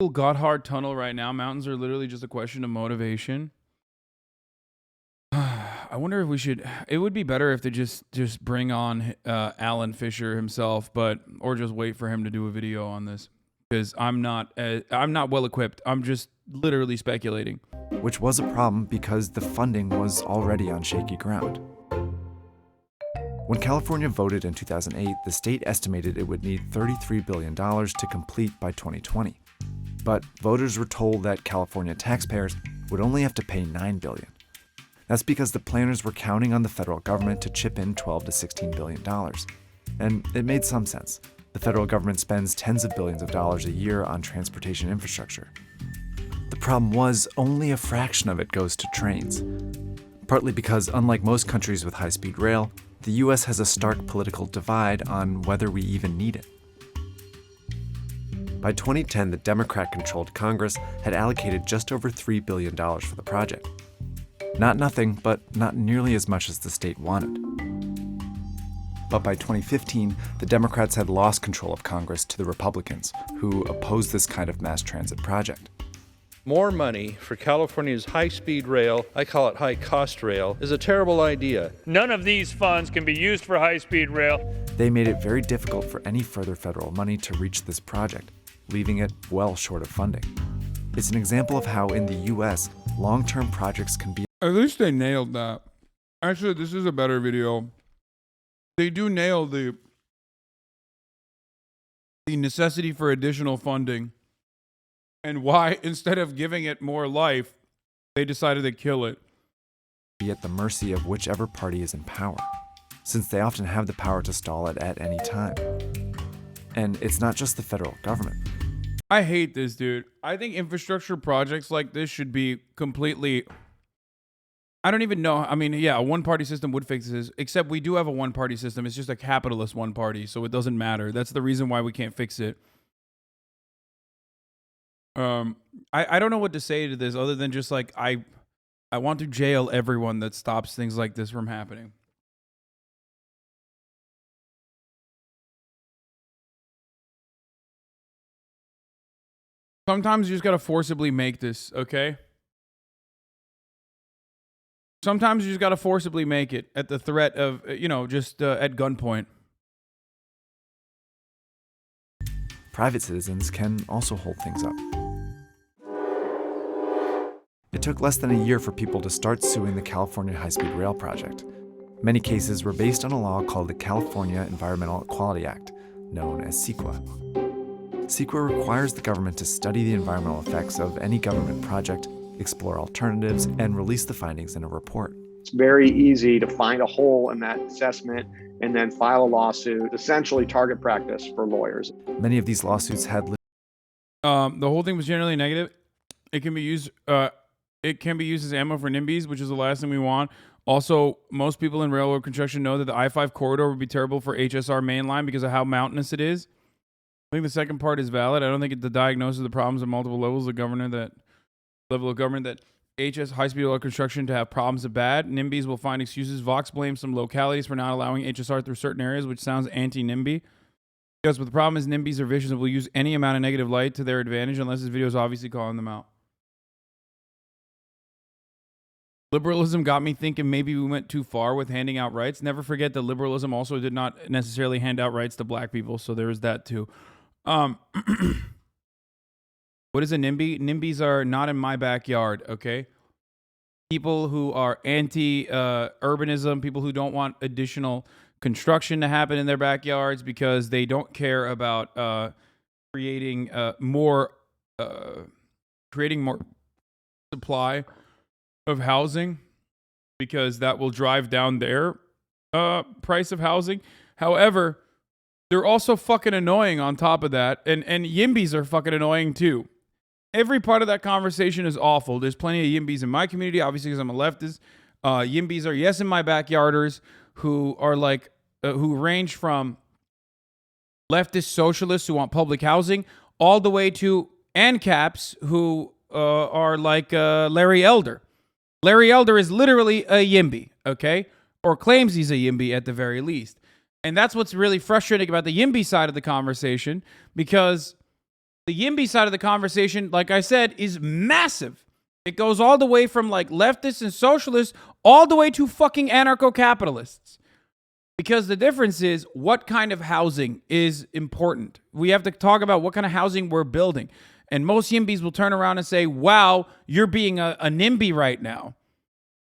Gotthard Tunnel right now. Mountains are literally just a question of motivation. I wonder if we should. It would be better if they just bring on Alan Fisher himself, or just wait for him to do a video on this, because I'm not well equipped. I'm just literally speculating. Which was a problem because the funding was already on shaky ground. When California voted in 2008, the state estimated it would need $33 billion to complete by 2020. But voters were told that California taxpayers would only have to pay $9 billion. That's because the planners were counting on the federal government to chip in $12 to $16 billion. And it made some sense. The federal government spends tens of billions of dollars a year on transportation infrastructure. The problem was only a fraction of it goes to trains. Partly because, unlike most countries with high-speed rail, the US has a stark political divide on whether we even need it. By 2010, the Democrat-controlled Congress had allocated just over $3 billion for the project. Not nothing, but not nearly as much as the state wanted. But by 2015, the Democrats had lost control of Congress to the Republicans, who opposed this kind of mass transit project. More money for California's high-speed rail, I call it high-cost rail, is a terrible idea. None of these funds can be used for high-speed rail. They made it very difficult for any further federal money to reach this project, leaving it well short of funding. It's an example of how in the US, long-term projects can be... At least they nailed that. Actually, this is a better video. They do nail the necessity for additional funding and why, instead of giving it more life, they decided to kill it. ...be at the mercy of whichever party is in power, since they often have the power to stall it at any time. And it's not just the federal government. I hate this, dude. I think infrastructure projects like this should be completely... I don't even know. I mean, yeah, a one-party system would fix this, except we do have a one-party system. It's just a capitalist one-party, so it doesn't matter. That's the reason why we can't fix it. I don't know what to say to this other than just like, I want to jail everyone that stops things like this from happening. Sometimes you just gotta forcibly make this, okay? Sometimes you just gotta forcibly make it at the threat of, just at gunpoint. Private citizens can also hold things up. It took less than a year for people to start suing the California high-speed rail project. Many cases were based on a law called the California Environmental Equality Act, known as CEQA. CEQA requires the government to study the environmental effects of any government project, explore alternatives, and release the findings in a report. It's very easy to find a hole in that assessment and then file a lawsuit, essentially target practice for lawyers. Many of these lawsuits had... The whole thing was generally negative. It can be used as ammo for NIMBYs, which is the last thing we want. Also, most people in railroad construction know that the I-5 corridor would be terrible for HSR mainline because of how mountainous it is. I think the second part is valid. I don't think the diagnosis of the problems at multiple levels of government that high-speed rail construction to have problems are bad. NIMBYs will find excuses. Vox blames some localities for not allowing HSR through certain areas, which sounds anti-NIMBY. Yes, but the problem is NIMBYs are vicious and will use any amount of negative light to their advantage unless this video is obviously calling them out. Liberalism got me thinking maybe we went too far with handing out rights. Never forget that liberalism also did not necessarily hand out rights to black people, so there is that too. What is a NIMBY? NIMBYs are not in my backyard, okay? People who are anti-urbanism, people who don't want additional construction to happen in their backyards because they don't care about creating more supply of housing, because that will drive down their price of housing. However, they're also fucking annoying on top of that, and YIMBYs are fucking annoying too. Every part of that conversation is awful. There's plenty of YIMBYs in my community, obviously, because I'm a leftist. YIMBYs are yes in my backyarders who are like, who range from leftist socialists who want public housing all the way to ANCAPs who are like Larry Elder. Larry Elder is literally a YIMBY, okay? Or claims he's a YIMBY at the very least. And that's what's really frustrating about the YIMBY side of the conversation, because the YIMBY side of the conversation, like I said, is massive. It goes all the way from like leftists and socialists all the way to fucking anarcho-capitalists. Because the difference is what kind of housing is important. We have to talk about what kind of housing we're building. And most YIMBYs will turn around and say, wow, you're being a NIMBY right now.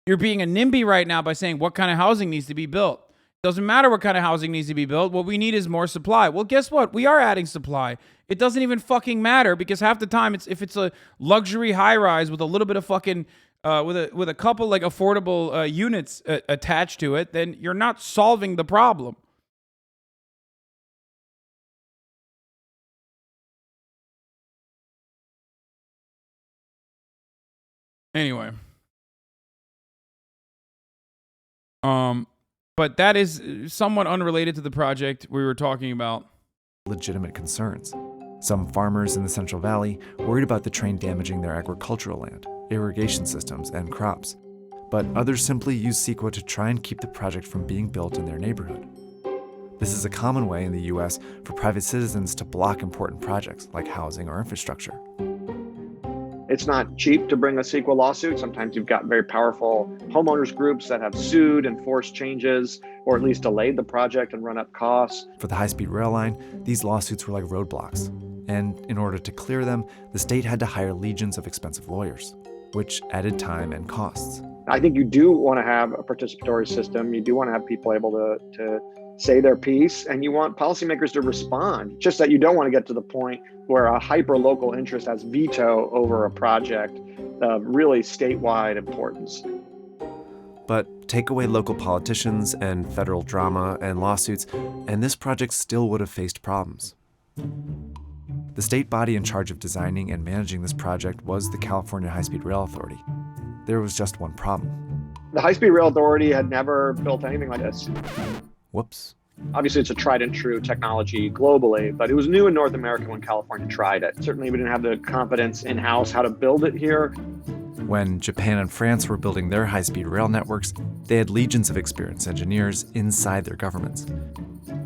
You're being a NIMBY right now by saying what kind of housing needs to be built. Doesn't matter what kind of housing needs to be built. What we need is more supply. Well, guess what? We are adding supply. It doesn't even fucking matter, because half the time, if it's a luxury high rise with a little bit of fucking with a couple like affordable units attached to it, then you're not solving the problem. Anyway, but that is somewhat unrelated to the project we were talking about. Legitimate concerns. Some farmers in the Central Valley worried about the train damaging their agricultural land, irrigation systems, and crops. But others simply used CEQA to try and keep the project from being built in their neighborhood. This is a common way in the US for private citizens to block important projects like housing or infrastructure. It's not cheap to bring a CEQA lawsuit. Sometimes you've got very powerful homeowners groups that have sued and forced changes, or at least delayed the project and run up costs. For the high-speed rail line, these lawsuits were like roadblocks. And in order to clear them, the state had to hire legions of expensive lawyers, which added time and costs. I think you do want to have a participatory system. You do want to have people able to say their piece, and you want policymakers to respond. Just that you don't want to get to the point where a hyper-local interest has veto over a project of really statewide importance. But take away local politicians and federal drama and lawsuits, and this project still would have faced problems. The state body in charge of designing and managing this project was the California High-Speed Rail Authority. There was just one problem. The High-Speed Rail Authority had never built anything like this. Whoops. Obviously, it's a tried and true technology globally, but it was new in North America when California tried it. Certainly, we didn't have the confidence in-house how to build it here. When Japan and France were building their high-speed rail networks, they had legions of experienced engineers inside their governments.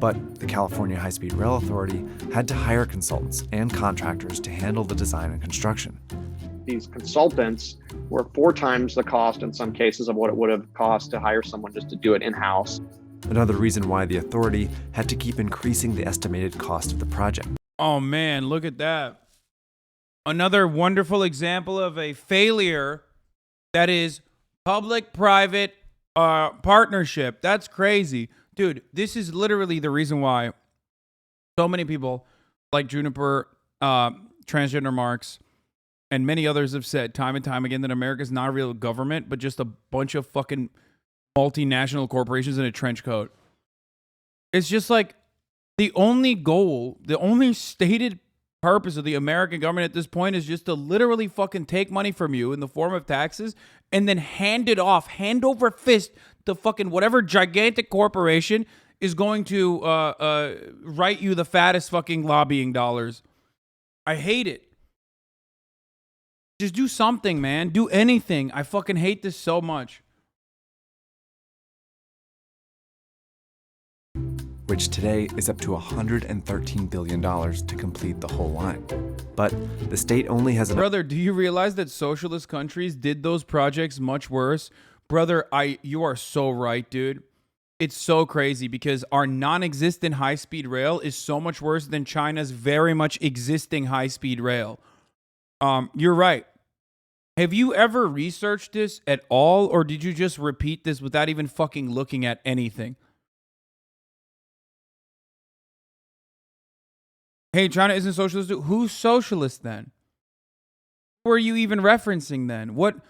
But the California High-Speed Rail Authority had to hire consultants and contractors to handle the design and construction. These consultants were 4 times the cost in some cases of what it would have cost to hire someone just to do it in-house. Another reason why the authority had to keep increasing the estimated cost of the project. Oh man, look at that. Another wonderful example of a failure that is public-private partnership. That's crazy. Dude, this is literally the reason why so many people like Juniper, Transgender Marks, and many others have said time and time again that America's not a real government, but just a bunch of fucking multinational corporations in a trench coat. It's just like the only goal, the only stated purpose of the American government at this point is just to literally fucking take money from you in the form of taxes and then hand it off, hand over fist to fucking whatever gigantic corporation is going to write you the fattest fucking lobbying dollars. I hate it. Just do something, man. Do anything. I fucking hate this so much. Which today is up to $113 billion to complete the whole line. But the state only has Brother, do you realize that socialist countries did those projects much worse? Brother, you are so right, dude. It's so crazy because our non-existent high-speed rail is so much worse than China's very much existing high-speed rail. You're right. Have you ever researched this at all, or did you just repeat this without even fucking looking at anything? Hey, China isn't socialist. Who's socialist then? Who are you even referencing then? What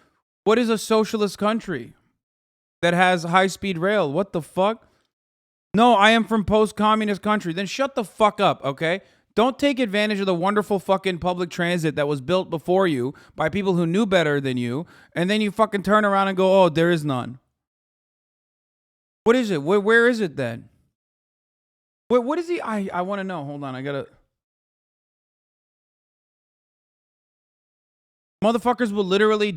is a socialist country that has high-speed rail? What the fuck? No, I am from post-communist country. Then shut the fuck up, okay? Don't take advantage of the wonderful fucking public transit that was built before you by people who knew better than you, and then you fucking turn around and go, oh, there is none. What is it? Where is it then? What is he? I want to know. Hold on, I gotta... Motherfuckers will literally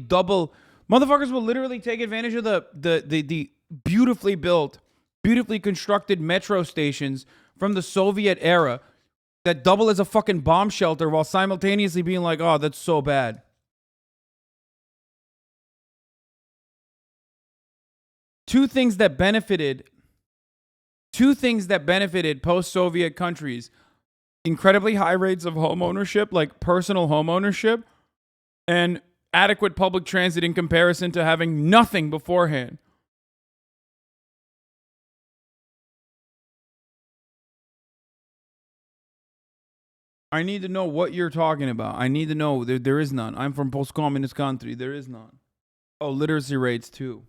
take advantage of the beautifully built, beautifully constructed metro stations from the Soviet era that double as a fucking bomb shelter while simultaneously being like, oh, that's so bad. Two things that benefited post-Soviet countries: incredibly high rates of home ownership, like personal home ownership, and adequate public transit in comparison to having nothing beforehand. I need to know what you're talking about. I need to know. There is none. I'm from post-communist country. There is none. Oh, literacy rates too.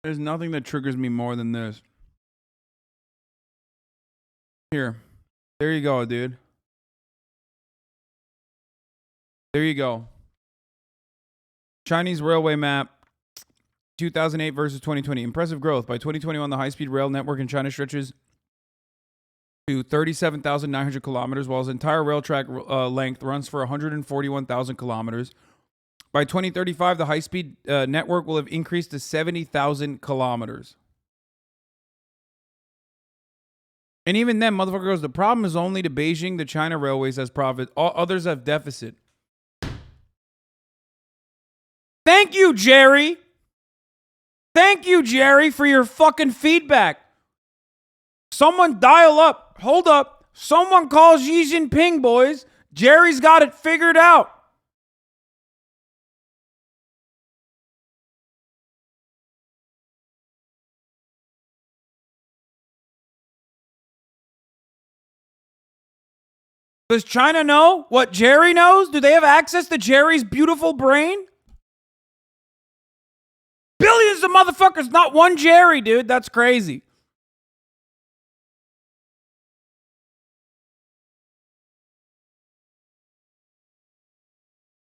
There's nothing that triggers me more than this. Here. There you go, dude. There you go. Chinese railway map, 2008 versus 2020. Impressive growth. By 2021, the high-speed rail network in China stretches to 37,900 kilometers, while its entire rail track length runs for 141,000 kilometers. By 2035, the high-speed network will have increased to 70,000 kilometers. And even then, motherfucker goes, the problem is only to Beijing, the China railways has profit. All others have deficit. Thank you, Jerry. Thank you, Jerry, for your fucking feedback. Someone dial up. Hold up. Someone call Xi Jinping, boys. Jerry's got it figured out. Does China know what Jerry knows? Do they have access to Jerry's beautiful brain? Billions of motherfuckers, not one Jerry, dude. That's crazy.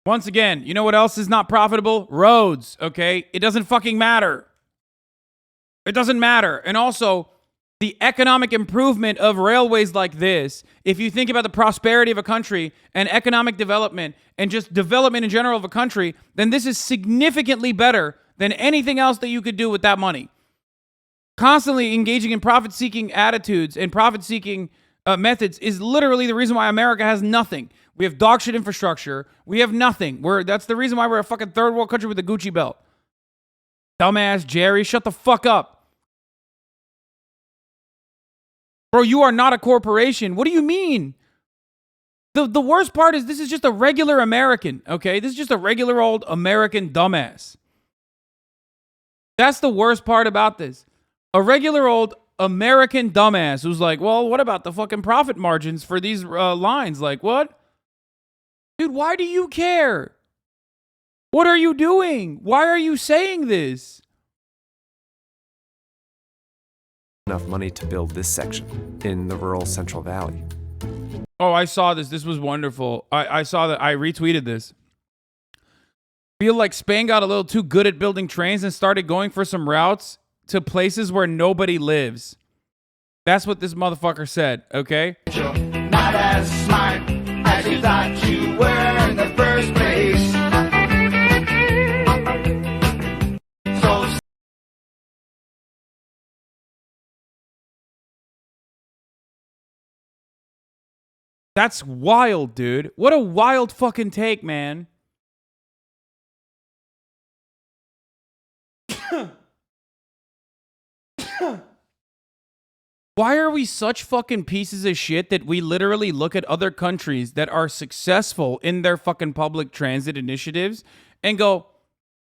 Once again, you know what else is not profitable? Roads, okay? It doesn't fucking matter. It doesn't matter. And also, the economic improvement of railways like this, if you think about the prosperity of a country and economic development and just development in general of a country, then this is significantly better than anything else that you could do with that money. Constantly engaging in profit-seeking attitudes and profit-seeking methods is literally the reason why America has nothing. We have dog shit infrastructure. We have nothing. That's the reason why we're a fucking third world country with a Gucci belt. Dumbass Jerry, shut the fuck up. Bro, you are not a corporation. What do you mean? The worst part is this is just a regular American, okay? This is just a regular old American dumbass. That's the worst part about this. A regular old American dumbass who's like, well, what about the fucking profit margins for these lines? Like, what? Dude, why do you care? What are you doing? Why are you saying this? Enough money to build this section in the rural Central Valley. Oh, I saw this. This was wonderful. I saw that. I retweeted this. Feel like Spain got a little too good at building trains and started going for some routes to places where nobody lives. That's what this motherfucker said, okay? Not as smart as you thought you were in the first place. So that's wild, dude. What a wild fucking take, man. Why are we such fucking pieces of shit that we literally look at other countries that are successful in their fucking public transit initiatives and go,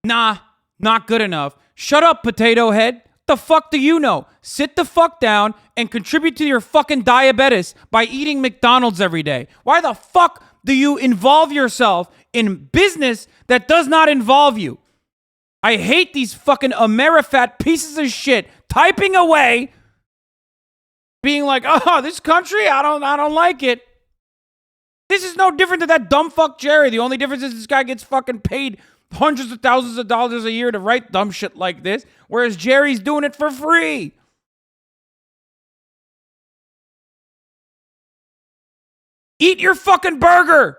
nah, not good enough. Shut up, potato head. The fuck do you know? Sit the fuck down and contribute to your fucking diabetes by eating McDonald's every day. Why the fuck do you involve yourself in business that does not involve you? I hate these fucking Amerifat pieces of shit typing away, being like, oh, this country, I don't like it. This is no different than that dumb fuck Jerry. The only difference is this guy gets fucking paid hundreds of thousands of dollars a year to write dumb shit like this, whereas Jerry's doing it for free. Eat your fucking burger.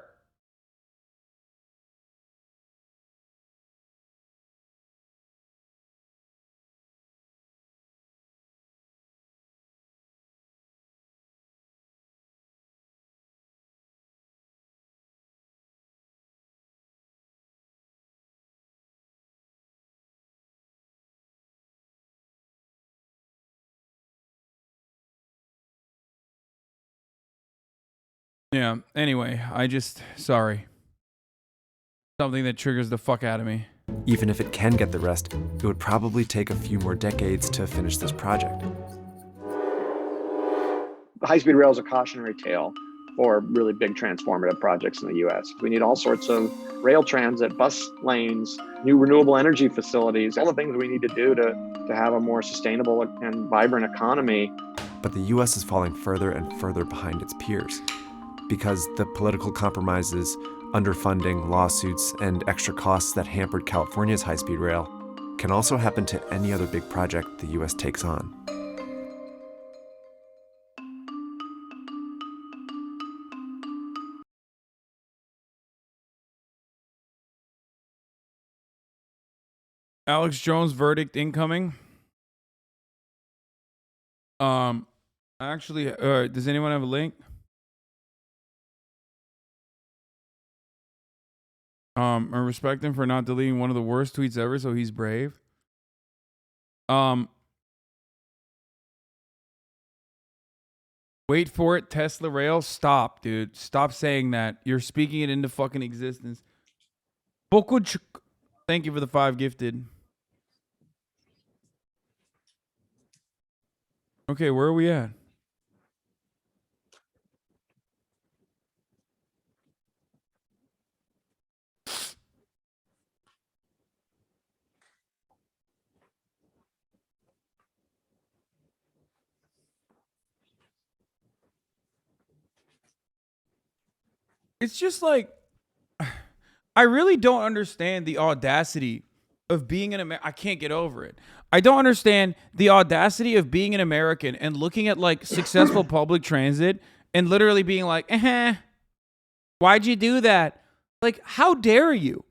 Yeah, anyway, sorry. Something that triggers the fuck out of me. Even if it can get the rest, it would probably take a few more decades to finish this project. High-speed rail is a cautionary tale for really big transformative projects in the U.S. We need all sorts of rail transit, bus lanes, new renewable energy facilities, all the things we need to do to have a more sustainable and vibrant economy. But the U.S. is falling further and further behind its peers because the political compromises, underfunding, lawsuits, and extra costs that hampered California's high-speed rail can also happen to any other big project the U.S. takes on. Alex Jones verdict incoming. Actually, does anyone have a link? I respect him for not deleting one of the worst tweets ever, so he's brave. Wait for it, Tesla rail. Stop, dude. Stop saying that. You're speaking it into fucking existence. Thank you for the 5 gifted. Okay, where are we at? It's just like, I really don't understand the audacity of being an American. I can't get over it. I don't understand the audacity of being an American and looking at like successful public transit and literally being like, why'd you do that? Like, how dare you?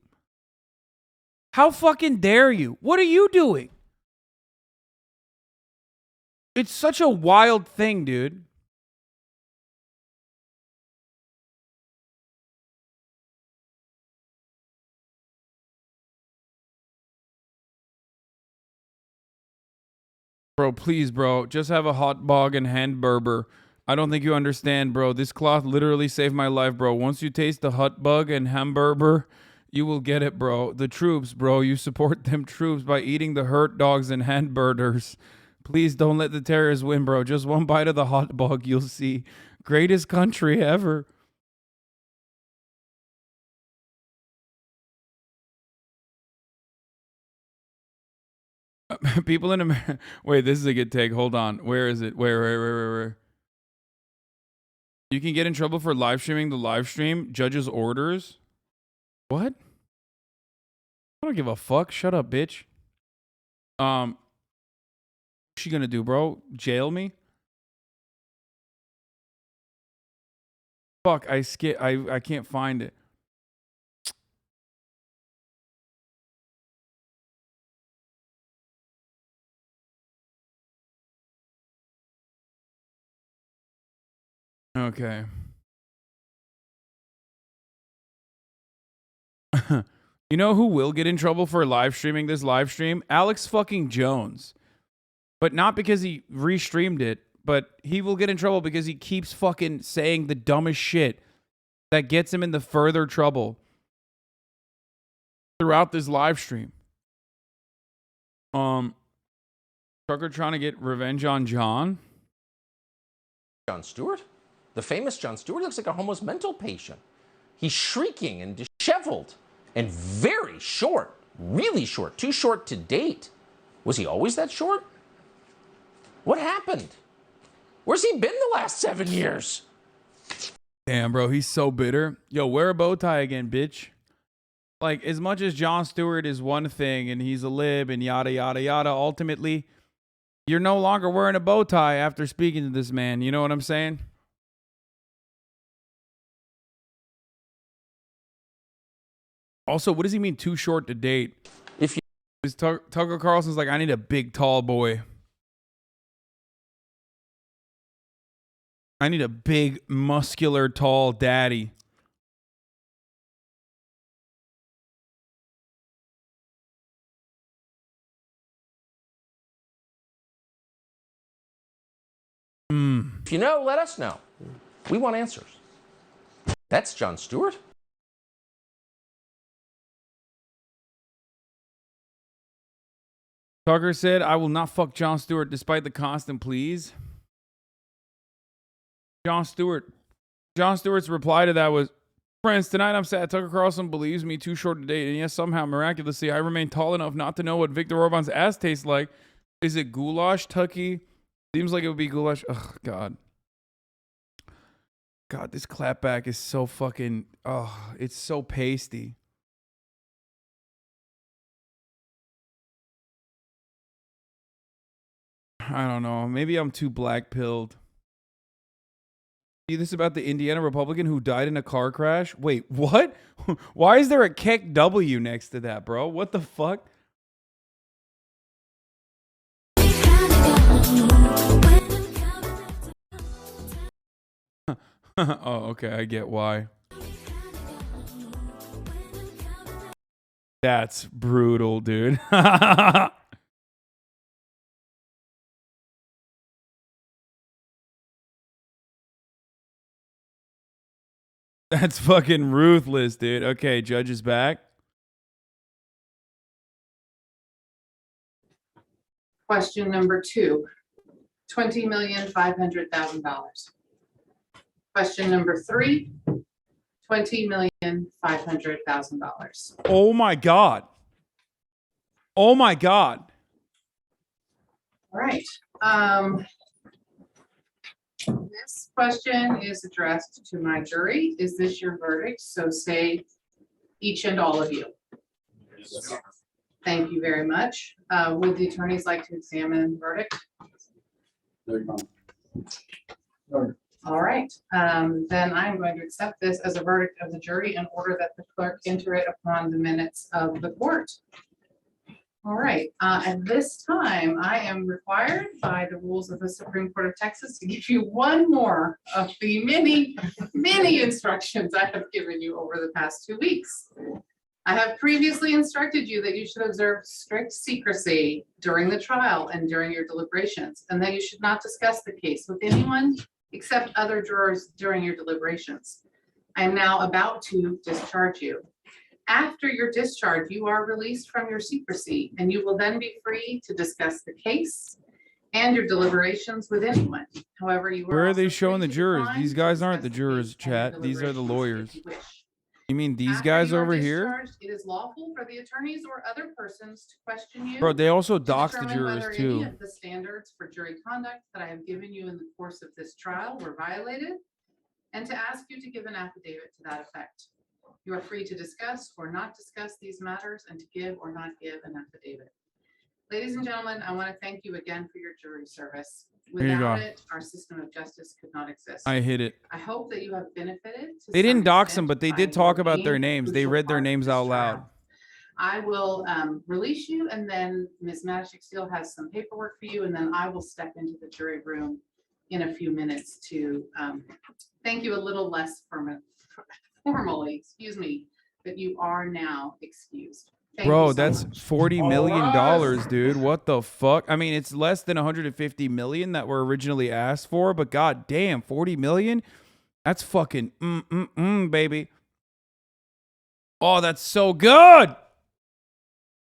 How fucking dare you? What are you doing? It's such a wild thing, dude. Bro, please, bro. Just have a hot bog and hand burger. I don't think you understand, bro. This cloth literally saved my life, bro. Once you taste the hot bug and hamburger, you will get it, bro. The troops, bro. You support them troops by eating the hurt dogs and hamburgers. Please don't let the terrorists win, bro. Just one bite of the hot bug, you'll see. Greatest country ever. People in America. Wait, this is a good take. Hold on. Where is it? Where? You can get in trouble for live streaming the live stream. Judge's orders. What? I don't give a fuck. Shut up, bitch. What's she gonna do, bro? Jail me? Fuck, I can't find it. Okay. You know who will get in trouble for live streaming this live stream? Alex fucking Jones. But not because he restreamed it, but he will get in trouble because he keeps fucking saying the dumbest shit that gets him into further trouble throughout this live stream. Tucker trying to get revenge on John. Jon Stewart? The famous Jon Stewart looks like a homeless mental patient. He's shrieking and disheveled and very short, really short, too short to date. Was he always that short? What happened? Where's he been the last 7 years? Damn, bro, he's so bitter. Yo, wear a bow tie again, bitch. Like, as much as Jon Stewart is one thing and he's a lib and yada, yada, yada, ultimately, you're no longer wearing a bow tie after speaking to this man. You know what I'm saying? Also, what does he mean too short to date? If you Tucker Carlson's like, I need a big, tall boy. I need a big, muscular, tall daddy. If you know, let us know. We want answers. That's Jon Stewart? Tucker said, I will not fuck Jon Stewart despite the constant pleas. Jon Stewart's reply to that was, friends, tonight I'm sad Tucker Carlson believes me too short to date, and yes, somehow, miraculously, I remain tall enough not to know what Viktor Orban's ass tastes like. Is it goulash, Tucky? Seems like it would be goulash. Ugh, God. God, this clapback is so fucking, it's so pasty. I don't know. Maybe I'm too black-pilled. See this about the Indiana Republican who died in a car crash? Wait, what? Why is there a Keck W next to that, bro? What the fuck? Oh, okay. I get why. That's brutal, dude. That's fucking ruthless, dude. Okay, judge is back. Question number 2, $20,500,000. Question number 3, $20,500,000. Oh my God. Oh my God. All right. This question is addressed to my jury. Is this your verdict? So say each and all of you. Yes. Thank you very much. Would the attorneys like to examine the verdict? No. All right. Then I'm going to accept this as a verdict of the jury and order that the clerk enter it upon the minutes of the court. All right. At this time, I am required by the rules of the Supreme Court of Texas to give you one more of the many, many instructions I have given you over the past 2 weeks. I have previously instructed you that you should observe strict secrecy during the trial and during your deliberations, and that you should not discuss the case with anyone except other jurors during your deliberations. I am now about to discharge you. After your discharge, you are released from your secrecy, and you will then be free to discuss the case and your deliberations with anyone. However, you Where are they showing the jurors? These guys aren't the jurors, chat. These are the lawyers. You mean these guys over here? It is lawful for the attorneys or other persons to question you. Bro, they also dox the jurors whether too. Any of the standards for jury conduct that I have given you in the course of this trial were violated, and to ask you to give an affidavit to that effect. You are free to discuss or not discuss these matters and to give or not give an affidavit. Ladies and gentlemen, I want to thank you again for your jury service. There you Without go. it, our system of justice could not exist. I hit it. I hope that you have benefited. They didn't dox them, but they did talk about their names. They read their names out loud. I will release you, and then Ms. Matichik still has some paperwork for you, and then I will step into the jury room in a few minutes to thank you a little less formally, excuse me, that you are now excused. Thank Bro, you so that's much. $40 million, dude. What the fuck? I mean, it's less than 150 million that were originally asked for, but god damn, 40 million? That's fucking baby. Oh, that's so good.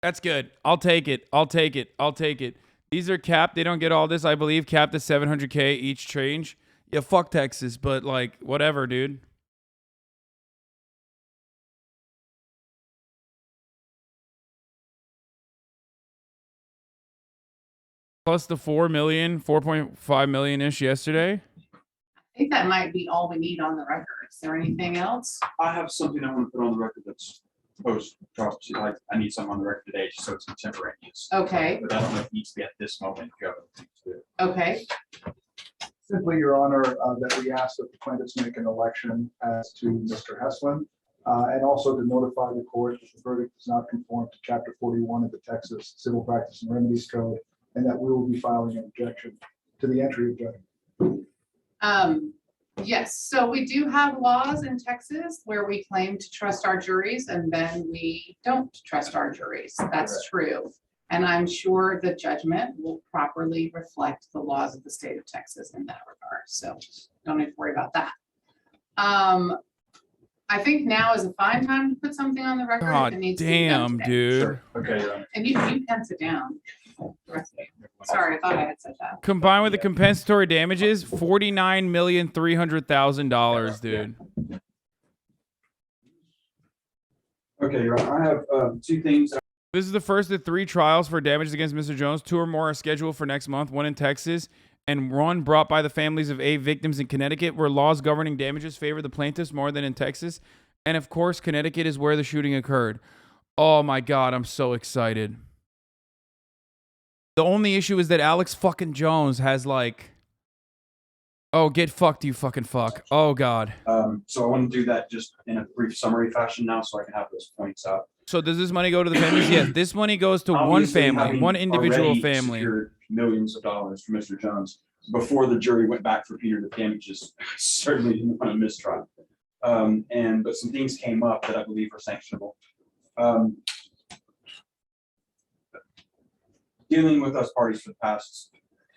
That's good. I'll take it. I'll take it. I'll take it. These are capped. They don't get all this, I believe, capped at 700K each change. Yeah, fuck Texas, but like, whatever, dude. Plus the 4.5 million-ish yesterday. I think that might be all we need on the record. Is there anything else? I have something I want to put on the record that's post-autopsy. I need something on the record today just so it's contemporaneous. Okay. But I don't know if it needs to be at this moment. If you have other things to do. Okay. Simply, Your Honor, that we ask that the plaintiffs make an election as to Mr. Heslin, and also to notify the court that the verdict does not conform to Chapter 41 of the Texas Civil Practice and Remedies Code, and that we will be filing an objection to the entry of judgment. Yes, so we do have laws in Texas where we claim to trust our juries and then we don't trust our juries. That's true. And I'm sure the judgment will properly reflect the laws of the state of Texas in that regard. So don't need to worry about that. I think now is a fine time to put something on the record. God if it needs to be done damn, today. dude. Sure. Okay. And you can sit down. Sorry, I thought I had said that. Combined with the compensatory damages, $49,300,000, dude. Okay, Your Honor, I have two things. This is the first of 3 trials for damages against Mr. Jones. 2 or more are scheduled for next month, 1 in Texas and 1 brought by the families of 8 victims in Connecticut, where laws governing damages favor the plaintiffs more than in Texas. And of course, Connecticut is where the shooting occurred. Oh my God, I'm so excited. The only issue is that Alex fucking Jones has like, oh, get fucked, you fucking fuck. Oh God. So I want to do that just in a brief summary fashion now so I can have those points out. So does this money go to the families? Yes, this money goes to one Obviously, family, having one individual already family. secured millions of dollars for Mr. Jones before the jury went back for Peter, the damages certainly didn't want a mistrial. But some things came up that I believe are sanctionable. Dealing with us parties for the past,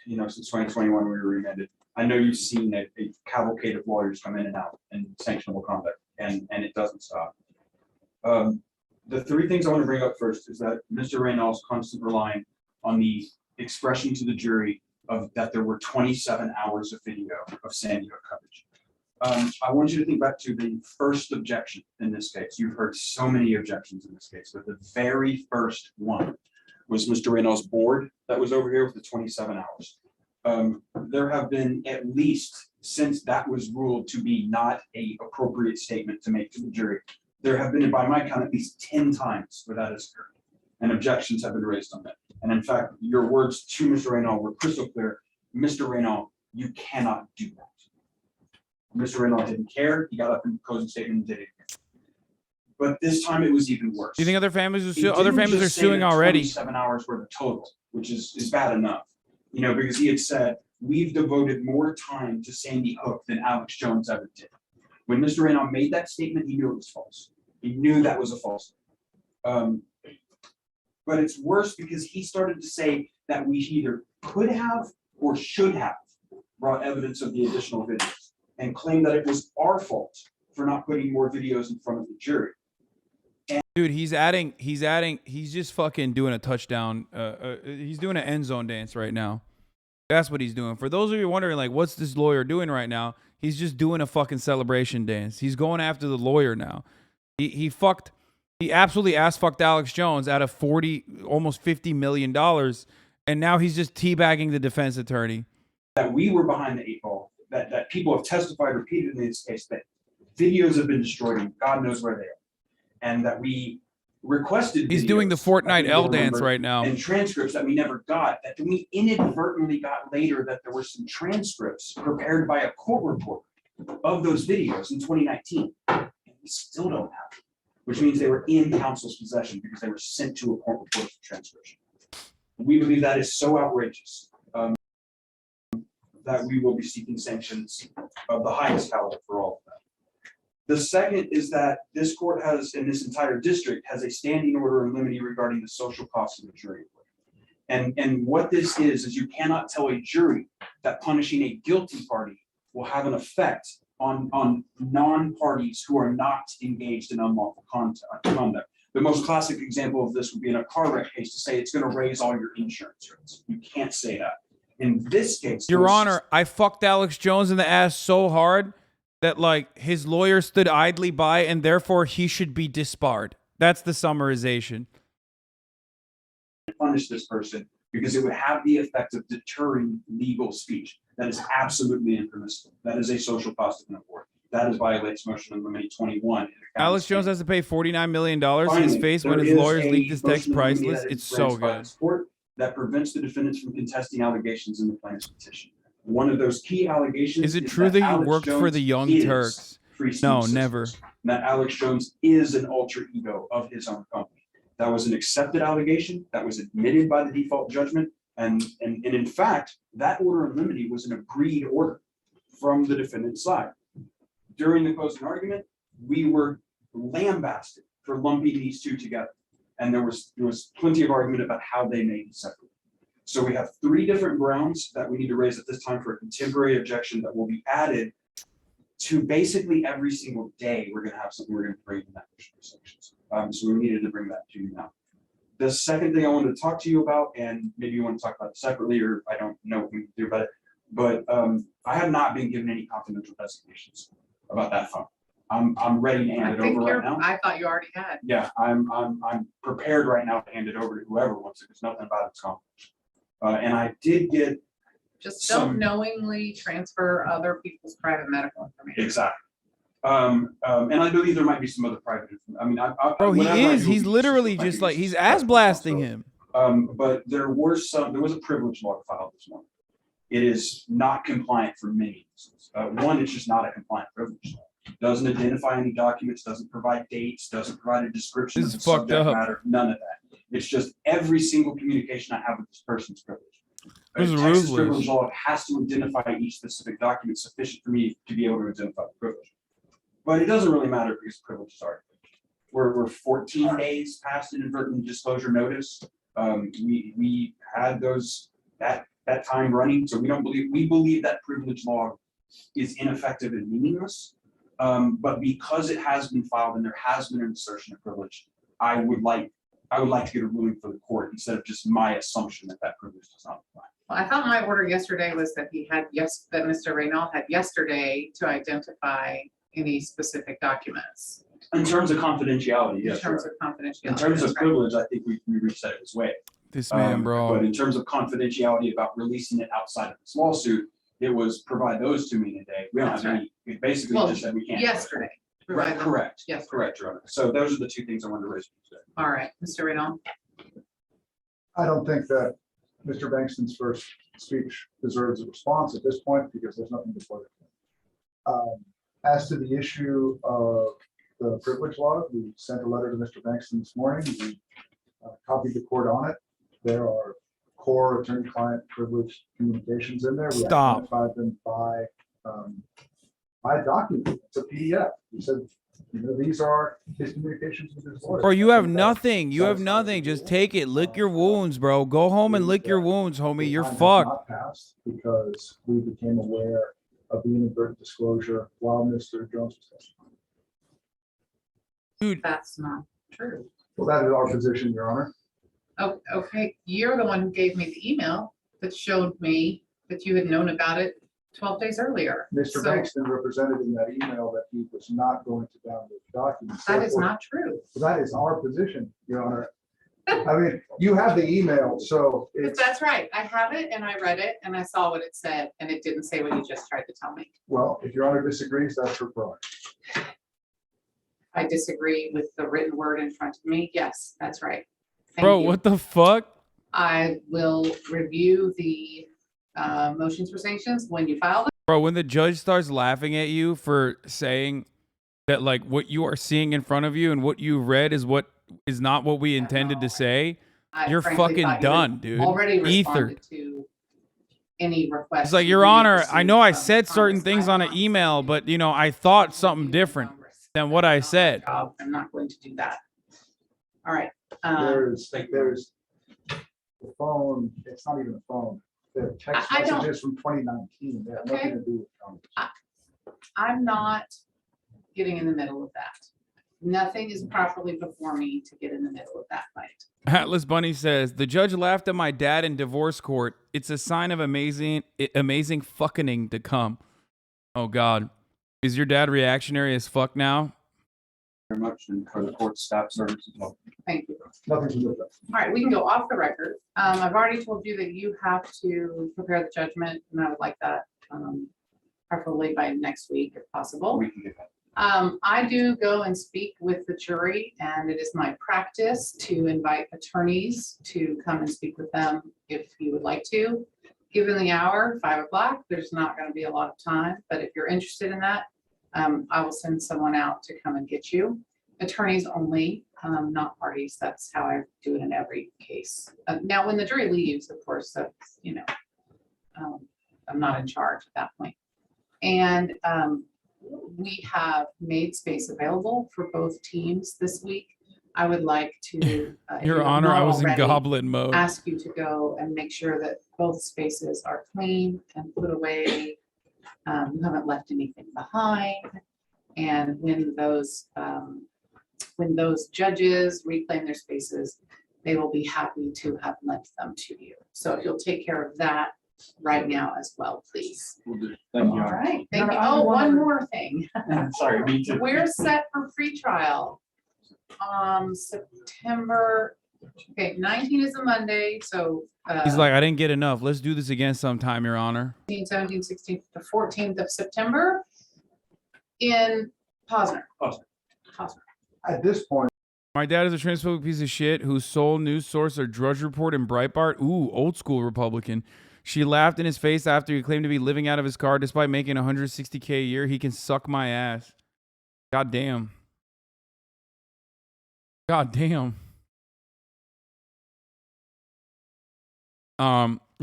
since 2021 we were remanded. I know you've seen a cavalcade of lawyers come in and out and sanctionable conduct, and it doesn't stop. The 3 things I want to bring up first is that Mr. Reynolds constantly relying on the expression to the jury of that there were 27 hours of video of Sandy Hook coverage. I want you to think back to the first objection in this case. You've heard so many objections in this case, but the very first one was Mr. Reynolds' board that was over here with the 27 hours. There have been at least, since that was ruled to be not an appropriate statement to make to the jury, there have been, by my count, at least 10 times where that has occurred, and objections have been raised on that. And in fact, your words to Mr. Reynolds were crystal clear. Mr. Reynolds, you cannot do that. Mr. Reynolds didn't care. He got up in the closing statement and did it. But this time it was even worse. Do you think other families are He didn't are just say suing that already? 27 hours were the total, which is bad enough, because he had said, we've devoted more time to Sandy Hook than Alex Jones ever did. When Mr. Reynolds made that statement, he knew it was false. He knew that was a false. But it's worse because he started to say that we either could have or should have brought evidence of the additional videos and claimed that it was our fault for not putting more videos in front of the jury. Dude, he's just fucking doing a touchdown. He's doing an end zone dance right now. That's what he's doing. For those of you wondering, like, what's this lawyer doing right now? He's just doing a fucking celebration dance. He's going after the lawyer now. He absolutely ass-fucked Alex Jones out of almost $50 million, and now he's just teabagging the defense attorney. That we were behind the 8 ball, that people have testified repeatedly in this case that videos have been destroyed and God knows where they are. And that we requested He's doing the Fortnite L dance right now. And transcripts that we never got, that we inadvertently got later, that there were some transcripts prepared by a court reporter of those videos in 2019. And we still don't have them, which means they were in counsel's possession because they were sent to a court reporter for transcription. We believe that is so outrageous that we will be seeking sanctions of the highest caliber for all of that. The second is that this court has, in this entire district, has a standing order in limine regarding the social cost of the jury. And what this is you cannot tell a jury that punishing a guilty party will have an effect on non-parties who are not engaged in unlawful conduct. The most classic example of this would be in a car wreck case to say it's going to raise all your insurance rates. You can't say that. In this case, Your Honor, I fucked Alex Jones in the ass so hard that like his lawyer stood idly by and therefore he should be disbarred. That's the summarization. Punish this person because it would have the effect of deterring legal speech. That is absolutely impermissible. That is a social cost of an award. That violates motion in limine 21. Alex Jones has to pay $49 million in his face when his lawyers leaked his text priceless. It's so good. That prevents the defendants from contesting allegations in the plaintiff's petition. One of those key allegations is it true that you worked for the Young Turks? No, never. That Alex Jones is an alter ego of his own company. That was an accepted allegation that was admitted by the default judgment. And in fact, that order in limine was an agreed order from the defendant's side. During the closing argument, we were lambasted for lumping these two together. And there was plenty of argument about how they may be separate. So we have 3 different grounds that we need to raise at this time for a contemporary objection that will be added to basically every single day. We're going to have something we're going to bring in that sections. So we needed to bring that to you now. The second thing I wanted to talk to you about, and maybe you want to talk about it separately, or I don't know what we can do about it, but I have not been given any confidential designations about that phone. I'm ready to hand it over right now. I thought you already had. Yeah, I'm prepared right now to hand it over to whoever wants it because nothing about it's confidential. And I did get just don't knowingly transfer other people's private medical information. Exactly. And I believe there might be some other private information. I mean, bro, he is. He's literally just like he's ass blasting him. But there was a privilege log filed this morning. It is not compliant for many reasons. One, it's just not a compliant privilege log. Doesn't identify any documents, doesn't provide dates, doesn't provide a description of the subject matter, none of that. It's just every single communication I have with this person's privilege. A Texas privilege law has to identify each specific document sufficient for me to be able to identify the privilege. But it doesn't really matter because privileges are. We're 14 days past an inadvertent disclosure notice. We had that time running, so we believe that privilege log is ineffective and meaningless. But because it has been filed and there has been an assertion of privilege, I would like to get a ruling for the court instead of just my assumption that privilege does not apply. Well, I thought my order yesterday was that that Mr. Reynal had yesterday to identify any specific documents. In terms of confidentiality, yes. In terms of confidentiality. In terms of privilege, I think we reached that his way. This man, bro. But in terms of confidentiality about releasing it outside of this lawsuit, it was provide those to me today. We don't have any. We basically just said we can't. Yesterday. Right, correct. Yes. Correct, Your Honor. So those are the 2 things I wanted to raise today. All right, Mr. Reynal. I don't think that Mr. Bankston's first speech deserves a response at this point because there's nothing before it. As to the issue of the privilege log, we sent a letter to Mr. Bankston this morning. We copied the court on it. There are core attorney-client privilege communications in there. We identified them by document. It's a PDF. We said, these are his communications with his lawyer. Bro, you have nothing. You have nothing. Just take it. Lick your wounds, bro. Go home and lick your wounds, homie. You're fucked. Not passed because we became aware of the inadvertent disclosure while Mr. Jones was testifying. Dude, that's not true. Well, that is our position, Your Honor. Oh, okay. You're the one who gave me the email that showed me that you had known about it 12 days earlier. Mr. Bankston represented in that email that he was not going to download the documents. That is not true. That is our position, Your Honor. I mean, you have the email, so it's. That's right. I have it and I read it and I saw what it said and it didn't say what you just tried to tell me. Well, if Your Honor disagrees, that's her prerogative. I disagree with the written word in front of me. Yes, that's right. Bro, what the fuck? I will review the motions for sanctions when you file them. Bro, when the judge starts laughing at you for saying that like what you are seeing in front of you and what you read is not what we intended to say, you're fucking done, dude. Already Ether. responded to any request. It's like, Your Honor, I know I said certain things on an email, but you know, I thought something different. than what I said. I'm not going to do that. All right. There's the phone, it's not even a phone. The text I don't- messages from 2019, they have Okay. nothing to do with Congress. I'm not getting in the middle of that. Nothing is properly before me to get in the middle of that fight. Atlas Bunny says, the judge laughed at my dad in divorce court. It's a sign of amazing fucking to come. Oh, God. Is your dad reactionary as fuck now? Very much, and for the court staff service as well. Thank you. Nothing to do with that. All right, we can go off the record. I've already told you that you have to prepare the judgment, and I would like that preferably by next week if possible. We can get that. I do go and speak with the jury, and it is my practice to invite attorneys to come and speak with them if you would like to. Given the hour, 5 o'clock, there's not going to be a lot of time, but if you're interested in that, I will send someone out to come and get you. Attorneys only, not parties. That's how I do it in every case. Now, when the jury leaves, of course, that's, you know, I'm not in charge at that point. And we have made space available for both teams this week. I would like to, if Your you have Honor, not I was in already, goblin mode. ask you to go and make sure that both spaces are clean and put away. You haven't left anything behind. And when those judges reclaim their spaces, they will be happy to have lent them to you. So if you'll take care of that right now as well, please. We'll do. Thank you. All right, thank you. No, Oh, one more thing. Sorry, me too. We're set for pretrial on September, 19 is a Monday, so. He's like, I didn't get enough. Let's do this again sometime, Your Honor. 16, 17, 16, the 14th of September in Posner. At this point, My dad is a transphobic piece of shit whose sole news source are Drudge Report and Breitbart. Ooh, old school Republican. She laughed in his face after he claimed to be living out of his car despite making $160K a year. He can suck my ass. God damn. God damn.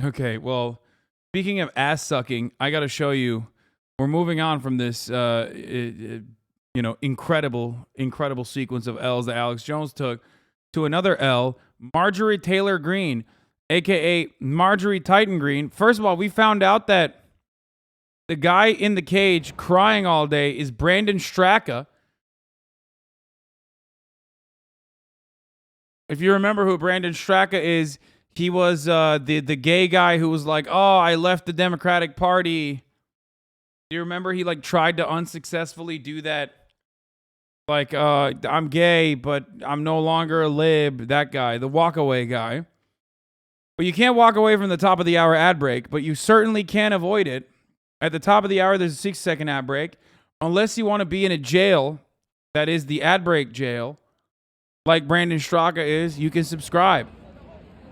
Okay, well, speaking of ass sucking, I gotta show you. We're moving on from this incredible sequence of L's that Alex Jones took to another L, Marjorie Taylor Greene, aka Marjorie Titan Greene. First of all, we found out that the guy in the cage crying all day is Brandon Straka. If you remember who Brandon Straka is, he was the gay guy who was like, oh, I left the Democratic Party. Do you remember he like tried to unsuccessfully do that? Like, I'm gay, but I'm no longer a lib. That guy, the walkaway guy. But you can't walk away from the top of the hour ad break, but you certainly can avoid it. At the top of the hour, there's a 6-second ad break. Unless you want to be in a jail that is the ad break jail, like Brandon Straka is, you can subscribe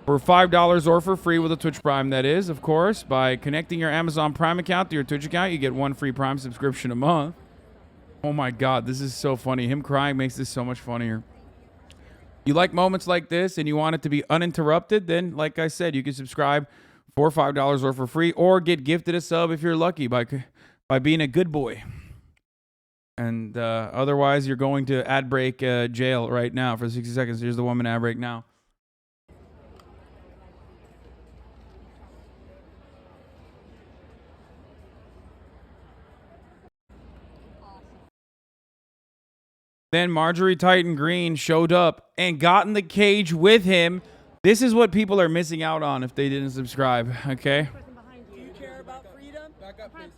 for $5 or for free with a Twitch Prime, that is, of course. By connecting your Amazon Prime account to your Twitch account, you get 1 free Prime subscription a month. Oh my God, this is so funny. Him crying makes this so much funnier. You like moments like this and you want it to be uninterrupted, then, like I said, you can subscribe for $5 or for free, or get gifted a sub if you're lucky by being a good boy. And otherwise, you're going to ad break jail right now for 60 seconds. Here's the woman ad break now. Then Marjorie Titan Greene showed up and got in the cage with him. This is what people are missing out on if they didn't subscribe, okay? Do you care about freedom? Back up, please.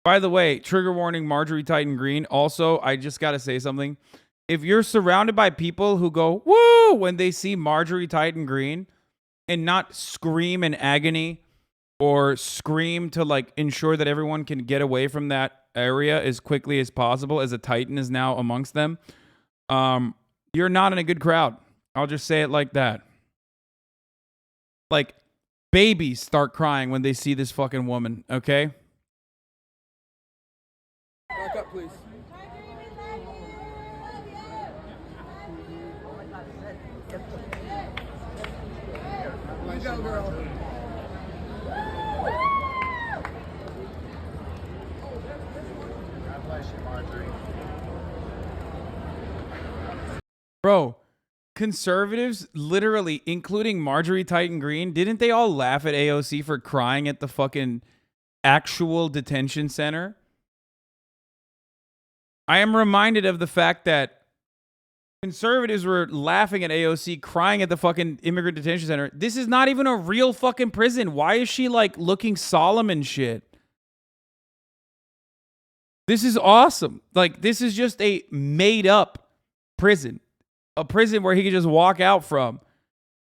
By the way, trigger warning, Marjorie Titan Greene. Also, I just got to say something. If you're surrounded by people who go, woo, when they see Marjorie Titan Greene and not scream in agony or scream to like ensure that everyone can get away from that area as quickly as possible as a Titan is now amongst them, you're not in a good crowd. I'll just say it like that. Like, babies start crying when they see this fucking woman, okay? Back up, please. You go, girl. Bro, conservatives, literally, including Marjorie Titan Green, didn't they all laugh at AOC for crying at the fucking actual detention center? I am reminded of the fact that conservatives were laughing at AOC crying at the fucking immigrant detention center. This is not even a real fucking prison. Why is she like looking solemn and shit? This is awesome. Like, this is just a made up prison. A prison where he can just walk out from.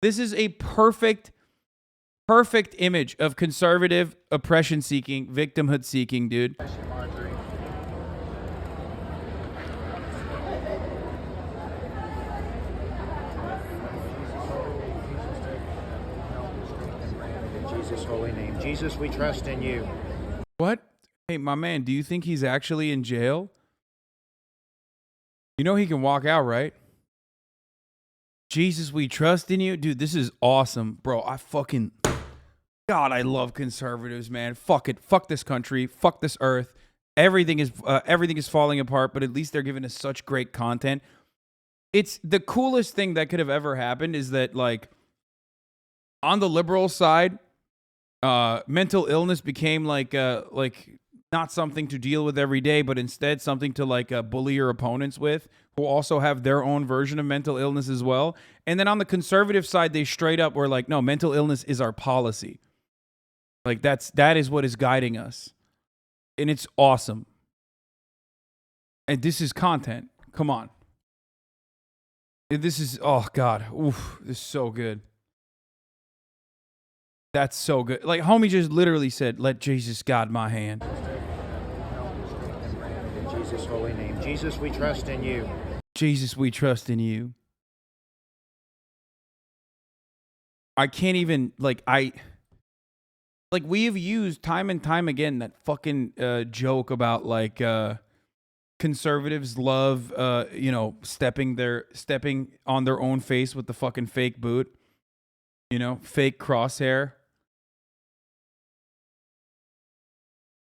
This is a perfect image of conservative oppression seeking, victimhood seeking, dude. Jesus' holy name. Jesus, we trust in you. What? Hey, my man, do you think he's actually in jail? You know he can walk out, right? Jesus, we trust in you. Dude, this is awesome. Bro, God, I love conservatives, man. Fuck it. Fuck this country. Fuck this earth. Everything is falling apart, but at least they're giving us such great content. It's the coolest thing that could have ever happened is that, like, on the liberal side, mental illness became like not something to deal with every day, but instead something to like bully your opponents with, who also have their own version of mental illness as well. And then on the conservative side, they straight up were like, no, mental illness is our policy. Like that is what is guiding us. And it's awesome. And this is content. Come on. This is, oh God. Oof, this is so good. That's so good. Like, homie just literally said, let Jesus guide my hand. In Jesus' holy name. Jesus, we trust in you. Jesus, we trust in you. I can't even, we have used time and time again that fucking joke about, like, conservatives love, stepping on their own face with the fucking fake boot. You know, fake crosshair.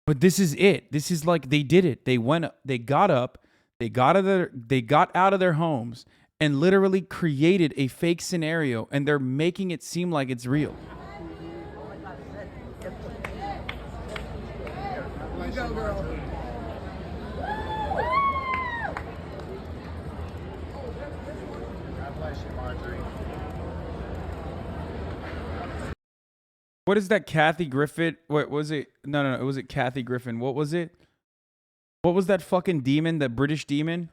But this is it. This is like they did it. They got up, they got out of their homes and literally created a fake scenario, and they're making it seem like it's real. You go, girl. God bless you, Marjorie. What is that Kathy Griffin? What was it? No. It wasn't Kathy Griffin. What was it? What was that fucking demon? That British demon?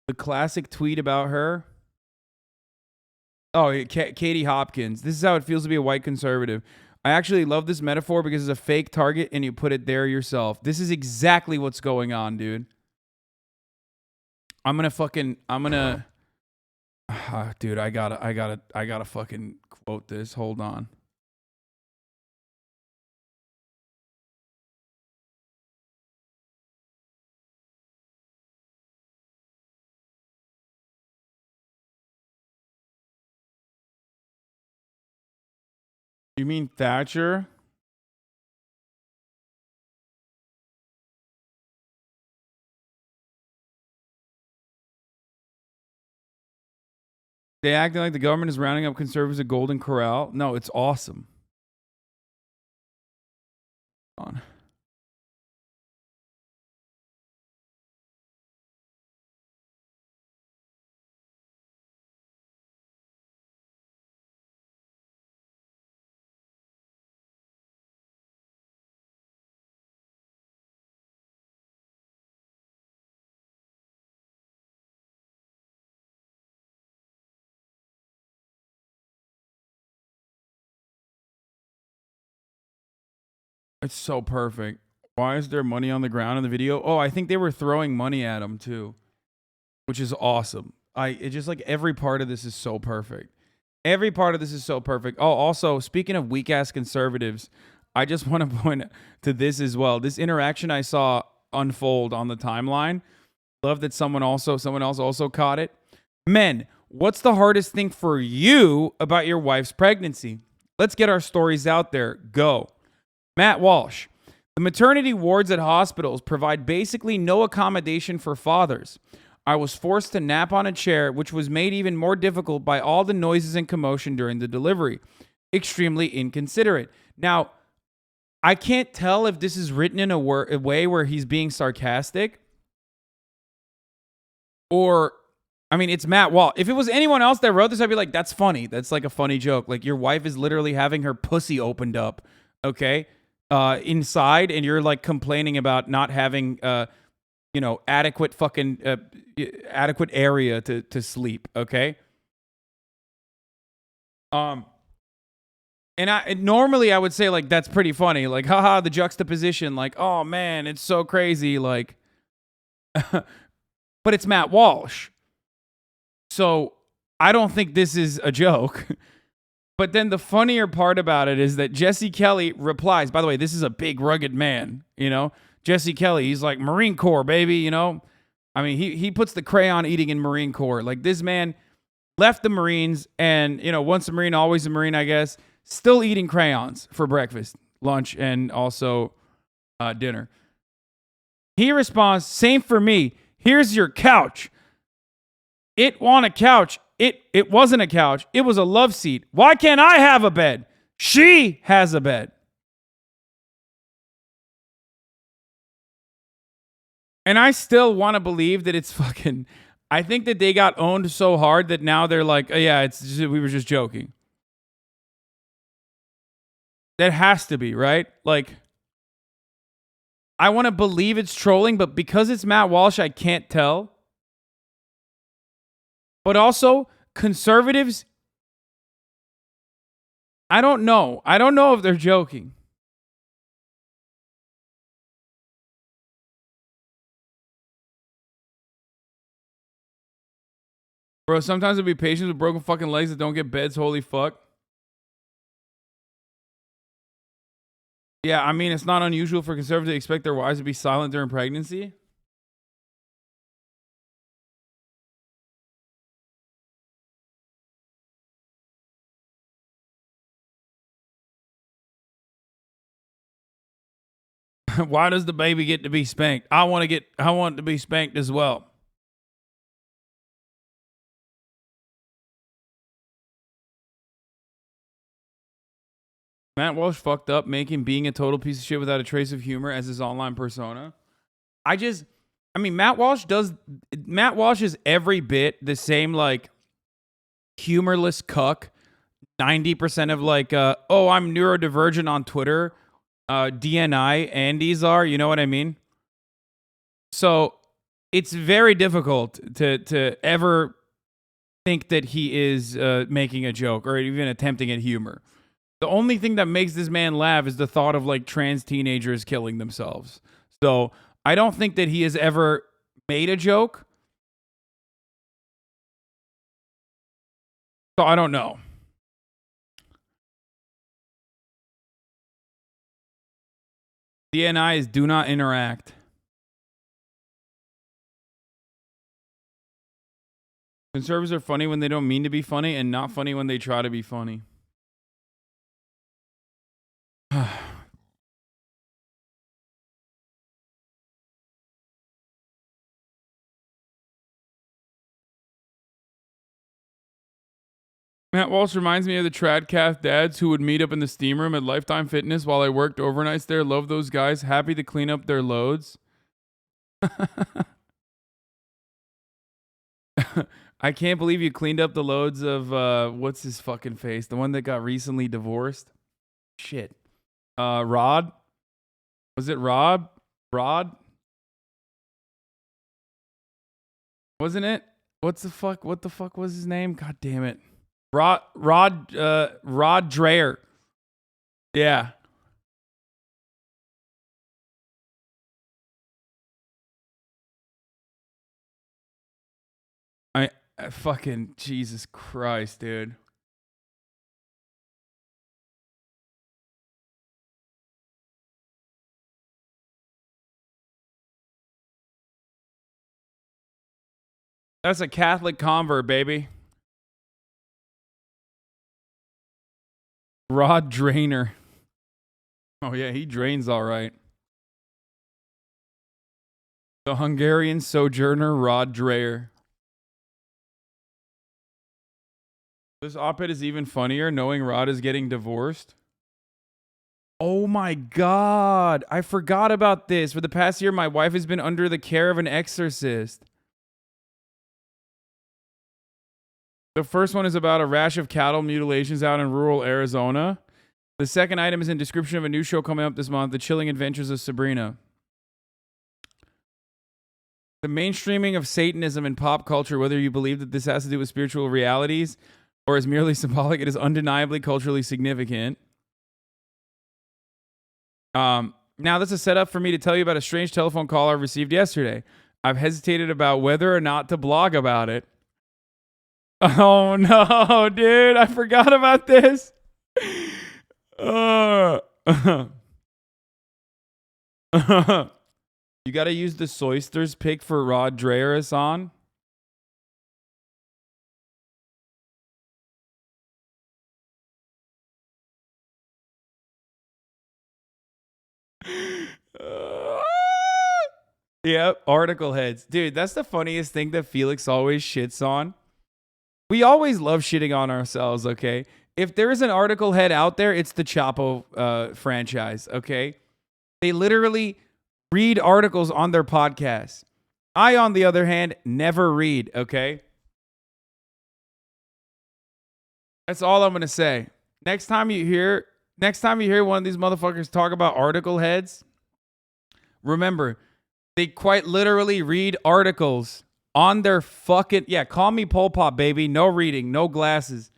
The classic tweet about her? Oh, Katie Hopkins. This is how it feels to be a white conservative. I actually love this metaphor because it's a fake target and you put it there yourself. This is exactly what's going on, dude. Dude, I gotta fucking quote this. Hold on. You mean Thatcher? They acting like the government is rounding up conservatives at Golden Corral. No, it's awesome. On. It's so perfect. Why is there money on the ground in the video? Oh, I think they were throwing money at him too, which is awesome. It just like every part of this is so perfect. Every part of this is so perfect. Oh, also, speaking of weak ass conservatives, I just want to point to this as well. This interaction I saw unfold on the timeline. Love that someone else also caught it. Men, what's the hardest thing for you about your wife's pregnancy? Let's get our stories out there. Go. Matt Walsh. The maternity wards at hospitals provide basically no accommodation for fathers. I was forced to nap on a chair, which was made even more difficult by all the noises and commotion during the delivery. Extremely inconsiderate. Now, I can't tell if this is written in a way where he's being sarcastic or, I mean, it's Matt Wall. If it was anyone else that wrote this, I'd be like, that's funny. That's like a funny joke. Like, your wife is literally having her pussy opened up, okay, inside, and you're like complaining about not having, you know, adequate area to sleep, okay? And normally I would say, like, that's pretty funny. Like, haha, the juxtaposition, like, oh man, it's so crazy, like, but it's Matt Walsh. So I don't think this is a joke. But then the funnier part about it is that Jesse Kelly replies, by the way, this is a big rugged man, you know? Jesse Kelly, he's like, Marine Corps, baby, you know? I mean, he puts the crayon eating in Marine Corps. Like, this man left the Marines and, you know, once a Marine, always a Marine, I guess, still eating crayons for breakfast, lunch, and also dinner. He responds, same for me. Here's your couch. It want a couch. It wasn't a couch. It was a love seat. Why can't I have a bed? She has a bed. And I still want to believe that it's fucking... I think that they got owned so hard that now they're like, oh, yeah, we were just joking. That has to be, right? Like, I want to believe it's trolling, but because it's Matt Walsh, I can't tell. But also, conservatives, I don't know. I don't know if they're joking. Bro, sometimes it'll be patients with broken fucking legs that don't get beds. Holy fuck. Yeah, I mean, it's not unusual for conservatives to expect their wives to be silent during pregnancy. Why does the baby get to be spanked? I want it to be spanked as well. Matt Walsh fucked up making being a total piece of shit without a trace of humor as his online persona. I mean, Matt Walsh is every bit the same, like, humorless cuck. 90% of like, oh, I'm neurodivergent on Twitter. DNI Andes are, you know what I mean? So it's very difficult to ever think that he is making a joke or even attempting at humor. The only thing that makes this man laugh is the thought of like trans teenagers killing themselves. So I don't think that he has ever made a joke. So I don't know. DNI is do not interact. Conservatives are funny when they don't mean to be funny and not funny when they try to be funny. Matt Walsh reminds me of the Tradcath dads who would meet up in the steam room at Lifetime Fitness while I worked overnights there. Love those guys. Happy to clean up their loads. I can't believe you cleaned up the loads of, what's his fucking face? The one that got recently divorced? Shit. Rod? Was it Rob? Rod? Wasn't it? What the fuck was his name? God damn it. Rod Dreher. Yeah. I fucking Jesus Christ, dude. That's a Catholic convert, baby. Rod Drainer. Oh yeah, he drains all right. The Hungarian sojourner Rod Dreher. This op-ed is even funnier knowing Rod is getting divorced. Oh my God. I forgot about this. For the past year, my wife has been under the care of an exorcist. The first one is about a rash of cattle mutilations out in rural Arizona. The second item is in description of a new show coming up this month, The Chilling Adventures of Sabrina. The mainstreaming of Satanism in pop culture, whether you believe that this has to do with spiritual realities or is merely symbolic, it is undeniably culturally significant. Now, this is a setup for me to tell you about a strange telephone call I received yesterday. I've hesitated about whether or not to blog about it. Oh, no, dude. I forgot about this. You got to use the Soysters pick for Rod Dreher, Hasan. Yep, article heads. Dude, that's the funniest thing that Felix always shits on. We always love shitting on ourselves, okay? If there is an article head out there, it's the Chapo franchise, okay? They literally read articles on their podcast. I, on the other hand, never read, okay? That's all I'm going to say. Next time you hear one of these motherfuckers talk about article heads, remember, they quite literally read articles on their fucking... Yeah, call me Pol Pot, baby. No reading, no glasses.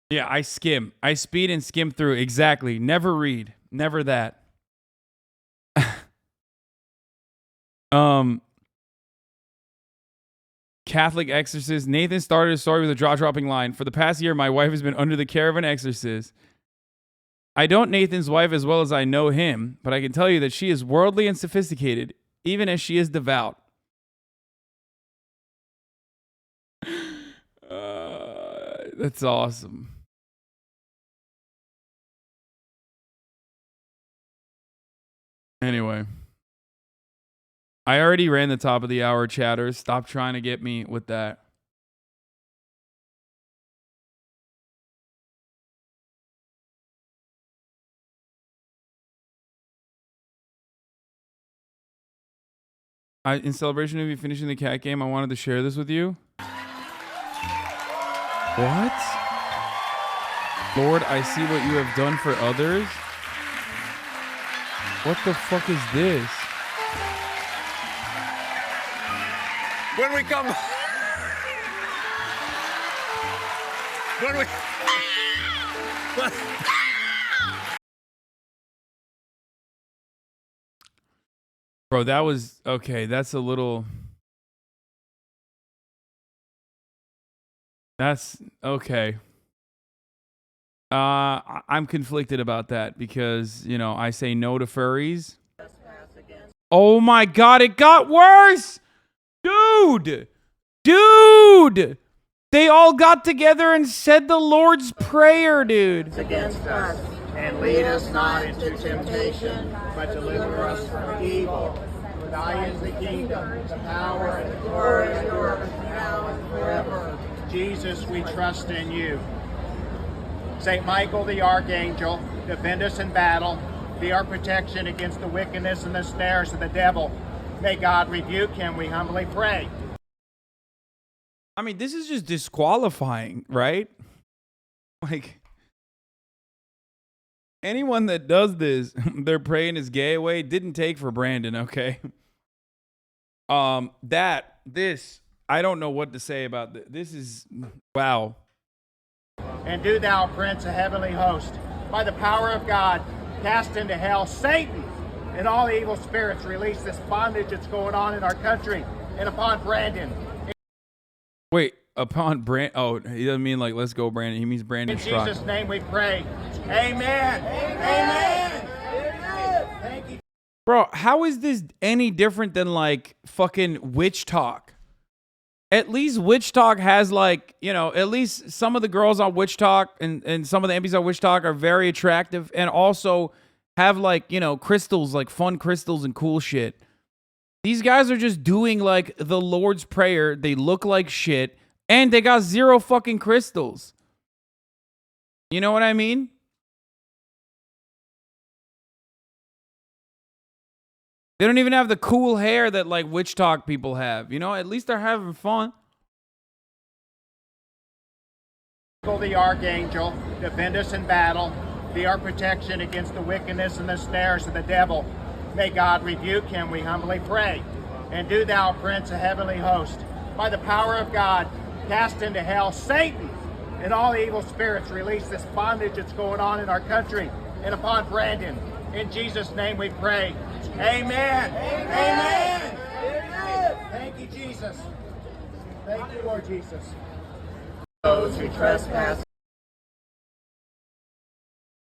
Yeah, I skim. I speed and skim through. Exactly. Never read. Never that. Catholic exorcist. Nathan started his story with a jaw-dropping line. For the past year, my wife has been under the care of an exorcist. I don't Nathan's wife as well as I know him, but I can tell you that she is worldly and sophisticated, even as she is devout. That's awesome. Anyway. I already ran the top of the hour, chatters. Stop trying to get me with that. In celebration of you finishing the cat game, I wanted to share this with you. What? Lord, I see what you have done for others. What the fuck is this? When we come... when we... Bro, that was... Okay, that's a little... That's... Okay. I'm conflicted about that because, you know, I say no to furries. Oh my God, it got worse! Dude! Dude! They all got together and said the Lord's Prayer, dude. Against us, and lead us not into temptation, but deliver us from evil. For thine is the kingdom, the power, and the glory, and now and forever. Jesus, we trust in you. Saint Michael the Archangel, defend us in battle. Be our protection against the wickedness and the snares of the devil. May God rebuke him, we humbly pray. I mean, this is just disqualifying, right? Like, anyone that does this, they're praying his gay away, didn't take for Brandon, okay? I don't know what to say about this. This is, wow. And do thou, Prince of heavenly host, by the power of God, cast into hell Satan and all the evil spirits, release this bondage that's going on in our country and upon Brandon. Wait, upon Brandon? Oh, he doesn't mean like, let's go, Brandon. He means Brandon In Strong. Jesus' name we pray. Amen. Amen. Amen. Thank you. Bro, how is this any different than like fucking witch talk? at least Witch Talk has, like, you know, at least some of the girls on Witch Talk and some of the MPs on Witch Talk are very attractive and also have, like, you know, crystals, like fun crystals and cool shit. These guys are just doing, like, the Lord's Prayer. They look like shit and they got 0 fucking crystals. You know what I mean? They don't even have the cool hair that, like, Witch Talk people have. You know, at least they're having fun. The archangel, defend us in battle, be our protection against the wickedness and the snares of the devil. May God rebuke him, we humbly pray. And do thou, Prince of heavenly host, by the power of God, cast into hell Satan and all evil spirits. Release this bondage that's going on in our country and upon Brandon. In Jesus' name we pray. Amen. Amen. Amen. Thank you, Jesus. Thank you, Lord Jesus. Those who trespass.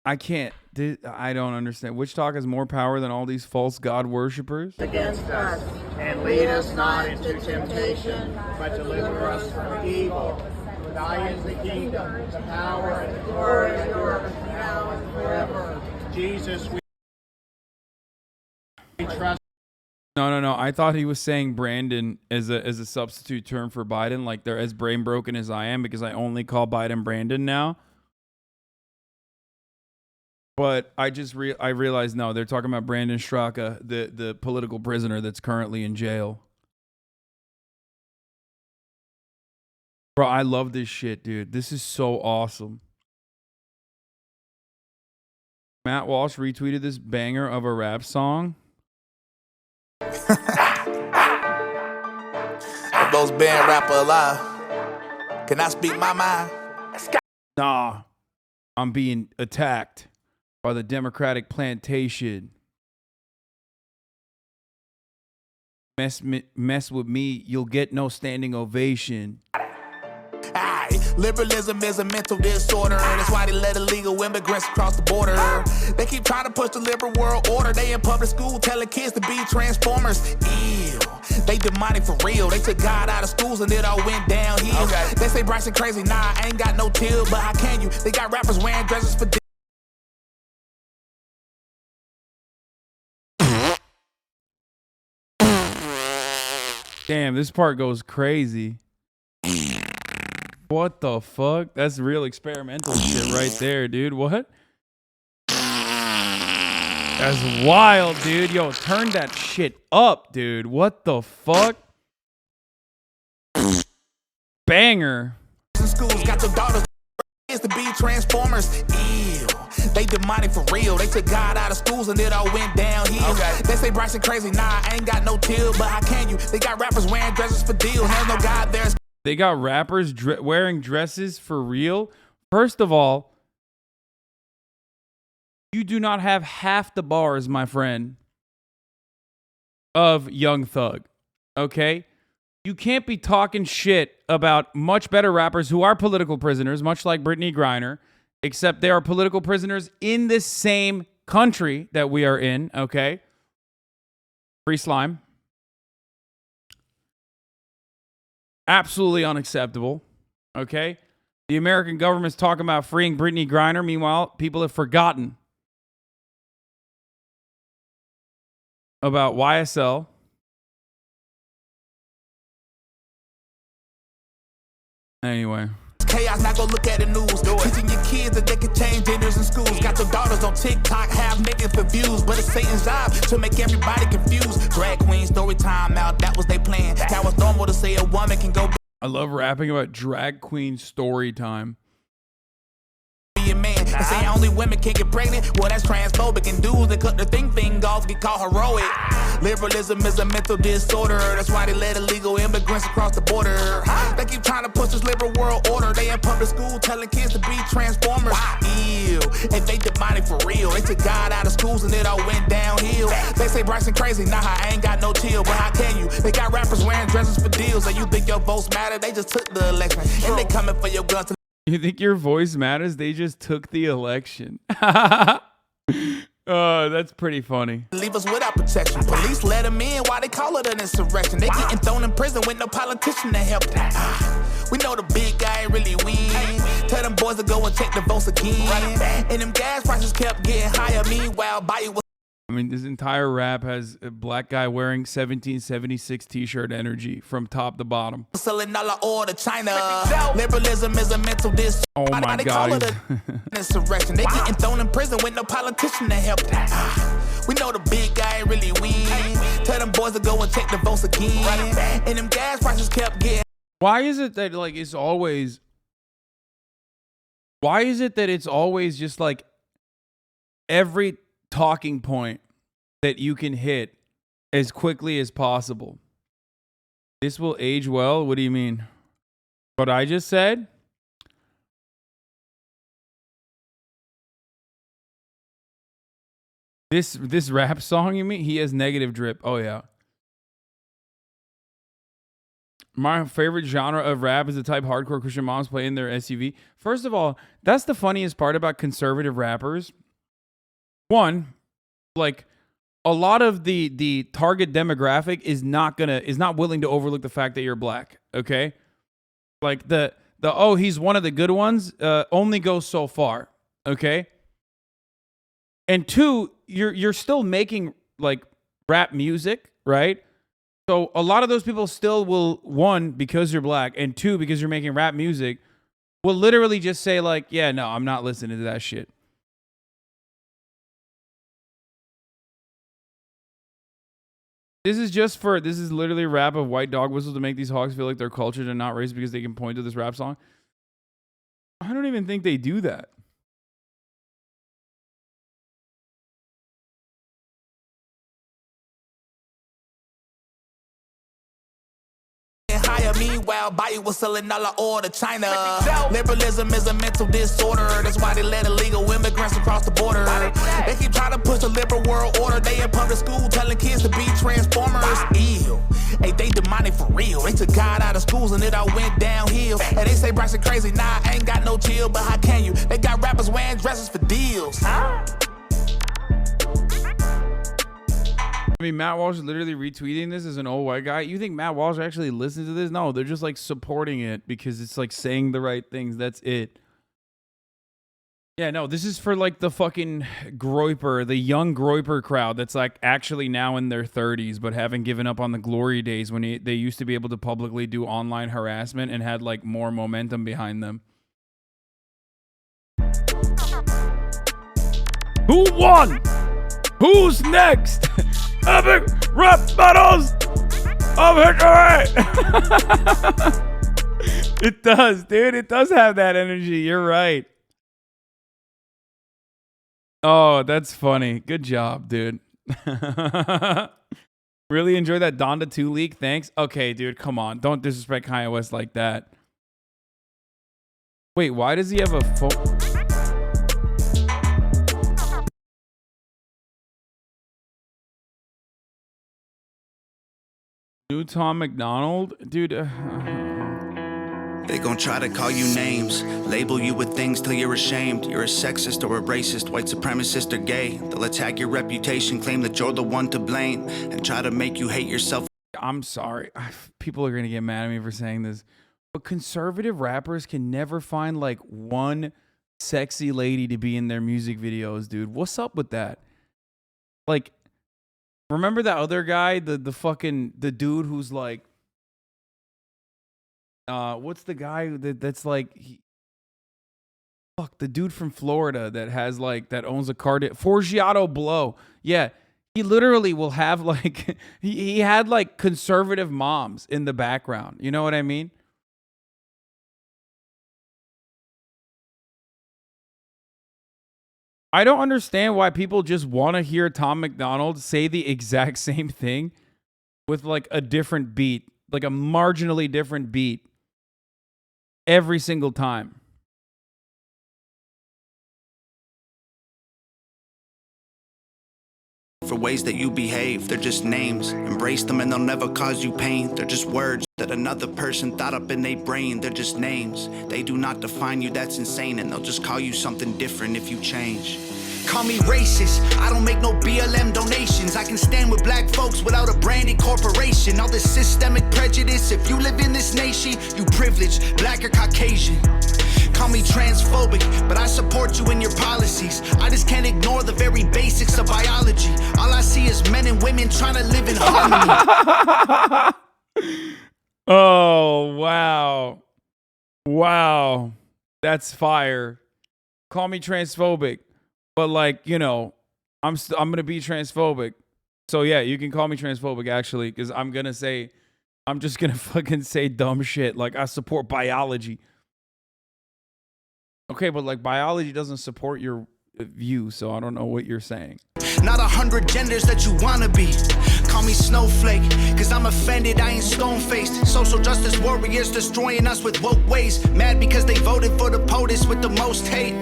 I can't. I don't understand. Witch Talk has more power than all these false God worshippers. Against us, and lead us not into temptation, but deliver us from evil. For thine is the kingdom, the power, and the glory are yours, now and forever. Jesus, we trust. No. I thought he was saying Brandon as a substitute term for Biden, like they're as brain broken as I am because I only call Biden Brandon now. But I realized, no, they're talking about Brandon Straka, the political prisoner that's currently in jail. Bro, I love this shit, dude. This is so awesome. Matt Walsh retweeted this banger of a rap song. Those band rapper alive. Can I speak my mind? Nah, I'm being attacked by the Democratic plantation. Mess with me, you'll get no standing ovation. Aye, liberalism is a mental disorder. That's why they let illegal immigrants across the border. They keep trying to push the liberal world order. They in public school telling kids to be transformers. Ew, they demonic for real. They took God out of schools and it all went downhill. Okay. They say Bryson crazy. Nah, I ain't got no till, but how can you? They got rappers wearing dresses for Damn, this part goes crazy. What the fuck? That's real experimental shit right there, dude. What? That's wild, dude. Yo, turn that shit up, dude. What the fuck? Banger. Schools got your daughters to be transformers. Ew, they demonic for real. They took God out of schools and it all went downhill. Okay. They say Bryson crazy. Nah, I ain't got no till, but how can you? They got rappers wearing dresses for deals. There's no God there. They got rappers wearing dresses for real. First of all, you do not have half the bars, my friend, of Young Thug. Okay? You can't be talking shit about much better rappers who are political prisoners, much like Brittany Griner, except they are political prisoners in this same country that we are in. Okay? Free Slime. Absolutely unacceptable. Okay? The American government's talking about freeing Brittany Griner. Meanwhile, people have forgotten about YSL. Anyway. Chaos, not go look at the news. Teaching your kids that they can change genders in schools. Got your daughters on TikTok, half naked for views. But it's Satan's job to make everybody confused. Drag queen story time out, that was they plan. That was normal to say a woman can go. I love rapping about drag queen story time. Be a man and say only women can get pregnant. Well, that's transphobic, and dudes that cut the thing off get called heroic. Liberalism is a mental disorder. That's why they let illegal immigrants across the border. They keep trying to push this liberal world order. They in public school telling kids to be transformers. Ew, and they demonic for real. They took God out of schools and it all went downhill. They say Bryson crazy. Nah, I ain't got no till, but how can you? They got rappers wearing dresses for deals, and you think your votes matter? They just took the election, and they coming for your guns. You think your voice matters? They just took the election. That's pretty funny. Leave us without protection. Police let them in while they call it an insurrection. They getting thrown in prison with no politician to help them. We know the big guy ain't really win. Tell them boys to go and check the votes again. And them gas prices kept getting higher. Meanwhile, Bayou was. I mean, this entire rap has a black guy wearing 1776 t-shirt energy from top to bottom. Selling all the oil to China. Liberalism is a mental disorder. Oh my They God. call it an insurrection. They getting thrown in prison with no politician to help them. We know the big guy ain't really win. Tell them boys to go and check the votes again. And them gas prices kept getting. Why is it that like it's always? Why is it that it's always just like every talking point that you can hit as quickly as possible? This will age well. What do you mean? What I just said? This rap song, you mean? He has negative drip. Oh yeah. My favorite genre of rap is the type hardcore Christian moms play in their SUV. First of all, that's the funniest part about conservative rappers. One, like a lot of the target demographic is not willing to overlook the fact that you're black. Okay, like the oh, he's one of the good ones only goes so far. Okay, and two, you're still making like rap music, right? So a lot of those people still will, one, because you're black, and two, because you're making rap music, will literally just say like, yeah, no, I'm not listening to that shit. This is literally a rap of white dog whistles to make these hogs feel like they're cultured and not racist because they can point to this rap song. I don't even think they do that. Meanwhile, Bayou was selling all the oil to China. Liberalism is a mental disorder. That's why they let illegal immigrants across the border. They keep trying to push the liberal world order. They in public school telling kids to be transformers. Ew. Hey, they demonic for real. They took God out of schools and it all went downhill. And they say Bryson crazy. Nah, I ain't got no chill, but how can you? They got rappers wearing dresses for deals. I mean, Matt Walsh is literally retweeting this as an old white guy. You think Matt Walsh actually listens to this? No, they're just like supporting it because it's like saying the right things. That's it. Yeah, no, this is for like the fucking groiper, the young groiper crowd that's like actually now in their 30s but haven't given up on the glory days when they used to be able to publicly do online harassment and had like more momentum behind them. Who won? Who's next? Epic rap battles of victory. It does, dude. It does have that energy. You're right. Oh, that's funny. Good job, dude. Really enjoy that Donda 2 leak. Thanks. Okay, dude. Come on. Don't disrespect Kanye West like that. Wait, why does he have a phone? New Tom McDonald? Dude. They gon' try to call you names, label you with things till you're ashamed. You're a sexist or a racist, white supremacist or gay. They'll attack your reputation, claim that you're the one to blame, and try to make you hate yourself. I'm sorry. People are gonna get mad at me for saying this, but conservative rappers can never find like one sexy lady to be in their music videos, dude. What's up with that? Like, remember that other guy, the dude who's like, what's the guy that's like, the dude from Florida that has like, that owns a car, Forgiato Blow. Yeah, he literally will have like, he had like conservative moms in the background. You know what I mean? I don't understand why people just want to hear Tom McDonald say the exact same thing with like a different beat, like a marginally different beat every single time. For ways that you behave, they're just names. Embrace them and they'll never cause you pain. They're just words that another person thought up in their brain. They're just names. They do not define you, that's insane. And they'll just call you something different if you change. Call me racist, I don't make no BLM donations. I can stand with black folks without a branded corporation. All this systemic prejudice, if you live in this nation, you privileged, black or Caucasian. Call me transphobic, but I support you in your policies. I just can't ignore the very basics of biology. All I see is men and women trying to live in harmony. Oh, wow. Wow. That's fire. Call me transphobic. But like, you know, I'm going to be transphobic. So yeah, you can call me transphobic actually, because I'm just going to fucking say dumb shit. Like I support biology. Okay, but like biology doesn't support your view, so I don't know what you're saying. Not 100 genders that you wanna be. Call me snowflake, cause I'm offended, I ain't stone-faced. Social justice warriors destroying us with woke ways. Mad because they voted for the POTUS with the most hate.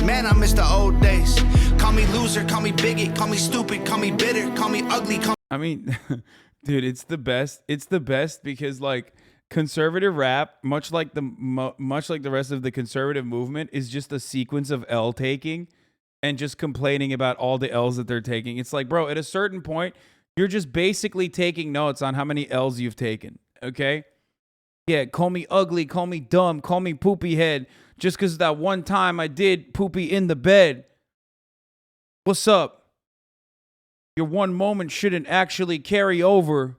Man, I miss the old days. Call me loser, call me bigot, call me stupid, call me bitter, call me ugly. I mean, dude, it's the best. It's the best because like conservative rap, much like the rest of the conservative movement, is just a sequence of L taking and just complaining about all the L's that they're taking. It's like, bro, at a certain point, you're just basically taking notes on how many L's you've taken. Okay? Yeah, call me ugly, call me dumb, call me poopy head, just because that one time I did poopy in the bed. What's up? Your one moment shouldn't actually carry over.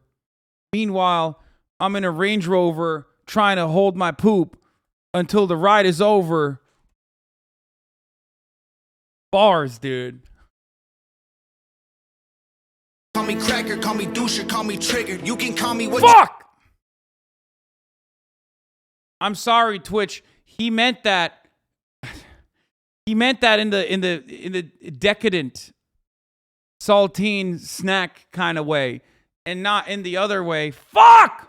Meanwhile, I'm in a Range Rover trying to hold my poop until the ride is over. Bars, dude. Call me cracker, call me doucher, call me triggered. You can call me what. Fuck! I'm sorry, Twitch. He meant that. He meant that in the decadent saltine snack kind of way, and not in the other way. Fuck!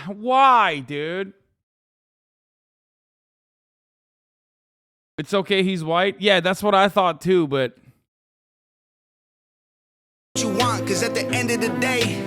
Why, dude? It's okay, he's white? Yeah, that's what I thought too, but you want, cause at the end of the day,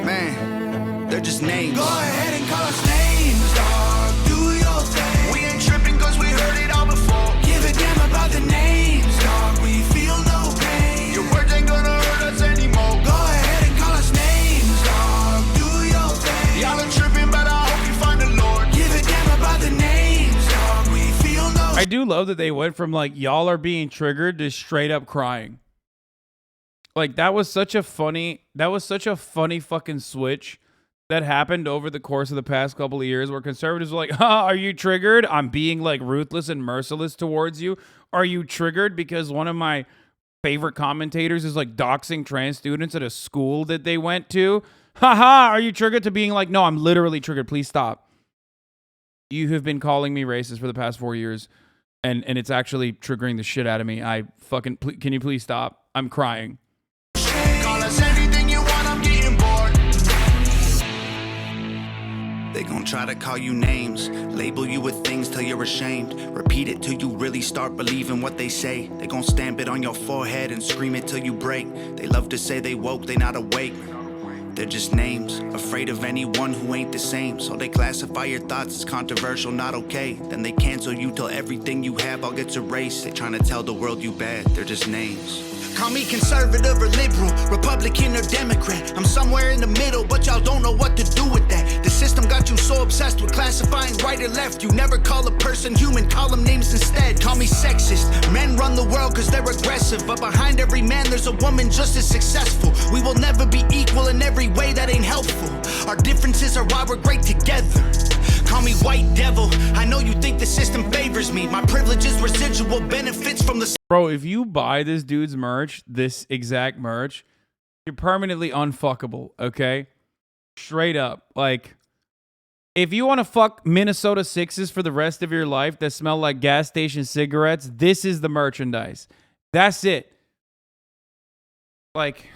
man, they're just names. Go ahead and call us names, dog. Do your thing. We ain't tripping cause we heard it all before. Give a damn about the names, dog. We feel no pain. Your words ain't gonna hurt us anymore. Go ahead and call us names, dog. Do your thing. Y'all are tripping, but I hope you find the Lord. Give a damn about the names, dog. We feel no. I do love that they went from like y'all are being triggered to straight up crying. Like that was such a funny fucking switch that happened over the course of the past couple of years where conservatives were like, are you triggered? I'm being like ruthless and merciless towards you. Are you triggered because one of my favorite commentators is like doxing trans students at a school that they went to? Haha, are you triggered to being like, no, I'm literally triggered. Please stop. You have been calling me racist for the past 4 years and it's actually triggering the shit out of me. Can you please stop? I'm crying. Call us anything you want, I'm getting bored. They gon' try to call you names, label you with things till you're ashamed. Repeat it till you really start believing what they say. They gon' stamp it on your forehead and scream it till you break. They love to say they woke, they not awake. They're just names, afraid of anyone who ain't the same. So they classify your thoughts as controversial, not okay. Then they cancel you till everything you have all gets erased. They trying to tell the world you bad, they're just names. Call me conservative or liberal, Republican or Democrat. I'm somewhere in the middle, but y'all don't know what to do with that. The system got you so obsessed with classifying right or left. You never call a person human, call them names instead. Call me sexist. Men run the world cause they're aggressive, but behind every man there's a woman just as successful. We will never be equal in every way that ain't helpful. Our differences are why we're great together. Call me white devil. I know you think the system favors me. My privilege is residual benefits from the... Bro, if you buy this dude's merch, this exact merch, you're permanently unfuckable, okay? Straight up. Like, if you want to fuck Minnesota Sixes for the rest of your life that smell like gas station cigarettes, this is the merchandise. That's it. Like,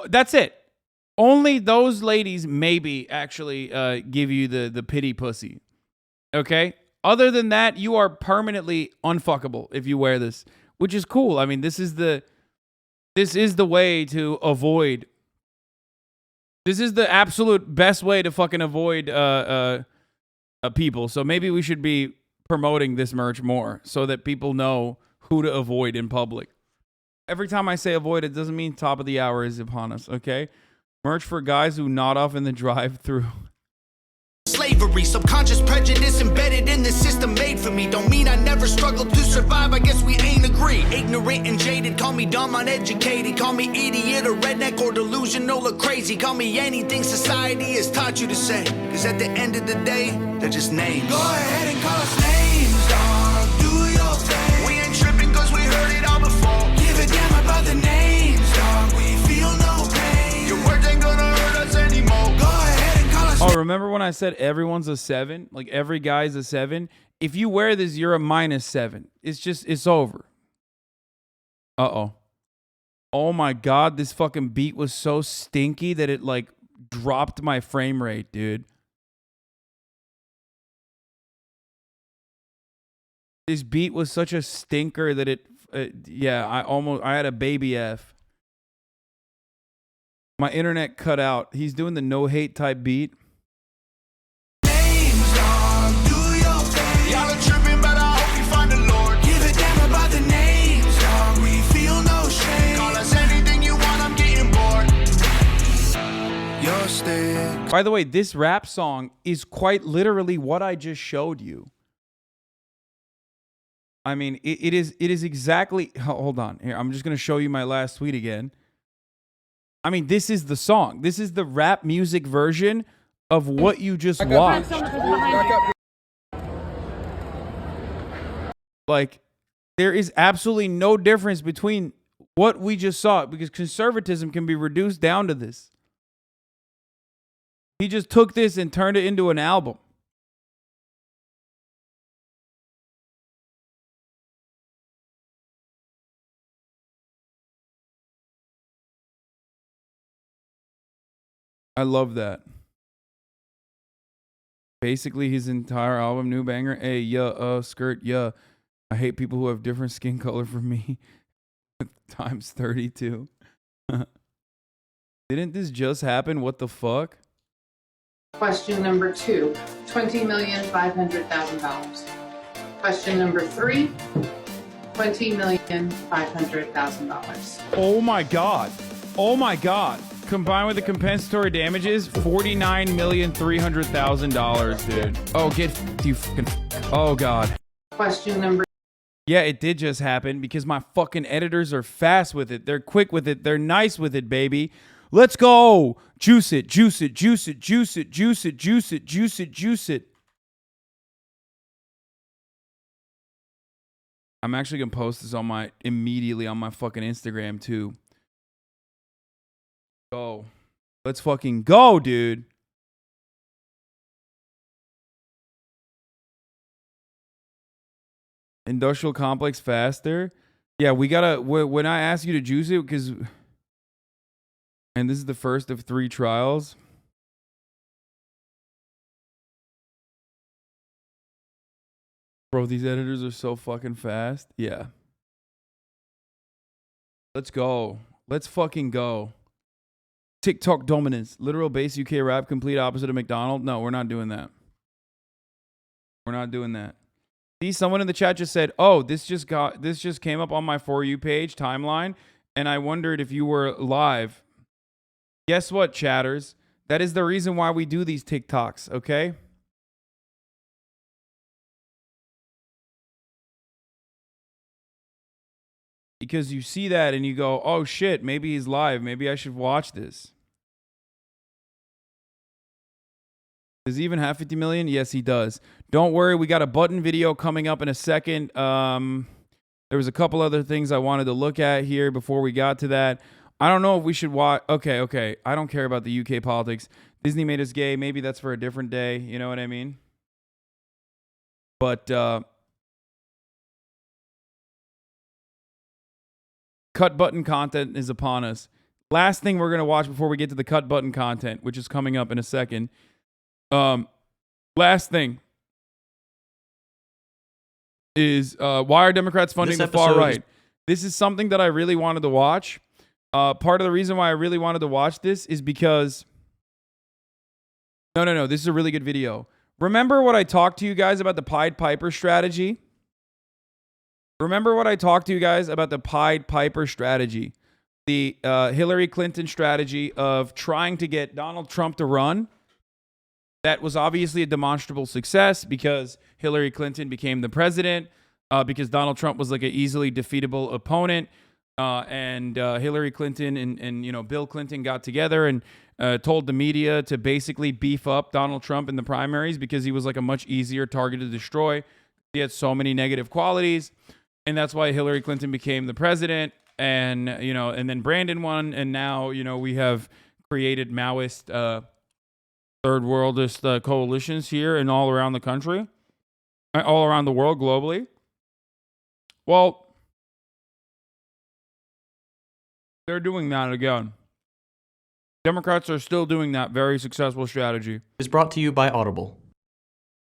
that's it. Only those ladies maybe actually give you the pity pussy, okay? Other than that, you are permanently unfuckable if you wear this, which is cool. I mean, this is the way to avoid This is the absolute best way to fucking avoid people. So maybe we should be promoting this merch more so that people know who to avoid in public. Every time I say avoid, it doesn't mean top of the hour is upon us, okay? Merch for guys who nod off in the drive-thru. Slavery, subconscious prejudice embedded in the system made for me. Don't mean I never struggled to survive, I guess we ain't agree. Ignorant and jaded, call me dumb, uneducated. Call me idiot or redneck or delusional or crazy. Call me anything society has taught you to say. Cause at the end of the day, they're just names. Go ahead and call us names, dog. Do your thing. We ain't tripping cause we heard it all before. Give a damn about the names, dog. We feel no pain. Your words ain't gonna hurt us anymore. Go ahead and call us. Oh, remember when I said everyone's a 7? Like every guy's a 7? If you wear this, you're a -7. It's over. Uh-oh. Oh my God, this fucking beat was so stinky that it like dropped my frame rate, dude. This beat was such a stinker that yeah, I had a baby F. My internet cut out. He's doing the no hate type beat. By the way, this rap song is quite literally what I just showed you. I mean, it is exactly. Hold on here. I'm just gonna show you my last tweet again. I mean, this is the song. This is the rap music version of what you just watched. Like, there is absolutely no difference between what we just saw because conservatism can be reduced down to this. He just took this and turned it into an album. I love that. Basically, his entire album, new banger. Hey, yeah, skirt, yeah. I hate people who have different skin color from me. Times 32. Didn't this just happen? What the fuck? Question number 2, $20,500,000. Question number 3, $20,500,000. Oh my God. Oh my God. Combined with the compensatory damages, $49,300,000, dude. Oh, get you fucking. Oh God. Question number. Yeah, it did just happen because my fucking editors are fast with it. They're quick with it. They're nice with it, baby. Let's go. Juice it, juice it, juice it, juice it, juice it, juice it, juice it, juice it. I'm actually gonna post this on immediately on my fucking Instagram too. Go. Let's fucking go, dude. Industrial complex faster. Yeah, we gotta. When I ask you to juice it, because, and this is the first of 3 trials. Bro, these editors are so fucking fast. Yeah. Let's go. Let's fucking go. TikTok dominance. Literal base UK rap complete opposite of McDonald. No, we're not doing that. We're not doing that. See, someone in the chat just said, "Oh, this just came up on my For You page timeline, and I wondered if you were live." Guess what, chatters? That is the reason why we do these TikToks, okay? Because you see that and you go, "Oh shit, maybe he's live. Maybe I should watch this." Does he even have 50 million? Yes, he does. Don't worry, we got a button video coming up in a second. There was a couple other things I wanted to look at here before we got to that. I don't know if we should watch. Okay. I don't care about the UK politics. Disney made us gay. Maybe that's for a different day. You know what I mean? But cut button content is upon us. Last thing we're going to watch before we get to the cut button content, which is coming up in a second. Last thing is why are Democrats funding the far right? This is something that I really wanted to watch. Part of the reason why I really wanted to watch this is because No. This is a really good video. Remember what I talked to you guys about the Pied Piper strategy? The Hillary Clinton strategy of trying to get Donald Trump to run. That was obviously a demonstrable success because Hillary Clinton became the president, because Donald Trump was like an easily defeatable opponent. And Hillary Clinton and Bill Clinton got together and told the media to basically beef up Donald Trump in the primaries because he was like a much easier target to destroy. He had so many negative qualities, and that's why Hillary Clinton became the president. And and then Brandon won, and now we have created Maoist third worldist coalitions here and all around the country, all around the world, globally. Well, they're doing that again. Democrats are still doing that very successful strategy. Is brought to you by Audible.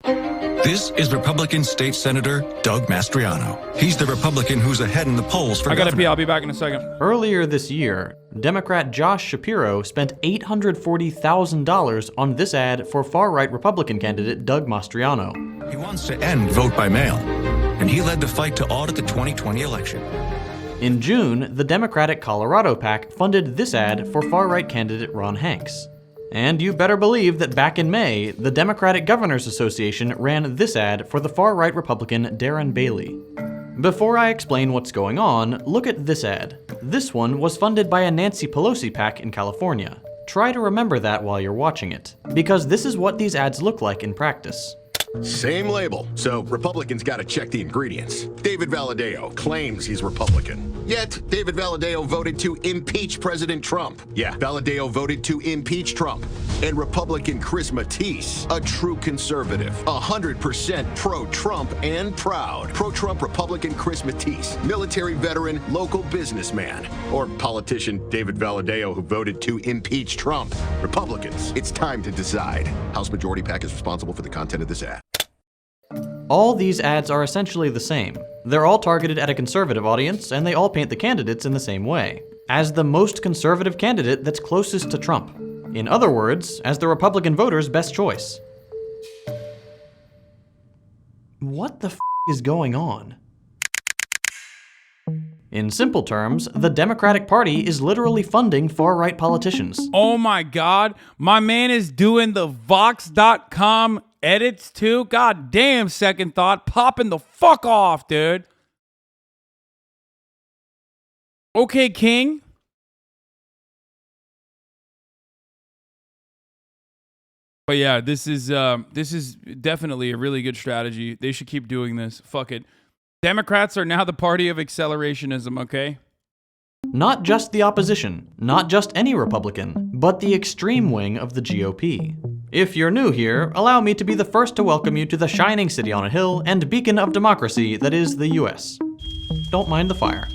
This is Republican State Senator Doug Mastriano. He's the Republican who's ahead in the polls for governor. I gotta pee. I'll be back in a second. Earlier this year, Democrat Josh Shapiro spent $840,000 on this ad for far-right Republican candidate Doug Mastriano. He wants to end vote by mail, and he led the fight to audit the 2020 election. In June, the Democratic Colorado PAC funded this ad for far-right candidate Ron Hanks. And you better believe that back in May, the Democratic Governors Association ran this ad for the far-right Republican Darren Bailey. Before I explain what's going on, look at this ad. This one was funded by a Nancy Pelosi PAC in California. Try to remember that while you're watching it, because this is what these ads look like in practice. Same label, so Republicans gotta check the ingredients. David Valadao claims he's Republican. Yet, David Valadao voted to impeach President Trump. Yeah, Valadao voted to impeach Trump. And Republican Chris Matisse, a true conservative, 100% pro-Trump and proud. Pro-Trump Republican Chris Matisse, military veteran, local businessman. Or politician David Valadao who voted to impeach Trump. Republicans, it's time to decide. House Majority PAC is responsible for the content of this ad. All these ads are essentially the same. They're all targeted at a conservative audience, and they all paint the candidates in the same way, as the most conservative candidate that's closest to Trump. In other words, as the Republican voter's best choice. What the f*** is going on? In simple terms, the Democratic Party is literally funding far-right politicians. Oh my God, my man is doing the Vox.com edits too? God damn, second thought, popping the fuck off, dude. Okay, King. But yeah, this is definitely a really good strategy. They should keep doing this. Fuck it. Democrats are now the party of accelerationism, okay? Not just the opposition, not just any Republican, but the extreme wing of the GOP. If you're new here, allow me to be the first to welcome you to the shining city on a hill and beacon of democracy that is the US. Don't mind the fire.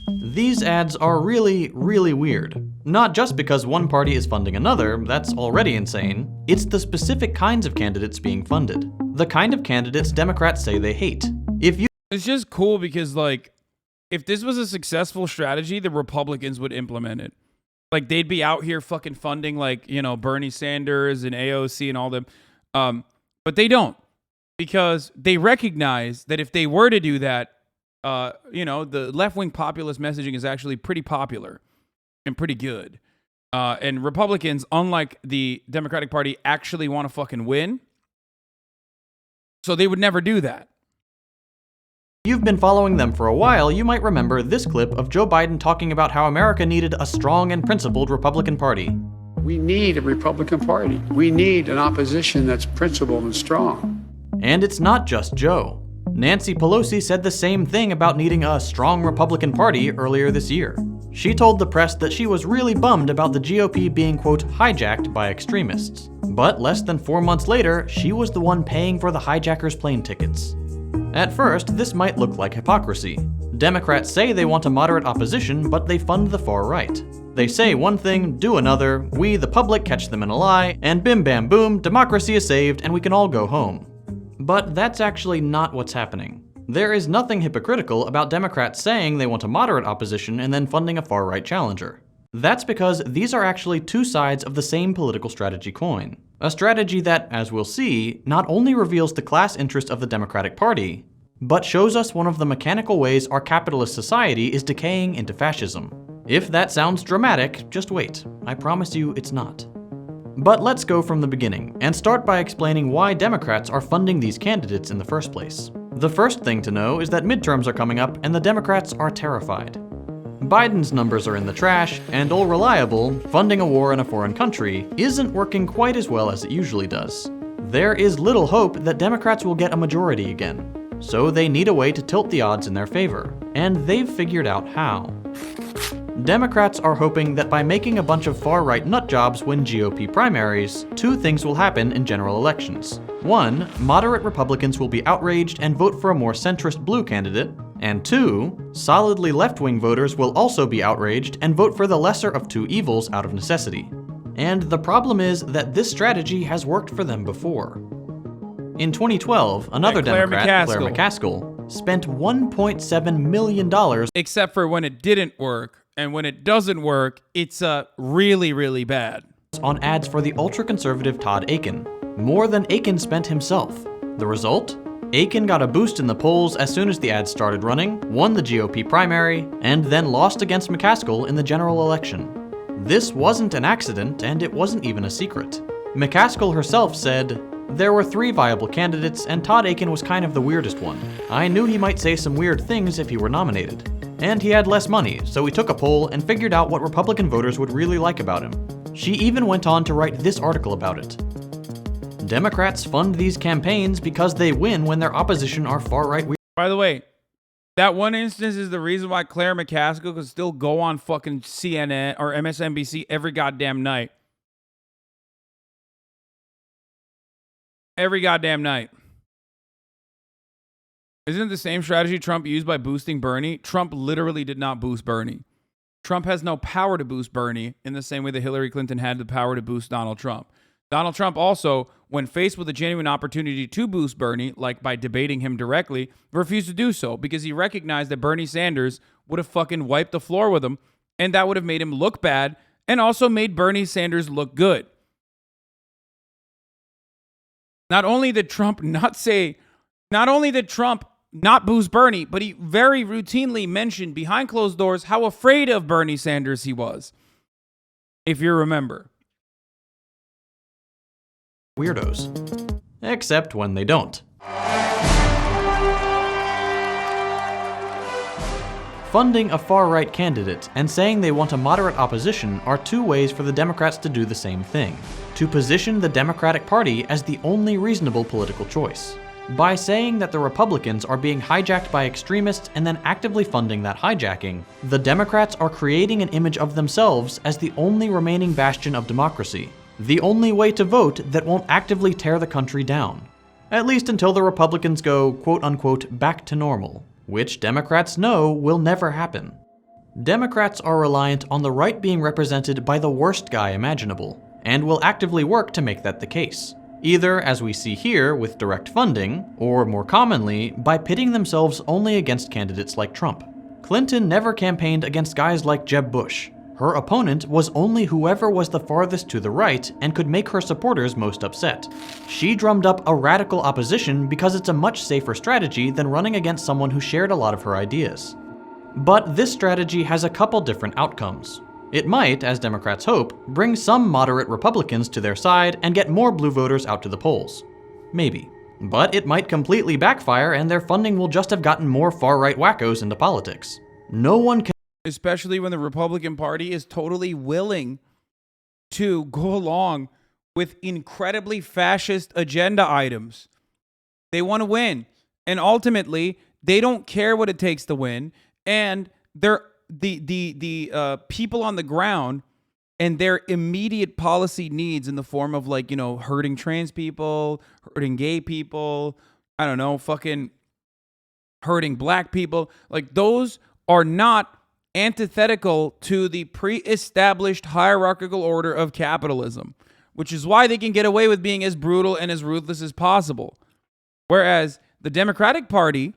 These ads are really, really weird. Not just because one party is funding another, that's already insane. It's the specific kinds of candidates being funded. The kind of candidates Democrats say they hate. It's just cool because, like, if this was a successful strategy, the Republicans would implement it. Like, they'd be out here fucking funding, like, Bernie Sanders and AOC and all them. But they don't, because they recognize that if they were to do that, the left-wing populist messaging is actually pretty popular and pretty good. And Republicans, unlike the Democratic Party, actually want to fucking win. So they would never do that. If you've been following them for a while, you might remember this clip of Joe Biden talking about how America needed a strong and principled Republican Party. We need a Republican Party. We need an opposition that's principled and strong. And it's not just Joe. Nancy Pelosi said the same thing about needing a strong Republican Party earlier this year. She told the press that she was really bummed about the GOP being, quote, hijacked by extremists. But less than 4 months later, she was the one paying for the hijackers' plane tickets. At first, this might look like hypocrisy. Democrats say they want a moderate opposition, but they fund the far right. They say one thing, do another, we, the public, catch them in a lie, and bim bam boom, democracy is saved and we can all go home. But that's actually not what's happening. There is nothing hypocritical about Democrats saying they want a moderate opposition and then funding a far-right challenger. That's because these are actually two sides of the same political strategy coin. A strategy that, as we'll see, not only reveals the class interest of the Democratic Party, but shows us one of the mechanical ways our capitalist society is decaying into fascism. If that sounds dramatic, just wait. I promise you it's not. But let's go from the beginning, and start by explaining why Democrats are funding these candidates in the first place. The first thing to know is that midterms are coming up, and the Democrats are terrified. Biden's numbers are in the trash, and all reliable, funding a war in a foreign country isn't working quite as well as it usually does. There is little hope that Democrats will get a majority again, so they need a way to tilt the odds in their favor, and they've figured out how. Democrats are hoping that by making a bunch of far-right nutjobs win GOP primaries, two things will happen in general elections. One, moderate Republicans will be outraged and vote for a more centrist blue candidate, and two, solidly left-wing voters will also be outraged and vote for the lesser of two evils out of necessity. And the problem is that this strategy has worked for them before. In 2012, another Democrat, Claire McCaskill, spent $1.7 million. Except for when it didn't work, and when it doesn't work, it's really, really bad. On ads for the ultra-conservative Todd Akin, more than Akin spent himself. The result? Akin got a boost in the polls as soon as the ads started running, won the GOP primary, and then lost against McCaskill in the general election. This wasn't an accident, and it wasn't even a secret. McCaskill herself said, "There were 3 viable candidates, and Todd Akin was kind of the weirdest one. I knew he might say some weird things if he were nominated. And he had less money, so we took a poll and figured out what Republican voters would really like about him." She even went on to write this article about it. Democrats fund these campaigns because they win when their opposition are far-right. By the way, that one instance is the reason why Claire McCaskill could still go on fucking CNN or MSNBC every goddamn night. Every goddamn night. Isn't it the same strategy Trump used by boosting Bernie? Trump literally did not boost Bernie. Trump has no power to boost Bernie in the same way that Hillary Clinton had the power to boost Donald Trump. Donald Trump also, when faced with a genuine opportunity to boost Bernie, like by debating him directly, refused to do so because he recognized that Bernie Sanders would have fucking wiped the floor with him, and that would have made him look bad and also made Bernie Sanders look good. Not only did Trump not boost Bernie, but he very routinely mentioned behind closed doors how afraid of Bernie Sanders he was, if you remember. Weirdos. Except when they don't. Funding a far-right candidate and saying they want a moderate opposition are two ways for the Democrats to do the same thing, to position the Democratic Party as the only reasonable political choice. By saying that the Republicans are being hijacked by extremists and then actively funding that hijacking, the Democrats are creating an image of themselves as the only remaining bastion of democracy, the only way to vote that won't actively tear the country down. At least until the Republicans go, quote-unquote, back to normal, which Democrats know will never happen. Democrats are reliant on the right being represented by the worst guy imaginable, and will actively work to make that the case. Either, as we see here, with direct funding, or more commonly, by pitting themselves only against candidates like Trump. Clinton never campaigned against guys like Jeb Bush. Her opponent was only whoever was the farthest to the right and could make her supporters most upset. She drummed up a radical opposition because it's a much safer strategy than running against someone who shared a lot of her ideas. But this strategy has a couple different outcomes. It might, as Democrats hope, bring some moderate Republicans to their side and get more blue voters out to the polls. Maybe. But it might completely backfire and their funding will just have gotten more far-right wackos into politics. No one can... Especially when the Republican Party is totally willing to go along with incredibly fascist agenda items. They want to win. And ultimately, they don't care what it takes to win. And they're the people on the ground and their immediate policy needs in the form of, like, you know, hurting trans people, hurting gay people, I don't know, fucking hurting black people. Like, those are not antithetical to the pre-established hierarchical order of capitalism, which is why they can get away with being as brutal and as ruthless as possible. Whereas the Democratic Party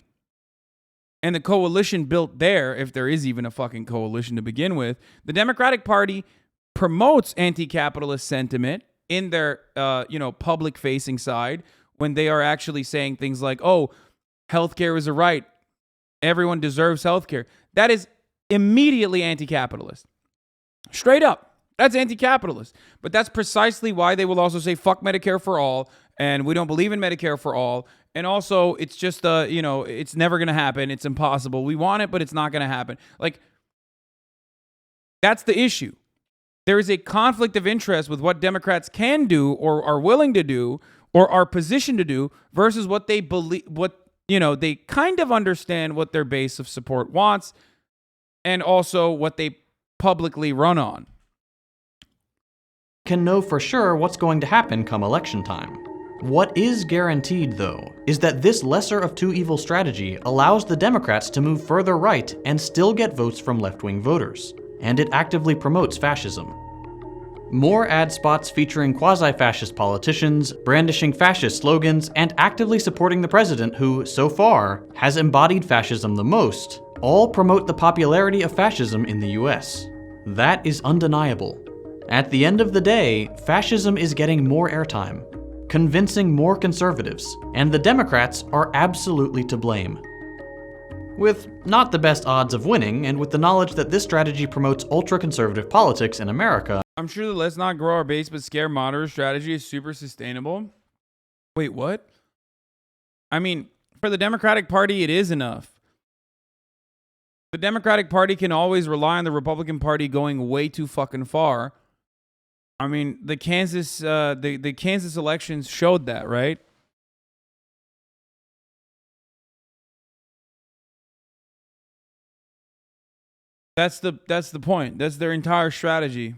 and the coalition built there, if there is even a fucking coalition to begin with, the Democratic Party promotes anti-capitalist sentiment in their, public facing side when they are actually saying things like, oh, healthcare is a right. Everyone deserves healthcare. That is immediately anti-capitalist. Straight up. That's anti-capitalist. But that's precisely why they will also say, fuck Medicare for all, and we don't believe in Medicare for all. And also, it's just, it's never going to happen. It's impossible. We want it, but it's not going to happen. Like, that's the issue. There is a conflict of interest with what Democrats can do or are willing to do or are positioned to do versus what they believe, they kind of understand what their base of support wants and also what they publicly run on. Can know for sure what's going to happen come election time. What is guaranteed, though, is that this lesser of two evil strategy allows the Democrats to move further right and still get votes from left-wing voters, and it actively promotes fascism. More ad spots featuring quasi-fascist politicians, brandishing fascist slogans, and actively supporting the president who, so far, has embodied fascism the most, all promote the popularity of fascism in the US. That is undeniable. At the end of the day, fascism is getting more airtime, convincing more conservatives, and the Democrats are absolutely to blame. With not the best odds of winning, and with the knowledge that this strategy promotes ultra-conservative politics in America, I'm sure the let's not grow our base but scare moderate strategy is super sustainable. Wait, what? I mean, for the Democratic Party, it is enough. The Democratic Party can always rely on the Republican Party going way too fucking far. I mean, the Kansas elections showed that, right? That's the point. That's their entire strategy.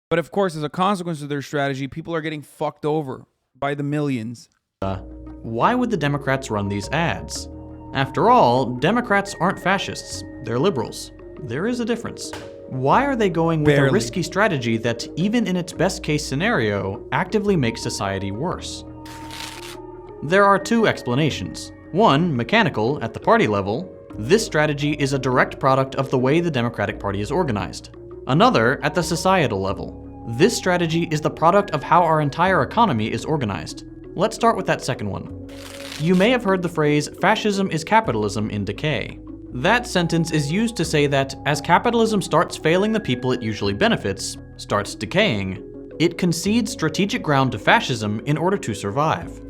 But of course, as a consequence of their strategy, people are getting fucked over by the millions. Why would the Democrats run these ads? After all, Democrats aren't fascists. They're liberals. There is a difference. Why are they going with a risky strategy that, even in its best case scenario, actively makes society worse? There are two explanations. One, mechanical, at the party level. This strategy is a direct product of the way the Democratic Party is organized. Another, at the societal level. This strategy is the product of how our entire economy is organized. Let's start with that second one. You may have heard the phrase, fascism is capitalism in decay. That sentence is used to say that as capitalism starts failing the people it usually benefits, starts decaying, it concedes strategic ground to fascism in order to survive.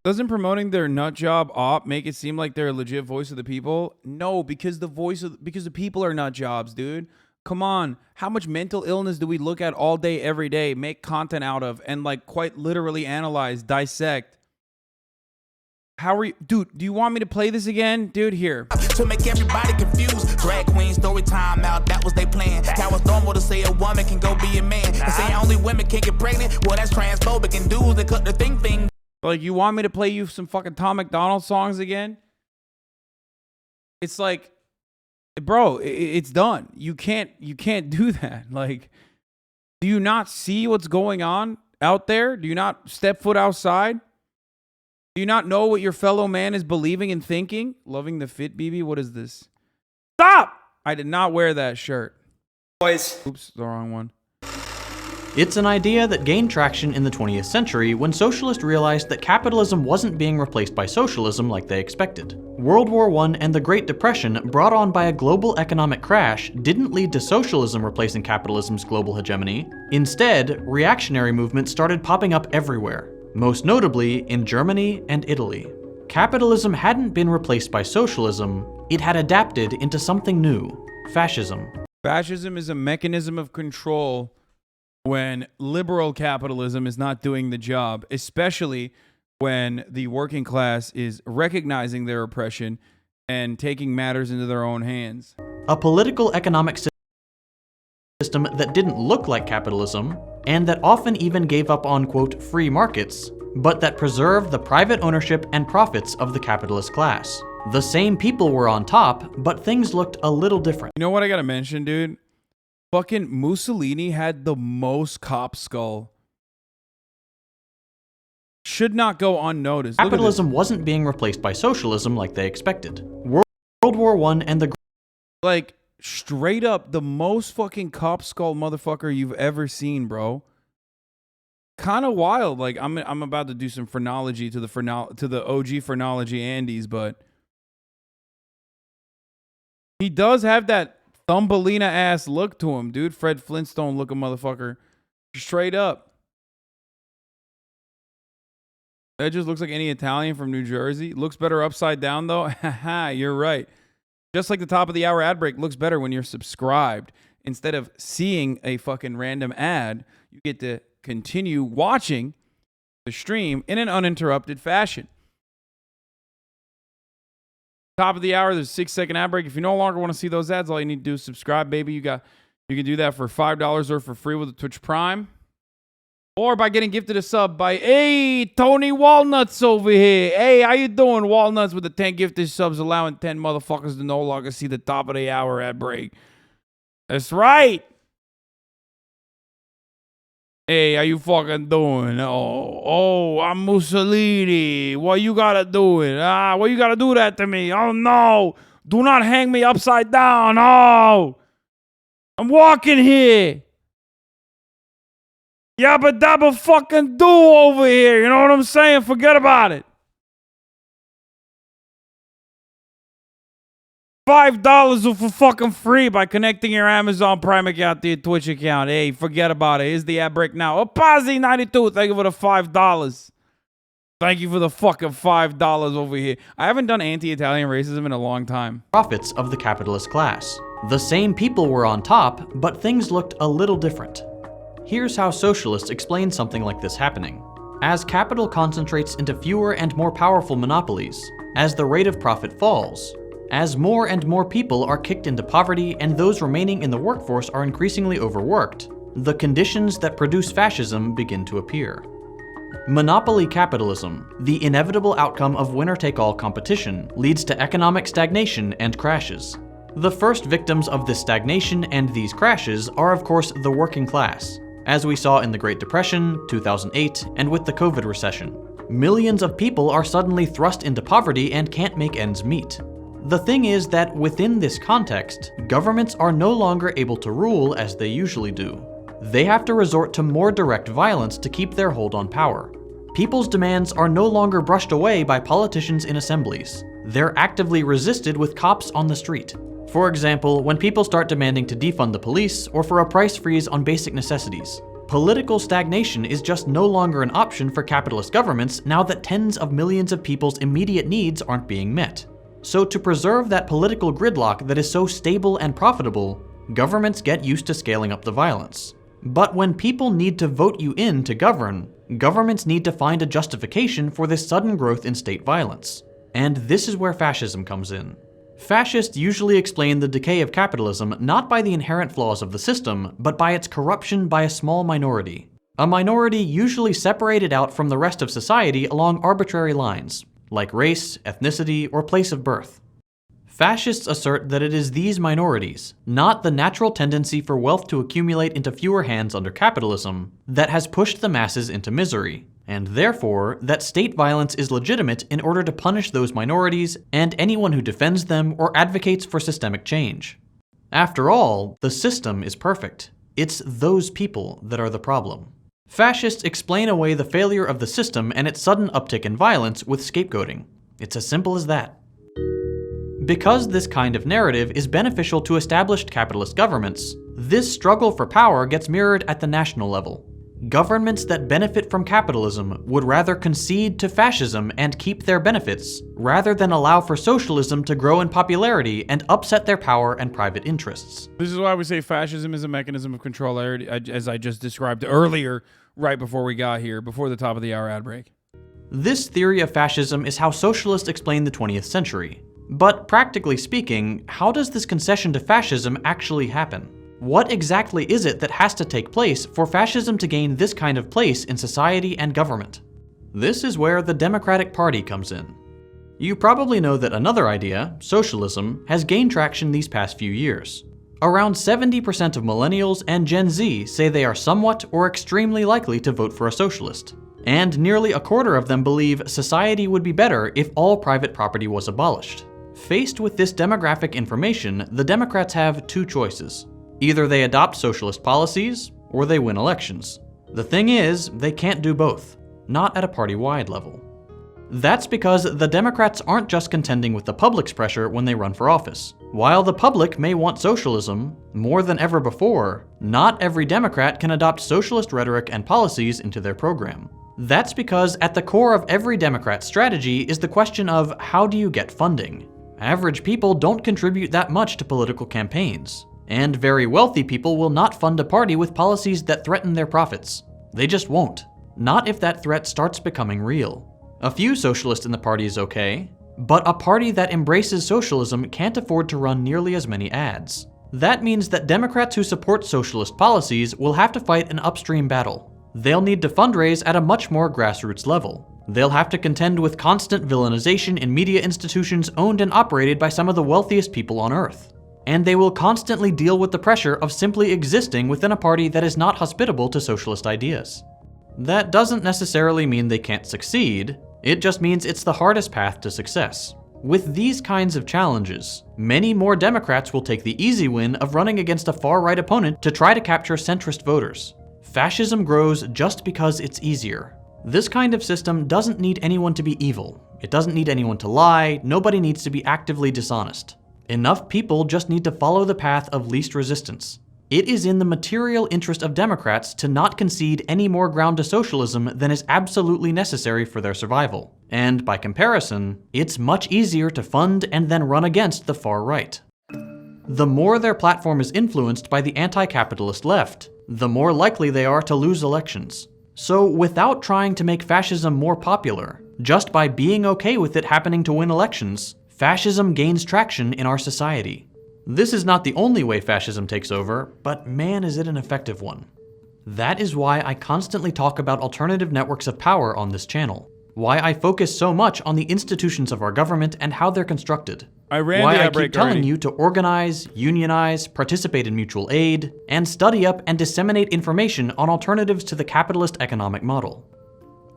Doesn't promoting their nut job op make it seem like they're a legit voice of the people? No, because the people are nut jobs, dude. Come on. How much mental illness do we look at all day, every day, make content out of, and like quite literally analyze, dissect? How are you, dude? Do you want me to play this again, dude? Here. To make everybody confused, drag queen story time out. That was their plan. That was normal to say a woman can go be a man. And say only women can get pregnant. Well, that's transphobic, and dudes that cut the thing. Like, you want me to play you some fucking Tom McDonald songs again? It's like, bro, it's done. You can't do that. Like, do you not see what's going on out there? Do you not step foot outside? Do you not know what your fellow man is believing and thinking? Loving the fit, BB? What is this? Stop! I did not wear that shirt. Boys. Oops, the wrong one. It's an idea that gained traction in the 20th century when socialists realized that capitalism wasn't being replaced by socialism like they expected. World War I and the Great Depression, brought on by a global economic crash, didn't lead to socialism replacing capitalism's global hegemony. Instead, reactionary movements started popping up everywhere, most notably in Germany and Italy. Capitalism hadn't been replaced by socialism, it had adapted into something new: fascism. Fascism is a mechanism of control when liberal capitalism is not doing the job, especially when the working class is recognizing their oppression and taking matters into their own hands. A political economic system that didn't look like capitalism, and that often even gave up on, quote, free markets, but that preserved the private ownership and profits of the capitalist class. The same people were on top, but things looked a little different. You know what I gotta mention, dude? Fucking Mussolini had the most cop skull. Should not go unnoticed. Capitalism wasn't being replaced by socialism like they expected. World War I and the... Like, straight up, the most fucking cop skull motherfucker you've ever seen, bro. kind of wild. Like I'm about to do some phrenology to the OG phrenology Andes, but he does have that Thumbelina ass look to him, dude. Fred Flintstone looking motherfucker, straight up. That just looks like any Italian from New Jersey. Looks better upside down though. Haha, you're right. Just like the top of the hour ad break looks better when you're subscribed. Instead of seeing a fucking random ad, you get to continue watching the stream in an uninterrupted fashion. Top of the hour, there's a 6-second ad break. If you no longer want to see those ads, all you need to do is subscribe, baby. You can do that for $5 or for free with a Twitch Prime. Or by getting gifted a sub by, hey, Tony Walnuts over here. Hey, how you doing, Walnuts, with the 10 gifted subs, allowing 10 motherfuckers to no longer see the top of the hour ad break. That's right. Hey, how you fucking doing? Oh, I'm Mussolini. What you gotta do it? What you gotta do that to me? Oh, no. Do not hang me upside down. Oh, I'm walking here. Yabba dabba fucking do over here. You know what I'm saying? Forget about it. $5 for fucking free by connecting your Amazon Prime account to your Twitch account. Hey, forget about it. Here's the ad break now. Opazzi92, thank you for the $5. Thank you for the fucking $5 over here. I haven't done anti-Italian racism in a long time. Profits of the capitalist class. The same people were on top, but things looked a little different. Here's how socialists explain something like this happening. As capital concentrates into fewer and more powerful monopolies, as the rate of profit falls, as more and more people are kicked into poverty and those remaining in the workforce are increasingly overworked, the conditions that produce fascism begin to appear. Monopoly capitalism, the inevitable outcome of winner-take-all competition, leads to economic stagnation and crashes. The first victims of this stagnation and these crashes are, of course, the working class, as we saw in the Great Depression, 2008, and with the COVID recession. Millions of people are suddenly thrust into poverty and can't make ends meet. The thing is that within this context, governments are no longer able to rule as they usually do. They have to resort to more direct violence to keep their hold on power. People's demands are no longer brushed away by politicians in assemblies. They're actively resisted with cops on the street. For example, when people start demanding to defund the police or for a price freeze on basic necessities. Political stagnation is just no longer an option for capitalist governments now that tens of millions of people's immediate needs aren't being met. So to preserve that political gridlock that is so stable and profitable, governments get used to scaling up the violence. But when people need to vote you in to govern, governments need to find a justification for this sudden growth in state violence. And this is where fascism comes in. Fascists usually explain the decay of capitalism not by the inherent flaws of the system, but by its corruption by a small minority. A minority usually separated out from the rest of society along arbitrary lines, like race, ethnicity, or place of birth. Fascists assert that it is these minorities, not the natural tendency for wealth to accumulate into fewer hands under capitalism, that has pushed the masses into misery, and therefore that state violence is legitimate in order to punish those minorities and anyone who defends them or advocates for systemic change. After all, the system is perfect. It's those people that are the problem. Fascists explain away the failure of the system and its sudden uptick in violence with scapegoating. It's as simple as that. Because this kind of narrative is beneficial to established capitalist governments, this struggle for power gets mirrored at the national level. Governments that benefit from capitalism would rather concede to fascism and keep their benefits, rather than allow for socialism to grow in popularity and upset their power and private interests. This is why we say fascism is a mechanism of control, as I just described earlier, right before we got here, before the top of the hour ad break. This theory of fascism is how socialists explain the 20th century. But practically speaking, how does this concession to fascism actually happen? What exactly is it that has to take place for fascism to gain this kind of place in society and government? This is where the Democratic Party comes in. You probably know that another idea, socialism, has gained traction these past few years. Around 70% of millennials and Gen Z say they are somewhat or extremely likely to vote for a socialist. And nearly a quarter of them believe society would be better if all private property was abolished. Faced with this demographic information, the Democrats have two choices. Either they adopt socialist policies, or they win elections. The thing is, they can't do both, not at a party-wide level. That's because the Democrats aren't just contending with the public's pressure when they run for office. While the public may want socialism, more than ever before, not every Democrat can adopt socialist rhetoric and policies into their program. That's because at the core of every Democrat's strategy is the question of how do you get funding? Average people don't contribute that much to political campaigns, and very wealthy people will not fund a party with policies that threaten their profits. They just won't. Not if that threat starts becoming real. A few socialists in the party is okay, but a party that embraces socialism can't afford to run nearly as many ads. That means that Democrats who support socialist policies will have to fight an upstream battle. They'll need to fundraise at a much more grassroots level. They'll have to contend with constant villainization in media institutions owned and operated by some of the wealthiest people on Earth. And they will constantly deal with the pressure of simply existing within a party that is not hospitable to socialist ideas. That doesn't necessarily mean they can't succeed. It just means it's the hardest path to success. With these kinds of challenges, many more Democrats will take the easy win of running against a far-right opponent to try to capture centrist voters. Fascism grows just because it's easier. This kind of system doesn't need anyone to be evil. It doesn't need anyone to lie. Nobody needs to be actively dishonest. Enough people just need to follow the path of least resistance. It is in the material interest of Democrats to not concede any more ground to socialism than is absolutely necessary for their survival. And by comparison, it's much easier to fund and then run against the far right. The more their platform is influenced by the anti-capitalist left, the more likely they are to lose elections. So without trying to make fascism more popular, just by being okay with it happening to win elections, fascism gains traction in our society. This is not the only way fascism takes over, but man is it an effective one. That is why I constantly talk about alternative networks of power on this channel. Why I focus so much on the institutions of our government and how they're constructed. Why I keep telling you to organize, unionize, participate in mutual aid, and study up and disseminate information on alternatives to the capitalist economic model.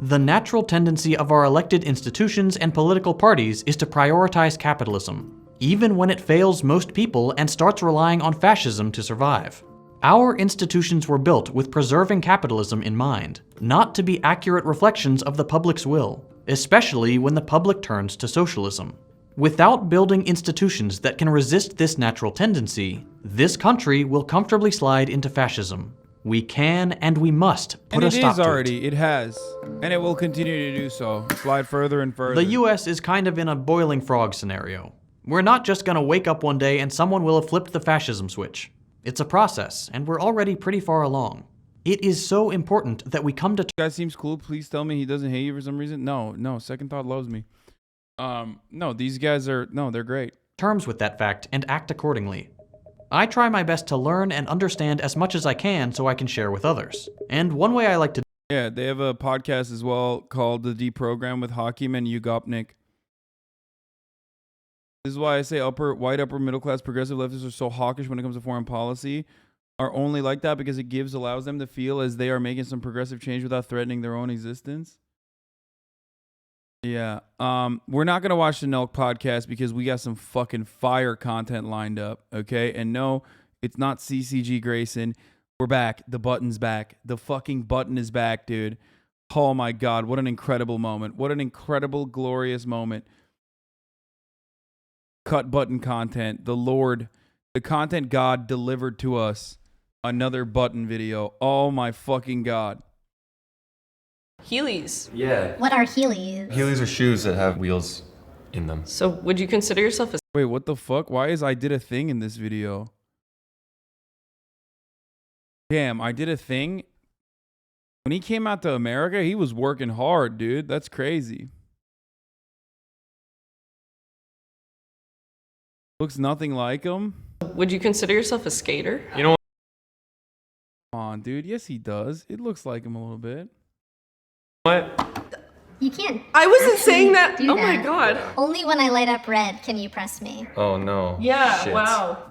The natural tendency of our elected institutions and political parties is to prioritize capitalism, even when it fails most people and starts relying on fascism to survive. Our institutions were built with preserving capitalism in mind, not to be accurate reflections of the public's will, especially when the public turns to socialism. Without building institutions that can resist this natural tendency, this country will comfortably slide into fascism. We can and we must put a stop to it. It has, and it will continue to do so. Slide further and further. The US is kind of in a boiling frog scenario. We're not just gonna wake up one day and someone will have flipped the fascism switch. It's a process, and we're already pretty far along. It is so important that we come to— Guy seems cool. Please tell me he doesn't hate you for some reason. No, Second Thought loves me. No, these guys are, they're great. Terms with that fact and act accordingly. I try my best to learn and understand as much as I can so I can share with others. And one way I like to— Yeah, they have a podcast as well called The Deprogram with Hakim and Ugopnik. This is why I say white upper middle class progressive leftists are so hawkish when it comes to foreign policy. Are only like that because it allows them to feel as they are making some progressive change without threatening their own existence. Yeah. We're not gonna watch the Nelk podcast because we got some fucking fire content lined up. Okay. And no, it's not CCG Grayson. We're back. The button's back. The fucking button is back, dude. Oh my God. What an incredible moment. What an incredible, glorious moment. Cut button content. The Lord, the content God delivered to us. Another button video. Oh my fucking God. Heelys. Yeah. What are Heelys? Heelys are shoes that have wheels in them. So would you consider yourself a— Wait, what the fuck? Why is I did a thing in this video? Damn, I did a thing? When he came out to America, he was working hard, dude. That's crazy. Looks nothing like him. Would you consider yourself a skater? You know Come on, dude. Yes, he does. It looks like him a little bit. what? You can't. I wasn't saying that. Oh my God. Only when I light up red can you press me. Oh no. Yeah, Shit. wow.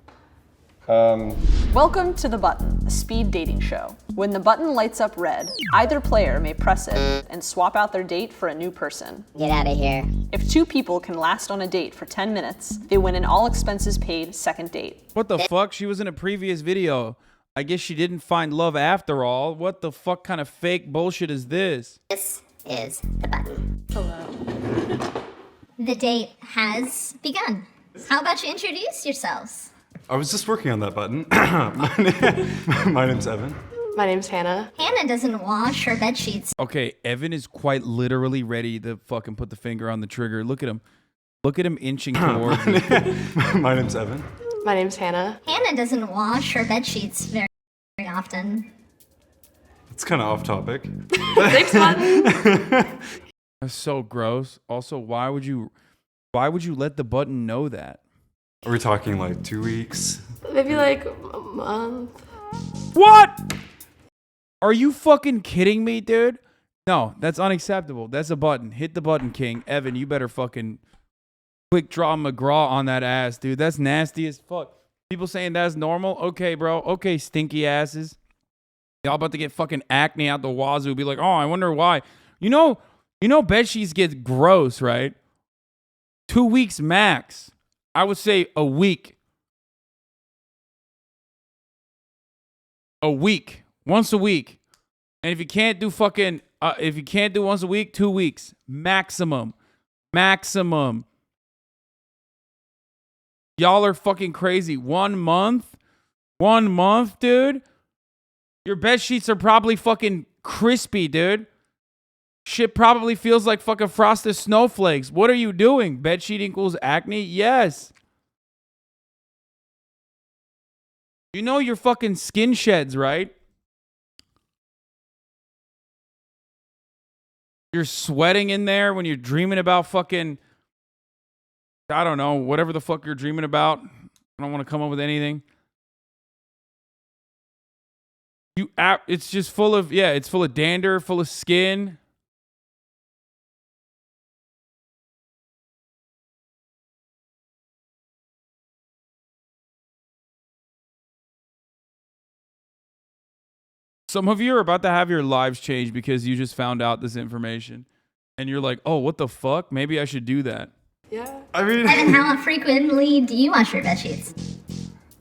Welcome to The Button, a speed dating show. When the button lights up red, either player may press it and swap out their date for a new person. Get out of here. If two people can last on a date for 10 minutes, they win an all expenses paid second date. What the fuck? She was in a previous video. I guess she didn't find love after all. What the fuck kind of fake bullshit is this? This is the button. Hello. The date has begun. How about you introduce yourselves? I was just working on that button. My name's Evan. My name's Hannah. Hannah doesn't wash her bed sheets. Okay, Evan is quite literally ready to fucking put the finger on the trigger. Look at him. Look at him inching towards it. My name's Evan. My name's Hannah. Hannah doesn't wash her bed sheets very often. It's kind of off topic. Thanks, button. That's so gross. Also, why would you let the button know that? Are we talking like 2 weeks? Maybe like a month. What? Are you fucking kidding me, dude? No, that's unacceptable. That's a button. Hit the button, King. Evan, you better fucking quick draw McGraw on that ass, dude. That's nasty as fuck. People saying that's normal? Okay, bro. Okay, stinky asses. Y'all about to get fucking acne out the wazoo. Be like, oh, I wonder why. You know bed sheets get gross, right? 2 weeks max. I would say a week. A week. Once a week. And if you can't do once a week, 2 weeks. Maximum. Maximum. Y'all are fucking crazy. 1 month? 1 month, dude? Your bed sheets are probably fucking crispy, dude. Shit probably feels like fucking frosted snowflakes. What are you doing? Bed sheet equals acne? Yes. You know your fucking skin sheds, right? You're sweating in there when you're dreaming about fucking, I don't know, whatever the fuck you're dreaming about. I don't want to come up with anything. It's just full of, it's full of dander, full of skin. Some of you are about to have your lives changed because you just found out this information. And you're like, oh, what the fuck? Maybe I should do that. Yeah. I mean, Evan, how frequently do you wash your bed sheets?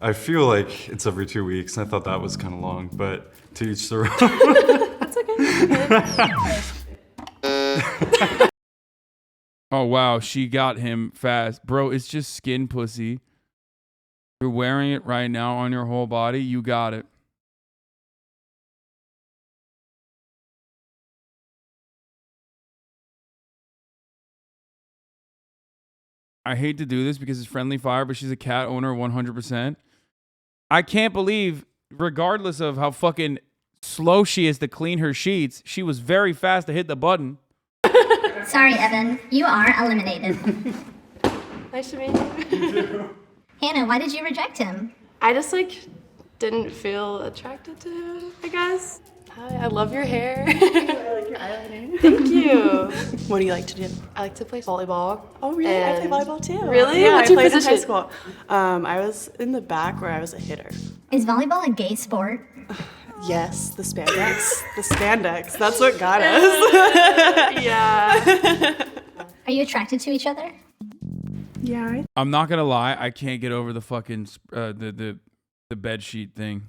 I feel like it's every 2 weeks. I thought that was kind of long, but to each their own. That's okay. Oh, wow. She got him fast. Bro, it's just skin pussy. You're wearing it right now on your whole body. You got it. I hate to do this because it's friendly fire, but she's a cat owner 100%. I can't believe, regardless of how fucking slow she is to clean her sheets, she was very fast to hit the button. Sorry, Evan. You are eliminated. Nice to meet you. Hannah, why did you reject him? I just didn't feel attracted to him, I guess. Hi, I love your hair. I like your eyeliner. Thank you. What do you like to do? I like to play volleyball. Oh, really? I play volleyball too. Really? Yeah, What's I your played position? in high school. I was in the back where I was a hitter. Is volleyball a gay sport? Yes, the spandex. The spandex. That's what got us. Yeah. Are you attracted to each other? Yeah. I'm not gonna lie, I can't get over the fucking the bed sheet thing.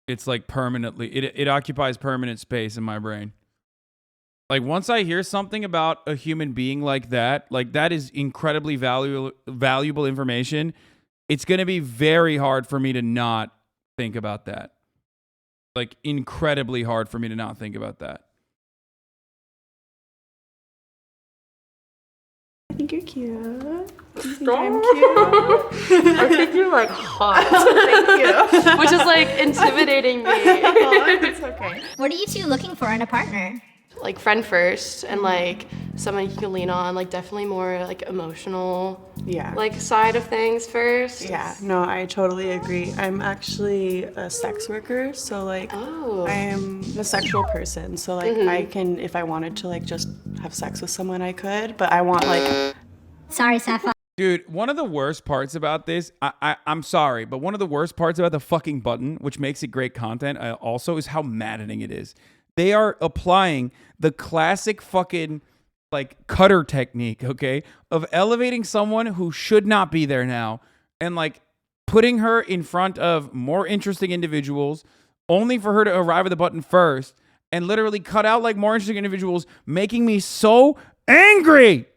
It's like permanently, it occupies permanent space in my brain. Like once I hear something about a human being like that is incredibly valuable information. It's gonna be very hard for me to not think about that. Like incredibly hard for me to not think about that. I think you're cute. Do you think Stop. I'm cute? I think you're hot. Thank you. Which is intimidating me. Oh, it's okay. What are you two looking for in a partner? Friend first and someone you can lean on, definitely more emotional side of things first. Yeah, no, I totally agree. I'm actually a sex worker, so I am a sexual person. So I can, if I wanted to just have sex with someone, I could, but I want Sorry, Sapphire. Dude, one of the worst parts about this, I'm sorry, but one of the worst parts about the fucking button, which makes it great content also, is how maddening it is. They are applying the classic fucking cutter technique, okay, of elevating someone who should not be there now and putting her in front of more interesting individuals, only for her to arrive at the button first, and literally cut out like more interesting individuals, making me so angry.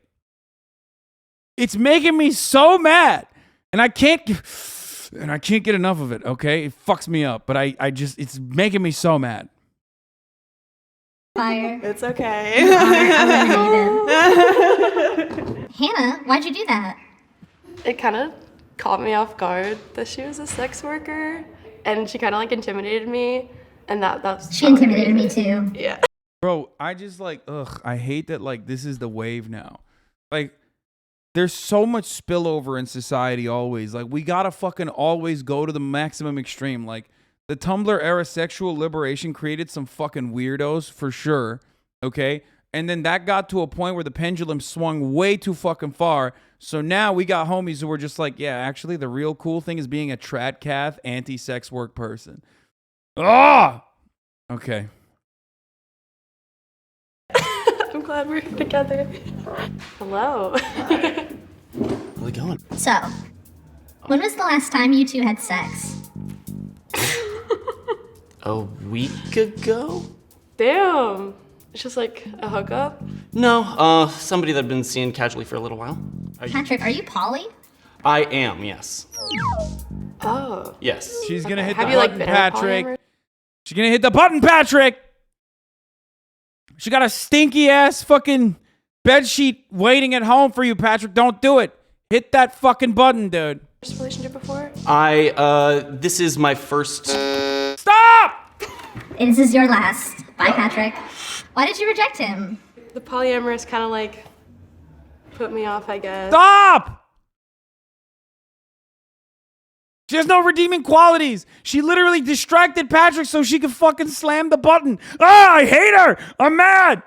It's making me so mad. And I can't get enough of it, okay? It fucks me up, but I just, it's making me so mad. Fire. It's okay. Hannah, why'd you do that? It kind of caught me off guard that she was a sex worker, and she kind of like intimidated me, and that was. She intimidated me too. Yeah. Bro, I just like, I hate that like this is the wave now. Like, there's so much spillover in society always. Like, we gotta fucking always go to the maximum extreme. Like, the Tumblr era sexual liberation created some fucking weirdos for sure, okay? And then that got to a point where the pendulum swung way too fucking far. So now we got homies who were just like, yeah, actually the real cool thing is being a tradcath anti-sex work person. Ah! Okay. I'm glad we're together. Hello. How's it going? So, when was the last time you two had sex? A week ago? Damn. It's just like a hookup? No, somebody that I've been seeing casually for a little while. Patrick, are you poly? I am, yes. Oh. Yes. She's gonna hit Have the you, like, button, been on Patrick. polyamory? She's gonna hit the button, Patrick. She got a stinky ass fucking bedsheet waiting at home for you, Patrick. Don't do it. Hit that fucking button, dude. First relationship before? This is my first. Stop! This is your last. Bye, Patrick. Why did you reject him? The polyamorous kind of like put me off, I guess. Stop! She has no redeeming qualities. She literally distracted Patrick so she could fucking slam the button. Ah, I hate her. I'm mad.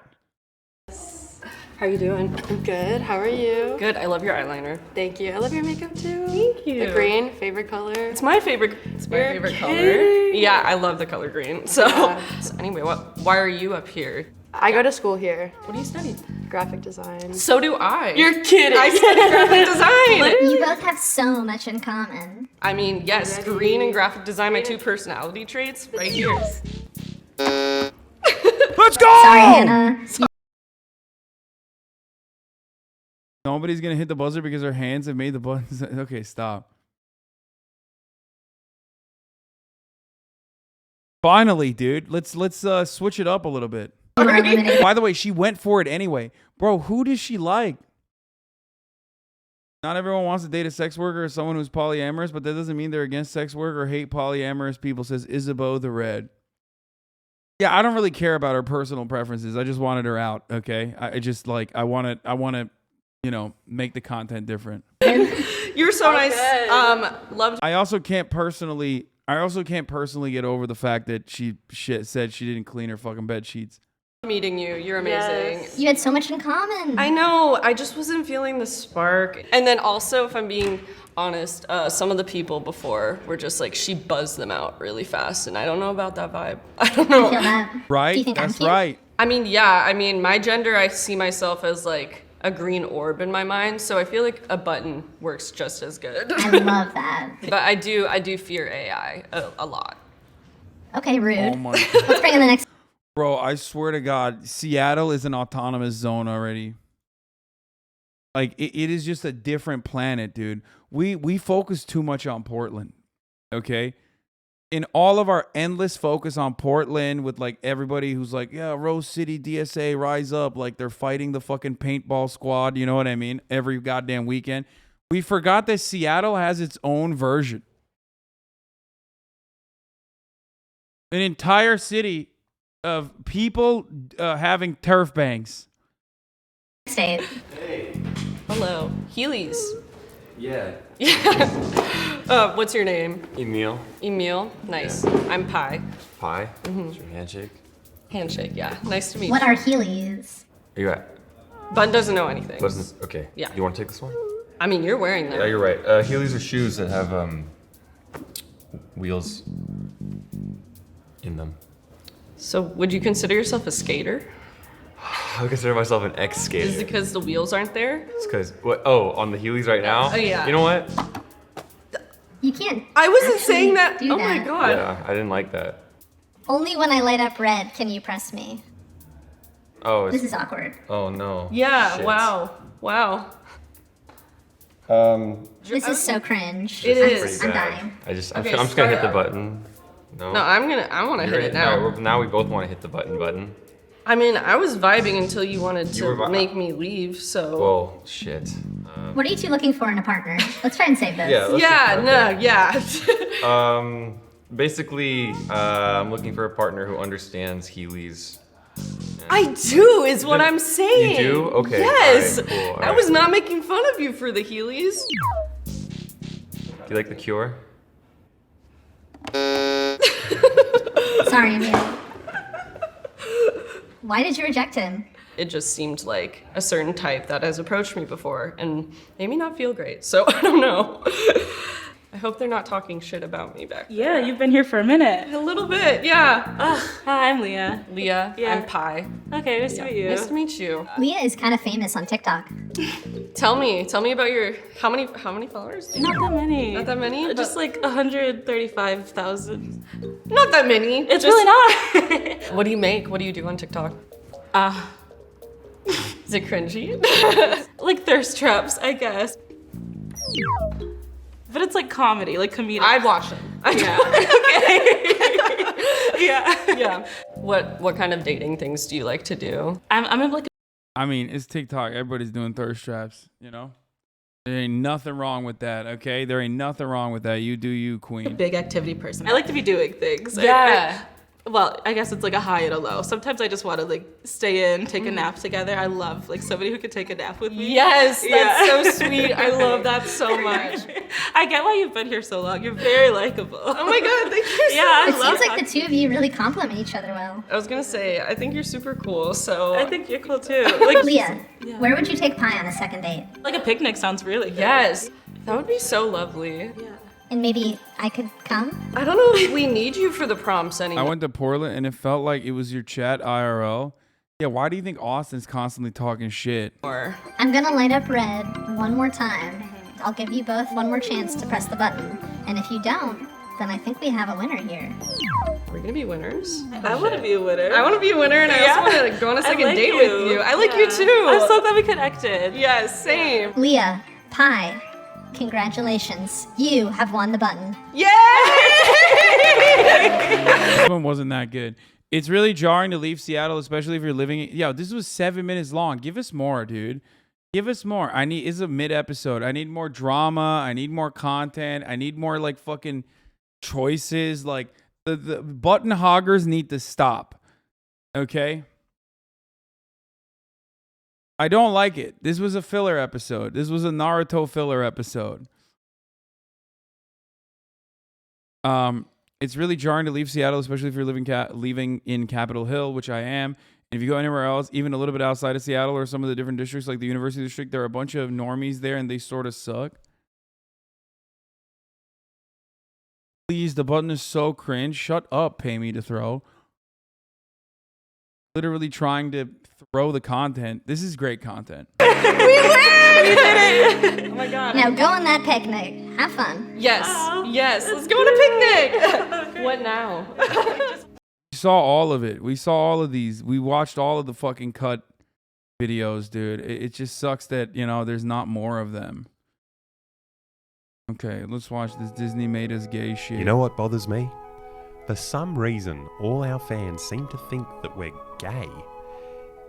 How are you doing? I'm good. How are you? Good. I love your eyeliner. Thank you. I love your makeup too. Thank you. The green, favorite color. It's my favorite. It's my You're favorite color. kidding. Yeah, I love the color green. So, Yeah. so anyway, why are you up here? I go to school here. What do you study? Graphic design. So do I. You're kidding. I study graphic design. You both have so much in common. I mean, yes, green and graphic design, my two personality traits, right here. Let's go! Sorry, Hannah. Nobody's gonna hit the buzzer because her hands have made the buttons. Okay, stop. Finally, dude. Let's switch it up a little bit. By the way, she went for it anyway. Bro, who does she like? Not everyone wants to date a sex worker or someone who's polyamorous, but that doesn't mean they're against sex work or hate polyamorous people, says Isabeau the Red. Yeah, I don't really care about her personal preferences. I just wanted her out, okay? I just like I want to, you know, make the content different. You're so nice. Loved. I also can't personally get over the fact that she said she didn't clean her fucking bed sheets. Meeting you. You're amazing. You had so much in common. I know. I just wasn't feeling the spark. And then also, if I'm being honest, some of the people before were just like, she buzzed them out really fast. And I don't know about that vibe. I don't know. I feel that. Right? Do you think I'm That's cute? right. I mean, yeah. I mean, my gender, I see myself as like a green orb in my mind. So I feel like a button works just as good. I love that. But I do fear AI a lot. Okay, rude. Oh my Let's bring in the next. Bro, I swear to God, Seattle is an autonomous zone already. Like, it is just a different planet, dude. We focus too much on Portland, okay? In all of our endless focus on Portland with, like, everybody who's like, yeah, Rose City, DSA, rise up. Like, they're fighting the fucking paintball squad, you know what I mean? Every goddamn weekend. We forgot that Seattle has its own version. An entire city of people having turf bangs. State. Hey. Hello. Heelys. Yeah. What's your name? Emil. Emil. Nice. I'm Pi. Pi. What's your handshake? Handshake, yeah. Nice to meet What you. are Heelys? Are you at? Bun doesn't know anything. Okay. Yeah. You want to take this one? I mean, you're wearing them. Yeah, you're right. Heelys are shoes that have wheels in them. So, would you consider yourself a skater? I consider myself an ex-skater. Is it because the wheels aren't there? It's because what? Oh, on the Heelys right now. Oh yeah. You know what? You can't. I wasn't actually saying that. do Oh my that. god. Yeah, I didn't like that. Only when I light up red can you press me. Oh, This is awkward. Oh no. Yeah, Shit. wow. Wow. This is so cringe. It I'm, is. I'm dying. I'm just gonna start hit the up. button. No. No, I want to hit it now. Alright, now we both want to hit the button. I mean, I was vibing until you wanted You were to make me leave, so. Well, shit. What are you two looking for in a partner? Let's try and save this. Yeah, let's Yeah, just- no, yeah. Basically, I'm looking for a partner who understands Heelys. I do, is what I'm saying. You do? Okay. Yes. Alright, cool, I alright. was not making fun of you for the Heelys. Do you like The Cure? Sorry, Emil. Why did you reject him? It just seemed like a certain type that has approached me before and made me not feel great. So I don't know. I hope they're not talking shit about me back there. Yeah, you've been here for a minute. A little bit, yeah. Hi, I'm Leah. Leah, Yeah. I'm Pi. Okay, nice to meet you. Nice to meet you. Leah is kind of famous on TikTok. Tell me about your, how many followers do you Not have? that many. Not that many? Just like 135,000. Not that many. It's really not. What do you make? What do you do on TikTok? Is it cringy? Like thirst traps, I guess. But it's like comedy, like comedic. I'd watch them. Yeah. Okay. Yeah. Yeah. What kind of dating things do you like to do? I'm in like I mean, it's TikTok. Everybody's doing thirst traps, you know? There ain't nothing wrong with that, okay? There ain't nothing wrong with that. You do you, a queen. big activity person. I like to be doing things. Yeah. Well, I guess it's like a high and a low. Sometimes I just want to like stay in, take a nap together. I love like somebody who could take a nap with me. Yes, that's so sweet. I love that so much. I get why you've been here so long. You're very likable. Oh my god, thank you so Yeah, It seems like the two of you really complement each other well. I was gonna say, I think you're super cool, so. I think you're cool too. Like Leah, where would you take Pi on a second date? Like a picnic sounds really good. Yes, that would be so lovely. Yeah. And maybe I could come? I don't know if we need you for the prompts anymore. I went to Portland and it felt like it was your chat IRL. Yeah, why do you think Austin's constantly talking shit? I'm gonna light up red one more time. I'll give you both one more chance to press the button. And if you don't, then I think we have a winner here. We're gonna be winners. I want to be a winner. I want to be a winner, and I also want to go on a second like date with you. I like you too. I'm so glad we connected. Yes, same. Leah, Pi, congratulations. You have won the button. Yay! This one wasn't that good. It's really jarring to leave Seattle, especially if you're living. Yo, this was 7 minutes long. Give us more, dude. Give us more. It's a mid-episode. I need more drama. I need more content. I need more like fucking choices. Like the button hoggers need to stop. Okay? I don't like it. This was a filler episode. This was a Naruto filler episode. It's really jarring to leave Seattle, especially if you're living in Capitol Hill, which I am. And if you go anywhere else, even a little bit outside of Seattle or some of the different districts, like the University District, there are a bunch of normies there, and they sort of suck. Please, the button is so cringe. Shut up, pay me to throw. Literally trying to throw the content. This is great content. We win! We did it! Oh my god. Now go on that picnic. Have fun. Yes, yes. Let's go on a picnic. What now? We saw all of it. We saw all of these. We watched all of the fucking cut videos, dude. It just sucks that, you know, there's not more of them. Okay, let's watch this Disney made us gay shit. You know what bothers me? For some reason, all our fans seem to think that we're gay.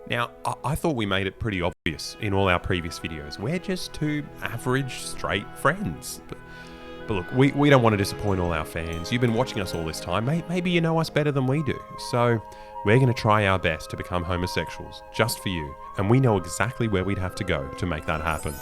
Now, I thought we made it pretty obvious in all our previous videos. We're just two average, straight friends. But look, we don't want to disappoint all our fans. You've been watching us all this time. Maybe you know us better than we do. So we're going to try our best to become homosexuals, just for you. And we know exactly where we'd have to go to make that happen.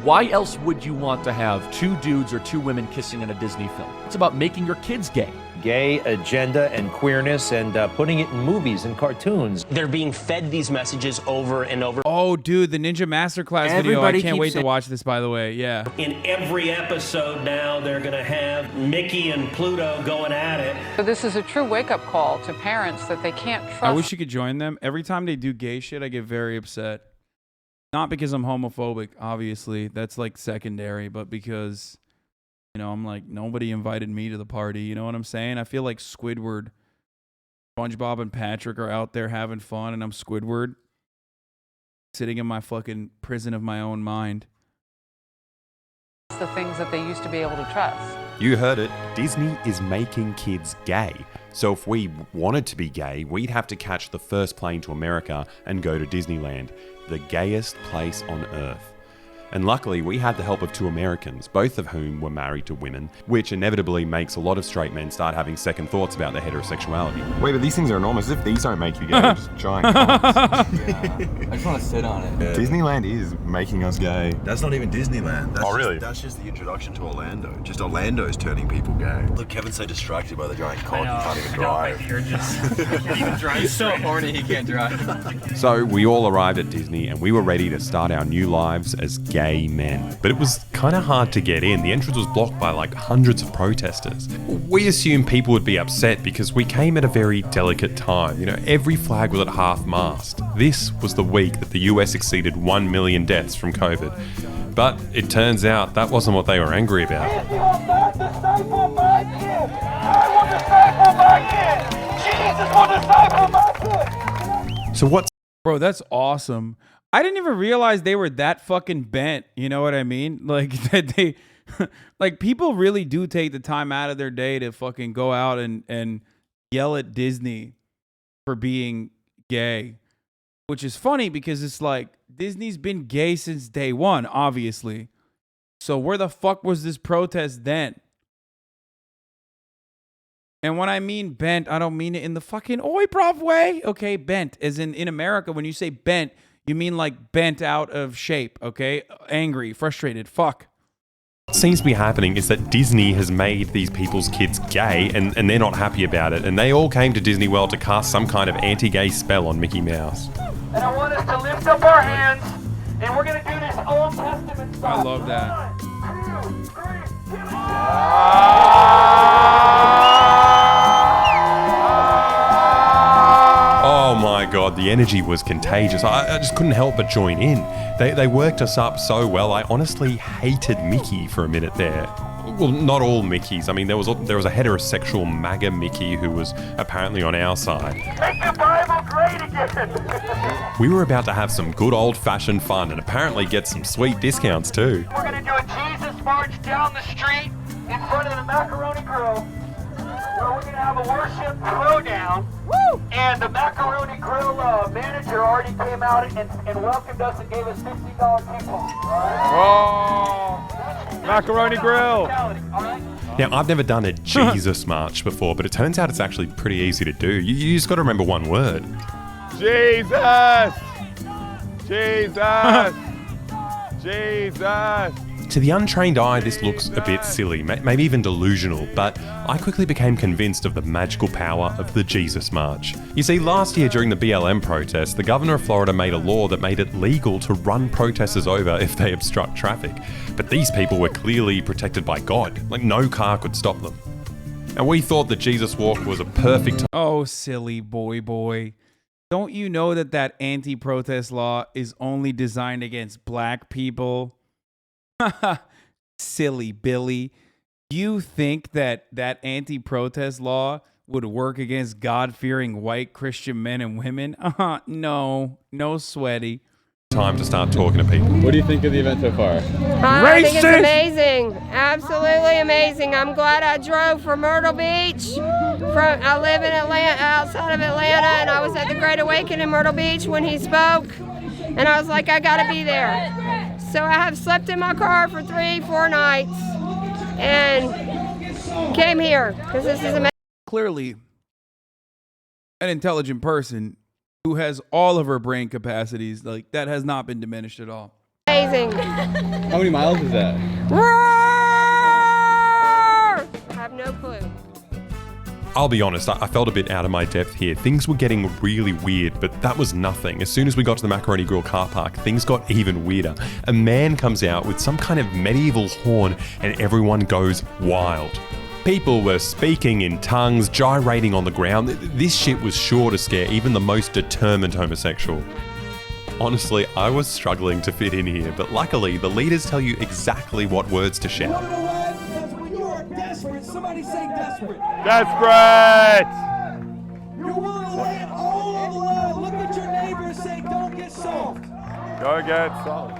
Why else would you want to have two dudes or two women kissing in a Disney film? It's about making your kids gay. Gay agenda and queerness and putting it in movies and cartoons. They're being fed these messages over and over. Oh, dude, the Ninja Masterclass video. I can't wait to watch this, by the way. Yeah. In every episode now, they're going to have Mickey and Pluto going at it. So this is a true wake-up call to parents that they can't trust. I wish you could join them. Every time they do gay shit, I get very upset. Not because I'm homophobic, obviously. That's like secondary, but because You know, I'm like, nobody invited me to the party. You know what I'm saying? I feel like Squidward, SpongeBob and Patrick are out there having fun, and I'm Squidward sitting in my fucking prison of my own mind. The things that they used to be able to trust. You heard it. Disney is making kids gay. So if we wanted to be gay, we'd have to catch the first plane to America and go to Disneyland, the gayest place on Earth. And luckily, we had the help of 2 Americans, both of whom were married to women, which inevitably makes a lot of straight men start having second thoughts about their heterosexuality. Wait, but these things are enormous. If these don't make you gay, they're just giant cocks. I just want to sit on it. Yeah. Disneyland is making us gay. That's not even Disneyland. That's really? That's just the introduction to Orlando. Just Orlando's turning people gay. Look, Kevin's so distracted by the giant cock, he can't even drive. You're just can't even drive. He's so horny, he can't drive. So we all arrived at Disney and we were ready to start our new lives as gay men. But it was kind of hard to get in. The entrance was blocked by like hundreds of protesters. We assumed people would be upset because we came at a very delicate time. You know, every flag was at half-mast. This was the week that the US exceeded 1 million deaths from COVID. But it turns out that wasn't what they were angry about. So what's... Bro, that's awesome. I didn't even realize they were that fucking bent. You know what I mean? Like that they, like people really do take the time out of their day to fucking go out and yell at Disney for being gay, which is funny because it's like Disney's been gay since day one, obviously. So where the fuck was this protest then? And when I mean bent, I don't mean it in the fucking oi bruv way. Okay, bent as in America, when you say bent, you mean like bent out of shape, okay? Angry, frustrated, fuck. What seems to be happening is that Disney has made these people's kids gay and they're not happy about it. And they all came to Disney World to cast some kind of anti-gay spell on Mickey Mouse. And I want us to lift up our hands, and we're going to do this Old Testament song. I love that. 1, 2, 3, Oh my god, the energy was contagious. I just couldn't help but join in. They worked us up so well. I honestly hated Mickey for a minute there. Well, not all Mickeys. I mean, there was a heterosexual MAGA Mickey who was apparently on our side. Make the Bible great again. We were about to have some good old-fashioned fun and apparently get some sweet discounts too. We're going to do a Jesus march down the street in front of the Macaroni Grill, where we're going to have a worship throwdown. Woo! And the Macaroni Grill manager already came out and welcomed us and gave us $50 coupons. Oh, Macaroni Grill. Now, I've never done a Jesus march before, but it turns out it's actually pretty easy to do. You just got to remember one word. Jesus! Jesus! Jesus! To the untrained eye, this looks a bit silly, maybe even delusional, but I quickly became convinced of the magical power of the Jesus March. You see, last year during the BLM protests, the governor of Florida made a law that made it legal to run protesters over if they obstruct traffic. But these people were clearly protected by God, like no car could stop them. And we thought the Jesus Walk was a perfect... Oh, silly boy. Don't you know that anti-protest law is only designed against black people? Silly Billy. You think that anti-protest law would work against God-fearing white Christian men and women? No sweaty. Time to start talking to people. What do you think of the event so far? I think it's amazing. Absolutely amazing. I'm glad I drove from Myrtle Beach. I live in Atlanta, outside of Atlanta, and I was at the Great Awakening in Myrtle Beach when he spoke. And I was like, I gotta be there. So I have slept in my car for 3-4 nights and came here because this is amazing. Clearly, an intelligent person who has all of her brain capacities, like that has not been diminished at all. Amazing. How many miles is that? Roar! I have no clue. I'll be honest, I felt a bit out of my depth here. Things were getting really weird, but that was nothing. As soon as we got to the Macaroni Grill car park, things got even weirder. A man comes out with some kind of medieval horn and everyone goes wild. People were speaking in tongues, gyrating on the ground. This shit was sure to scare even the most determined homosexual. Honestly, I was struggling to fit in here, but luckily the leaders tell you exactly what words to shout. Somebody say desperate. Desperate! You're willing to lay it all on the line. Look at your neighbor and say, don't get soft. Go get soft.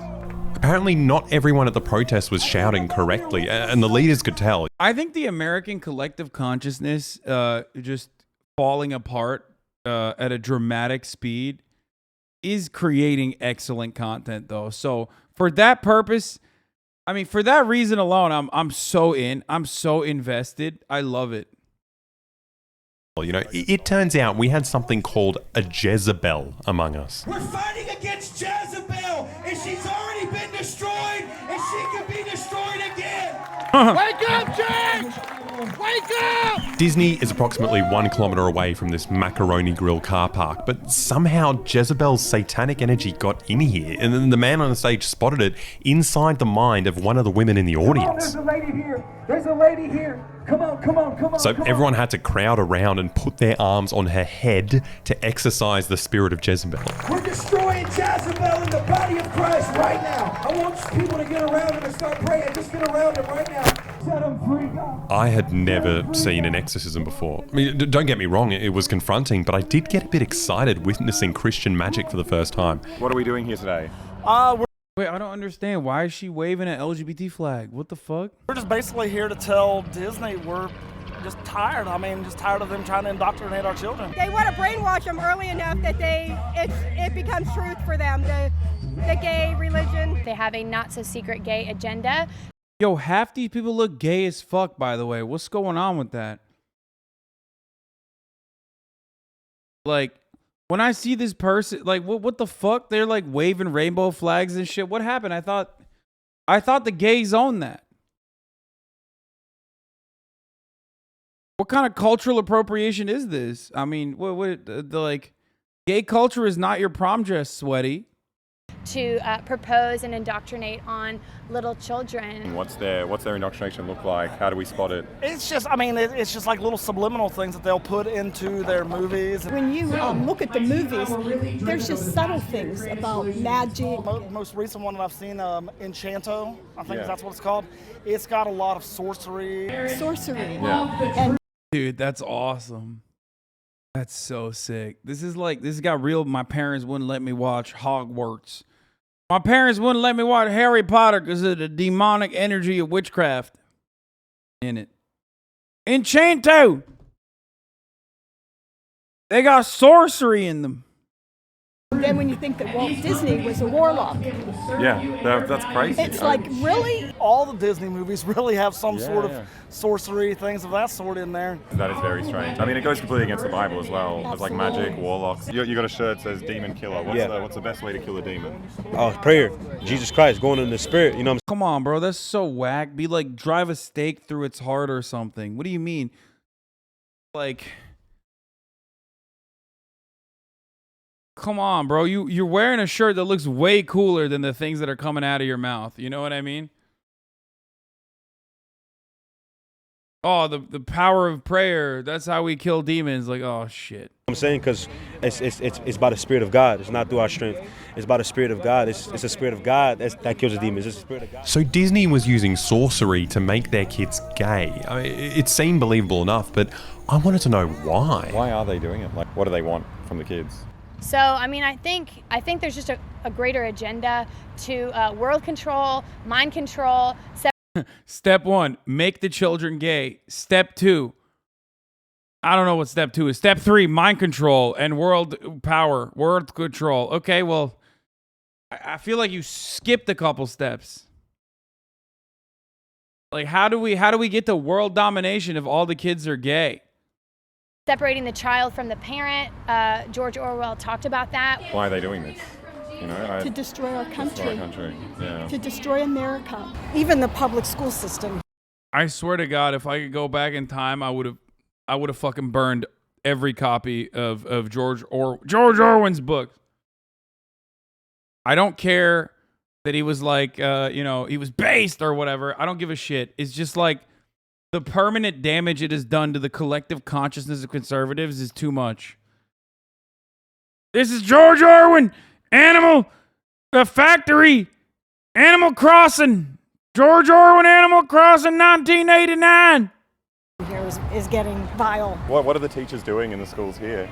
Apparently not everyone at the protest was shouting correctly, and the leaders could tell. I think the American collective consciousness just falling apart at a dramatic speed is creating excellent content, though. So for that purpose, I mean, for that reason alone, I'm so in. I'm so invested. I love it. You know, it turns out we had something called a Jezebel among us. We're fighting against Jezebel, and she's already been destroyed, and she can be destroyed again. Wake up, church! Wake up! Disney is approximately 1 kilometer away from this macaroni grill car park, but somehow Jezebel's satanic energy got in here, and then the man on the stage spotted it inside the mind of one of the women in the audience. There's a lady here. There's a lady here. Come on, come on, come on. So everyone had to crowd around and put their arms on her head to exorcise the spirit of Jezebel. We're destroying Jezebel in the body of Christ right now. I want people to get around him and start praying. Just get around him right now. Set him free, God. I had never seen an exorcism before. I mean, don't get me wrong, it was confronting, but I did get a bit excited witnessing Christian magic for the first time. What are we doing here today? Wait, I don't understand. Why is she waving an LGBT flag? What the fuck? We're just basically here to tell Disney we're just tired. I mean, just tired of them trying to indoctrinate our children. They want to brainwash them early enough that it becomes truth for them, the gay religion. They have a not-so-secret gay agenda. Yo, half these people look gay as fuck, by the way. What's going on with that? Like, when I see this person, like, what the fuck? They're like waving rainbow flags and shit. What happened? I thought the gays own that. What kind of cultural appropriation is this? I mean, like, gay culture is not your prom dress, sweaty. To propose and indoctrinate on little children. What's their indoctrination look like? How do we spot it? It's just, I mean, it's just like little subliminal things that they'll put into their movies. When you look at the movies, there's just subtle things about magic. Most recent one that I've seen, Enchanto, I think that's what it's called. It's got a lot of sorcery. Yeah. And dude, that's awesome. That's so sick. This got real. My parents wouldn't let me watch Hogwarts. My parents wouldn't let me watch Harry Potter because of the demonic energy of witchcraft in it. Enchanto! They got sorcery in them. then when you think that Walt Disney was a warlock. Yeah, that's crazy. It's like, really? All the Disney movies really have some sort of sorcery, things of that sort in there. That is very strange. I mean, it goes completely against the Bible as well. There's like magic, warlocks. You got a shirt that says demon killer. What's the best way to kill a demon? Oh, prayer. Jesus Christ, going in the spirit, you know what I'm saying? Come on, bro. That's so whack. Be like, drive a stake through its heart or something. What do you mean? Like... Come on, bro. You're wearing a shirt that looks way cooler than the things that are coming out of your mouth. You know what I mean? Oh, the power of prayer. That's how we kill demons. Like, oh, shit. I'm saying because it's by the Spirit of God. It's not through our strength. It's by the Spirit of God. It's the Spirit of God that kills the demons. It's the Spirit of God. So Disney was using sorcery to make their kids gay. I mean, it seemed believable enough, but I wanted to know why. Why are they doing it? Like, what do they want from the kids? So, I mean, I think there's just a greater agenda to world control, mind control. Step 1, make the children gay. Step 2, I don't know what step 2 is. Step 3, mind control and world power, world control. Okay, well, I feel like you skipped a couple steps. Like, how do we get to world domination if all the kids are gay? Separating the child from the parent. George Orwell talked about that. Why are they doing this? You know, to destroy our country. Yeah. To destroy America. Even the public school system. I swear to God, if I could go back in time, I would have fucking burned every copy of George Orwell's book. I don't care that he was like, he was based or whatever. I don't give a shit. It's just like, the permanent damage it has done to the collective consciousness of conservatives is too much. This is George Orwell, Factory, Animal Crossing. George Orwell, Animal Crossing, 1989. here is getting vile. What are the teachers doing in the schools here?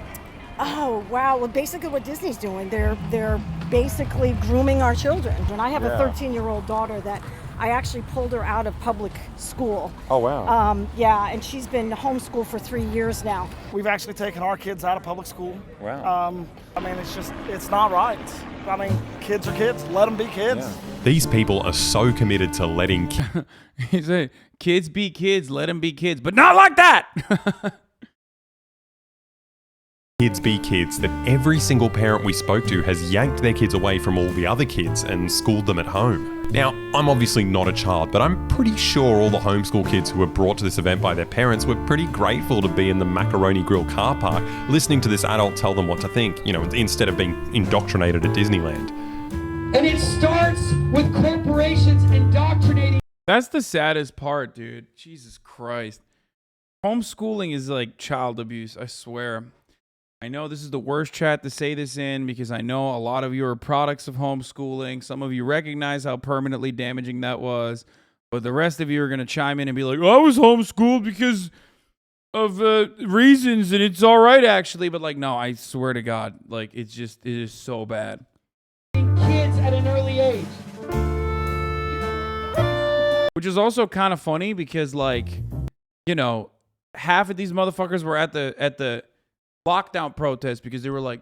Oh, wow. Well, basically what Disney's doing, they're basically grooming our children. And I have a 13-year-old daughter that I actually pulled her out of public school. Oh, wow. Yeah, and she's been homeschooled for 3 years now. We've actually taken our kids out of public school. Wow. I mean, it's not right. I mean, kids are kids. Let them be kids. Yeah. These people are so committed to letting he said, kids be kids, let them be kids, but not like that. kids be kids that every single parent we spoke to has yanked their kids away from all the other kids and schooled them at home. Now, I'm obviously not a child, but I'm pretty sure all the homeschool kids who were brought to this event by their parents were pretty grateful to be in the Macaroni Grill car park, listening to this adult tell them what to think, you know, instead of being indoctrinated at Disneyland. And it starts with corporations indoctrinating. That's the saddest part, dude. Jesus Christ. Homeschooling is like child abuse, I swear. I know this is the worst chat to say this in because I know a lot of you are products of homeschooling. Some of you recognize how permanently damaging that was. But the rest of you are going to chime in and be like, I was homeschooled because of reasons and it's all right, actually. But like, no, I swear to God, like, it is so bad. Kids at an early age. Which is also kind of funny because, like, you know, half of these motherfuckers were at the lockdown protest because they were like,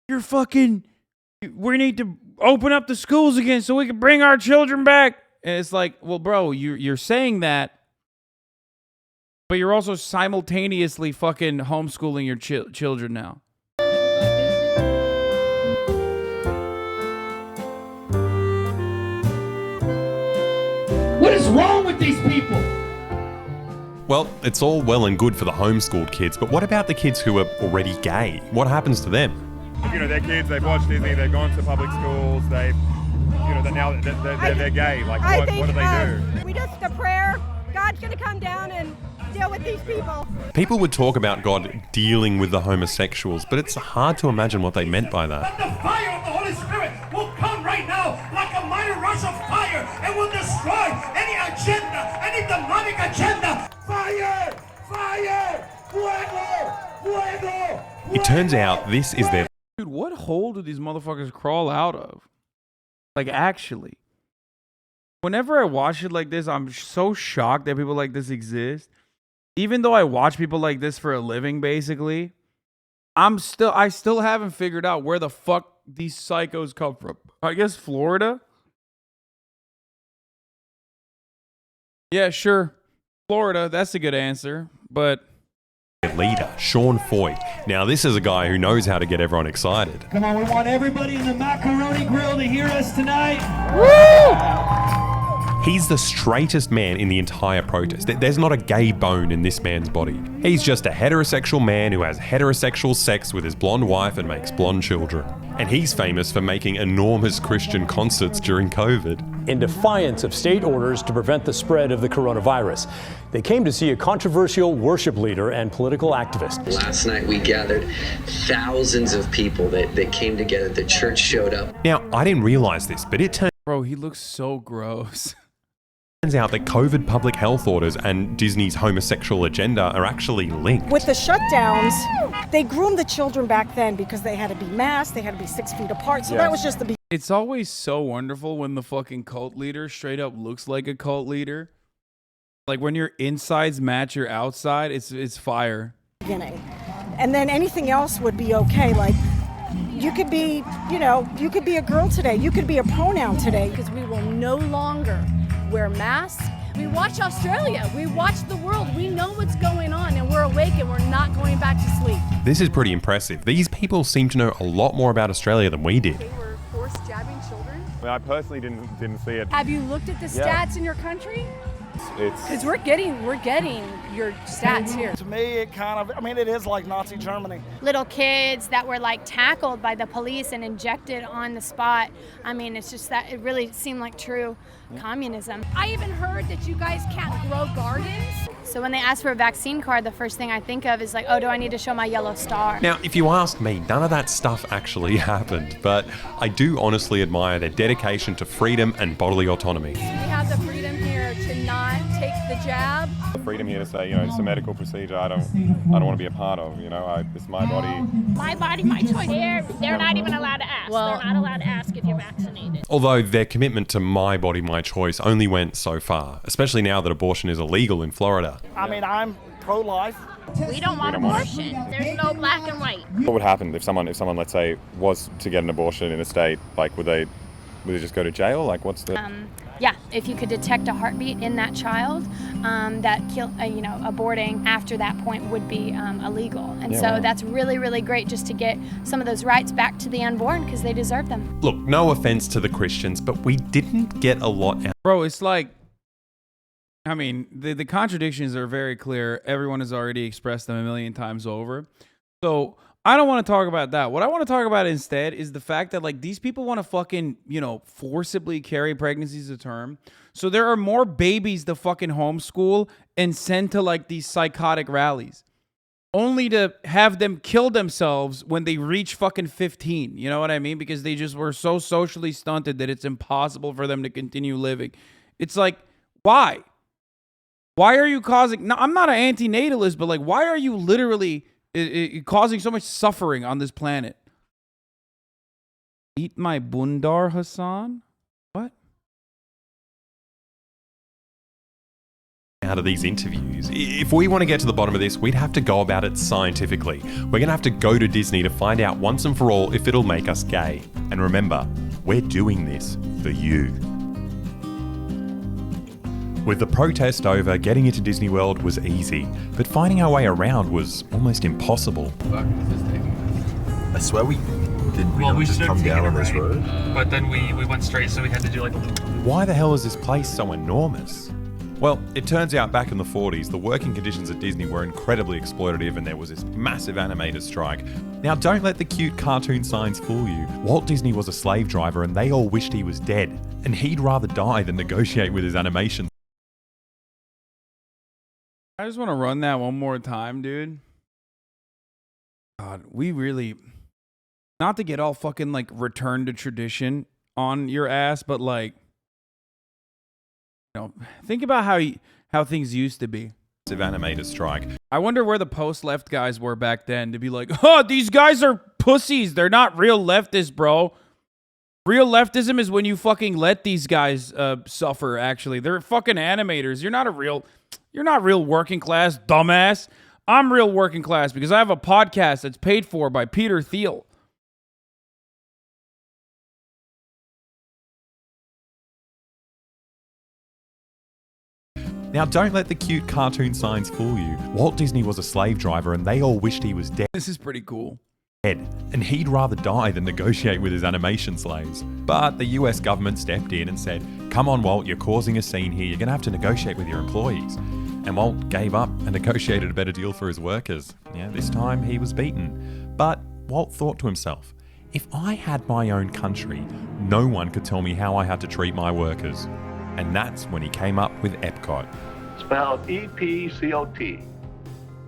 we need to open up the schools again so we can bring our children back. And it's like, well, bro, you're saying that, but you're also simultaneously fucking homeschooling your children now. What is wrong with these people? Well, it's all well and good for the homeschooled kids, but what about the kids who are already gay? What happens to them? You know, they're kids, they've watched Disney, they've gone to public schools, they're gay. Like, what do they do? We just a prayer. God's going to come down and deal with these people. People would talk about God dealing with the homosexuals, but it's hard to imagine what they meant by that. The fire of the Holy Spirit will come right now like a mighty rush of fire and will destroy any agenda, any demonic agenda. Fire! Fire! Fuego! Fuego! It turns out this is their... Dude, what hole do these motherfuckers crawl out of? Like, actually. Whenever I watch it like this, I'm so shocked that people like this exist. Even though I watch people like this for a living, basically, I still haven't figured out where the fuck these psychos come from. I guess Florida? Yeah, sure. Florida, that's a good answer, but... leader, Sean Foyt. Now, this is a guy who knows how to get everyone excited. Come on, we want everybody in the Macaroni Grill to hear us tonight. Woo! He's the straightest man in the entire protest. There's not a gay bone in this man's body. He's just a heterosexual man who has heterosexual sex with his blonde wife and makes blonde children. And he's famous for making enormous Christian concerts during COVID. In defiance of state orders to prevent the spread of the coronavirus, they came to see a controversial worship leader and political activist. Last night we gathered thousands of people that came together. The church showed up. Now, I didn't realize this, but it turns... Bro, he looks so gross. Turns out that COVID public health orders and Disney's homosexual agenda are actually linked. With the shutdowns, they groomed the children back then because they had to be masked, they had to be 6 feet apart, so that was just the beginning. It's always so wonderful when the fucking cult leader straight up looks like a cult leader. Like when your insides match your outside, it's fire. And then anything else would be okay, like you could be, you could be a girl today, you could be a pronoun today. Because we will no longer wear masks. We watch Australia. We watch the world. We know what's going on, and we're awake, and we're not going back to sleep. This is pretty impressive. These people seem to know a lot more about Australia than we did. They were forced jabbing children. I personally didn't see it. Have you looked at the stats in your country? Because we're getting your stats here. To me, it is like Nazi Germany. Little kids that were like tackled by the police and injected on the spot. I mean, it's just that it really seemed like true communism. I even heard that you guys can't grow gardens. So when they ask for a vaccine card, the first thing I think of is like, oh, do I need to show my yellow star? Now, if you ask me, none of that stuff actually happened, but I do honestly admire their dedication to freedom and bodily autonomy. We have the freedom here to not take the jab. The freedom here to say, you know, it's a medical procedure. I don't want to be a part of. You know, it's my body. My body, my choice. They're not even allowed to ask. Well, they're not allowed to ask if you're vaccinated. Although their commitment to my body, my choice only went so far, especially now that abortion is illegal in Florida. I mean, I'm pro-life. We don't want abortion. There's no black and white. What would happen if someone, let's say, was to get an abortion in a state? Like, would they just go to jail? Like, what's the? Yeah, if you could detect a heartbeat in that child, aborting after that point would be illegal. And so that's really, really great just to get some of those rights back to the unborn because they deserve them. Look, no offense to the Christians, but we didn't get a lot out. Bro, it's like, I mean, the contradictions are very clear. Everyone has already expressed them a million times over. So I don't want to talk about that. What I want to talk about instead is the fact that, like, these people want to fucking, forcibly carry pregnancies to term. So there are more babies to fucking homeschool and send to, like, these psychotic rallies, only to have them kill themselves when they reach fucking 15. You know what I mean? Because they just were so socially stunted that it's impossible for them to continue living. It's like, why? Why are you causing... No, I'm not an anti-natalist, but, like, why are you literally... causing so much suffering on this planet? Eat my bundar, Hasan? What? Out of these interviews, if we want to get to the bottom of this, we'd have to go about it scientifically. We're going to have to go to Disney to find out once and for all if it'll make us gay. And remember, we're doing this for you. With the protest over, getting into Disney World was easy, but finding our way around was almost impossible. I swear we just come down on this road. But then we went straight, so we had to do like... Why the hell is this place so enormous? Well, it turns out back in the 40s, the working conditions at Disney were incredibly exploitative and there was this massive animator strike. Now, don't let the cute cartoon signs fool you. Walt Disney was a slave driver and they all wished he was dead, and he'd rather die than negotiate with his animation. I just want to run that one more time, dude. God, we really... Not to get all fucking, like, return to tradition on your ass, but, like... think about how things used to be. Animator strike. I wonder where the post-left guys were back then to be like, oh, these guys are pussies. They're not real leftists, bro. Real leftism is when you fucking let these guys suffer, actually. They're fucking animators. You're not real working class, dumbass. I'm real working class because I have a podcast that's paid for by Peter Thiel. Now, don't let the cute cartoon signs fool you. Walt Disney was a slave driver and they all wished he was dead. This is pretty cool. And he'd rather die than negotiate with his animation slaves. But the US government stepped in and said, come on, Walt, you're causing a scene here. You're going to have to negotiate with your employees. And Walt gave up and negotiated a better deal for his workers. Yeah, this time he was beaten. But Walt thought to himself, if I had my own country, no one could tell me how I had to treat my workers. And that's when he came up with Epcot. Spelled E-P-C-O-T.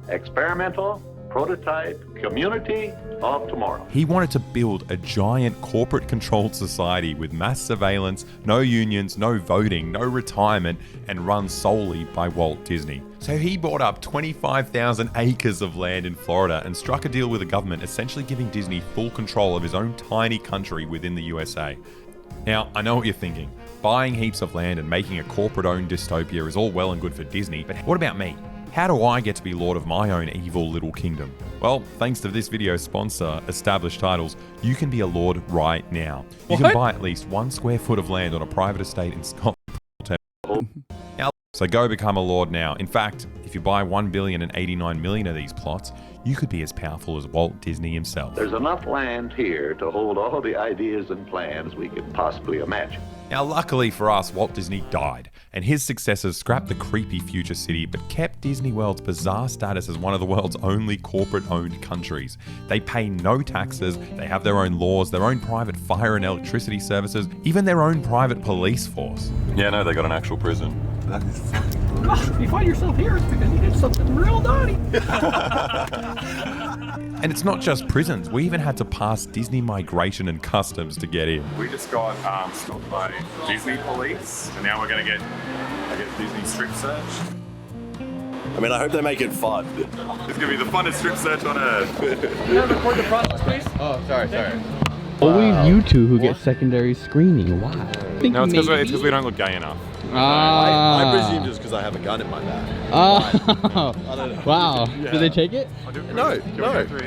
Experimental Prototype Community of Tomorrow. He wanted to build a giant corporate-controlled society with mass surveillance, no unions, no voting, no retirement, and run solely by Walt Disney. So he bought up 25,000 acres of land in Florida and struck a deal with the government, essentially giving Disney full control of his own tiny country within the USA. Now, I know what you're thinking. Buying heaps of land and making a corporate-owned dystopia is all well and good for Disney, but what about me? How do I get to be lord of my own evil little kingdom? Well, thanks to this video's sponsor, Established Titles, you can be a lord right now. You can buy at least 1 square foot of land on a private estate in Scotland. So go become a lord now. In fact, if you buy 1,089 million of these plots, you could be as powerful as Walt Disney himself. There's enough land here to hold all the ideas and plans we could possibly imagine. Now, luckily for us, Walt Disney died, and his successors scrapped the creepy future city but kept Disney World's bizarre status as one of the world's only corporate-owned countries. They pay no taxes, they have their own laws, their own private fire and electricity services, even their own private police force. Yeah, no, they got an actual prison. That is If you find yourself here, it's because you did something real naughty. And it's not just prisons, we even had to pass Disney Migration and Customs to get in. We just got stopped by Disney police, and now we're going to get, I guess, Disney strip search. I mean, I hope they make it fun. It's going to be the funnest strip search on earth. Can I record the process, please? Oh, sorry. Always you two who get secondary screening. Why? No, it's because we don't look gay enough. I presume just because I have a gun in my bag. Wow. Yeah. Did they take it? No.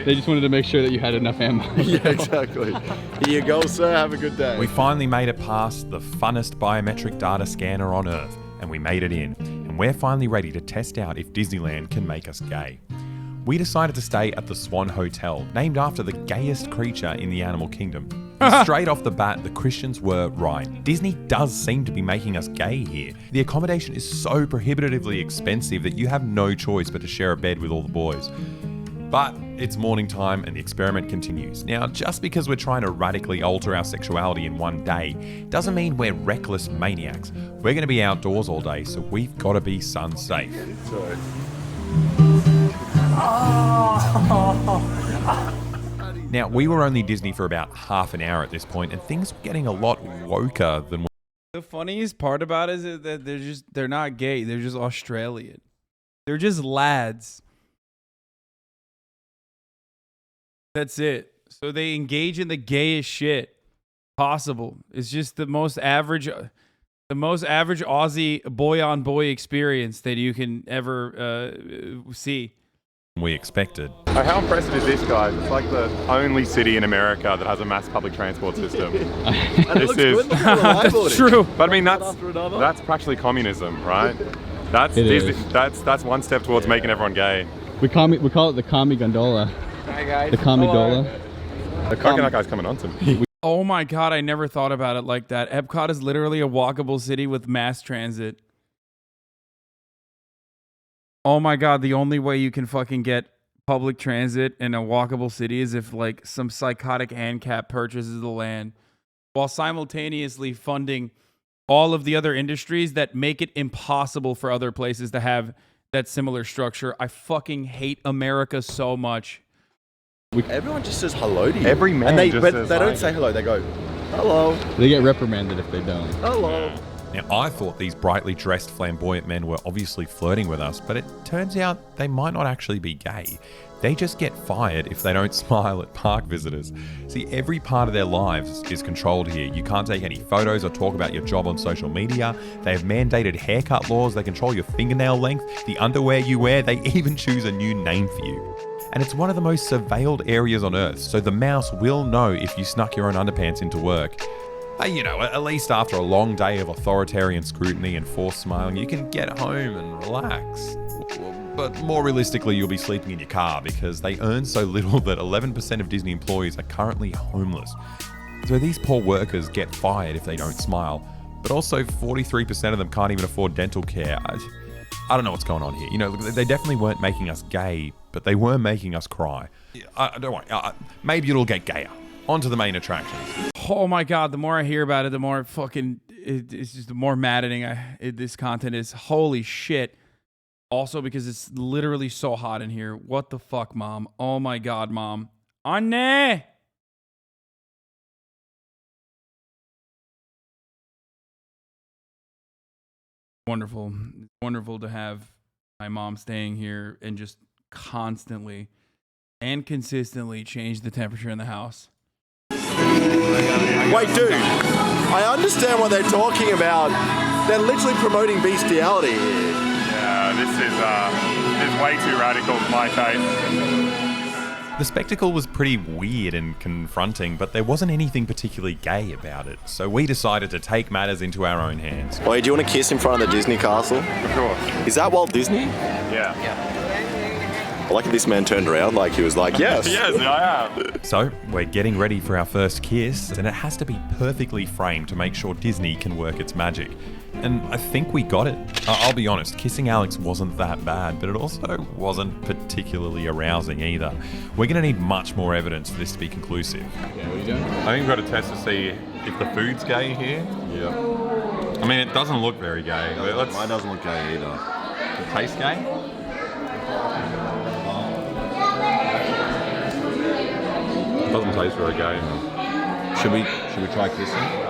They just wanted to make sure that you had enough ammo. Yeah, exactly. Here you go, sir. Have a good day. We finally made it past the funnest biometric data scanner on Earth, and we made it in. And we're finally ready to test out if Disneyland can make us gay. We decided to stay at the Swan Hotel, named after the gayest creature in the animal kingdom. And straight off the bat, the Christians were right. Disney does seem to be making us gay here. The accommodation is so prohibitively expensive that you have no choice but to share a bed with all the boys. But it's morning time and the experiment continues. Now, just because we're trying to radically alter our sexuality in one day doesn't mean we're reckless maniacs. We're going to be outdoors all day, so we've got to be sun safe. Now, we were only Disney for about half an hour at this point, and things were getting a lot woker than. The funniest part about it is that they're not gay. They're just Australian. They're just lads. That's it. So they engage in the gayest shit possible. It's just the most average Aussie boy-on-boy experience that you can ever see. We expected. How impressive is this, guys? It's like the only city in America that has a mass public transport system. That's true. But I mean, that's practically communism, right? That's one step towards making everyone gay. We call it the commie gondola. Hi guys. The commie dola. I reckon that guy's coming on to me. Oh my god, I never thought about it like that. Epcot is literally a walkable city with mass transit. Oh my god, the only way you can fucking get public transit in a walkable city is if like some psychotic ANCAP purchases the land while simultaneously funding all of the other industries that make it impossible for other places to have that similar structure. I fucking hate America so much. Everyone just says hello to you. Every man and they says don't hi. say hello, they go, hello. They get reprimanded if they don't. Hello. Now, I thought these brightly dressed flamboyant men were obviously flirting with us, but it turns out they might not actually be gay. They just get fired if they don't smile at park visitors. See, every part of their lives is controlled here. You can't take any photos or talk about your job on social media. They have mandated haircut laws. They control your fingernail length, the underwear you wear. They even choose a new name for you. And it's one of the most surveilled areas on Earth, so the mouse will know if you snuck your own underpants into work. You know, at least after a long day of authoritarian scrutiny and forced smiling, you can get home and relax. But more realistically, you'll be sleeping in your car because they earn so little that 11% of Disney employees are currently homeless. So these poor workers get fired if they don't smile, but also 43% of them can't even afford dental care. I don't know what's going on here. You know, they definitely weren't making us gay, but they were making us cry. Don't worry, maybe it'll get gayer. On to the main attractions. Oh my god, the more I hear about it, the more fucking it's just the more maddening this content is. Holy shit. Also because it's literally so hot in here. What the fuck, Mom? Oh my god, Mom. Anne! Wonderful. It's wonderful to have my mom staying here and just constantly and consistently change the temperature in the house. Wait, dude, I understand what they're talking about. They're literally promoting bestiality here. Yeah, this is way too radical for my taste. The spectacle was pretty weird and confronting, but there wasn't anything particularly gay about it, so we decided to take matters into our own hands. Wait, do you want to kiss in front of the Disney castle? Of course. Is that Walt Disney? Yeah. I like how this man turned around like he was like, yes. Yes, I am. So, we're getting ready for our first kiss, and it has to be perfectly framed to make sure Disney can work its magic. And I think we got it. I'll be honest, kissing Alex wasn't that bad, but it also wasn't particularly arousing either. We're going to need much more evidence for this to be conclusive. Yeah, what are you doing? I think we've got to test to see if the food's gay here. Yeah. I mean, it doesn't look very gay. Mine doesn't look gay either. It tastes gay? It doesn't taste very gay. Should we try kissing?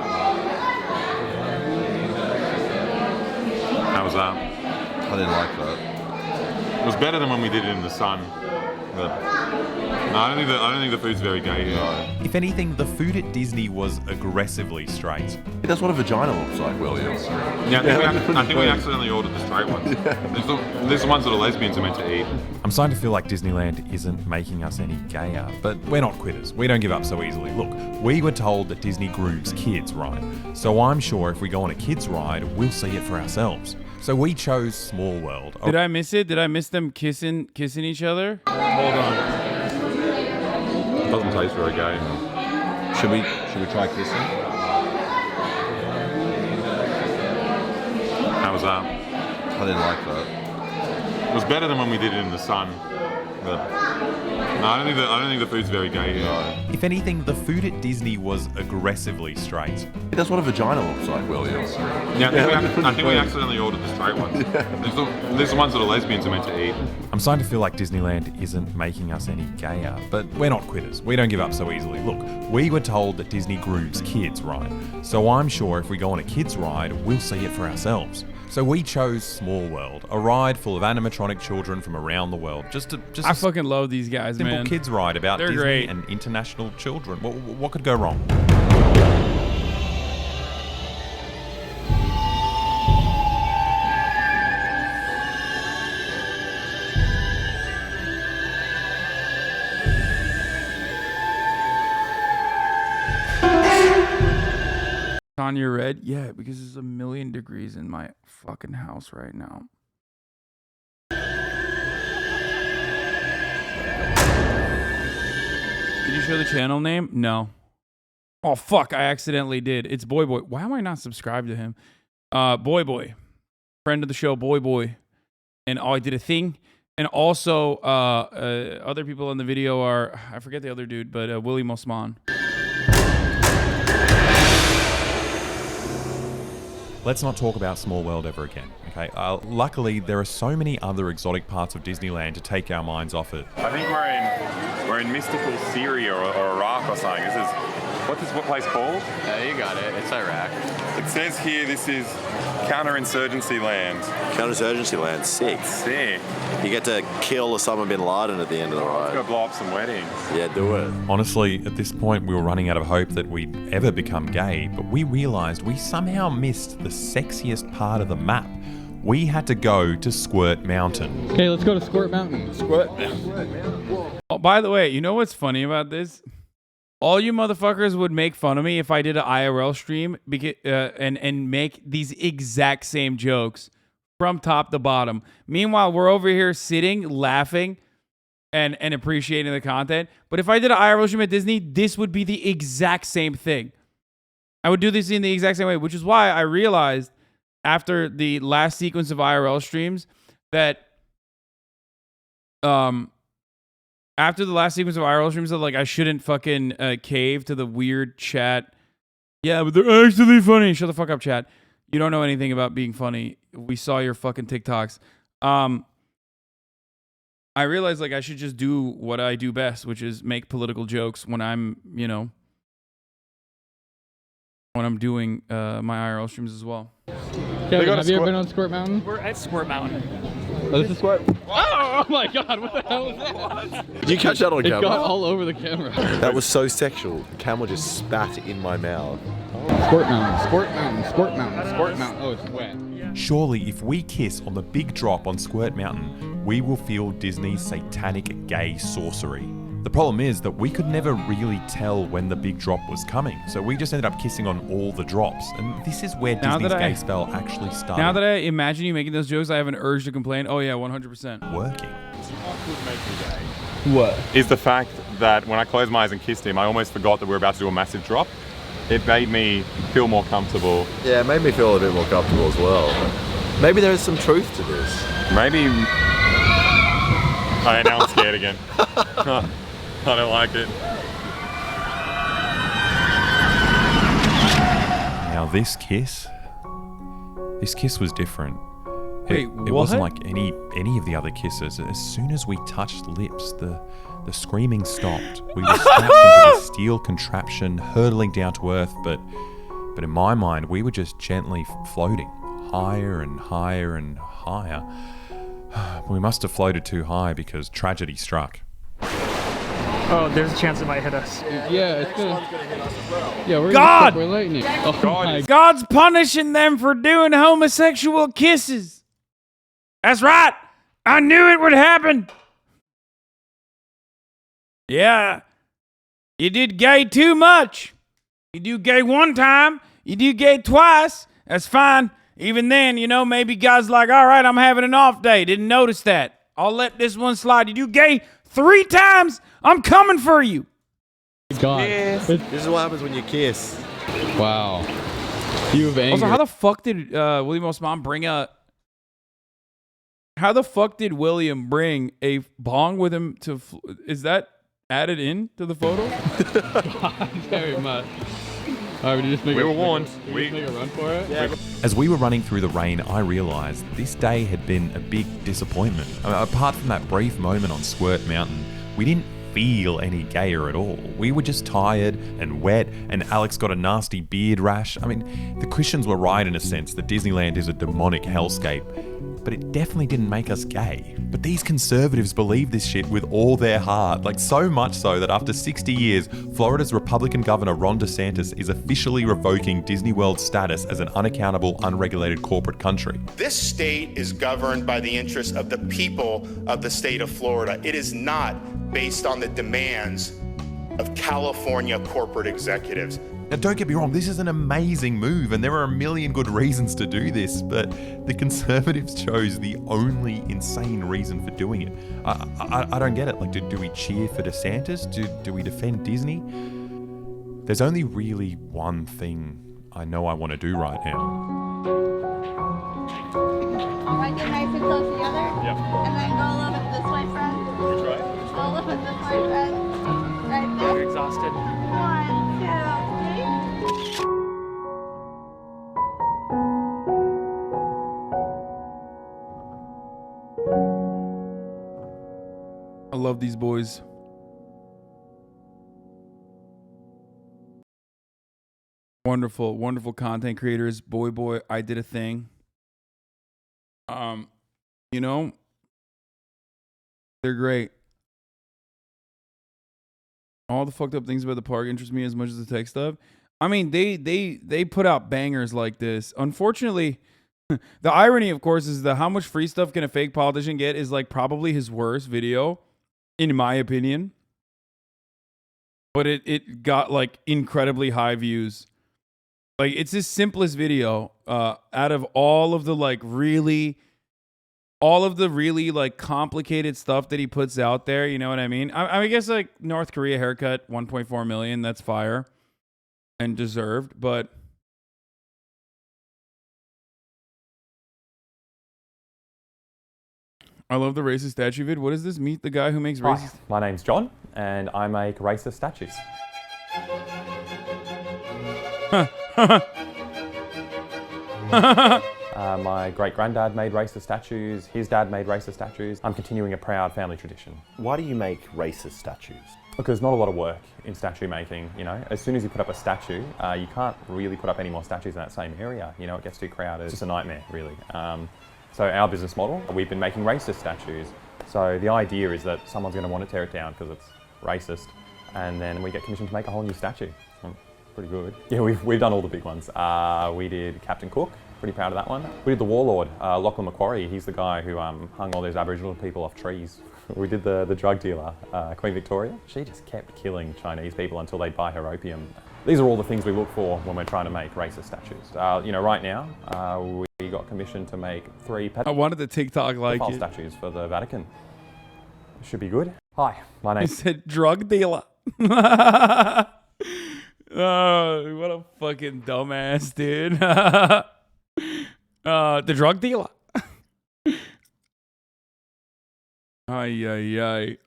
How was that? I didn't like that. It was better than when we did it in the sun. But no, I don't think the food's very gay here. If anything, the food at Disney was aggressively straight. That's what a vagina looks like, William. Yeah, I think we accidentally ordered the straight ones. These are the ones that the lesbians are meant to eat. I'm starting to feel like Disneyland isn't making us any gayer, but we're not quitters. We don't give up so easily. Look, we were told that Disney grooves kids, right? So I'm sure if we go on a kids ride, we'll see it for ourselves. So we chose Small World. Did I miss it? Did I miss them kissing each other? Hold on. It doesn't taste very gay. Should we try kissing? How was that? I didn't like that. It was better than when we did it in the sun. But no, I don't think the food's very gay here. If anything, the food at Disney was aggressively straight. That's what a vagina looks like, William. Yeah, I think we accidentally ordered the straight ones. These are the ones that the lesbians are meant to eat. I'm starting to feel like Disneyland isn't making us any gayer, but we're not quitters. We don't give up so easily. Look, we were told that Disney grooves kids, right? So I'm sure if we go on a kids ride, we'll see it for ourselves. So we chose Small World, a ride full of animatronic children from around the world. I fucking love these guys, simple man. Kids ride about They're Disney great. and international children. What could go wrong? Tanya Red? Yeah, because it's 1,000,000 degrees in my fucking house right now. Did you show the channel name? No. Oh, fuck. I accidentally did. It's Boy Boy. Why am I not subscribed to him? Boy Boy. Friend of the show, Boy Boy. And I did a thing. And also, other people in the video are, I forget the other dude, but Willie Mosman. Let's not talk about Small World ever again, okay? Luckily, there are so many other exotic parts of Disneyland to take our minds off it. I think we're in mystical Syria or Iraq or something. What's this place called? You got it. It's Iraq. It says here this is counterinsurgency land. Counterinsurgency land, sick. Sick. You get to kill Osama bin Laden at the end of the ride. Go blow up some weddings. Yeah, do it. Honestly, at this point, we were running out of hope that we'd ever become gay, but we realized we somehow missed the sexiest part of the map. We had to go to Squirt Mountain. Okay, let's go to Squirt Mountain. Squirt Mountain. Oh, by the way, you know what's funny about this? All you motherfuckers would make fun of me if I did an IRL stream and make these exact same jokes from top to bottom. Meanwhile, we're over here sitting, laughing, and appreciating the content. But if I did an IRL stream at Disney, this would be the exact same thing. I would do this in the exact same way, which is why I realized after the last sequence of IRL streams that after the last sequence of IRL streams, that like I shouldn't fucking cave to the weird chat. Yeah, but they're actually funny. Shut the fuck up, chat. You don't know anything about being funny. We saw your fucking TikToks. I realized like I should just do what I do best, which is make political jokes when I'm, you know, when I'm doing my IRL streams as well. Kevin, have you ever been on Squirt Mountain? We're at Squirt Mountain. Oh, this is Squirt. Oh my god, what the hell was that? Did you catch that on camera? It got all over the camera. That was so sexual. The camera just spat in my mouth. Squirt Mountain, Squirt Mountain, Squirt Mountain, Squirt Mountain. Oh, it's wet. Surely, if we kiss on the big drop on Squirt Mountain, we will feel Disney's satanic gay sorcery. The problem is that we could never really tell when the big drop was coming, so we just ended up kissing on all the drops, and this is where Disney's gay spell actually started. Now that I imagine you making those jokes, I have an urge to complain. Oh yeah, 100%. Working. would make me gay What? is the fact that when I closed my eyes and kissed him, I almost forgot that we were about to do a massive drop. It made me feel more comfortable. Yeah, it made me feel a bit more comfortable as well. Maybe there is some truth to this. Maybe... Oh, now I'm scared again. I don't like it. Now this kiss was different. Wait, it wasn't like any of the other kisses. As soon as we touched lips, the screaming stopped. We were strapped into the steel contraption, hurtling down to earth, but in my mind, we were just gently floating, higher and higher and higher. We must have floated too high because tragedy struck. Oh, there's a chance it might hit us. Yeah, it's gonna hit us as well. Yeah, we're God! We're lightning. Oh my. God's punishing them for doing homosexual kisses. That's right. I knew it would happen. Yeah. You did gay too much. You do gay one time. You do gay twice. That's fine. Even then, you know, maybe God's like, all right, I'm having an off day. Didn't notice that. I'll let this one slide. You do gay 3 times. I'm coming for you. God. This is what happens when you kiss. Wow. You have anger. Also, how the fuck did William Osman bring a... How the fuck did William bring a bong with him to... Is that added in to the photo? Very much. All right, we were warned. We make a run for it? Yeah. As we were running through the rain, I realised this day had been a big disappointment. I mean, apart from that brief moment on Squirt Mountain, we didn't feel any gayer at all. We were just tired and wet, and Alex got a nasty beard rash. I mean, the Christians were right in a sense that Disneyland is a demonic hellscape, but it definitely didn't make us gay. But these conservatives believe this shit with all their heart, like so much so that after 60 years, Florida's Republican Governor Ron DeSantis is officially revoking Disney World's status as an unaccountable, unregulated corporate country. This state is governed by the interests of the people of the state of Florida. It is not based on the demands of California corporate executives. Now, don't get me wrong, this is an amazing move, and there are a million good reasons to do this, but the Conservatives chose the only insane reason for doing it. I don't get it. Like, do we cheer for DeSantis? Do we defend Disney? There's only really one thing I know I want to do right now. All right, get nice and close together. Yep. And then go a little bit this way, friend. That's right. Go a little bit this way, friend. Right there. You're exhausted. 1, 2, 3. I love these boys. Wonderful, wonderful content creators. Boy, I did a thing. You know, they're great. All the fucked up things about the park interest me as much as the tech stuff. I mean, they put out bangers like this. Unfortunately, the irony, of course, is that how much free stuff can a fake politician get is like probably his worst video, in my opinion. But it got like incredibly high views. Like, it's his simplest video out of all of the really like complicated stuff that he puts out there. You know what I mean? I guess like North Korea haircut, 1.4 million. That's fire and deserved. But I love the racist statue vid. What is this? Meet the guy who makes racist. Hi, my name's John, and I make racist statues. My great-granddad made racist statues, his dad made racist statues. I'm continuing a proud family tradition. Why do you make racist statues? Because not a lot of work in statue making, you know. As soon as you put up a statue, you can't really put up any more statues in that same area. You know, it gets too crowded. It's just a nightmare, really. So our business model, we've been making racist statues. So the idea is that someone's going to want to tear it down because it's racist, and then we get commissioned to make a whole new statue. Pretty good. Yeah, we've done all the big ones. We did Captain Cook, pretty proud of that one. We did the Warlord, Lachlan Macquarie. He's the guy who hung all those Aboriginal people off trees. We did the drug dealer, Queen Victoria. She just kept killing Chinese people until they'd buy her opium. These are all the things we look for when we're trying to make racist statues. You know, right now, we got commissioned to make 3 I wanted the TikTok like pedophile it. statues for the Vatican. should be good. Hi, my He name. said drug dealer. Oh, what a fucking dumbass, dude. The drug dealer. Ay, ay, ay.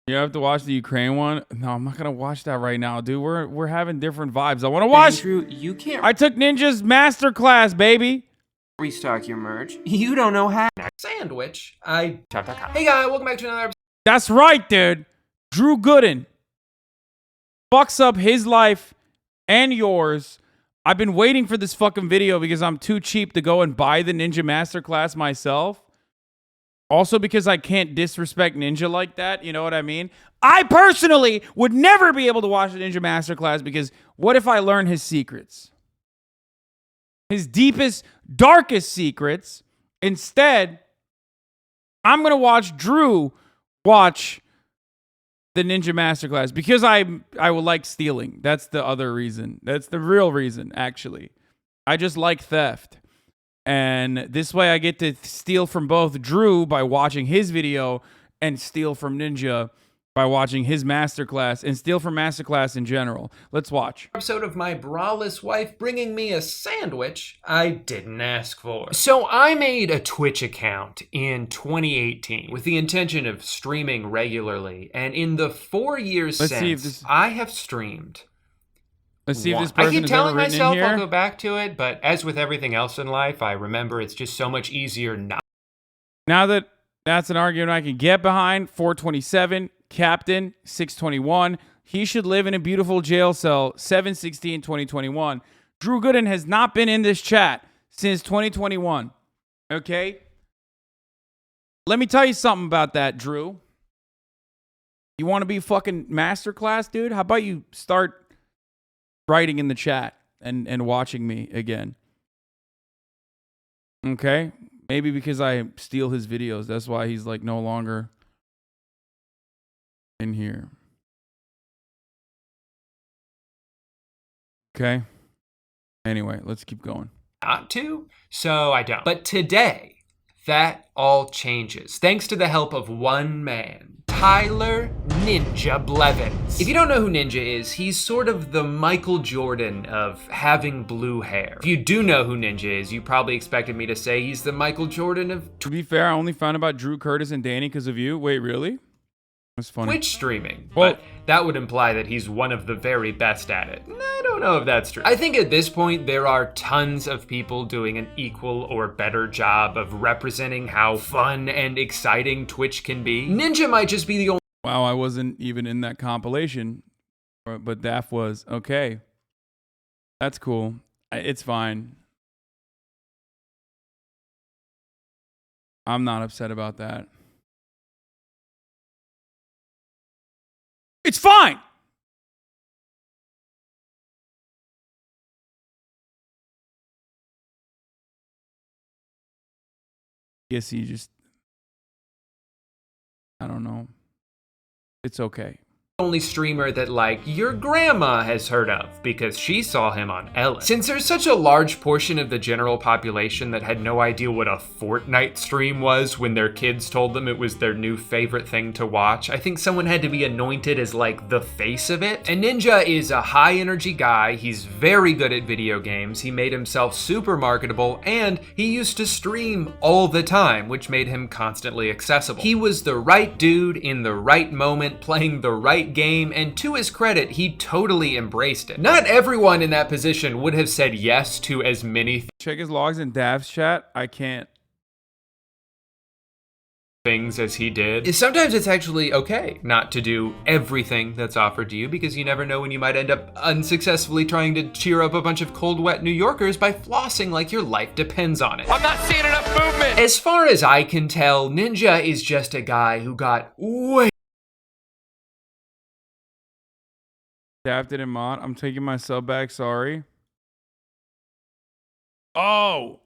You have to watch the Ukraine one? No, I'm not gonna watch that right now, dude. We're having different vibes. I want to watch. Andrew, you can't I took Ninja's masterclass, baby. restock your merch. You don't know how. Sandwich. Hey guys, welcome back to another episode. That's right, dude. Drew Gooden fucks up his life and yours. I've been waiting for this fucking video because I'm too cheap to go and buy the Ninja masterclass myself. Also because I can't disrespect Ninja like that, you know what I mean? I personally would never be able to watch the Ninja masterclass because what if I learn his secrets? His deepest, darkest secrets. Instead, I'm going to watch Drew watch the Ninja masterclass because I will like stealing. That's the other reason. That's the real reason, actually. I just like theft. And this way I get to steal from both Drew by watching his video and steal from Ninja by watching his masterclass and steal from masterclass in general. Let's watch. Episode of my braless wife bringing me a sandwich I didn't ask for. So I made a Twitch account in 2018 with the intention of streaming regularly. And in the 4 years since, I have streamed. Let's see if this person I keep is telling ever written myself in here. I'll go back to it, but as with everything else in life, I remember it's just so much easier not. Now that that's an argument I can get behind, 427, Captain, 621. He should live in a beautiful jail cell, 7/16/2021. Drew Gooden has not been in this chat since 2021. Okay? Let me tell you something about that, Drew. You want to be fucking masterclass, dude? How about you start writing in the chat and watching me again? Okay? Maybe because I steal his videos. That's why he's like no longer in here. Okay? Anyway, let's keep going. Not to, so I don't. But today, that all changes. Thanks to the help of one man, Tyler Ninja Blevins. If you don't know who Ninja is, he's sort of the Michael Jordan of having blue hair. If you do know who Ninja is, you probably expected me to say he's the Michael Jordan of... To be fair, I only found about Drew, Curtis, and Danny because of you. Wait, really? That's funny. Twitch streaming, but that would imply that he's one of the very best at it. I don't know if that's true. I think at this point, there are tons of people doing an equal or better job of representing how fun and exciting Twitch can be. Ninja might just be the only... Wow, I wasn't even in that compilation, but Daph was. Okay. That's cool. It's fine. I'm not upset about that. It's fine. Guess he just, I don't know. It's okay. Only streamer that like your grandma has heard of because she saw him on Ellen. Since there's such a large portion of the general population that had no idea what a Fortnite stream was when their kids told them it was their new favorite thing to watch, I think someone had to be anointed as like the face of it. And Ninja is a high energy guy. He's very good at video games. He made himself super marketable and he used to stream all the time, which made him constantly accessible. He was the right dude in the right moment playing the right game, and to his credit, he totally embraced it. Not everyone in that position would have said yes to as many Check his logs in Dav's chat. I can't. things as he did. Sometimes it's actually okay not to do everything that's offered to you because you never know when you might end up unsuccessfully trying to cheer up a bunch of cold, wet New Yorkers by flossing like your life depends on it. I'm not seeing enough movement! As far as I can tell, Ninja is just a guy who got way Dav didn't mod. I'm taking my sub back. Sorry. Oh,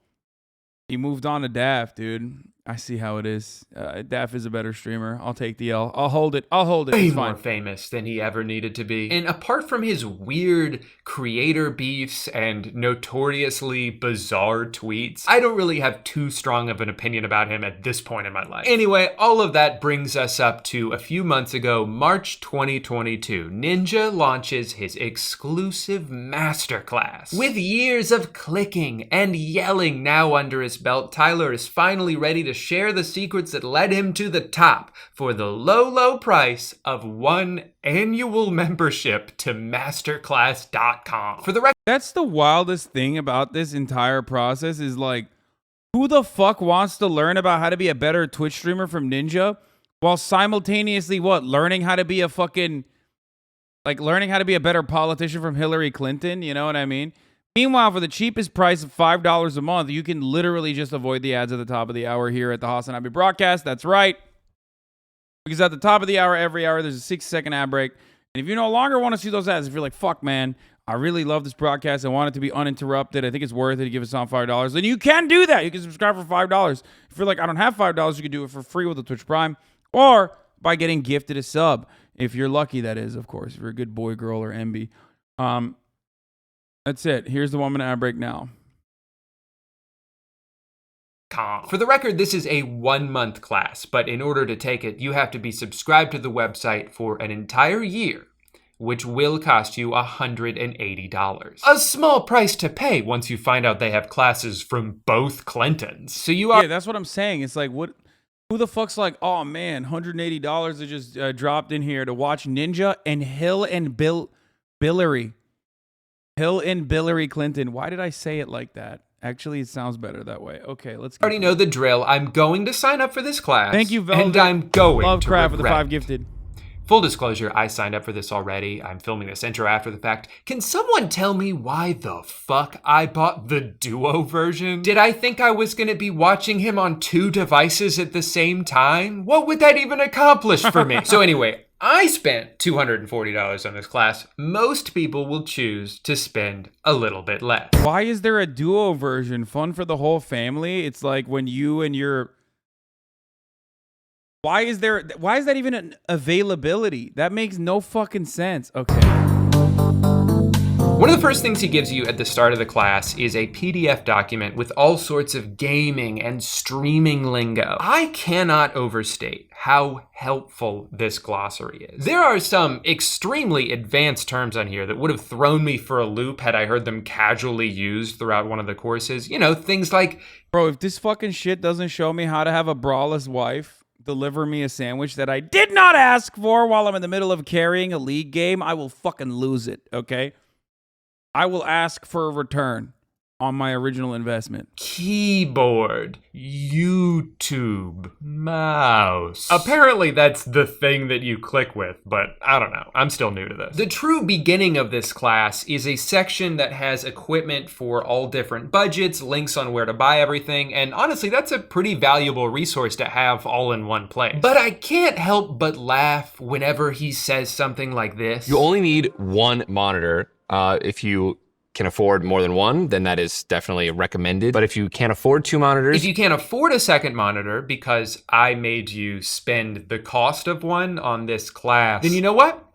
he moved on to Dav, dude. I see how it is. Daff is a better streamer. I'll take the L. I'll hold it. I'll hold it. Way It's more fine. famous than he ever needed to be. And apart from his weird creator beefs and notoriously bizarre tweets, I don't really have too strong of an opinion about him at this point in my life. Anyway, all of that brings us up to a few months ago, March 2022. Ninja launches his exclusive masterclass. With years of clicking and yelling now under his belt, Tyler is finally ready to share the secrets that led him to the top for the low, low price of one annual membership to masterclass.com. For the record, that's the wildest thing about this entire process is like, who the fuck wants to learn about how to be a better Twitch streamer from Ninja while simultaneously learning how to be a fucking, like learning how to be a better politician from Hillary Clinton? You know what I mean? Meanwhile, for the cheapest price of $5 a month, you can literally just avoid the ads at the top of the hour here at the HasanAbi broadcast. That's right. Because at the top of the hour, every hour, there's a 6-second ad break. And if you no longer want to see those ads, if you're like, fuck, man, I really love this broadcast. I want it to be uninterrupted. I think it's worth it to give us on $5. Then you can do that. You can subscribe for $5. If you're like, I don't have $5, you can do it for free with the Twitch Prime or by getting gifted a sub. If you're lucky, that is, of course. If you're a good boy, girl, or MB. That's it. Here's the 1 minute ad break now. For the record, this is a 1-month class, but in order to take it, you have to be subscribed to the website for an entire year, which will cost you $180. A small price to pay once you find out they have classes from both Clintons. So you are— Yeah, that's what I'm saying. It's like, what? Who the fuck's like, oh man, $180 that just dropped in here to watch Ninja and Hill and Billary Clinton. Why did I say it like that? Actually, it sounds better that way. Okay, let's go. Already know the drill. I'm going to sign up for this class. Thank you, Velvet. And I'm going Lovecraft to for the regret. 5 gifted. Full disclosure, I signed up for this already. I'm filming this intro after the fact. Can someone tell me why the fuck I bought the Duo version? Did I think I was going to be watching him on 2 devices at the same time? What would that even accomplish for me? So anyway, I spent $240 on this class. Most people will choose to spend a little bit less. Why is there a Duo version? Fun for the whole family? It's like when you and your... Why is that even an availability? That makes no fucking sense. Okay. One of the first things he gives you at the start of the class is a PDF document with all sorts of gaming and streaming lingo. I cannot overstate how helpful this glossary is. There are some extremely advanced terms on here that would have thrown me for a loop had I heard them casually used throughout one of the courses. You know, things like... Bro, if this fucking shit doesn't show me how to have a braless wife deliver me a sandwich that I did not ask for while I'm in the middle of carrying a league game, I will fucking lose it, okay? I will ask for a return on my original investment. Keyboard, YouTube, mouse. Apparently that's the thing that you click with, but I don't know. I'm still new to this. The true beginning of this class is a section that has equipment for all different budgets, links on where to buy everything, and honestly, that's a pretty valuable resource to have all in one place. But I can't help but laugh whenever he says something like this. You only need one monitor. If you can afford more than one, then that is definitely recommended. But if you can't afford 2 monitors... If you can't afford a second monitor because I made you spend the cost of one on this class, then you know what?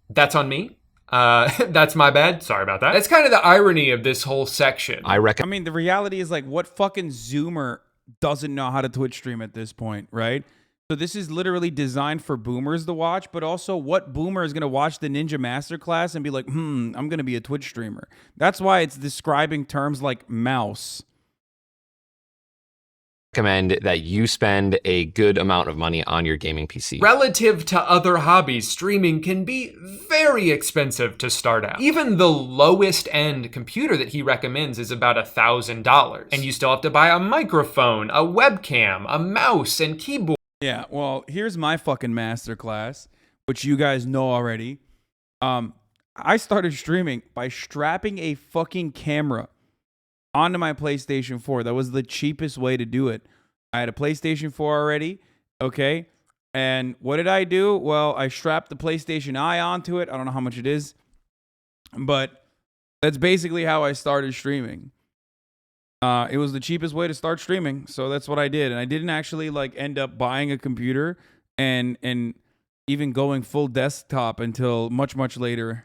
That's on me. That's my bad. Sorry about that. That's kind of the irony of this whole section. I mean, the reality is like, what fucking Zoomer doesn't know how to Twitch stream at this point, right? So this is literally designed for boomers to watch, but also what boomer is going to watch the Ninja Masterclass and be like, I'm going to be a Twitch streamer. That's why it's describing terms like mouse. Recommend that you spend a good amount of money on your gaming PC. Relative to other hobbies, streaming can be very expensive to start out. Even the lowest end computer that he recommends is about $1,000. And you still have to buy a microphone, a webcam, a mouse, and keyboard. Yeah, well, here's my fucking masterclass, which you guys know already. I started streaming by strapping a fucking camera onto my PlayStation 4. That was the cheapest way to do it. I had a PlayStation 4 already, okay? And what did I do? Well, I strapped the PlayStation Eye onto it. I don't know how much it is, but that's basically how I started streaming. It was the cheapest way to start streaming, so that's what I did. And I didn't actually like end up buying a computer and even going full desktop until much, much later.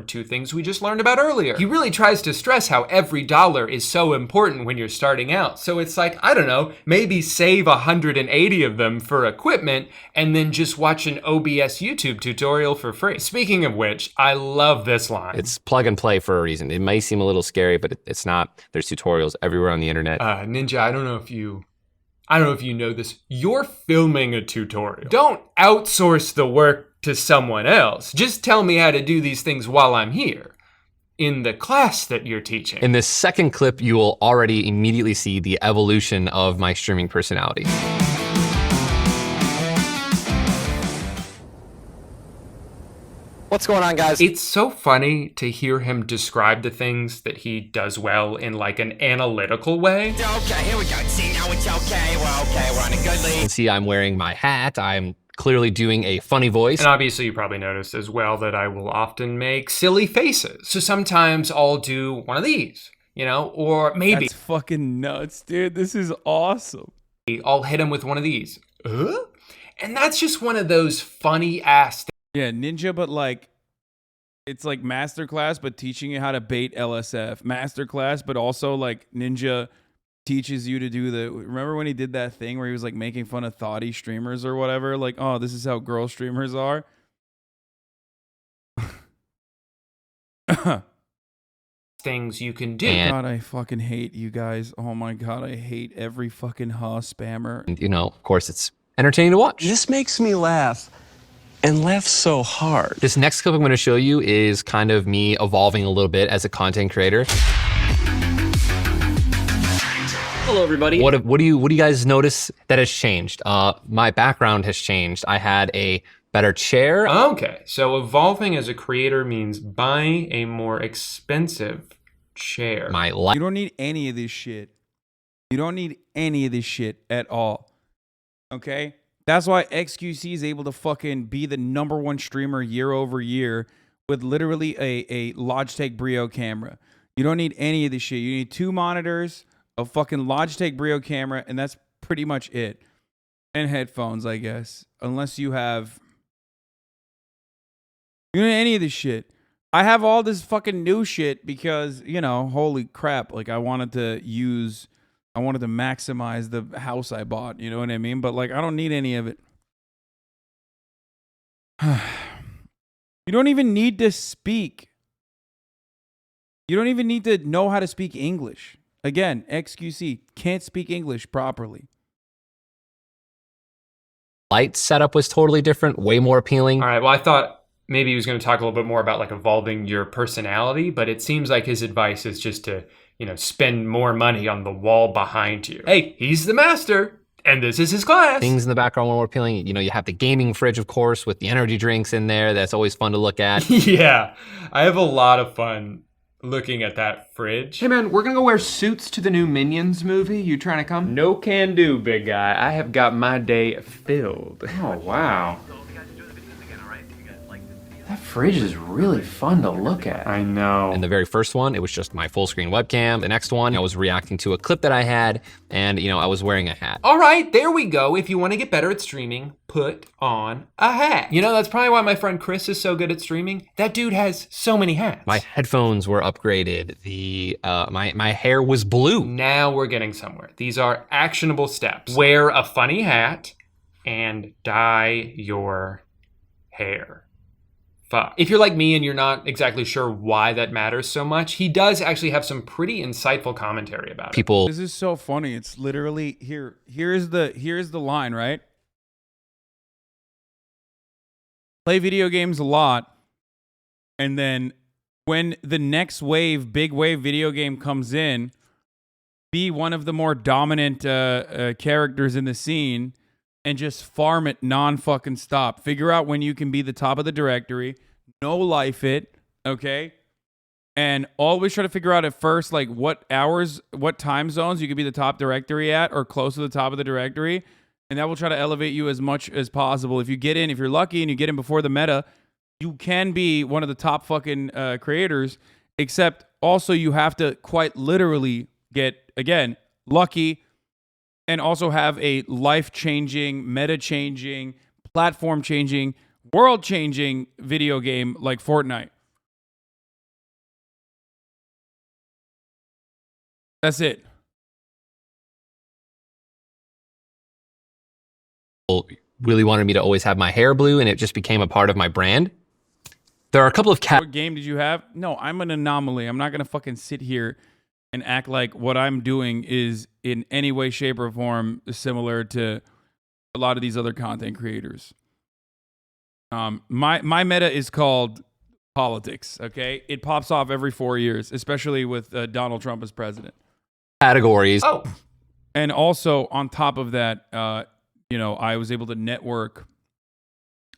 Two things we just learned about earlier. He really tries to stress how every dollar is so important when you're starting out. So it's like, I don't know, maybe save 180 of them for equipment and then just watch an OBS YouTube tutorial for free. Speaking of which, I love this line. It's plug and play for a reason. It may seem a little scary, but it's not. There's tutorials everywhere on the internet. Ninja, I don't know if you know this. You're filming a tutorial. Don't outsource the work to someone else. Just tell me how to do these things while I'm here in the class that you're teaching. In this second clip, you will already immediately see the evolution of my streaming personality. What's going on, guys? It's so funny to hear him describe the things that he does well in like an analytical way. Okay, here we go. See, now it's okay. We're on a good lead. You can see I'm wearing my hat. I'm clearly doing a funny voice. And obviously you probably noticed as well that I will often make silly faces. So sometimes I'll do one of these, you know, or maybe. That's fucking nuts, dude. This is awesome. I'll hit him with one of these. And that's just one of those funny ass things. Yeah, Ninja, but like, it's like masterclass, but teaching you how to bait LSF. Masterclass, but also like Ninja teaches you to do remember when he did that thing where he was like making fun of thoughty streamers or whatever? Like, oh, this is how girl streamers are. Things you can do. God, I fucking hate you guys. Oh my God, I hate every fucking spammer. And, you know, of course, it's entertaining to watch. This makes me laugh. And laugh so hard. This next clip I'm going to show you is kind of me evolving a little bit as a content creator. Hello, everybody. What do you guys notice that has changed? My background has changed. I had a better chair. Okay, so evolving as a creator means buying a more expensive chair. You don't need any of this shit. You don't need any of this shit at all. Okay? That's why XQC is able to fucking be the #1 streamer year over year with literally a Logitech Brio camera. You don't need any of this shit. You need 2 monitors, a fucking Logitech Brio camera, and that's pretty much it. And headphones, I guess. Unless you have... You don't need any of this shit. I have all this fucking new shit because, you know, holy crap. Like, I wanted to maximize the house I bought, you know what I mean? But like, I don't need any of it. You don't even need to speak. You don't even need to know how to speak English. Again, XQC can't speak English properly. Light setup was totally different, way more appealing. All right, well, I thought maybe he was going to talk a little bit more about like evolving your personality, but it seems like his advice is just to, you know, spend more money on the wall behind you. Hey, he's the master, and this is his class. Things in the background were more appealing. You know, you have the gaming fridge, of course, with the energy drinks in there. That's always fun to look at. Yeah, I have a lot of fun looking at that fridge. Hey man, we're gonna go wear suits to the new Minions movie. You trying to come? No can do, big guy. I have got my day filled. Oh, wow. That fridge is really fun to look at. I know. In the very first one, it was just my full screen webcam. The next one, I was reacting to a clip that I had, and you know, I was wearing a hat. All right, there we go. If you want to get better at streaming, put on a hat. You know, that's probably why my friend Chris is so good at streaming. That dude has so many hats. My headphones were upgraded. The my hair was blue. Now we're getting somewhere. These are actionable steps. Wear a funny hat and dye your hair. If you're like me and you're not exactly sure why that matters so much, he does actually have some pretty insightful commentary about it. This is so funny. It's literally here's the line, right? Play video games a lot, and then when the next big wave video game comes in, be one of the more dominant characters in the scene and just farm it non-fucking stop. Figure out when you can be the top of the directory, no life it, okay? And always try to figure out at first, like, what hours, what time zones you could be the top directory at or close to the top of the directory, and that will try to elevate you as much as possible. If you get in, if you're lucky and you get in before the meta, you can be one of the top fucking creators, except also you have to quite literally get, again, lucky and also have a life-changing, meta-changing, platform-changing, world-changing video game like Fortnite. That's it. Really wanted me to always have my hair blue, and it just became a part of my brand. There are a couple of What game did you have? No, I'm an anomaly. I'm not going to fucking sit here and act like what I'm doing is in any way, shape, or form similar to a lot of these other content creators. My meta is called politics, okay? It pops off every 4 years, especially with Donald Trump as president. Categories. Oh. And also, on top of that, you know, I was able to network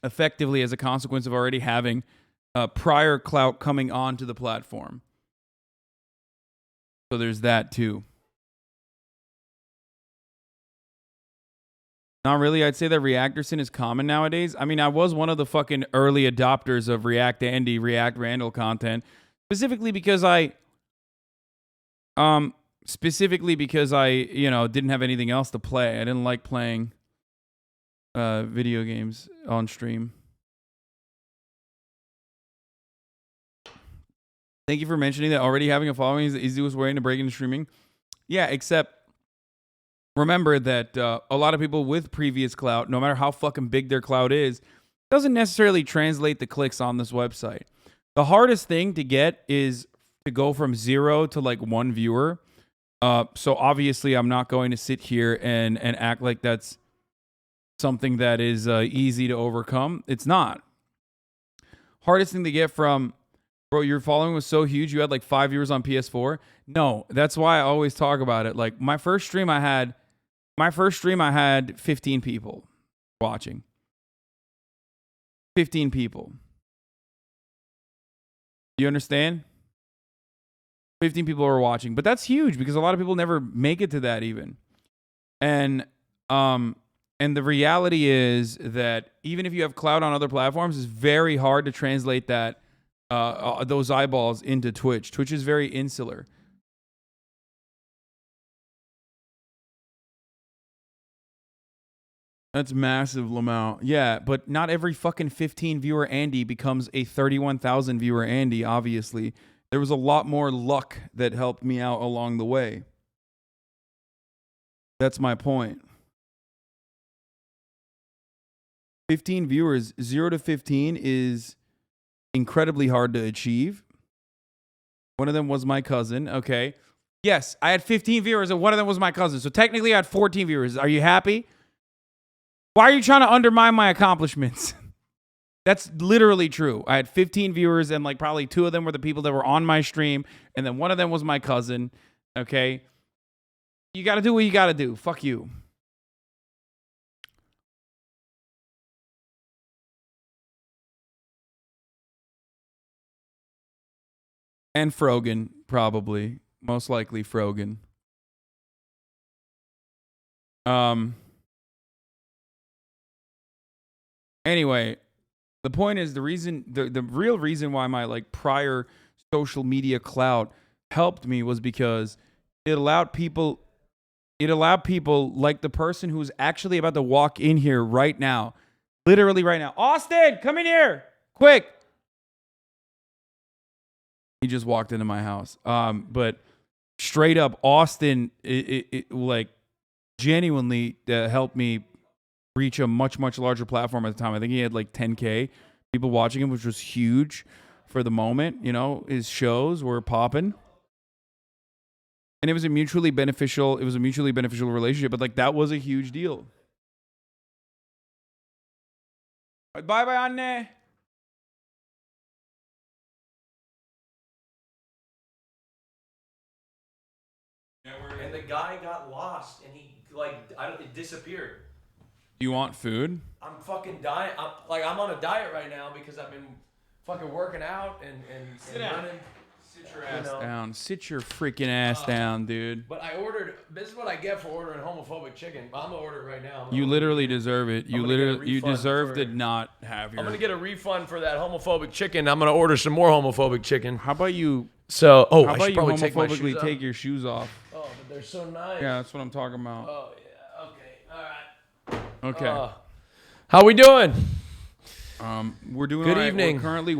effectively as a consequence of already having prior clout coming onto the platform. So there's that too. Not really. I'd say that Reactorson is common nowadays. I mean, I was one of the fucking early adopters of React Andy, React Randall content, specifically because I, you know, didn't have anything else to play. I didn't like playing video games on stream. Thank you for mentioning that already having a following is the easiest way to break into streaming. Yeah, except remember that a lot of people with previous clout, no matter how fucking big their clout is, doesn't necessarily translate the clicks on this website. The hardest thing to get is to go from 0 to like 1 viewer. So obviously I'm not going to sit here and act like that's something that is easy to overcome. It's not. Hardest thing to get from, bro, your following was so huge, you had like 5 viewers on PS4. No, that's why I always talk about it. Like my first stream I had 15 people watching. 15 people. You understand? 15 people are watching, but that's huge because a lot of people never make it to that even. And the reality is that even if you have clout on other platforms, it's very hard to translate that those eyeballs into Twitch. Twitch is very insular. That's massive, Lamau. Yeah, but not every fucking 15 viewer Andy becomes a 31,000 viewer Andy, obviously. There was a lot more luck that helped me out along the way. That's my point. 15 viewers, 0 to 15 is incredibly hard to achieve. One of them was my cousin, okay. Yes, I had 15 viewers and one of them was my cousin. So technically I had 14 viewers. Are you happy? Why are you trying to undermine my accomplishments? That's literally true. I had 15 viewers and like probably 2 of them were the people that were on my stream. And then one of them was my cousin, okay. You got to do what you got to do. Fuck you. And Frogan, probably. Most likely Frogan. Anyway, the point is the real reason why my like prior social media clout helped me was because it allowed people like the person who's actually about to walk in here right now. Literally right now. Austin, come in here. Quick. He just walked into my house. But straight up, Austin, it like genuinely helped me reach a much, much larger platform at the time. I think he had like 10K people watching him, which was huge for the moment. You know, his shows were popping. And it was a mutually beneficial relationship, but like that was a huge deal. Bye-bye, Anne. And the guy got lost, and he it disappeared. You want food? I'm fucking dying. I'm on a diet right now because I've been fucking working out and Sit down. running. Ass down. Sit your freaking ass down, dude. But I ordered. This is what I get for ordering homophobic chicken. I'm gonna order it right now. You literally deserve it. You deserve to not have your. I'm gonna get a refund for that homophobic chicken. I'm gonna order some more homophobic chicken. How about you? So, how I about should you probably homophobically take your shoes off? Oh, but they're so nice. Yeah, that's what I'm talking about. Oh yeah. Okay. All right. Okay. How we doing? We're doing Good all right. evening. We're currently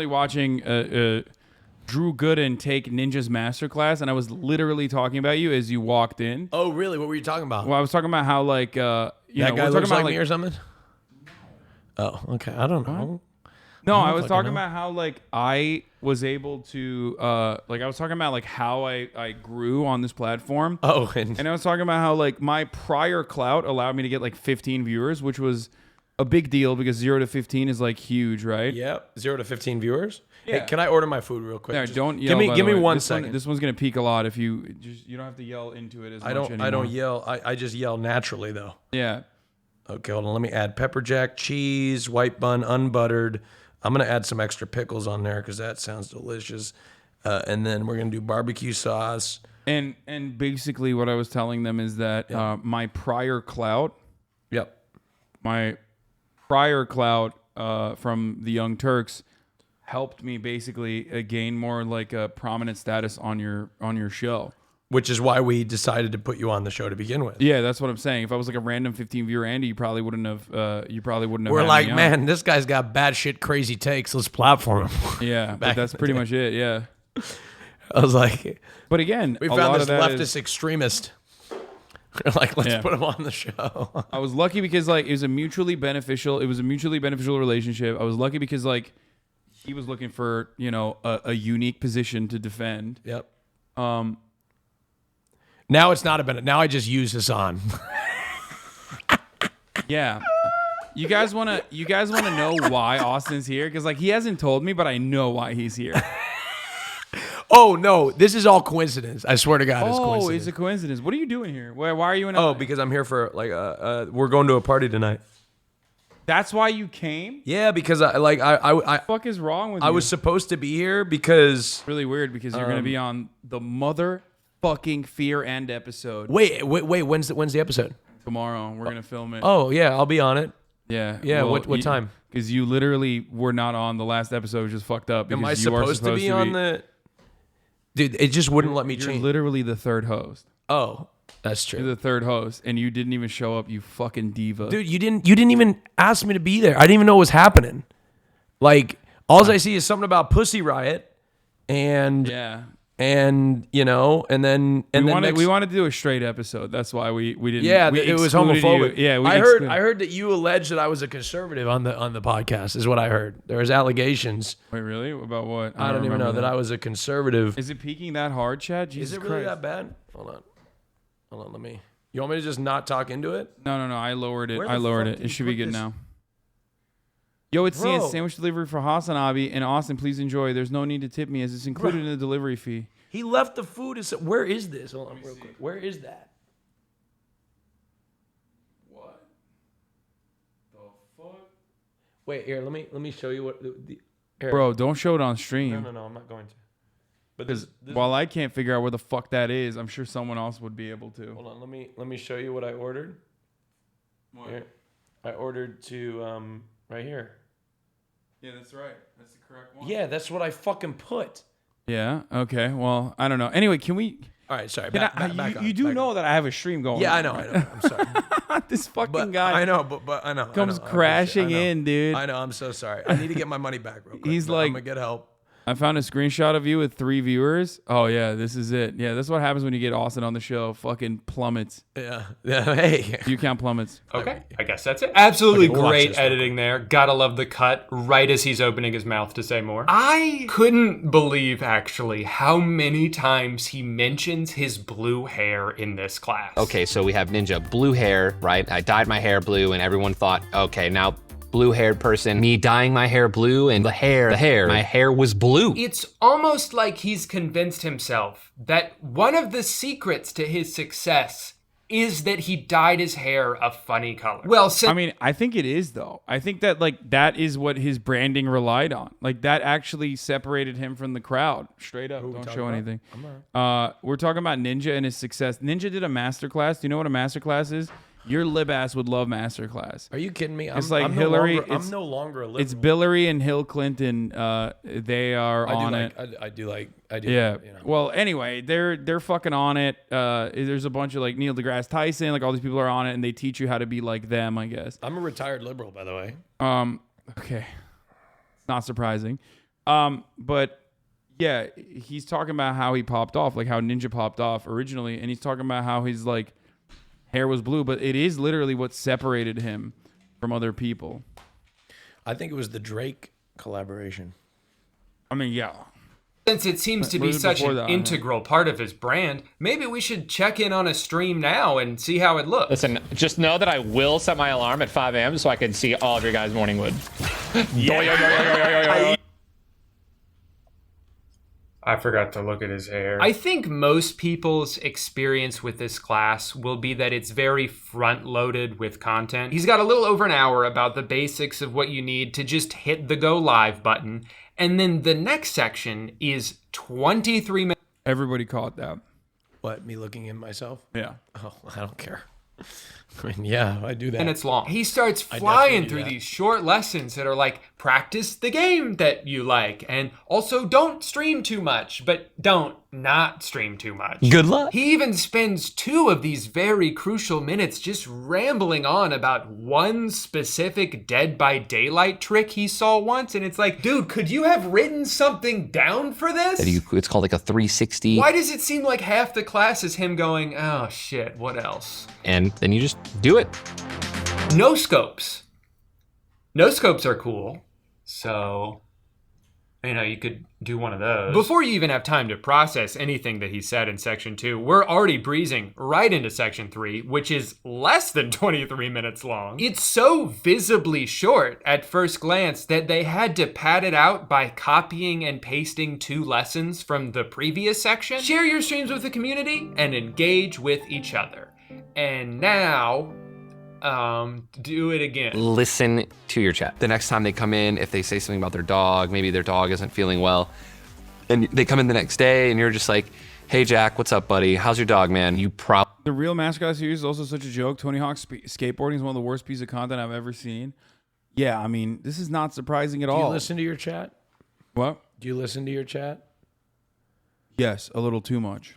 watching. Drew Gooden take Ninja's Masterclass, and I was literally talking about you as you walked in. Oh, really? What were you talking about? Well, I was talking about how like that guy looks like me or something. Oh, okay. I don't know. No, I was talking about how like I was able to I was talking about like how I grew on this platform. Oh, and I was talking about how like my prior clout allowed me to get like 15 viewers, which was a big deal because 0 to 15 is like huge, right? Yep. 0 to 15 viewers. Yeah. Hey, can I order my food real quick? Yeah, Just don't yell. Give me one this second. This one's gonna peak a lot if you don't have to yell into it as much anymore. I don't yell. I just yell naturally though. Yeah. Okay, hold on. Let me add pepper jack, cheese, white bun, unbuttered. I'm gonna add some extra pickles on there because that sounds delicious. And then we're gonna do barbecue sauce. And basically what I was telling them is that my prior clout. Yep. My prior clout from the Young Turks helped me basically gain more like a prominent status on your show. Which is why we decided to put you on the show to begin with. Yeah, that's what I'm saying. If I was like a random 15 viewer Andy, you probably wouldn't have. We're like, man, this guy's got bad shit, crazy takes. Let's platform him. Yeah, but that's pretty much it. Yeah. I was like, but again, we found this leftist extremist. We're like, let's put him on the show. I was lucky because like it was a mutually beneficial relationship. I was lucky because like he was looking for a unique position to defend. Yep. Now it's not a benefit. Now I just use Hasan. Yeah. You guys wanna know why Austin's here? Because like he hasn't told me, but I know why he's here. Oh no, this is all coincidence. I swear to God, it's coincidence. Oh, it's a coincidence. What are you doing here? Why are you in? Oh, because I'm here for like we're going to a party tonight. That's why you came? Yeah, because I what the fuck is wrong with you? I was supposed to be here because really weird because you're gonna be on the motherfucking Fear End episode. Wait. When's the episode? Tomorrow. We're gonna film it. Oh yeah, I'll be on it. Yeah. Yeah. Well, what time? Because you literally were not on the last episode. It was just fucked up. Am I you are supposed to be on the? Dude, it just wouldn't let me You're change. literally the third host. Oh, that's true. You're the third host, and you didn't even show up. You fucking diva. Dude, you didn't even ask me to be there. I didn't even know what was happening. Like, all I see is something about Pussy Riot, and and we wanted to do a straight episode. That's why we didn't. Yeah, we it was excluded homophobic. You. Yeah, I heard that you alleged that I was a conservative on the podcast. Is what I heard. There was allegations. Wait, really? About what? I don't even know that I was a conservative. Is it peaking that hard, Chad? Jesus Is it really Christ. that bad? Hold on. Let me. You want me to just not talk into it? No. I lowered it. Where the I lowered fuck it. did It you should be put good this? now. Yo, it's Bro. Cian sandwich delivery for HasanAbi in Austin. Please enjoy. There's no need to tip me as it's included in the delivery fee. He left the food. Where is this? Hold on, real quick. Where is that? What the fuck? Wait, here. Let me show you what here. Bro, don't show it on stream. No. I'm not going to. But Because while I can't figure out where the fuck that is, I'm sure someone else would be able to. Hold on. Let me show you what I ordered. What? Here. I ordered to right here. Yeah, that's right. That's the correct one. Yeah, that's what I fucking put. Yeah. Okay. Well, I don't know. Anyway, can we? All right. Sorry. Can you do know that I have a stream going? Yeah, on. I know. I'm sorry. This fucking guy. I know, but I know. Comes I know. crashing I know. in, dude. I know. I'm so sorry. I need to get my money back real quick. He's but like, I'm gonna get help. I found a screenshot of you with 3 viewers. Oh yeah, this is it. Yeah, that's what happens when you get Austin on the show. Fucking plummets. Yeah. Hey. You count plummets. Okay, I guess that's it. Absolutely Okay, we'll watch great this editing there. Gotta love the cut right as he's opening his mouth to say more. I couldn't believe, actually, how many times he mentions his blue hair in this class. Okay, so we have Ninja blue hair, right? I dyed my hair blue and everyone thought, okay, now blue-haired person, me dyeing my hair blue and my hair was blue. It's almost like he's convinced himself that one of the secrets to his success is that he dyed his hair a funny color. Well, I mean, I think it is though. I think that like that is what his branding relied on. Like that actually separated him from the crowd. Straight up, don't show anything. We're talking about Ninja and his success. Ninja did a masterclass. Do you know what a masterclass is? Your lib ass would love masterclass. Are you kidding me? It's like Hillary. I'm no longer a liberal. It's Billary and Hill Clinton. They are on it. I do. Yeah. You know. Well, anyway, they're fucking on it. There's a bunch of like Neil deGrasse Tyson, like all these people are on it, and they teach you how to be like them, I guess. I'm a retired liberal, by the way. Okay. It's not surprising. But yeah, he's talking about how he popped off, like how Ninja popped off originally, and he's talking about how his like hair was blue, but it is literally what separated him from other people. I think it was the Drake collaboration. I mean, yeah. Since it seems to be such an integral part of his brand, maybe we should check in on a stream now and see how it looks. Listen, just know that I will set my alarm at 5 a.m. so I can see all of your guys' morning wood. I forgot to look at his hair. I think most people's experience with this class will be that it's very front-loaded with content. He's got a little over an hour about the basics of what you need to just hit the go live button. And then the next section is 23 minutes. Everybody caught that. What, me looking at myself? Yeah. Oh, I don't care. I mean, yeah, I do that. And it's long. He starts flying through these short lessons that are like, practice the game that you like. And also don't stream too much, but don't not stream too much. Good luck. He even spends 2 of these very crucial minutes just rambling on about one specific Dead by Daylight trick he saw once. And it's like, dude, could you have written something down for this? It's called like a 360. Why does it seem like half the class is him going, oh shit, what else? And then you just do it. No scopes. No scopes are cool. So, you know, you could do one of those. Before you even have time to process anything that he said in section 2, we're already breezing right into section 3, which is less than 23 minutes long. It's so visibly short at first glance that they had to pad it out by copying and pasting 2 lessons from the previous section. Share your streams with the community and engage with each other. And now, do it again. Listen to your chat. The next time they come in, if they say something about their dog, maybe their dog isn't feeling well, and they come in the next day and you're just like, hey Jack, what's up buddy? How's your dog, man? The real mascot series is also such a joke. Tony Hawk's skateboarding is one of the worst pieces of content I've ever seen. Yeah, I mean, this is not surprising at all. Do you listen to your chat? What? Do you listen to your chat? Yes, a little too much.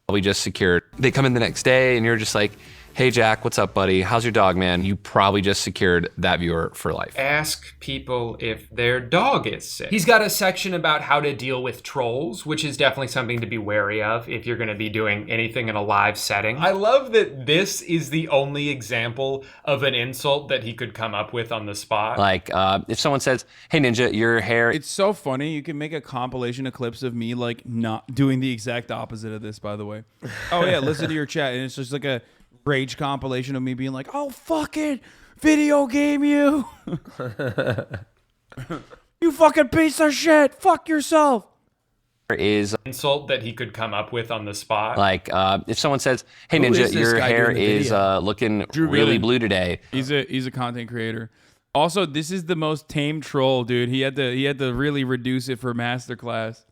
We just secured. They come in the next day and you're just like, hey Jack, what's up buddy? How's your dog, man? You probably just secured that viewer for life. Ask people if their dog is sick. He's got a section about how to deal with trolls, which is definitely something to be wary of if you're gonna be doing anything in a live setting. I love that this is the only example of an insult that he could come up with on the spot. Like, if someone says, hey Ninja, your hair... It's so funny. You can make a compilation of clips of me like not doing the exact opposite of this, by the way. Oh yeah, listen to your chat. And it's just like a rage compilation of me being like, oh, fucking video game you. You fucking piece of shit. Fuck yourself. Is insult that he could come up with on the spot. Like, if someone says, hey Ninja, your hair is looking really blue today. He's a content creator. Also, this is the most tame troll, dude. He had to really reduce it for masterclass.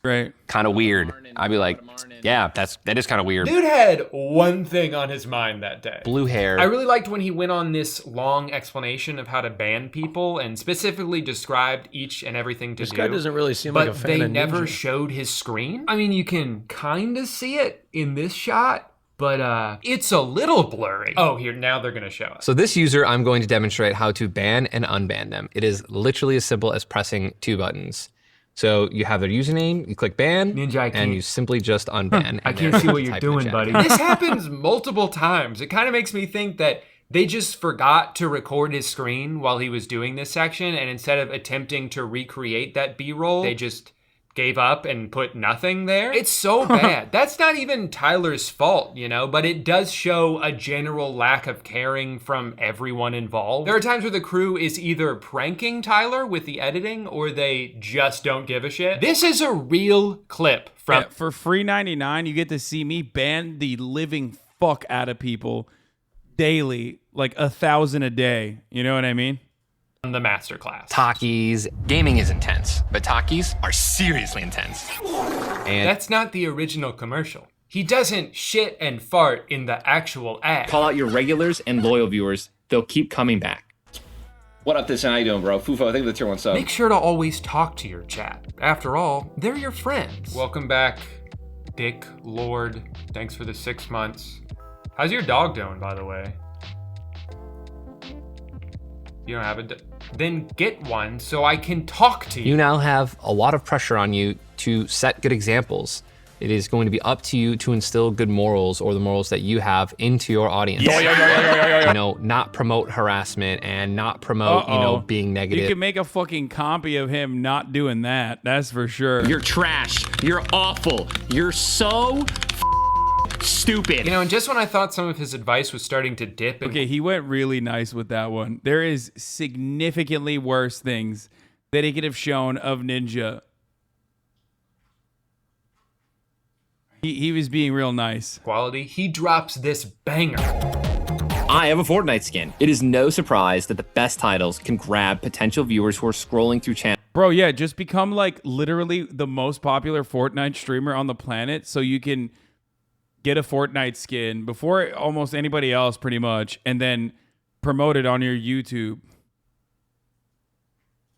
Right. Kind of weird. I'd be like, yeah, that is kind of weird. Dude had one thing on his mind that day. Blue hair. I really liked when he went on this long explanation of how to ban people and specifically described each and everything to do. This guy doesn't really seem like a fan of But they never Ninja. showed his screen. I mean, you can kind of see it in this shot, but it's a little blurry. Oh, here, now they're gonna show us. So this user, I'm going to demonstrate how to ban and unban them. It is literally as simple as pressing 2 buttons. So you have their username, you click ban, Ninja, and you simply just unban. I can't see what you're doing, buddy. This happens multiple times. It kind of makes me think that they just forgot to record his screen while he was doing this section, and instead of attempting to recreate that B-roll, they just gave up and put nothing there. It's so bad. That's not even Tyler's fault, you know, but it does show a general lack of caring from everyone involved. There are times where the crew is either pranking Tyler with the editing or they just don't give a shit. This is a real clip from... Yeah, for free 99, you get to see me ban the living fuck out of people daily, like 1,000 a day. You know what I mean? The masterclass. Talkies. Gaming is intense, but talkies are seriously intense. And that's not the original commercial. He doesn't shit and fart in the actual ad. Call out your regulars and loyal viewers. They'll keep coming back. What up, this? How you doing, bro? Fufo, I think the tier 1 sub. Make sure to always talk to your chat. After all, they're your friends. Welcome back, Dick Lord. Thanks for the 6 months. How's your dog doing, by the way? You don't have a then get one so I can talk to you. you now have a lot of pressure on you to set good examples. It is going to be up to you to instill good morals, or the morals that you have, into your audience. You know, not promote harassment and not promote, you know, being negative. You can make a fucking copy of him not doing that. That's for sure. You're trash. You're awful. You're so stupid. You know, and just when I thought some of his advice was starting to dip. Okay, he went really nice with that one. There is significantly worse things that he could have shown of Ninja. He was being real nice. Quality. He drops this banger. I have a Fortnite skin. It is no surprise that the best titles can grab potential viewers who are scrolling through channels. Bro, yeah, just become like literally the most popular Fortnite streamer on the planet so you can get a Fortnite skin before almost anybody else pretty much, and then promote it on your YouTube.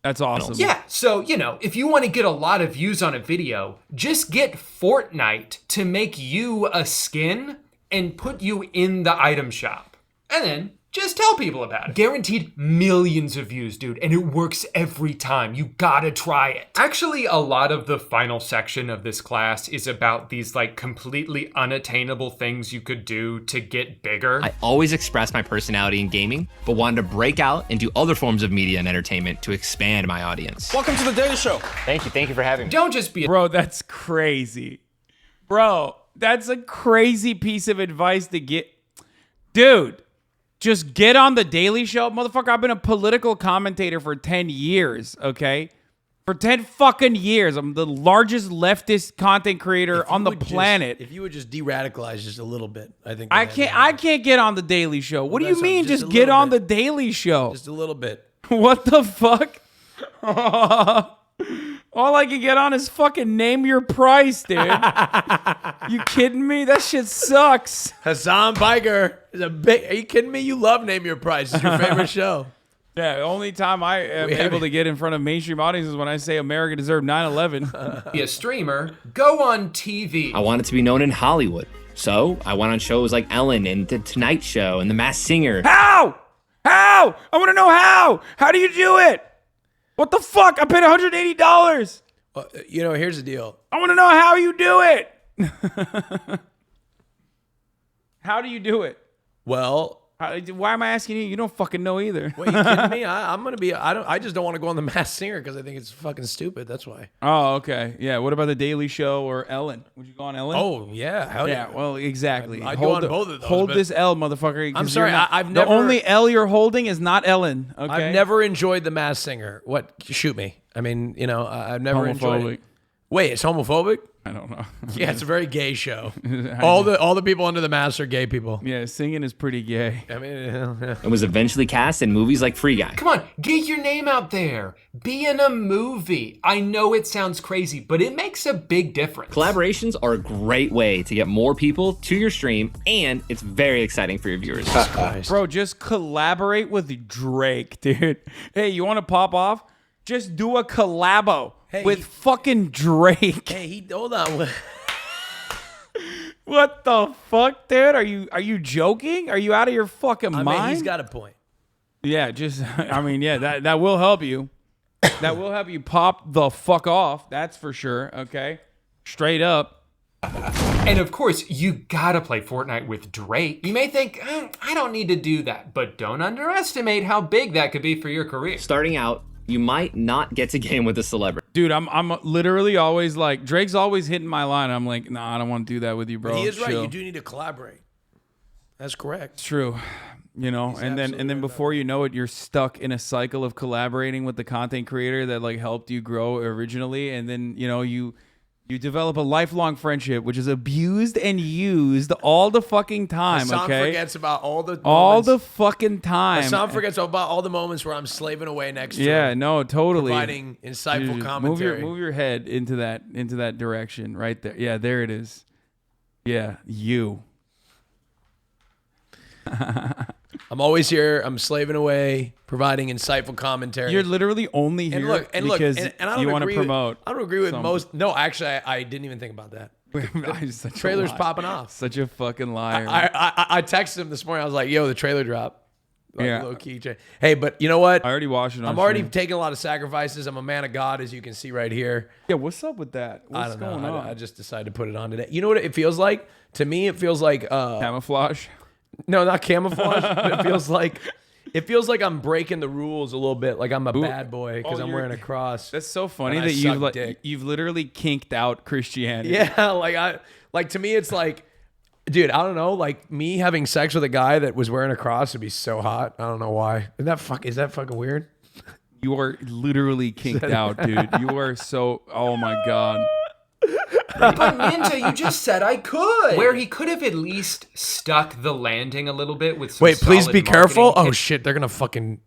That's awesome. Yeah, so, you know, if you want to get a lot of views on a video, just get Fortnite to make you a skin and put you in the item shop. And then just tell people about it. Guaranteed millions of views, dude, and it works every time. You gotta try it. Actually, a lot of the final section of this class is about these like completely unattainable things you could do to get bigger. I always express my personality in gaming, but wanted to break out and do other forms of media and entertainment to expand my audience. Welcome to the Daily Show. Thank you for having me. Don't just be Bro, that's crazy. Bro, that's a crazy piece of advice to get. Dude, just get on the Daily Show. Motherfucker, I've been a political commentator for 10 years, okay? For 10 fucking years. I'm the largest leftist content creator on the planet. If you would just de-radicalize just a little bit, I think. I can't get on the Daily Show. What do you mean just get on the Daily Show? Just a little bit. What the fuck? All I can get on is fucking Name Your Price, dude. You kidding me? That shit sucks. Hasan Biker is a big. Are you kidding me? You love Name Your Price. It's your favorite show. Yeah, the only time I am able to get in front of mainstream audiences is when I say America deserved 9/11. Be a streamer, go on TV. I wanted to be known in Hollywood, so I went on shows like Ellen and The Tonight Show and The Masked Singer. How? I want to know how. How do you do it? What the fuck? I paid $180. Well, you know, here's the deal. I want to know how you do it. How do you do it? Well, why am I asking you? You don't fucking know either. Wait, you kidding me? I'm gonna be. I just don't want to go on The Masked Singer because I think it's fucking stupid. That's why. Oh, okay. Yeah. What about The Daily Show or Ellen? Would you go on Ellen? Oh yeah. Hell yeah. Well, exactly. I'd go on both of those. Hold this L, motherfucker. I'm sorry. I've the never. only L you're holding is not Ellen. Okay. I've never enjoyed The Masked Singer. What? Shoot me. I mean, you know, I've never enjoyed it. Wait, it's homophobic? I don't know. Yeah, it's a very gay show. all the people under the mask are gay people. Yeah, singing is pretty gay. I mean, and was eventually cast in movies like Free Guy. Come on, get your name out there. Be in a movie. I know it sounds crazy, but it makes a big difference. Collaborations are a great way to get more people to your stream, and it's very exciting for your viewers. Bro, just collaborate with Drake, dude. Hey, you want to pop off? Just do a collabo with fucking Drake. Hey, hold on. What the fuck, dude? Are you joking? Are you out of your fucking mind? I mean, he's got a point. Yeah, that will help you. That will help you pop the fuck off. That's for sure. Okay, straight up. And of course, you gotta play Fortnite with Drake. You may think, I don't need to do that, but don't underestimate how big that could be for your career. Starting out, you might not get to game with a celebrity. Dude, I'm literally always like, Drake's always hitting my line. I'm like, nah, I don't want to do that with you, bro. But he is right. Chill. You do need to collaborate. That's correct. It's true. You know, and then before you know it, you're stuck in a cycle of collaborating with the content creator that like helped you grow originally, and then you know you develop a lifelong friendship, which is abused and used all the fucking time. Hasan okay, forgets about all the fucking time. Hasan forgets about all the moments where I'm slaving away next to yeah, him. no, totally Providing insightful Dude, commentary. Move your head into that direction right there. Yeah, there it is. Yeah, you. I'm always here. I'm slaving away, providing insightful commentary. You're literally only here because and I don't you want to agree promote. I don't agree with some- most. No, actually, I didn't even think about that. Such a Trailer's lie. popping off. Such a fucking liar. I texted him this morning. I was like, "Yo, the trailer dropped." Like, Yeah. low key. Hey, but you know what? I already watched it. I'm already taking a lot of sacrifices. I'm a man of God, as you can see right here. Yeah, what's up with that? What's I don't going know. on? I just decided to put it on today. You know what it feels like? To me, it feels like camouflage. No, not camouflage. But it feels like I'm breaking the rules a little bit. Like I'm a bad boy because I'm wearing a cross. That's so funny and I that suck dick. you've literally kinked out Christianity. Yeah, like to me, it's like, dude, I don't know. Like me having sex with a guy that was wearing a cross would be so hot. I don't know why. Is that fucking weird? You are literally kinked out, dude. You are so. Oh my god. But Ninja, you just said I could. Where he could have at least stuck the landing a little bit with some Wait, please solid be careful. marketing. Oh shit, they're gonna fucking.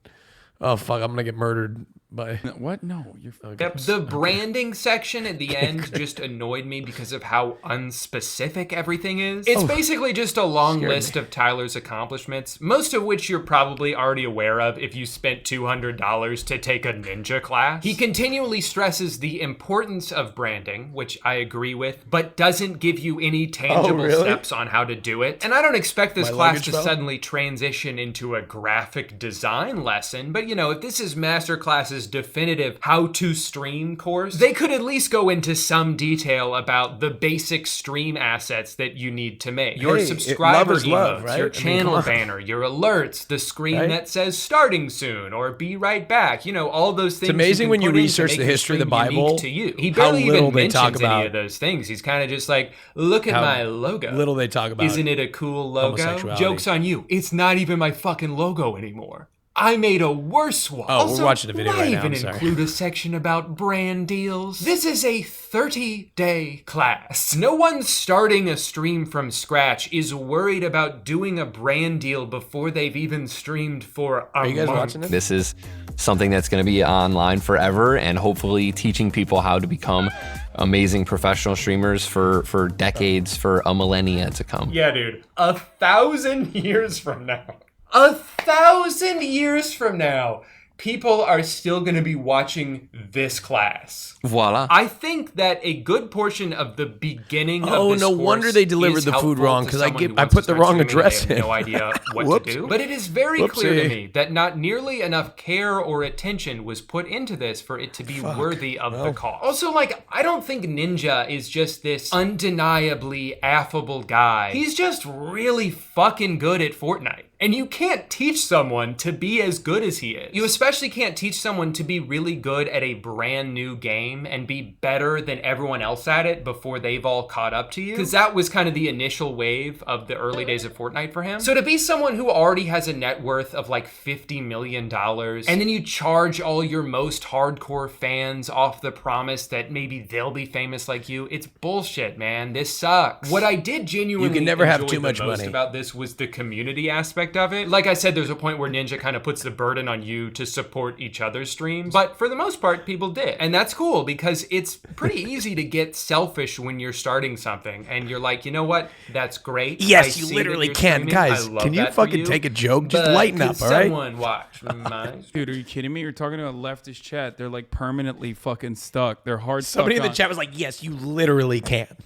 Oh fuck, I'm gonna get murdered by. What? No, you're. Yep, the branding section at the end just annoyed me because of how unspecific everything is. It's basically just a long list of Tyler's accomplishments, most of which you're probably already aware of if you spent $200 to take a ninja class. He continually stresses the importance of branding, which I agree with, but doesn't give you any tangible steps on how to do it. And I don't expect this class to suddenly transition into a graphic design lesson, but you know, if this is Masterclass's definitive how to stream course, they could at least go into some detail about the basic stream assets that you need to make. Your subscriber emotes, your channel banner, your alerts, the screen that says starting soon or be right back. You know, all those things. It's amazing when you research the history of the Bible. To you. He barely even mentions any of those things. He's kind of just like, look at my logo. Little they talk about. Isn't it a cool logo? Joke's on you. It's not even my fucking logo anymore. I made a worse one. Oh, we're watching a video right now. Why even include a section about brand deals? This is a 30-day class. No one starting a stream from scratch is worried about doing a brand deal before they've even streamed for a Are you guys month. watching this? This is something that's going to be online forever and hopefully teaching people how to become amazing professional streamers for decades, for a millennia to come. Yeah, dude. 1,000 years from now. 1,000 years from now, people are still going to be watching this class. Voila. I think that a good portion of the beginning of Oh, this no course wonder they delivered is the food helpful wrong to because someone who I wants put to the start wrong streaming and they address have in. no idea what Whoops. to do. But it is very clear to Whoopsie. me that not nearly enough care or attention was put into this for it to be worthy of the cost. Also, like, I don't think Ninja is just this undeniably affable guy. He's just really fucking good at Fortnite. And you can't teach someone to be as good as he is. You especially can't teach someone to be really good at a brand new game and be better than everyone else at it before they've all caught up to you. Because that was kind of the initial wave of the early days of Fortnite for him. So to be someone who already has a net worth of like $50 million, and then you charge all your most hardcore fans off the promise that maybe they'll be famous like you, it's bullshit, man. This sucks. What I did genuinely You can never have enjoy too much the most money. about this was the community aspect of it. Like I said, there's a point where Ninja kind of puts the burden on you to support each other's streams, but for the most part, people did. And that's cool because it's pretty easy to get selfish when you're starting something and you're like, you know what? That's great. Yes, I you see literally that you're can. streaming. Guys, I love can you that for fucking take a joke? Just But lighten could up, all right? someone watch my Dude, are you kidding me? You're talking about leftist chat. They're like permanently fucking stuck. They're hard Somebody in stuck the chat was like, yes, you literally can.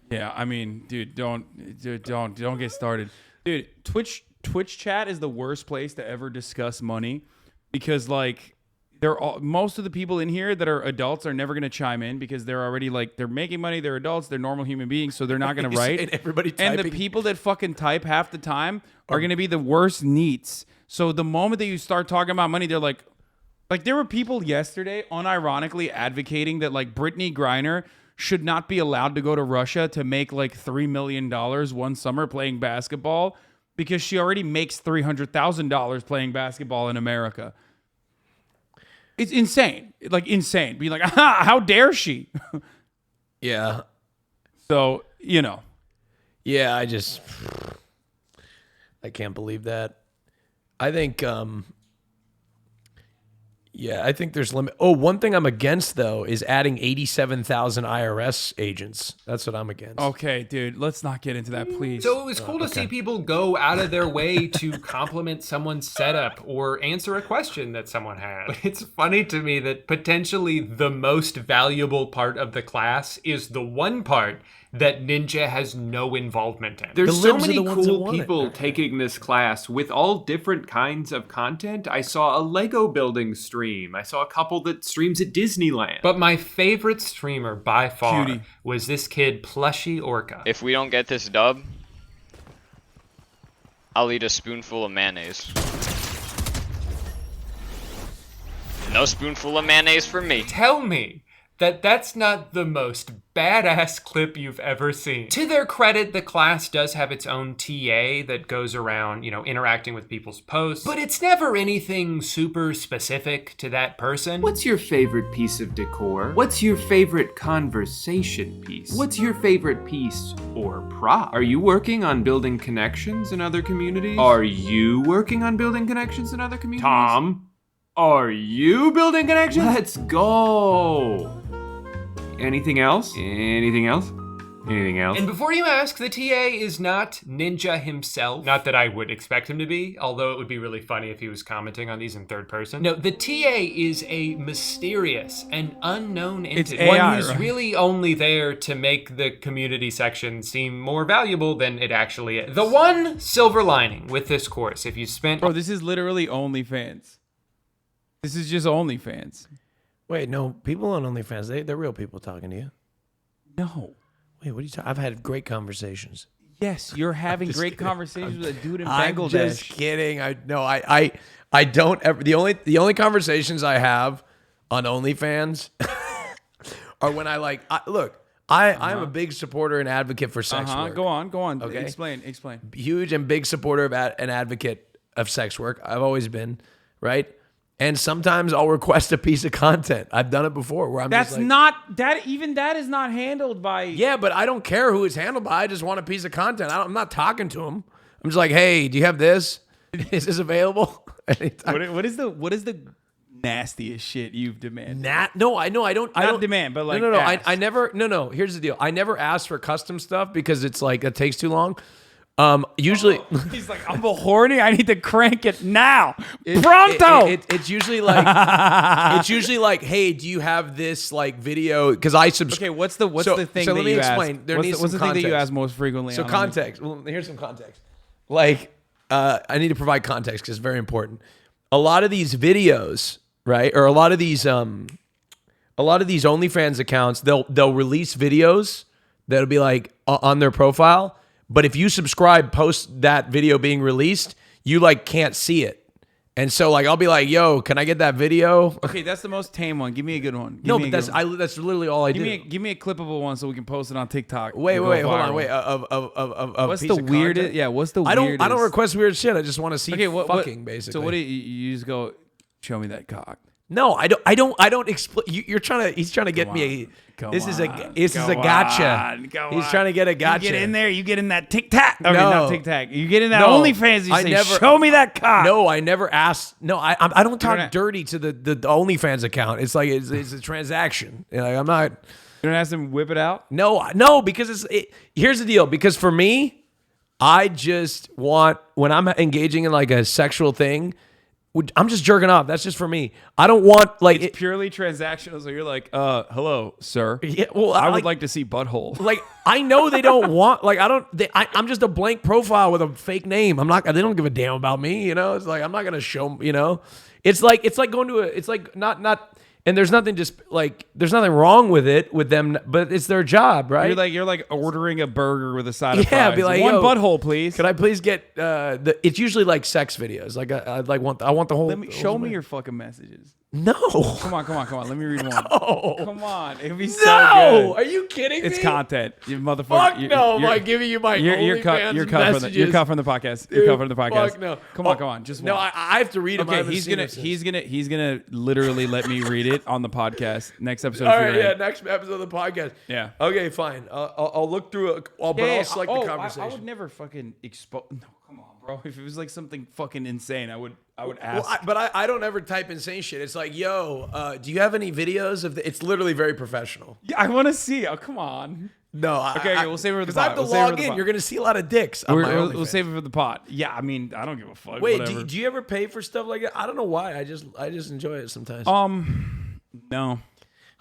Yeah, I mean, dude, don't get started. Dude, Twitch chat is the worst place to ever discuss money because like most of the people in here that are adults are never going to chime in because they're already like they're making money, they're adults, they're normal human beings, so they're not going to write. And the people that fucking type half the time are going to be the worst neats. So the moment that you start talking about money, they're like, Like, there were people yesterday unironically advocating that, like, Brittany Griner should not be allowed to go to Russia to make, like, $3 million one summer playing basketball because she already makes $300,000 playing basketball in America. It's insane. Like, insane. Being like, aha, how dare she? Yeah. So, you know. Yeah, I can't believe that. I think, I think there's limit. Oh, one thing I'm against, though, is adding 87,000 IRS agents. That's what I'm against. Okay, dude, let's not get into that, please. So it was cool to see people go out of their way to compliment someone's setup or answer a question that someone had. But it's funny to me that potentially the most valuable part of the class is the one part that Ninja has no involvement in. There's so many cool people taking this class with all different kinds of content. I saw a Lego building stream. I saw a couple that streams at Disneyland. But my favorite streamer by far was this kid, Plushy Orca. If we don't get this dub, I'll eat a spoonful of mayonnaise. No spoonful of mayonnaise for me. Tell me that that's not the most badass clip you've ever seen. To their credit, the class does have its own TA that goes around, you know, interacting with people's posts, but it's never anything super specific to that person. What's your favorite piece of decor? What's your favorite conversation piece? What's your favorite piece or prop? Are you working on building connections in other communities? Are you working on building connections in other communities? Tom, are you building connections? Let's go. Anything else? Anything else? Anything else? And before you ask, the TA is not Ninja himself. Not that I would expect him to be, although it would be really funny if he was commenting on these in third person. No, the TA is a mysterious and unknown entity. It's AI, one who's right? really only there to make the community section seem more valuable than it actually is. The one silver lining with this course, if you spent... Bro, this is literally OnlyFans. This is just OnlyFans. Wait, no, people on OnlyFans, they're real people talking to you. No. Wait, what are you talking? I've had great conversations. Yes, you're having great kidding. conversations with a dude in I'm Bangladesh. just kidding. I don't ever. The only conversations I have on OnlyFans are when I like. I'm a big supporter and advocate for sex work. Go on. Okay, Explain. Huge and big supporter of an advocate of sex work. I've always been, right? And sometimes I'll request a piece of content. I've done it before where I'm That's just like, not that. Even that is not handled by. yeah, but I don't care who it's handled by. I just want a piece of content. I'm not talking to them. I'm just like, hey, do you have this? Is this available? What is the nastiest shit you've demanded? No, I don't. I don't demand, but like no. ask. I never. No. Here's the deal. I never ask for custom stuff because it's like it takes too long. Usually he's like, I'm horny. I need to crank it now, pronto. It's usually like, hey, do you have this like video? Because I subscribe. Okay, what's the thing? So that let me you explain. Ask? There What's needs the some thing that you context. ask most frequently? So context. Well, here's some context. Like, I need to provide context because it's very important. A lot of these videos, right, or a lot of these OnlyFans accounts, they'll release videos that'll be like on their profile. But if you subscribe post that video being released, you like can't see it. And so like I'll be like, yo, can I get that video? Okay, that's the most tame one. Give me a good one. That's literally all I do. Give me a clippable one so we can post it on TikTok. Wait, hold on. What's the weirdest? Yeah, what's the weirdest? I don't request weird shit. I just want to see fucking basically. So what do you just go, show me that cock? No, I don't explain. He's trying to get me. This is a gotcha. He's trying to get a gotcha. You get in there. You get in that TikTok. Okay, No. not TikTok. You get in that OnlyFans. You say, show me that cock. No, I never asked. No, I don't talk dirty to the OnlyFans account. It's like it's a transaction. Like, I'm not. You don't ask them to whip it out. No, because here's the deal. Because for me, I just want when I'm engaging in like a sexual thing. I'm just jerking off. That's just for me. I don't want like it's purely transactional. So you're like, hello, sir. Yeah, well, I would like to see butthole. Like I know they don't want. Like I'm just a blank profile with a fake name. I'm not. They don't give a damn about me. You know. It's like I'm not gonna show. You know. It's like going to a. It's like not. And there's nothing there's nothing wrong with them, but it's their job, right? You're like ordering a burger with a side of fries. Yeah, be like, one butthole, please. Could I please get it's usually like sex videos. Like I want the whole. Show me your fucking messages. No. Come on. Let me read one. No. Come on. It'd be so No. good. Are you kidding me? It's content. You motherfucker. Fuck no. Am I giving you my you're cut. OnlyFans You're cut messages? you're cut from the podcast. You're cut from the podcast. Fuck no. Come on. Just no. one. I have to read them. Okay, he's gonna literally let me read it on the podcast next episode. All right, yeah, next episode of the podcast. Yeah. Okay, fine. I'll look through it, but I'll select the conversation. I would never fucking expose. No, come on, bro. If it was like something fucking insane, I would ask. Well, but I don't ever type insane shit. It's like, yo, do you have any videos of the? It's literally very professional. Yeah, I want to see. Oh, come on. No, okay, we'll save it for the pod. I have to we'll log in. You're gonna see a lot of dicks. We'll save it for the pot. Yeah, I mean, I don't give a fuck. Wait, do you ever pay for stuff like that? I don't know why. I just enjoy it sometimes. No.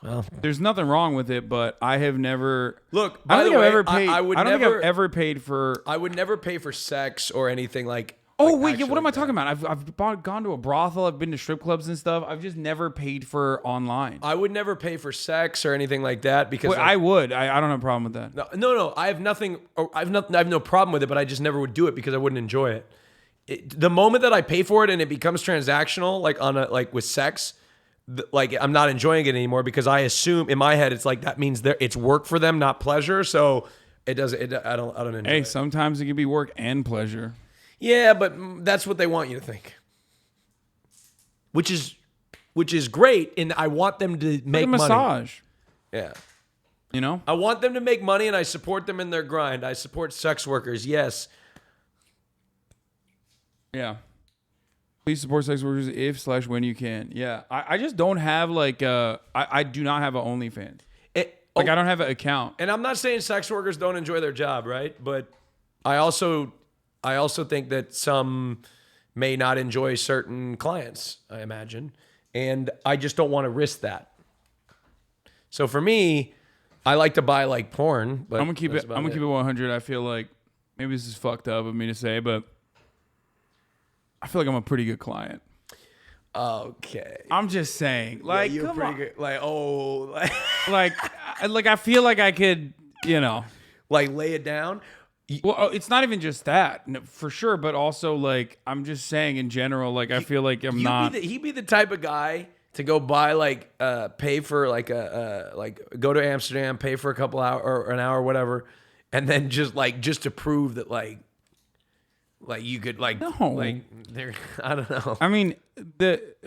Well, there's nothing wrong with it, but I have never. Look, I don't think I've ever paid. I don't think I've ever paid for. I would never pay for sex or anything like. Oh wait, yeah, what am I talking about? I've gone to a brothel. I've been to strip clubs and stuff. I've just never paid for online. I would never pay for sex or anything like that because Wait, I would. I don't have a problem with that. No. I have nothing. I have no problem with it, but I just never would do it because I wouldn't enjoy it. The moment that I pay for it and it becomes transactional, like with sex, like I'm not enjoying it anymore because I assume in my head it's like that means it's work for them, not pleasure. So it doesn't. I don't enjoy. Hey, it. sometimes it can be work and pleasure. Yeah, but that's what they want you to think. Which is great, and I want them to make like a massage. Money. Yeah. You know? I want them to make money, and I support them in their grind. I support sex workers, yes. Yeah. Please support sex workers if/when you can. Yeah. I just don't have I do not have an OnlyFans. I don't have an account. And I'm not saying sex workers don't enjoy their job, right? But I also think that some may not enjoy certain clients, I imagine. And I just don't want to risk that. So for me, I like to buy like porn, but I'm gonna keep it 100. I feel like maybe this is fucked up of me to say, but I feel like I'm a pretty good client. Okay. I'm just saying. Like, yeah, you're come pretty on. good. Like, like I feel like I could, like lay it down. Well, it's not even just that, for sure, but also like I'm just saying in general, like I feel like he'd be the type of guy to go buy pay for go to Amsterdam, pay for a couple hours or an hour or whatever, and then just to prove that you could I don't know. I mean,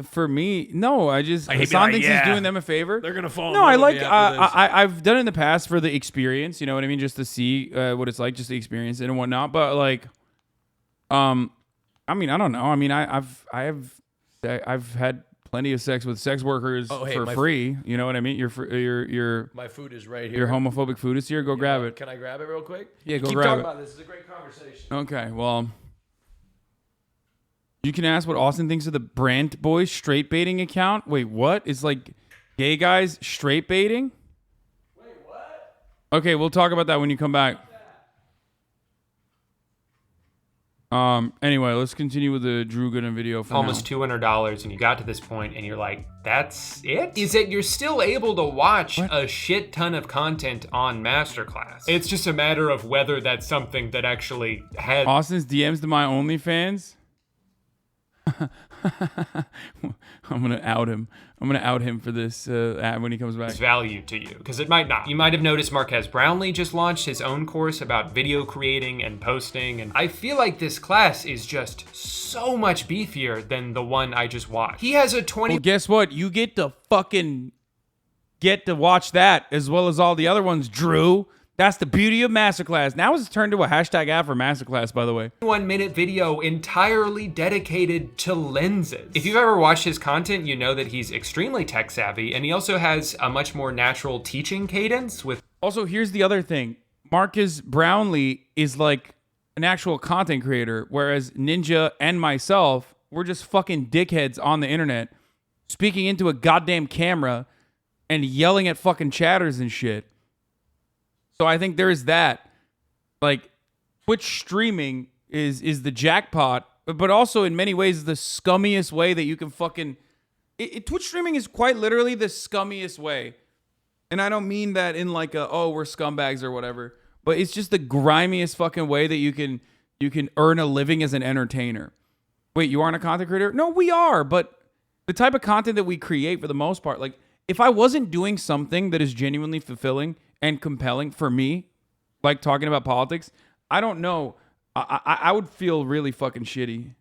for me, no. Hasan thinks he's doing them a favor. They're gonna fall. No, I like. I've done it in the past for the experience. You know what I mean? Just to see what it's like, just to experience it and whatnot. But I mean, I don't know. I mean, I've had plenty of sex with sex workers for free. You know what I mean? Your my food is right here. Your homophobic food is here. Go grab it. Can I grab it real quick? Yeah, go Keep grab talking it. about this. This is a great conversation. Okay, well. You can ask what Austin thinks of the Brant Boys straight baiting account. Wait, what? It's like gay guys straight baiting? Wait, what? Okay, we'll talk about that when you come back. Anyway, let's continue with the Drew Gooden video for almost $200 and you got to this point and you're like, that's it? Is that you're still able to watch a shit ton of content on Masterclass. It's just a matter of whether that's something that actually has... Austin's DMs to my OnlyFans? I'm gonna out him. I'm gonna out him for this when he comes back. Value to you, because it might not. You might have noticed Marquez Brownlee just launched his own course about video creating and posting, and I feel like this class is just so much beefier than the one I just watched. He has a 20. Well, guess what? You get to watch that as well as all the other ones, Drew. That's the beauty of Masterclass. Now it's turned to a hashtag ad for Masterclass, by the way. 1-minute video entirely dedicated to lenses. If you've ever watched his content, you know that he's extremely tech savvy, and he also has a much more natural teaching cadence with... Also, here's the other thing. Marcus Brownlee is like an actual content creator, whereas Ninja and myself, we're just fucking dickheads on the internet, speaking into a goddamn camera and yelling at fucking chatters and shit. So I think there's that. Like, Twitch streaming is the jackpot, but also in many ways the scummiest way that you can fucking... Twitch streaming is quite literally the scummiest way. And I don't mean that in like we're scumbags or whatever, but it's just the grimiest fucking way that you can earn a living as an entertainer. Wait, you aren't a content creator? No, we are, but the type of content that we create for the most part, like if I wasn't doing something that is genuinely fulfilling and compelling for me, like talking about politics, I don't know. I would feel really fucking shitty.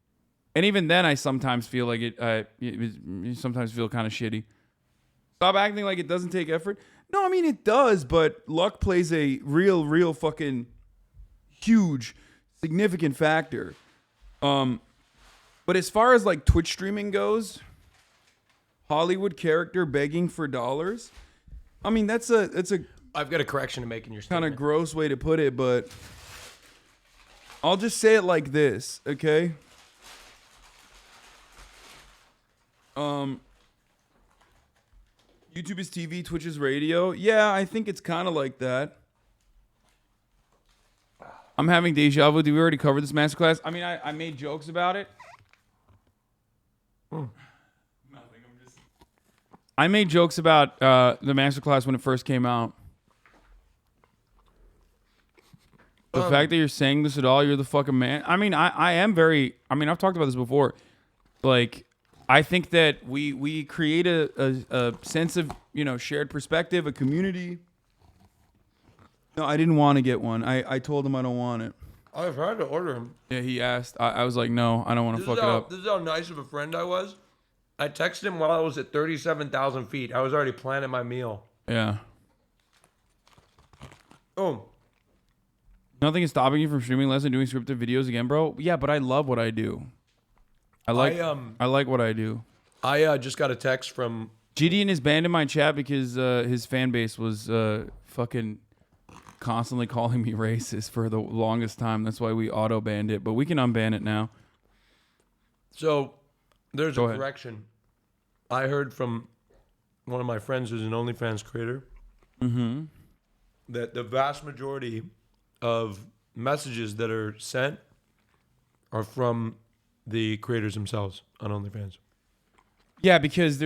And even then, I sometimes feel like you sometimes feel kind of shitty. Stop acting like it doesn't take effort. No, I mean, it does, but luck plays a real fucking huge, significant factor. But as far as like Twitch streaming goes, Hollywood character begging for dollars. I mean, that's a I've got a correction to make in your statement. kind of gross way to put it, but I'll just say it like this, okay? YouTube is TV, Twitch is radio. Yeah, I think it's kind of like that. I'm having deja vu. Did we already cover this masterclass? I mean, I made jokes about it. I made jokes about the masterclass when it first came out. The fact that you're saying this at all, you're the fucking man. I mean, I am very... I mean, I've talked about this before. Like, I think that we create a sense of, you know, shared perspective, a community. No, I didn't want to get one. I told him I don't want it. I tried to order him. Yeah, he asked. I was like, no, I don't want to fuck it up. This is how nice of a friend I was. I texted him while I was at 37,000 feet. I was already planning my meal. Yeah. Oh. Nothing is stopping you from streaming less and doing scripted videos again, bro. Yeah, but I love what I do. I like what I do. I just got a text from Gideon is banned in my chat because his fan base was fucking constantly calling me racist for the longest time. That's why we auto banned it, but we can unban it now. So there's Go a ahead. correction. I heard from one of my friends who's an OnlyFans creator that the vast majority of messages that are sent are from the creators themselves on OnlyFans. Yeah, because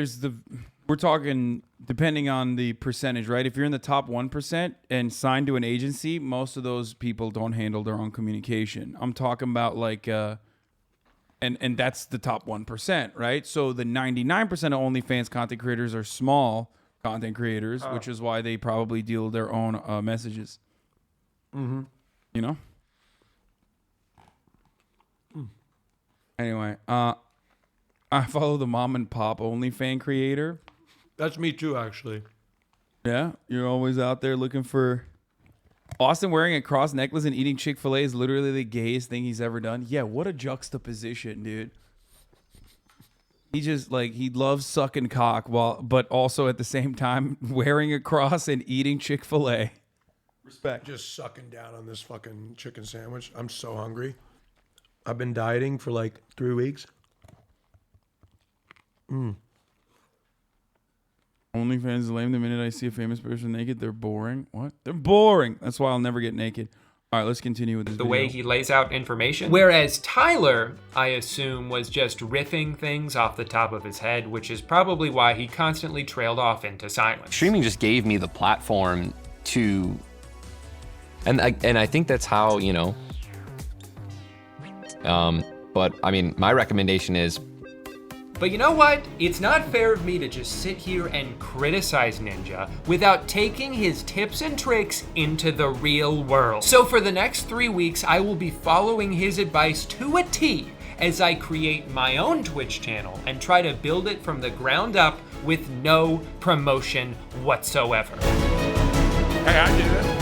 we're talking depending on the percentage, right? If you're in the top 1% and signed to an agency, most of those people don't handle their own communication. I'm talking about like, and that's the top 1%, right? So the 99% of OnlyFans content creators are small content creators, which is why they probably deal with their own messages. Mm-hmm. You know? Anyway, I follow the mom and pop OnlyFans creator. That's me too, actually. Yeah, you're always out there looking for... Austin wearing a cross necklace and eating Chick-fil-A is literally the gayest thing he's ever done. Yeah, what a juxtaposition, dude. He just, like, he loves sucking cock, but also at the same time wearing a cross and eating Chick-fil-A. Respect. Just sucking down on this fucking chicken sandwich. I'm so hungry. I've been dieting for like 3 weeks. OnlyFans is lame. The minute I see a famous person naked, they're boring. What? They're boring. That's why I'll never get naked. All right, let's continue with this The video. way he lays out information. Whereas Tyler, I assume, was just riffing things off the top of his head, which is probably why he constantly trailed off into silence. Streaming just gave me the platform to, and I think that's how, you know, but I mean, my recommendation is, But you know what? It's not fair of me to just sit here and criticize Ninja without taking his tips and tricks into the real world. So for the next 3 weeks, I will be following his advice to a T as I create my own Twitch channel and try to build it from the ground up with no promotion whatsoever. Hey, I did it.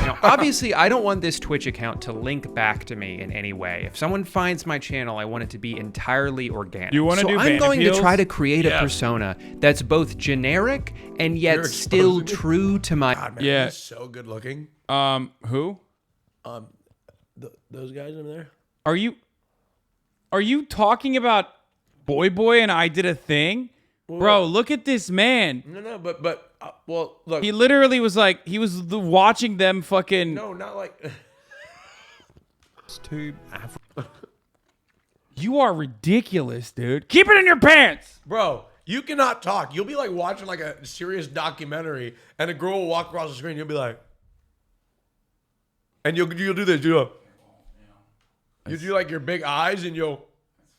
Now, obviously, I don't want this Twitch account to link back to me in any way. If someone finds my channel, I want it to be entirely organic. You want to do I'm going appeals? to try to create a persona that's both generic and yet You're still exposing me? true to my... God, man, Yeah. he's so good looking. Who? Those guys in there. Are you talking about Boy and I Did a Thing? Bro, look at this man. No, but well, look. He literally was like, he was watching them fucking... No, not like... It's too You are ridiculous, dude. Keep it in your pants. Bro, you cannot talk. You'll be like watching like a serious documentary and a girl will walk across the screen. You'll be like... And you'll do this. You do like your big eyes and you'll...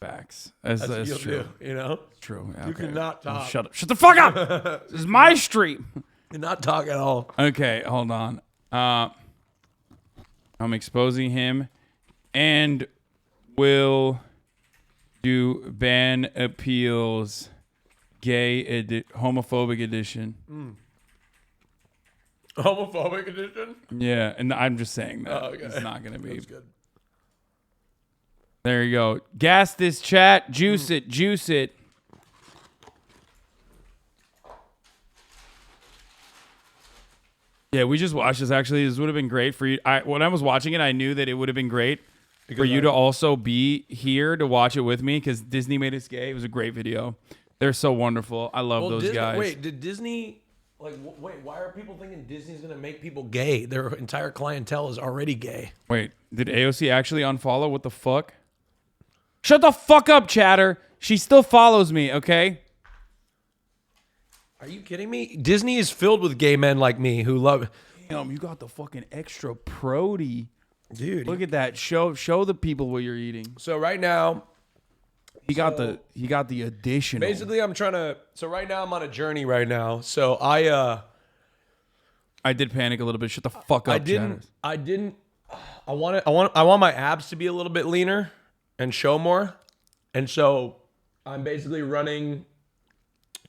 Facts. That's what you'll true. do, you know? It's true. Yeah, You okay. cannot talk. Shut up. Shut the fuck up. This is my stream. You're not talk at all. Okay, hold on. I'm exposing him and will do ban appeals homophobic edition. Homophobic edition? Yeah, and I'm just saying that. Oh, okay. It's not going to be. That's good. There you go. Gas this chat. Juice it. Juice it. Yeah, we just watched this. Actually, this would have been great for you. When I was watching it, I knew that it would have been great for you to also be here to watch it with me because Disney made us gay. It was a great video. They're so wonderful. I love those guys. Wait, did Disney... wait, why are people thinking Disney's going to make people gay? Their entire clientele is already gay. Wait, did AOC actually unfollow? What the fuck? Shut the fuck up, chatter. She still follows me, okay? Are you kidding me? Disney is filled with gay men like me who love... Damn, you got the fucking extra prody. Dude. Look at that. Show the people what you're eating. So right now... He got the additional. Basically, I'm trying to... So right now, I'm on a journey right now. So I did panic a little bit. Shut the fuck up, I want my abs to be a little bit leaner and show more. And so I'm basically running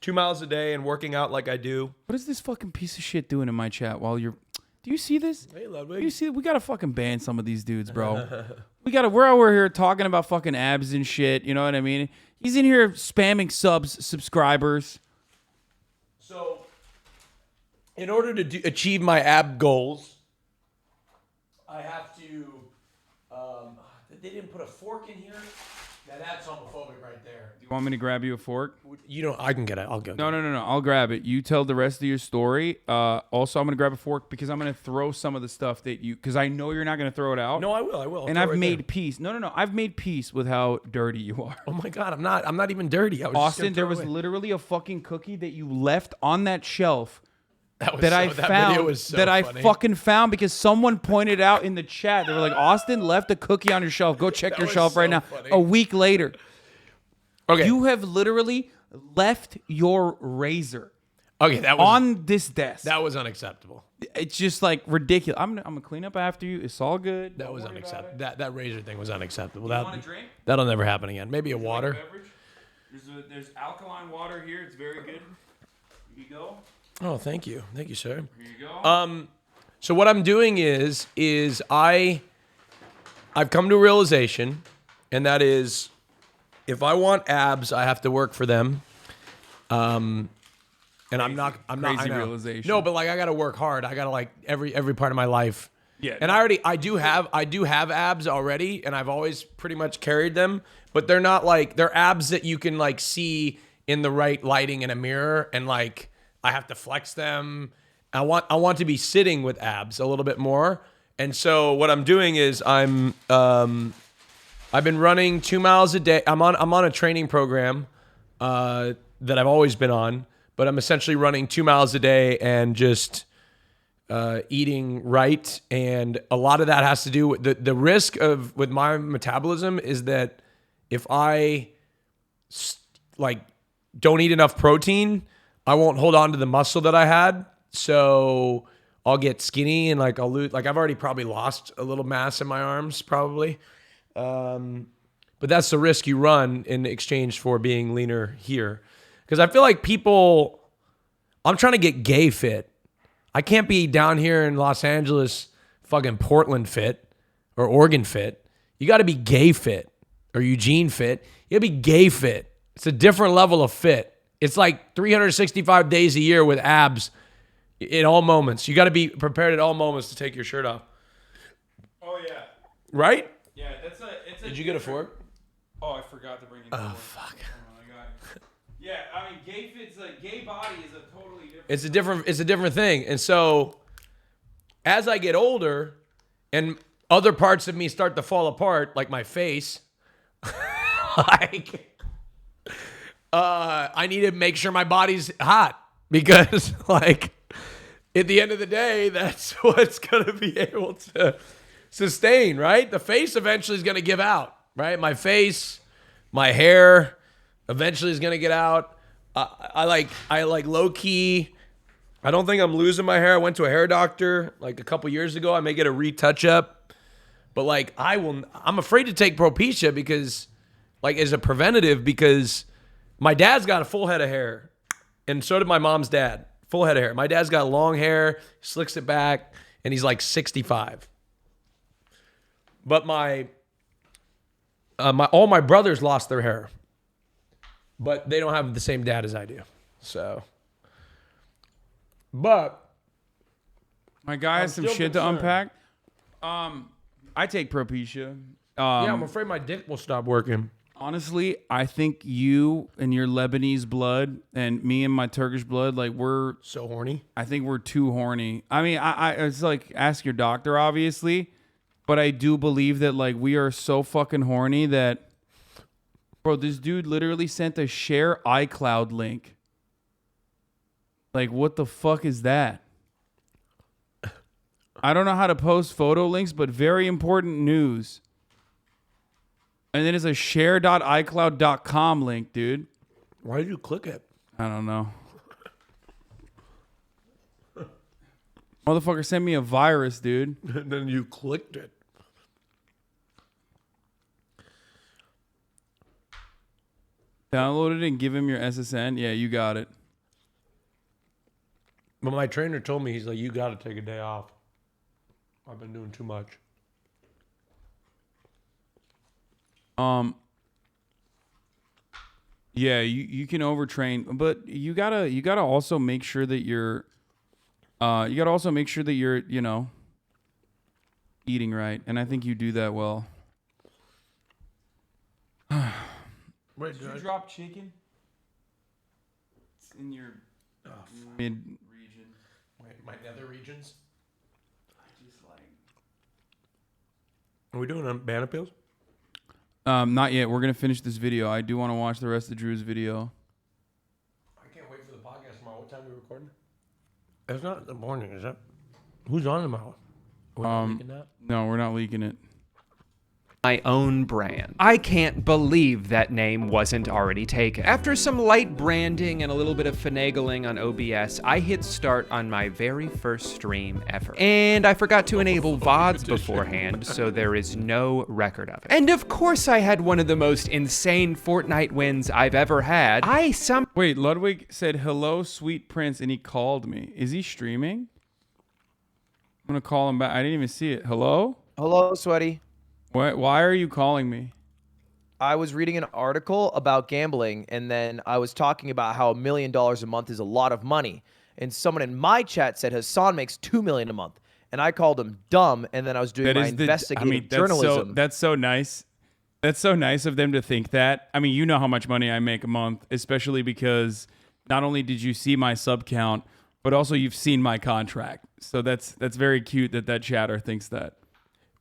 2 miles a day and working out like I do. What is this fucking piece of shit doing in my chat while you're... Do you see this? Hey, Ludwig. Do you see? We gotta fucking ban some of these dudes, bro. We're over here talking about fucking abs and shit. You know what I mean? He's in here spamming subscribers. So, in order to achieve my ab goals, I have to... they didn't put a fork in here? Now that's homophobic right there. Do you want me to grab you a fork? You know, I can get it. I'll go. No. I'll grab it. You tell the rest of your story. Also, I'm going to grab a fork because I'm going to throw some of the stuff that you... Because I know you're not going to throw it out. No, I will. I'll and throw it I've right made there. peace. No. I've made peace with how dirty you are. Oh my God, I'm not even dirty. I was just Austin, gonna there throw was it away. literally a fucking cookie that you left on that shelf That was that so- I that found video was so that I funny. fucking found because someone pointed out in the chat. They were like, Austin left a cookie on your shelf. Go check your was shelf right so now. funny. A week later. Okay. You have literally left your razor Okay, that was on this desk. that was unacceptable. It's just like ridiculous. I'm gonna clean up after you. It's all good. That was unacceptable. That razor thing was unacceptable. You want a drink? That'll never happen again. Maybe a water. There's alkaline water here. It's very good. Here you go. Oh, thank you, sir. Here you go. So what I'm doing is I've come to a realization, and that is, if I want abs, I have to work for them. And I'm not. I crazy know. realization. No, but like I got to work hard. I got to like every part of my life. Yeah. And I do have abs already, and I've always pretty much carried them. But they're not like they're abs that you can like see in the right lighting in a mirror, and like I have to flex them. I want to be sitting with abs a little bit more. And so what I'm doing is I've been running 2 miles a day. I'm on a training program that I've always been on, but I'm essentially running 2 miles a day and just eating right. And a lot of that has to do with the risk with my metabolism is that if I don't eat enough protein, I won't hold on to the muscle that I had. So I'll get skinny and like I'll lose, like I've already probably lost a little mass in my arms probably. But that's the risk you run in exchange for being leaner here. Because I feel like I'm trying to get gay fit. I can't be down here in Los Angeles, fucking Portland fit or Oregon fit. You got to be gay fit or Eugene fit. You got to be gay fit. It's a different level of fit. It's like 365 days a year with abs in all moments. You got to be prepared at all moments to take your shirt off. Oh yeah. Right? Yeah, it's a. Did you get a fork? Oh, I forgot to bring it. Oh, fuck. Oh my god. Yeah, I mean, gay fit's like gay body is a totally different. It's a different thing. And so as I get older and other parts of me start to fall apart, like my face, I need to make sure my body's hot because like at the end of the day, that's what's going to be able to sustain, right? The face eventually is going to give out, right? My face, My hair eventually is gonna get out. I like low key. I don't think I'm losing my hair. I went to a hair doctor like a couple years ago. I may get a retouch up, but like I'm afraid to take Propecia because like as a preventative because my dad's got a full head of hair, and so did my mom's dad. Full head of hair. My dad's got long hair, slicks it back, and he's like 65. But all my brothers lost their hair, but they don't have the same dad as I do. So, but my guy has some shit to unpack. I take Propecia. Yeah, I'm afraid my dick will stop working. Honestly, I think you and your Lebanese blood and me and my Turkish blood, like we're so horny. I think we're too horny. I mean, it's like ask your doctor, obviously, but I do believe that like we are so fucking horny that, bro, this dude literally sent a share iCloud link. Like, what the fuck is that? I don't know how to post photo links, but very important news. And then it's a share.icloud.com link, dude. Why did you click it? I don't know. Motherfucker sent me a virus, dude. And then you clicked it. Download it and give him your SSN. Yeah, you got it. But my trainer told me, he's like, you got to take a day off. I've been doing too much. Yeah, you can overtrain, but you gotta also make sure that you're you know, eating right, and I think you do that well. Wait, did you drop chicken? It's in your mid region. Wait, my nether regions? I just like. Are we doing banana peels? Not yet. We're gonna finish this video. I do want to watch the rest of Drew's video. I can't wait for the podcast tomorrow. What time are we recording? It's not in the morning, is it? Who's on tomorrow? We're not leaking that? No, we're not leaking it. My own brand. I can't believe that name wasn't already taken. After some light branding and a little bit of finagling on OBS, I hit start on my very first stream ever. And I forgot to enable VODs beforehand, so there is no record of it. And of course I had one of the most insane Fortnite wins I've ever had. Wait, Ludwig said, hello, sweet prince, and he called me. Is he streaming? I'm gonna call him back. I didn't even see it. Hello? Hello, Sweaty. Why are you calling me? I was reading an article about gambling, and then I was talking about how $1 million a month is a lot of money. And someone in my chat said Hasan makes $2 million a month, and I called him dumb. And then I was doing my investigative journalism. That's so nice. That's so nice of them to think that. I mean, you know how much money I make a month, especially because not only did you see my sub count, but also you've seen my contract. So that's very cute that chatter thinks that.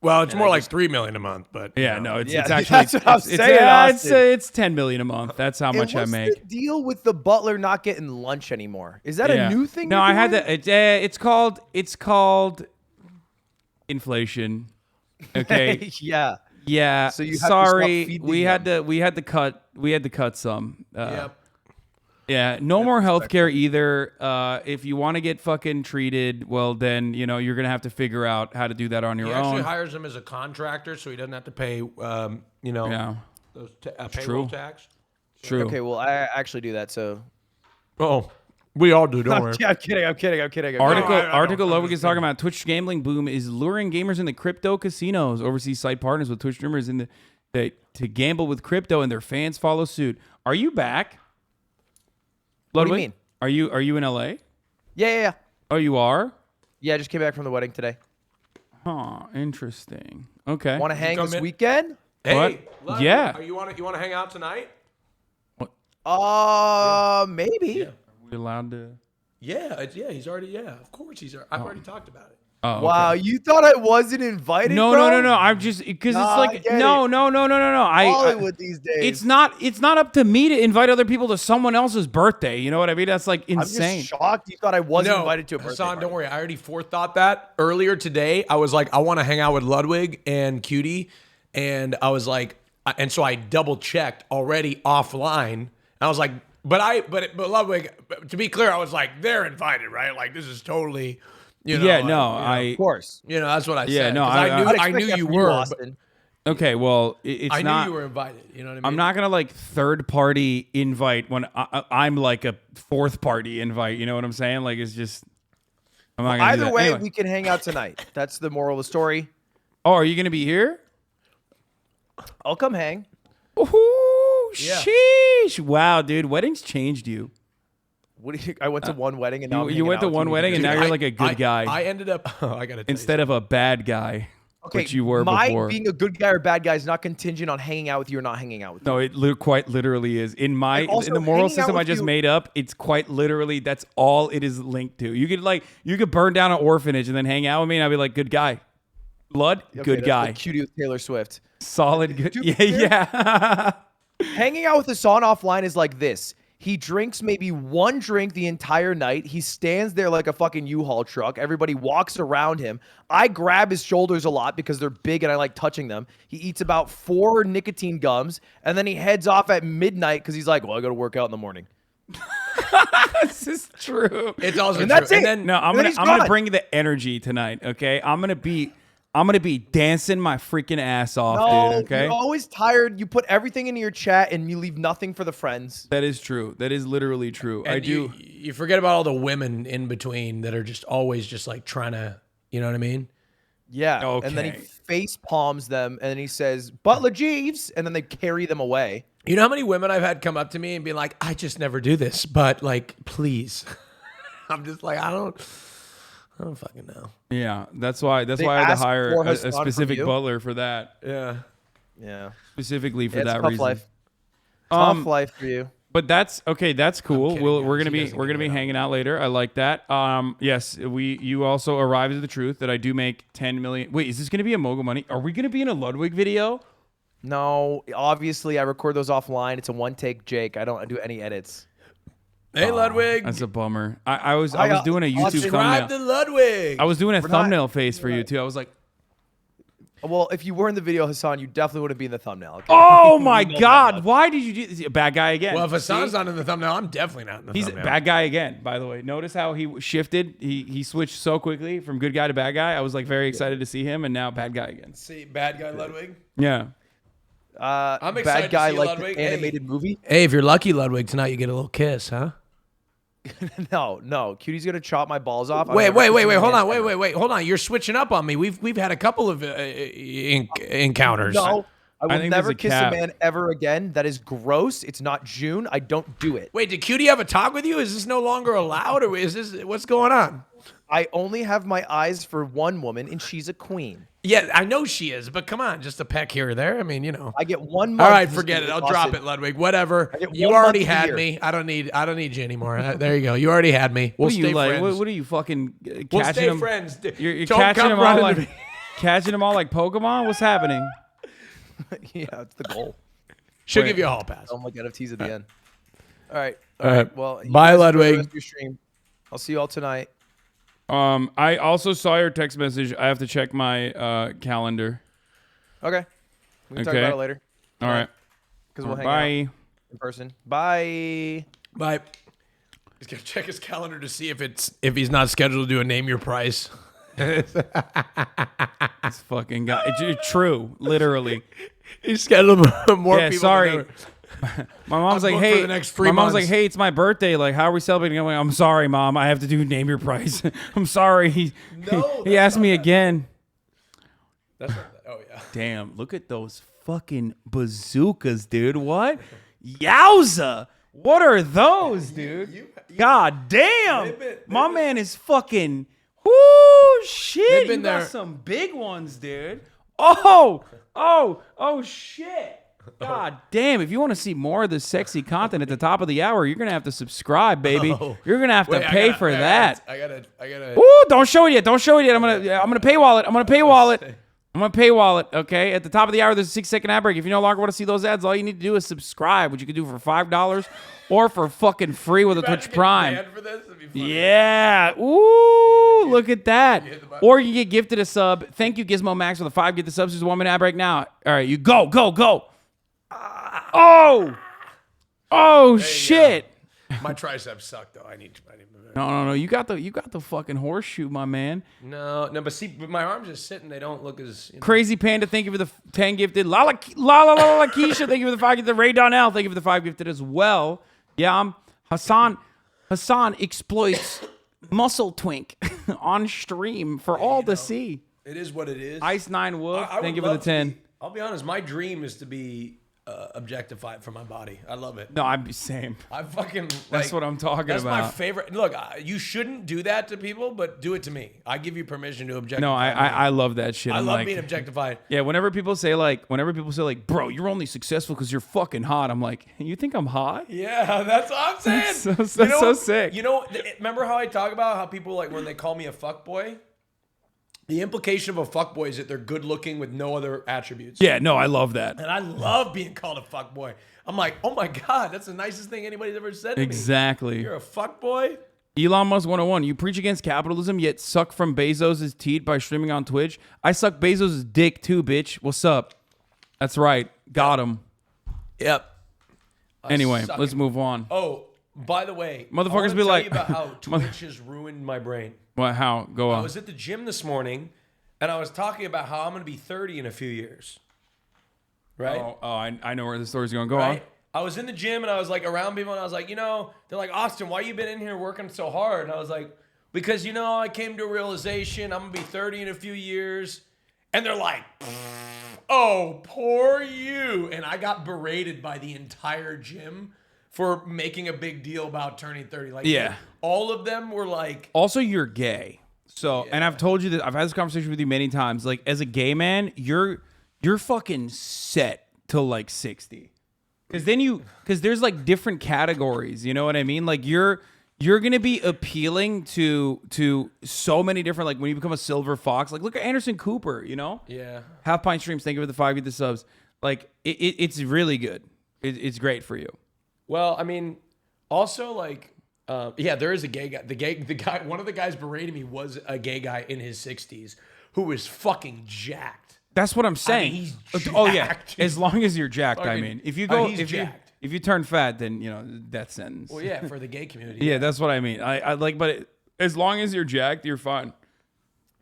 Well, it's more like $3 million a month, but yeah, you know. no, it's actually that's what I'm saying, it's $10 million a month. That's how much I make. What's the deal with the butler not getting lunch anymore? Is that a new thing? No, I had that. It's called inflation. Okay. Yeah. Yeah. So you have to sorry, stop feeding we had them. to cut some. Yep. Yeah, no more healthcare either. If you want to get fucking treated, well, then you know you're gonna have to figure out how to do that on your He own. actually hires him as a contractor, so he doesn't have to pay, you know, those payroll tax. True. Okay, well, I actually do that, so. Oh, we all do, don't we? I'm kidding. Article Ludwig is talking about Twitch gambling boom is luring gamers into crypto casinos. Overseas site partners with Twitch streamers to gamble with crypto, and their fans follow suit. Are you back? What do you Ludwig, mean? Are you in LA? Yeah. Oh, you are? Yeah, I just came back from the wedding today. Huh, interesting. Okay. Want to hang this weekend? Hey, what? Yeah. You want to hang out tonight? Maybe. Yeah. Are we allowed to? Yeah, he's already. Yeah, of course he's. I've already talked about it. Oh, okay. Wow, you thought I wasn't invited? No. bro? I'm just because it's like no. Hollywood these days. It's not up to me to invite other people to someone else's birthday. You know what I mean? That's like insane. I'm just shocked you thought I wasn't invited to a birthday Hasan, party. don't worry. I already forethought that. Earlier today, I was like, I want to hang out with Ludwig and Cutie, and I was like, and so I double checked already offline. And I was like, but Ludwig, to be clear, I was like, they're invited, right? Like this is totally, you know. Yeah, no, Of course. You know, that's what I said. Yeah, no, I knew you were. Okay, well, it's I not. knew you were invited. You know what I mean? I'm not gonna like third party invite when I'm like a fourth party invite. You know what I'm saying? Like it's just. I'm not gonna do Either that. way, Anyway. we can hang out tonight. That's the moral of the story. Oh, are you gonna be here? I'll come hang. Ooh, Yeah. sheesh! Wow, dude, weddings changed you. What do you, I went to one wedding and now You went to one wedding and now you're like a good guy. I ended up. I gotta. Instead of a bad guy, Okay, which you were my before. being a good guy or bad guy is not contingent on hanging out with you or not hanging out with you. No, it quite literally is. In my And also, in the moral hanging out system I with just you- made up, it's quite literally that's all it is linked to. You could burn down an orphanage and then hang out with me and I'd be like, good guy. Blood, Okay, good that's guy. the cutie with Taylor Swift. Solid good. Yeah. Hanging out with Hasan offline is like this. He drinks maybe one drink the entire night. He stands there like a fucking U-Haul truck. Everybody walks around him. I grab his shoulders a lot because they're big and I like touching them. He eats about 4 nicotine gums and then he heads off at midnight because he's like, well, I got to work out in the morning. This is true. It's also And true. that's it. And then, No, I'm And then gonna he's I'm gonna gone. bring the energy tonight, okay? I'm gonna be dancing my freaking ass off, No, dude, okay? you're always tired. You put everything into your chat and you leave nothing for the friends. That is true. That is literally true. and I do. You forget about all the women in between that are just always just like trying to. You know what I mean? Yeah. And then he face palms them and then he says, Butler Jeeves. And then they carry them away. You know how many women I've had come up to me and be like, I just never do this, but like, please. I'm just like, I don't fucking know. Yeah, that's why They I had to asked hire for a Hasan from specific you? butler for that. Yeah. Yeah. Specifically for Yeah, it's that tough reason. life. Tough life for you. But that's okay. That's cool. kidding, We're guys. gonna He be doesn't get it hanging out later. I like that. Yes, you also arrived at the truth that I do make 10 million. Wait, is this gonna be a mogul money? Are we gonna be in a Ludwig video? No, obviously I record those offline. It's a one-take Jake. I don't do any edits. Hey, Ludwig. That's a bummer. I was I doing a YouTube Subscribe thumbnail. to Ludwig. I was doing a We're not- thumbnail face for you too. I was like, Well, if you were in the video, Hasan, you definitely wouldn't be in the thumbnail. Okay? oh my You know that god, much. why did you do this? Bad guy again? Well, if Hasan's See? not in the thumbnail, I'm definitely not in the He's a thumbnail. bad guy again, by the way. Notice how he shifted. He switched so quickly from good guy to bad guy. I was like very excited to see him, and now bad guy again. See, bad guy Ludwig. Yeah. I'm excited Bad guy to see like Ludwig. the animated movie? Hey, if you're lucky, Ludwig, tonight you get a little kiss, huh? No. Cutie's gonna chop my balls off. I'm Wait, never wait, kissing hold a man on, ever. wait, hold on. You're switching up on me. We've had a couple of encounters. No, I will think there's never a kiss cap. a man ever again. That is gross. It's not June. I don't do it. Wait, did Cutie have a talk with you? Is this no longer allowed, or is this what's going on? I only have my eyes for one woman, and she's a queen. Yeah, I know she is, but come on, just a peck here or there. I mean, you know. I get 1 month. All right, to forget it. stay I'll with drop Austin. it, Ludwig. Whatever. I get You 1 already month a had year. me. I don't need you anymore. There you go. You already had me. We'll What are stay you like? friends. What are you fucking catching We'll stay them? friends. You're Don't catching come them all running like to me. catching them all like Pokemon. What's happening? Yeah, it's the goal. She'll Wait. give you a hall pass. Don't look NFTs at the end. All right. All right. Well, you Bye, guys enjoy the Ludwig. rest of your stream. I'll see you all tonight. I also saw your text message. I have to check my calendar. Okay. We can talk Okay. about it later. All right. Because we'll hang Bye. out in person. Bye. Bye. He's gonna check his calendar to see if he's not scheduled to do a name your price. This fucking guy. It's true, literally. He's scheduled more Yeah, people. sorry. Than ever. My mom's I'm like, booked for hey. the next 3 My mom's months. like, hey, it's my birthday. Like, how are we celebrating? I'm like, I'm sorry, mom. I have to do name your price. I'm sorry. He asked me again. That's not that. Oh yeah. Damn, look at those fucking bazookas, dude. What? Yowza. What are those, dude? God damn. My man is fucking. Whoo, shit. been You got there. some big ones, dude. Oh, shit. God damn. If you want to see more of this sexy content at the top of the hour, you're going to have to subscribe, baby. Oh. You're going to have to Wait, pay for that. I gotta. Ooh, don't show it yet. Don't show it yet. I'm gonna paywall it. I'm gonna paywall it. I'm gonna paywall it. Okay. At the top of the hour, there's a 6-second ad break. If you no longer want to see those ads, all you need to do is subscribe, which you can do for $5 or for fucking free with a Twitch Prime. Yeah. Ooh, look at that. Or you get gifted a sub. Thank you, Gizmo Max, for the 5. Get the subs. There's a 1-minute ad break now. All right, you go. Oh shit. My triceps suck though. I need to No. You got the fucking horseshoe, my man. No, but see, my arms just sitting. They don't look as Crazy Panda, thank you for the 10 gifted. La Keisha, thank you for the 5 gifted. Ray Donnell, thank you for the 5 gifted as well. Yeah, I'm Hasan exploits muscle twink on stream for all to see. It is what it is. Ice 9 Wolf, I thank would you for the love to 10. be- I'll be honest. My dream is to be objectified for my body. I love it. No, I'm the same. I fucking. That's what I'm talking that's about. my favorite. Look, you shouldn't do that to people, but do it to me. I give you permission to objectify. No, I love that shit. I I'm love like, being objectified. Yeah, whenever people say like, bro, you're only successful because you're fucking hot. I'm like, you think I'm hot? Yeah, that's what I'm saying. That's so sick. You know, remember how I talk about how people like when they call me a fuckboy? The implication of a fuckboy is that they're good looking with no other attributes. Yeah, no, I love that. And I love being called a fuckboy. I'm like, oh my God, that's the nicest thing anybody's ever said to me. Exactly. You're a fuckboy? Elon Musk 101. You preach against capitalism, yet suck from Bezos' teat by streaming on Twitch. I suck Bezos' dick too, bitch. What's up? That's right. Got him. Yep. Anyway, let's move on. Oh, by the way, Motherfuckers I be wanna like- tell you about how Twitch has ruined my brain. What? How? Go I on. was at the gym this morning, and I was talking about how I'm going to be 30 in a few years. Right? Oh, I know where the story's going. Go Right? on. I was in the gym, and I was like around people, and I was like, they're like, Austin, why you been in here working so hard? And I was like, because, I came to a realization I'm going to be 30 in a few years. And they're like, oh, poor you. And I got berated by the entire gym for making a big deal about turning 30. Like, Yeah. all of them were like, Also, you're gay. So, and I've told you that I've had this conversation with you many times. Like, as a gay man, you're fucking set till like 60. Because there's like different categories. You know what I mean? Like you're gonna be appealing to so many different. Like when you become a silver fox. Like look at Anderson Cooper. Yeah. Half Pint Streams. Thank you for the 5 the subs. Like it's really good. It's great for you. well, I mean, also like, yeah, there is a gay guy. The guy, one of the guys berating me was a gay guy in his 60s who was fucking jacked. That's what I'm saying. he's Oh yeah, jacked. as long as you're jacked. I Fucking- mean, if you go, he's jacked. if you turn fat, then death sentence. Well, yeah, for the gay community. Yeah, that's what I mean. I like, but as long as you're jacked, you're fine.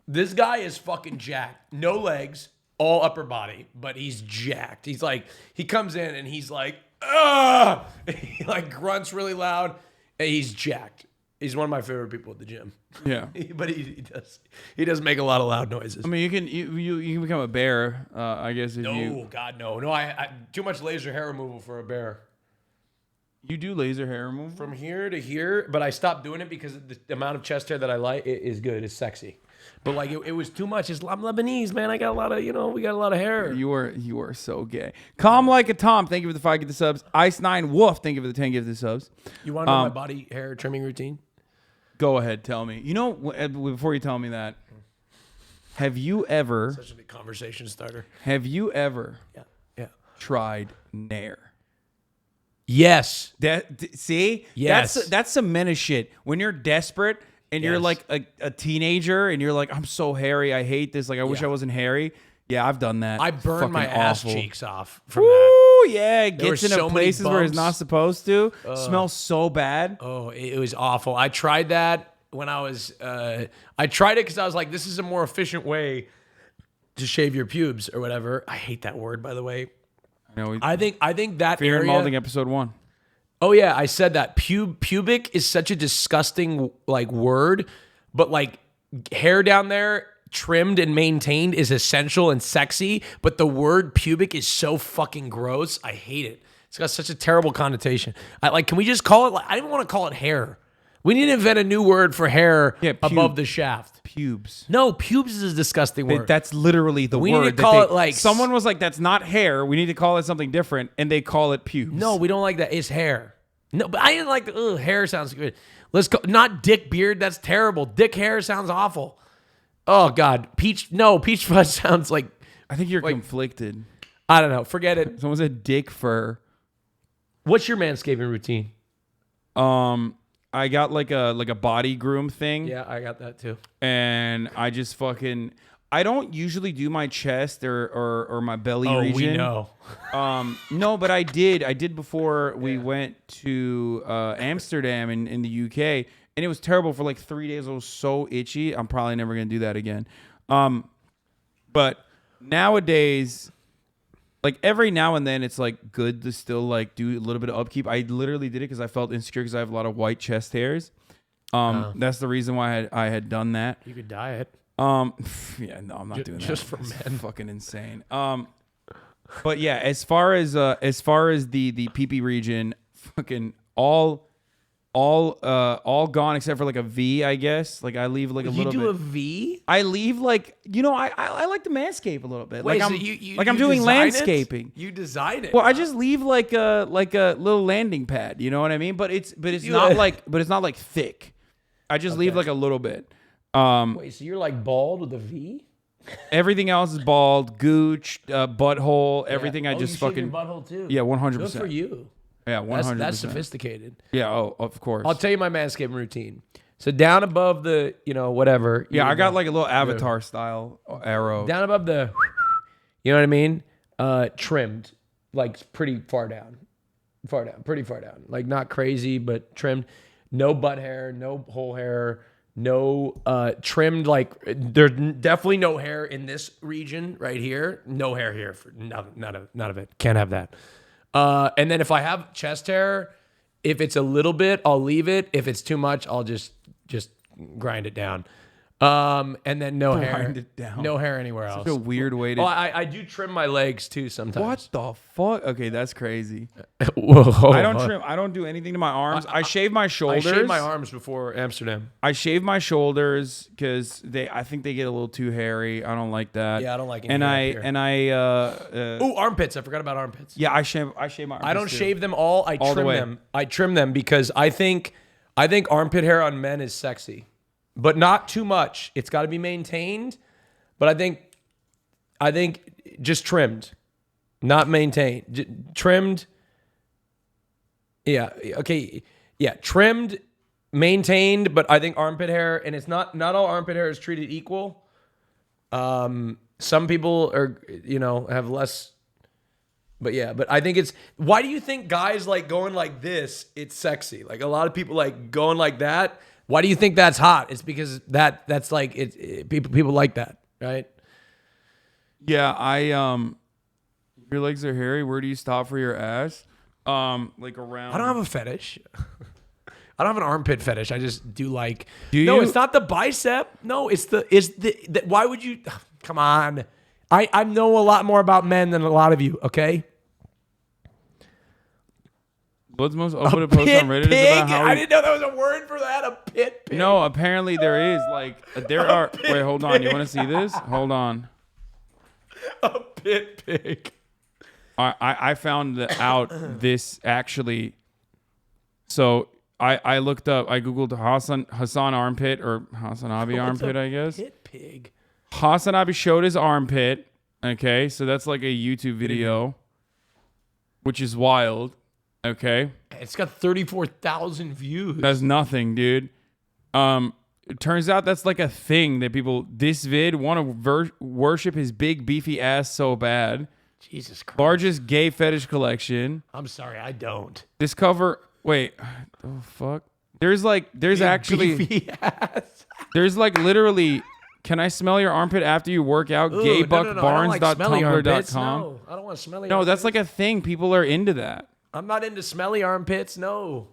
This guy is fucking jacked. No legs, all upper body, but he's jacked. He's like, he comes in and he's like, ah! He like grunts really loud, and he's jacked. He's one of my favorite people at the gym. Yeah. But he does make a lot of loud noises. I mean, you can become a bear, I guess. If No, God, no. No, I too much laser hair removal for a bear. You do laser hair removal? From here to here, but I stopped doing it because the amount of chest hair that I like is good. It's sexy. But like it was too much. I'm Lebanese, man. I got a lot of, we got a lot of hair. You are so gay. Calm like a Tom. Thank you for the 5 the subs. Ice 9 Wolf. Thank you for the 10 the subs. You want to know my body hair trimming routine? Go ahead, tell me. Before you tell me that, have you ever? Such a big conversation starter. Have you ever? Yeah. Tried Nair? Yes. See? Yes. That's some menace shit. When you're desperate and you're like a teenager and you're like, I'm so hairy. I hate this. Like, I wish I wasn't hairy. Yeah, I've done that. I burned Fucking my ass awful. cheeks off from that. Woo, yeah, it There gets were into so many places where it's not bumps. supposed to. Smells so bad. Oh, it was awful. I tried that when I was, I tried it because I was like, this is a more efficient way to shave your pubes or whatever. I hate that word, by the way. I think that Fear and area. Malding episode 1. Oh yeah, I said that. Pubic is such a disgusting like word, but like hair down there trimmed and maintained is essential and sexy, but the word pubic is so fucking gross. I hate it. It's got such a terrible connotation. Can we just call it I don't even want to call it hair. We need to invent a new word for hair above the shaft. Pubes. No, pubes is a disgusting word. That's literally the We word. need to that call they- it like someone was like, "That's not hair. We need to call it something different," and they call it pubes. No, we don't like that. It's hair. No, but I didn't like the hair sounds good. Let's go. Not dick beard. That's terrible. Dick hair sounds awful. Oh God, peach fuzz sounds like. I think you're conflicted. I don't know. Forget it. Someone said dick fur. What's your manscaping routine? I got like a body groom thing. Yeah, I got that too. And I just fucking I don't usually do my chest or my belly Oh, region. we know. No, but I did. I did before we went to Amsterdam in the UK, and it was terrible for like 3 days. I was so itchy. I'm probably never gonna do that again. But nowadays, like every now and then, it's like good to still like do a little bit of upkeep. I literally did it because I felt insecure because I have a lot of white chest hairs. That's the reason why I had done that. You could dye it. Yeah, no, I'm not doing that. Just for It's men. fucking insane. But yeah, as far as the PP region, fucking all gone except for like a V, I guess. Like I leave like a little bit. You do a V? I leave like, you know, I like to manscape a little bit. Wait, like so I'm doing design it? landscaping. You design it. Well, I just leave like a little landing pad. You know what I mean? But it's not like thick. I just leave like a little bit. Wait, so you're like bald with a V? Everything else is bald, gooch, butthole, everything. I just you shave fucking your butthole too. Yeah, 100%. Good for you. Yeah, 100%. That's sophisticated. Yeah, oh, of course. I'll tell you my manscaping routine. So down above the, whatever. Yeah, I got like a little Avatar style arrow. Down above the, you know what I mean? Trimmed, like pretty far down, pretty far down. Like not crazy, but trimmed. No butt hair, no whole hair, no trimmed. Like there's definitely no hair in this region right here. No hair here for none of it. Can't have that. And then if I have chest hair, if it's a little bit, I'll leave it. If it's too much, I'll just grind it down. And then no hair. Grind it down. No hair anywhere else. Such a weird way to. Oh, I do trim my legs too sometimes. What the fuck? Okay, that's crazy. Whoa. I don't trim. I don't do anything to my arms. I shave my shoulders. I shaved my arms before Amsterdam. I shave my shoulders because I think they get a little too hairy. I don't like that. Yeah, I don't like it. Ooh, armpits. I forgot about armpits. Yeah, I shave my armpits. I don't too. shave them all. I trim them. I trim them because I think armpit hair on men is sexy. But not too much. It's got to be maintained. But I think just trimmed, not maintained. Trimmed. Yeah. Okay. Yeah. Trimmed, maintained. But I think armpit hair, and it's not all armpit hair is treated equal. Some people are, have less. But yeah, but I think why do you think guys like going like this? It's sexy. Like a lot of people like going like that. Why do you think that's hot? It's because that's like people like that, right? Yeah, your legs are hairy. Where do you stop for your ass? Like around. I don't have a fetish. I don't have an armpit fetish. I just do like. Do no, you? it's not the bicep. No, it's the. Why would you? Come on, I know a lot more about men than a lot of you. Okay. What's most open post on Reddit is about how I didn't know there was a word for that. A pit pig. No, apparently there is. Like there are. Wait, hold on. You want to see this? Hold on. A pit pig. I found out this actually. So I looked up. I googled Hasan armpit or HasanAbi armpit. I guess. Pit pig. HasanAbi showed his armpit. Okay, so that's like a YouTube video, which is wild. Okay. It's got 34,000 views. That's nothing, dude. It turns out that's like a thing that people, this vid, want to worship his big beefy ass so bad. Jesus Christ. Largest gay fetish collection. I'm sorry, I don't. Discover, wait, oh fuck. There's actually, beefy ass. There's like literally, can I smell your armpit after you work out? Ooh, Gaybuckbarnes.tumblr.com. No, I don't want smelly No, armpits. that's like a thing. People are into that. I'm not into smelly armpits, no.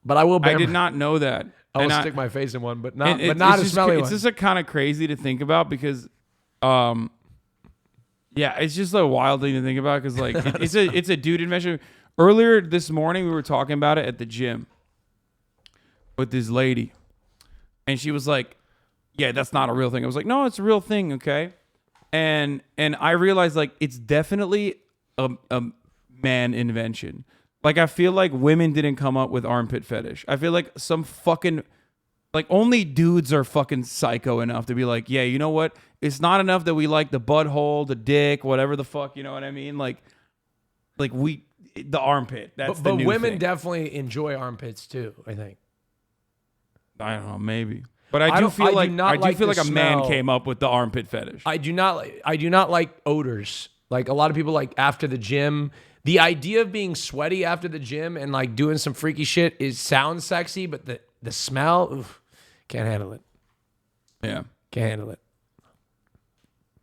But I will. I did not know that. I will stick my face in one, but not a smelly one. It's just kind of crazy to think about because, yeah, it's just a wild thing to think about because like it's a dude invention. Earlier this morning, we were talking about it at the gym with this lady, and she was like, "Yeah, that's not a real thing." I was like, "No, it's a real thing, okay." And I realized like it's definitely a man invention. Like I feel like women didn't come up with armpit fetish. I feel like some fucking like only dudes are fucking psycho enough to be like, yeah, you know what? It's not enough that we like the butthole, the dick, whatever the fuck, you know what I mean? Like the armpit. That's but new women thing. definitely enjoy armpits too, I think. I don't know, maybe. But I do feel like a man smell. came up with the armpit fetish. I do not like odors. Like a lot of people like after the gym. The idea of being sweaty after the gym and like doing some freaky shit sounds sexy, but the smell, oof, can't handle it. Yeah. Can't handle it.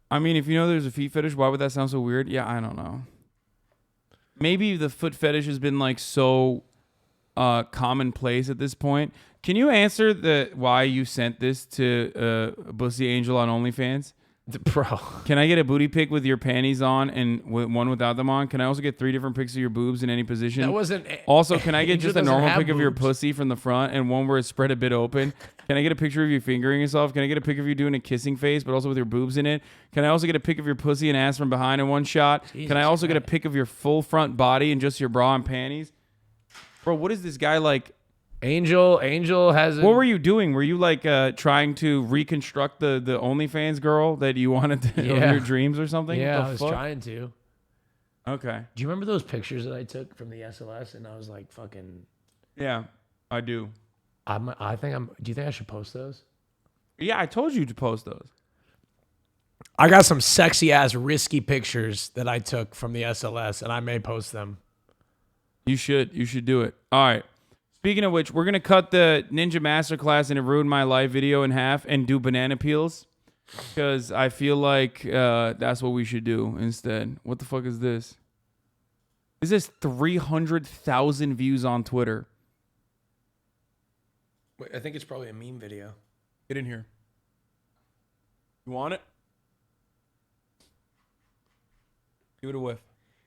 I mean, if you know there's a feet fetish, why would that sound so weird? Yeah, I don't know. Maybe the foot fetish has been like so commonplace at this point. Can you answer why you sent this to Bussy Angel on OnlyFans? Bro. Can I get a booty pic with your panties on and one without them on? Can I also get 3 different pics of your boobs in any position? That wasn't... Also, can I get Angel just a doesn't normal have pic of your boobs. pussy from the front and one where it's spread a bit open? Can I get a picture of you fingering yourself? Can I get a pic of you doing a kissing face, but also with your boobs in it? Can I also get a pic of your pussy and ass from behind in one shot? Can I also get a pic of your full front body and just your bra and panties? Bro, what is this guy like? Angel has... What were you doing? Were you like trying to reconstruct the OnlyFans girl that you wanted to, of your dreams or something? Yeah, What the I was fuck? trying to. Okay. Do you remember those pictures that I took from the SLS? And I was like, fucking... Yeah, I do. Do you think I should post those? Yeah, I told you to post those. I got some sexy ass risky pictures that I took from the SLS, and I may post them. You should do it. All right. Speaking of which, we're going to cut the Ninja Masterclass and It Ruined My Life video in half and do banana peels because I feel like that's what we should do instead. What the fuck is this? This is 300,000 views on Twitter. Wait, I think it's probably a meme video. Get in here. You want it? Give it a whiff.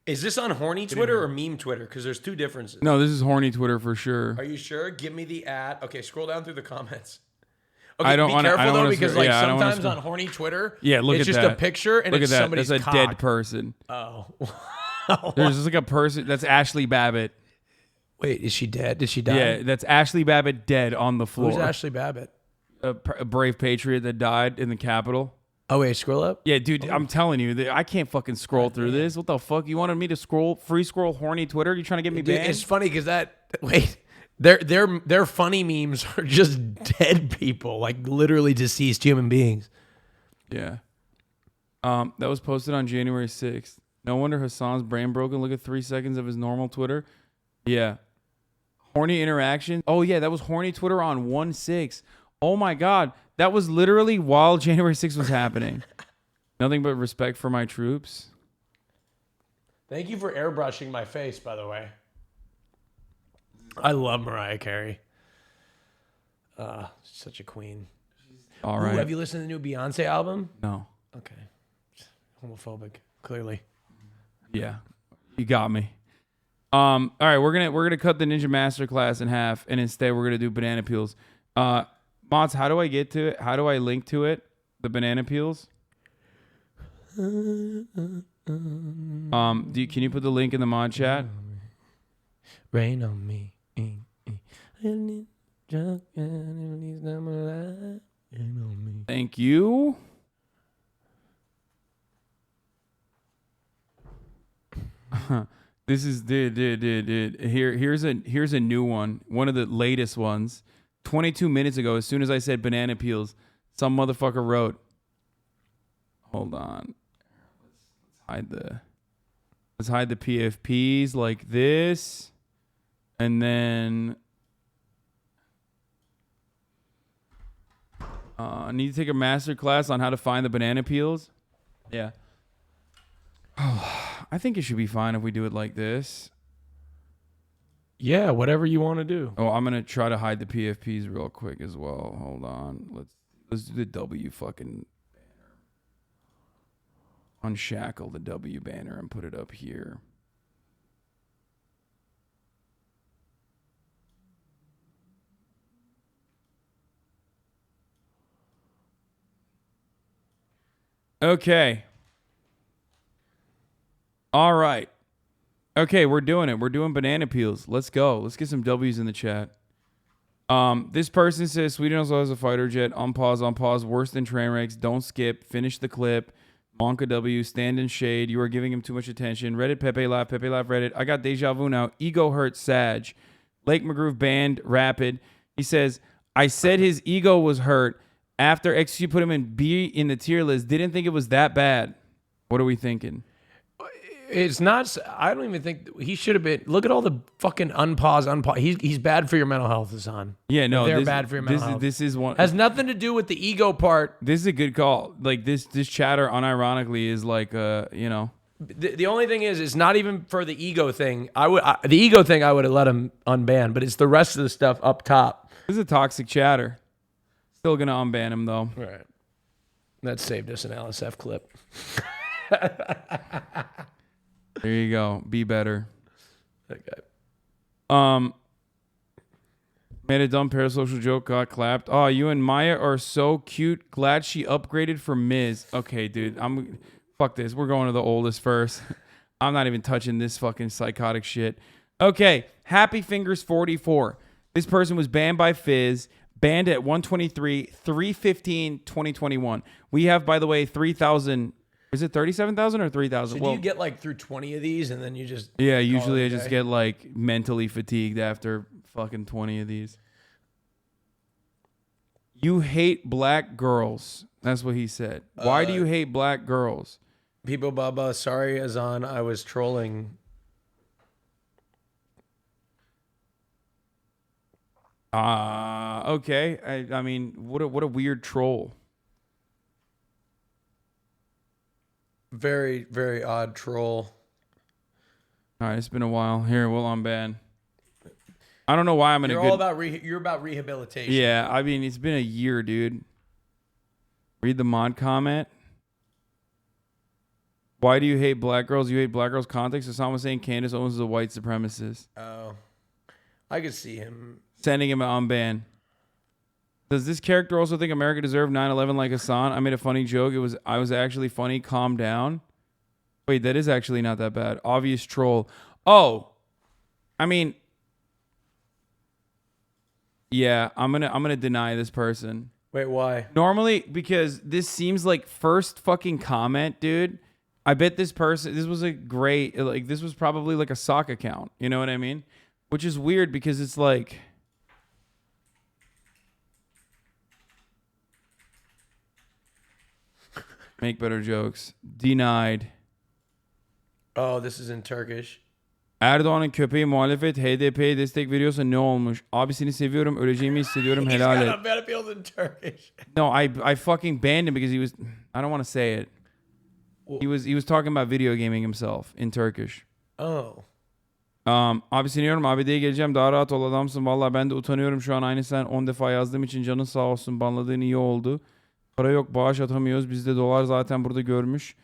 Is this on horny Twitter or meme Twitter? Because there's two differences. No, this is horny Twitter for sure. Are you sure? Give me the ad. Okay, scroll down through the comments. I don't be wanna- I careful don't though, wanna because scroll- like yeah, I don't wanna sometimes scroll- on horny Twitter, Yeah, look it's at just that. a picture and Look it's at that. somebody's That's a cock. dead person. Oh, There's just like a person. That's Ashley Babbitt. wait, is she dead? Did she die? Yeah, that's Ashley Babbitt dead on the floor. Who's Ashley Babbitt? A brave patriot that died in the Capitol. Oh wait, scroll up. Yeah, dude, I'm telling you, I can't fucking scroll through this. What the fuck? You wanted me to free scroll horny Twitter? You trying to get me Dude, banned? it's funny because their funny memes are just dead people, like literally deceased human beings. Yeah. That was posted on January 6th. No wonder Hasan's brain broken. Look at 3 seconds of his normal Twitter. Yeah. Horny interaction. Oh yeah, that was horny Twitter on 1/6. Oh my God. That was literally while January 6th was happening. Nothing but respect for my troops. Thank you for airbrushing my face, by the way. I love Mariah Carey. Such a queen. All Ooh, right. have you listened to the new Beyonce album? No. Okay. Homophobic, clearly. Yeah. You got me. All right, we're gonna cut the Ninja Masterclass in half, and instead we're gonna do banana peels. Mods, how do I get to it? How do I link to it? The banana peels? Can you put the link in the mod chat? Rain on me. Thank you. This is dude. Here's a new one. One of the latest ones. 22 minutes ago, as soon as I said banana peels, some motherfucker wrote. Hold on. Let's hide the PFPs like this. And then I need to take a master class on how to find the banana peels. Yeah. I think it should be fine if we do it like this. Yeah, whatever you want to do. Oh, I'm gonna try to hide the PFPs real quick as well. Hold on. Let's do the W fucking banner. Unshackle the W banner and put it up here. Okay. All right. Okay, we're doing it. We're doing banana peels. Let's go. Let's get some W's in the chat. This person says Sweden also has a fighter jet. On pause. Worse than train wrecks. Don't skip. Finish the clip. Monka W. Stand in shade. You are giving him too much attention. Reddit Pepe Live. Pepe Live Reddit. I got deja vu now. Ego hurt Sag. Lake McGroove band Rapid. He says, I said his ego was hurt after XQ put him in B in the tier list. Didn't think it was that bad. What are we thinking? It's not. I don't even think he should have been. Look at all the fucking unpause. He's bad for your mental health, Hasan. Yeah, no, they're bad for your mental health. This is one. Has nothing to do with the ego part. This is a good call. Like this chatter, unironically, is like, you know. The only thing is, it's not even for the ego thing. The ego thing I would have let him unban, but it's the rest of the stuff up top. This is a toxic chatter. Still gonna unban him though. Right. That saved us an LSF clip. There you go. Be better. Okay. Made a dumb parasocial joke, got clapped. Oh, you and Maya are so cute. Glad she upgraded from Miz. Okay, dude. Fuck this. We're going to the oldest first. I'm not even touching this fucking psychotic shit. Okay. Happy Fingers 44. This person was banned by Fizz. Banned at 123, 3/15/2021. We have, by the way, 3,000. Is it 37,000 or 3,000? So do you get like through 20 of these and then you just... Yeah, usually I just get like mentally fatigued after fucking 20 of these. You hate black girls. That's what he said. Why do you hate black girls? People Baba, sorry Hasan, I was trolling. Okay. I mean, what a weird troll. Very, very odd troll. All right, it's been a while. Here, we'll unban. I don't know why I'm in You're a good... all about you're about rehabilitation. Yeah, I mean, it's been a year, dude. Read the mod comment. Why do you hate black girls? You hate black girls' context? So someone was saying Candace Owens is a white supremacist. Oh. I could see him. Sending him an unban. Does this character also think America deserved 9/11 like Hasan? I made a funny joke. I was actually funny. Calm down. Wait, that is actually not that bad. Obvious troll. Oh. I mean, yeah, I'm gonna deny this person. Wait, why? Normally, because this seems like first fucking comment, dude. I bet this person, this was a great, like, this was probably like a sock account. You know what I mean? Which is weird because it's like, make better jokes. Denied. Oh, this is in Turkish. Erdoğan'ın köpeği muhalefet HDP'ye destek veriyorsa ne olmuş? Abisini seviyorum, öleceğimi hissediyorum, helal et. He's got a battlefield in Turkish. No, I fucking banned him because he was, I don't want to say it. He was talking about video gaming himself in Turkish. Oh. Abi siniyorum, ABD'ye geleceğim, daha rahat ol adamsın. Vallahi ben de utanıyorum şu an, aynı sen 10 defa yazdığım için canın sağ olsun, banladığın iyi oldu. Para yok, bağış atamıyoruz, bizde dolar zaten burada görmüş.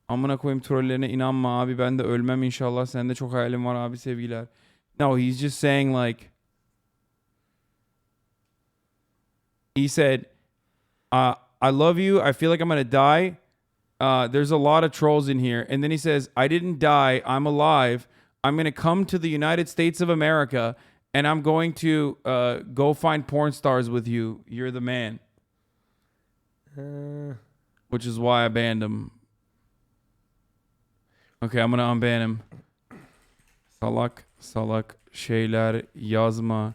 Amına koyayım trollerine inanma abi, ben de ölmem inşallah, sende çok hayalim var abi, sevgiler. No, he's just saying like, he said, I love you, I feel like I'm gonna die. There's a lot of trolls in here. And then he says, I didn't die, I'm alive. I'm going to come to the United States of America and I'm going to go find porn stars with you. You're the man. Which is why I banned him. Okay, I'm going to unban him. Salak şeyler yazma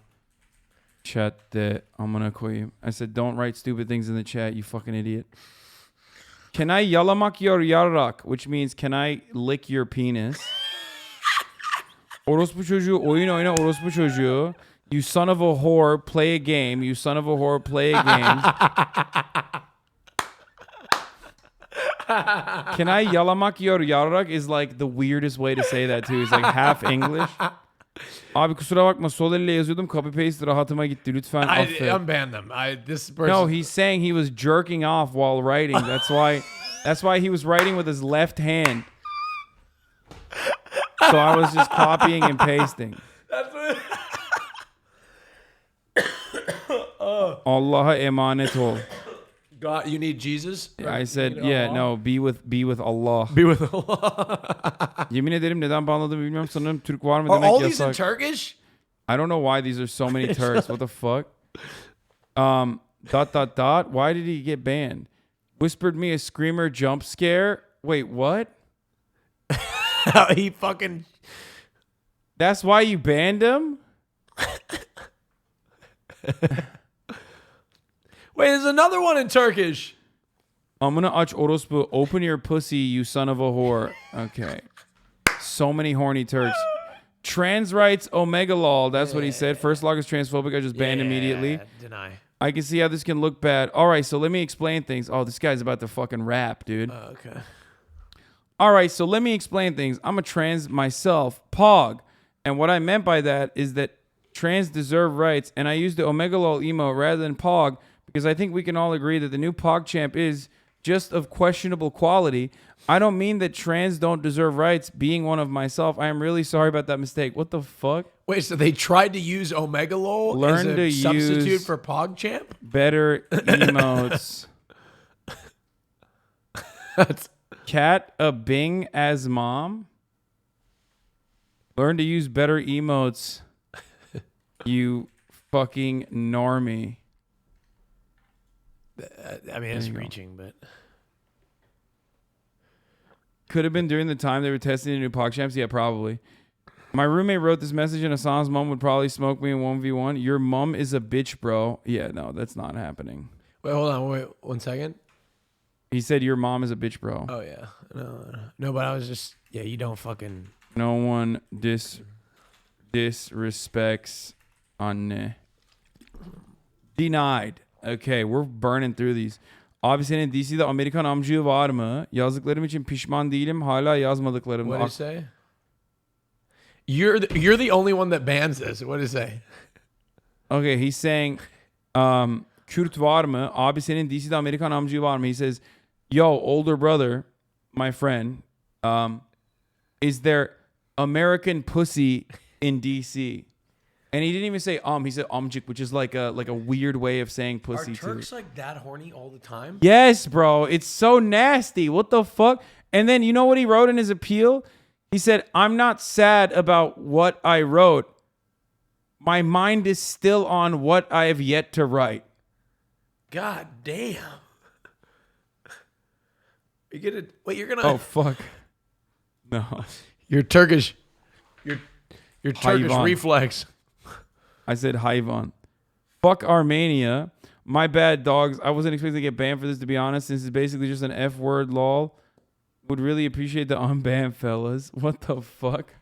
chatte amına koyayım. I said, don't write stupid things in the chat, you fucking idiot. Can I yalamak your yarrak? Which means, can I lick your penis? Orospu çocuğu, oyun oyna orospu çocuğu. You son of a whore, play a game. You son of a whore, play a game. Can I yalamak your yarrak is like the weirdest way to say that too. It's like half English. Abi kusura bakma, sol elle yazıyordum, copy paste rahatıma gitti, lütfen affet. I unbanned them. This person... No, he's saying he was jerking off while writing. That's why he was writing with his left hand. So I was just copying and pasting. That's what... Allah'a emanet ol. God, you need Jesus? I said, yeah, no, be with Allah. Be with Allah. Yemin ederim neden banladığımı bilmiyorum. Sanırım Türk var mı Are demek all these in yasak. Turkish? I don't know why these are so many Turks. What the fuck? Why did he get banned? Whispered me a screamer jump scare. Wait, what? He fucking... That's why you banned him? Wait, there's another one in Turkish. I'm gonna aç orospu. Open your pussy, you son of a whore. Okay. So many horny Turks. Trans rights omega lol. That's what he said. First log is transphobic. I just banned immediately. Deny. I can see how this can look bad. All right, so let me explain things. Oh, this guy's about to fucking rap, dude. Okay. All right, so let me explain things. I'm a trans myself, Pog. And what I meant by that is that trans deserve rights. And I used the omega lol emote rather than Pog because I think we can all agree that the new Pog champ is just of questionable quality. I don't mean that trans don't deserve rights. Being one of myself, I am really sorry about that mistake. What the fuck? Wait, so they tried to use Omega Lol Learn as a to substitute use for PogChamp? Better emotes. Cat a Bing as mom. Learn to use better emotes. You fucking normie. I mean, it's reaching, but could have been during the time they were testing the new PogChamps. Yeah, probably. My roommate wrote this message, and Hasan's mom would probably smoke me in 1v1. Your mom is a bitch, bro. Yeah, no, that's not happening. Wait, hold on. Wait, 1 second. He said your mom is a bitch, bro. Oh, yeah. No, but I was just, yeah, you don't fucking. No one disrespects Anne. Denied. Okay, we're burning through these. Abi senin DC'de Amerikan amcığı var mı? Yazdıklarım için pişman değilim. Hala yazmadıklarım. What did it say? You're the only one that bans this. What did it say? Okay, he's saying Kürt var mı? Abi senin DC'de Amerikan amcığı var mı? He says, yo, older brother, my friend, is there American pussy in DC? And he didn't even say he said amcık, which is like a weird way of saying pussy. Are Turks too. like that horny all the time? Yes, bro. It's so nasty. What the fuck? And then you know what he wrote in his appeal? He said, I'm not sad about what I wrote. My mind is still on what I have yet to write. God damn. You're gonna. Oh fuck. No. Your Turkish. Your Turkish Hayvan. reflex. I said Hayvan. Fuck Armenia. My bad, dogs. I wasn't expecting to get banned for this, to be honest, since it's basically just an F word, lol. Would really appreciate the unbanned fellas. What the fuck?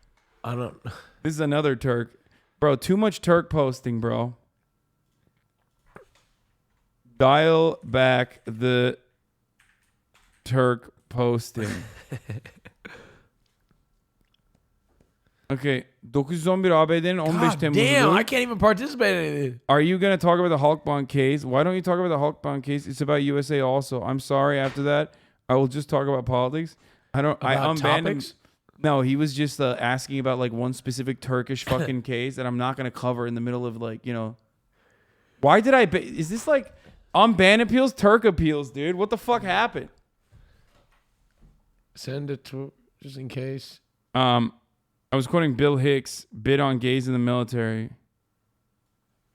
I don't. This is another Turk. Bro, too much Turk posting, bro. Dial back the Turk posting. Okay. 911 ABD'nin 15 Temmuz'u. Damn, I can't even participate in it. Are you going to talk about the Hulk bond case? Why don't you talk about the Hulk bond case? It's about USA also. I'm sorry after that. I will just talk about politics. I unbanned him. No, he was just asking about like one specific Turkish fucking case that I'm not going to cover in the middle of like, you know. Why did is this like unban appeals, Turk appeals, dude? What the fuck happened? Send it to just in case. I was quoting Bill Hicks, bid on gays in the military.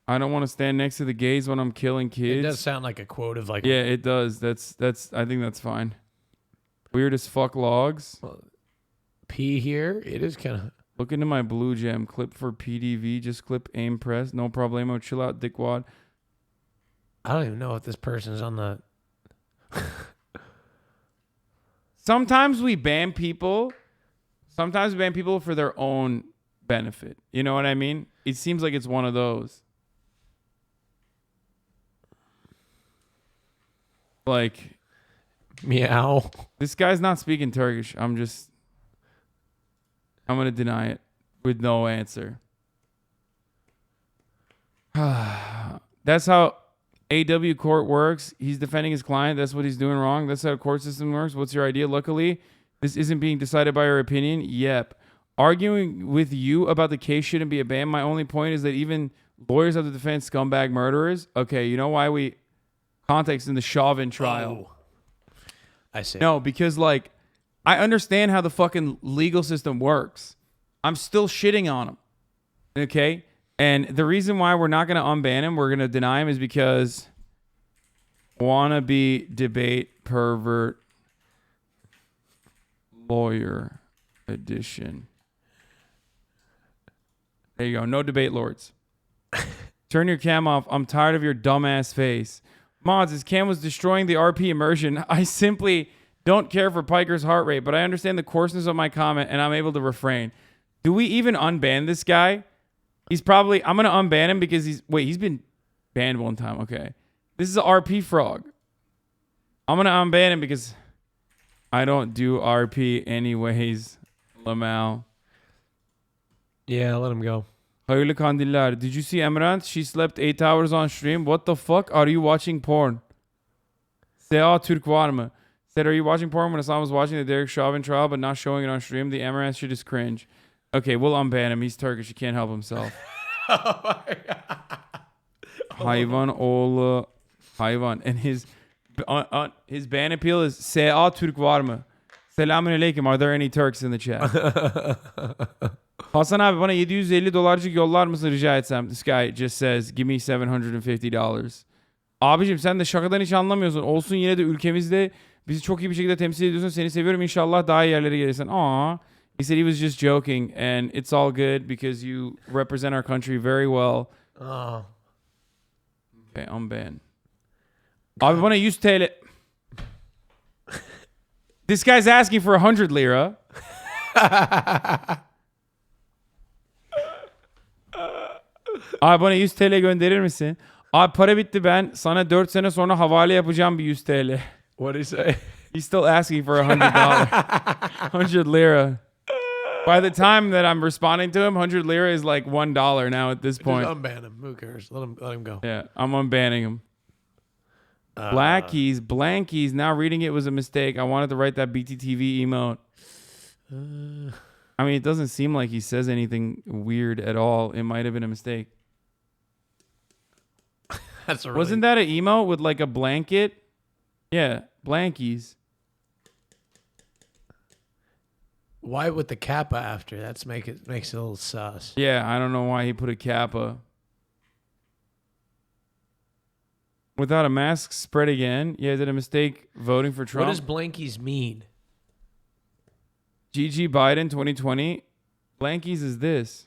I don't want to stand next to the gays when I'm killing kids. It does sound like a quote of like. Yeah, it does. That's. I think that's fine. Weird as fuck logs. Well, P here. It is kind of. Look into my blue gem. Clip for PDV. Just clip aim press. No problemo. Chill out, dickwad. I don't even know if this person's on the. Sometimes we ban people. Sometimes we ban people for their own benefit. You know what I mean? It seems like it's one of those. Like, meow. This guy's not speaking Turkish. I'm going to deny it with no answer. That's how AW court works. He's defending his client. That's what he's doing wrong. That's how a court system works. What's your idea? Luckily, this isn't being decided by your opinion. Yep. Arguing with you about the case shouldn't be a ban. My only point is that even lawyers have to defend scumbag murderers. Okay, you know why we... Context in the Chauvin trial. Oh, I see. No, because like, I understand how the fucking legal system works. I'm still shitting on him. Okay? And the reason why we're not going to unban him, we're going to deny him, is because wannabe debate pervert lawyer edition. There you go. No debate lords. Turn your cam off. I'm tired of your dumbass face. Mods, his cam was destroying the RP immersion. I simply don't care for Piker's heart rate, but I understand the coarseness of my comment, and I'm able to refrain. Do we even unban this guy? He's probably... I'm going to unban him because he's... Wait, he's been banned one time. Okay. This is an RP frog. I'm going to unban him because I don't do RP anyways. Lamau. Yeah, let him go. Hayırlı kandiller. Did you see Emrant? She slept 8 hours on stream. What the fuck? Are you watching porn? Sea Türk var mı? Said, are you watching porn when Hasan was watching the Derek Chauvin trial but not showing it on stream? The Emrant shit is cringe. Okay, we'll unban him. He's Turkish. He can't help himself. Hayvan oğlu hayvan. And his ban appeal is Sea Türk var mı? Selamünaleyküm. Are there any Turks in the chat? Hasan abi bana $750 yollar mısın rica etsem? This guy just says give me $750. Abicim sen de şakadan hiç anlamıyorsun. Olsun yine de ülkemizde bizi çok iyi bir şekilde temsil ediyorsun. Seni seviyorum. İnşallah daha iyi yerlere gelirsin. Aww. He said he was just joking and it's all good because you represent our country very well. Oh. Okay, unban. Abi bana 100 TL. This guy's asking for 100 lira. Abi bana 100 TL gönderir misin? Abi para bitti, ben sana 4 sene sonra havale yapacağım bir 100 TL. What did he say? He's still asking for $100. 100 lira. By the time that I'm responding to him, 100 lira is like $1 now at this point. Just unban him. Who cares? Let him go. Yeah, I'm unbanning him. Blankies. Now reading it was a mistake. I wanted to write that BTTV emote. I mean, it doesn't seem like he says anything weird at all. It might have been a mistake. Wasn't that an emote with like a blanket? Yeah, blankies. Why with the kappa after? Makes it a little sus. Yeah, I don't know why he put a kappa. Without a mask, spread again. Yeah, is it a mistake voting for Trump? What does blankies mean? GG Biden 2020. Blankies is this.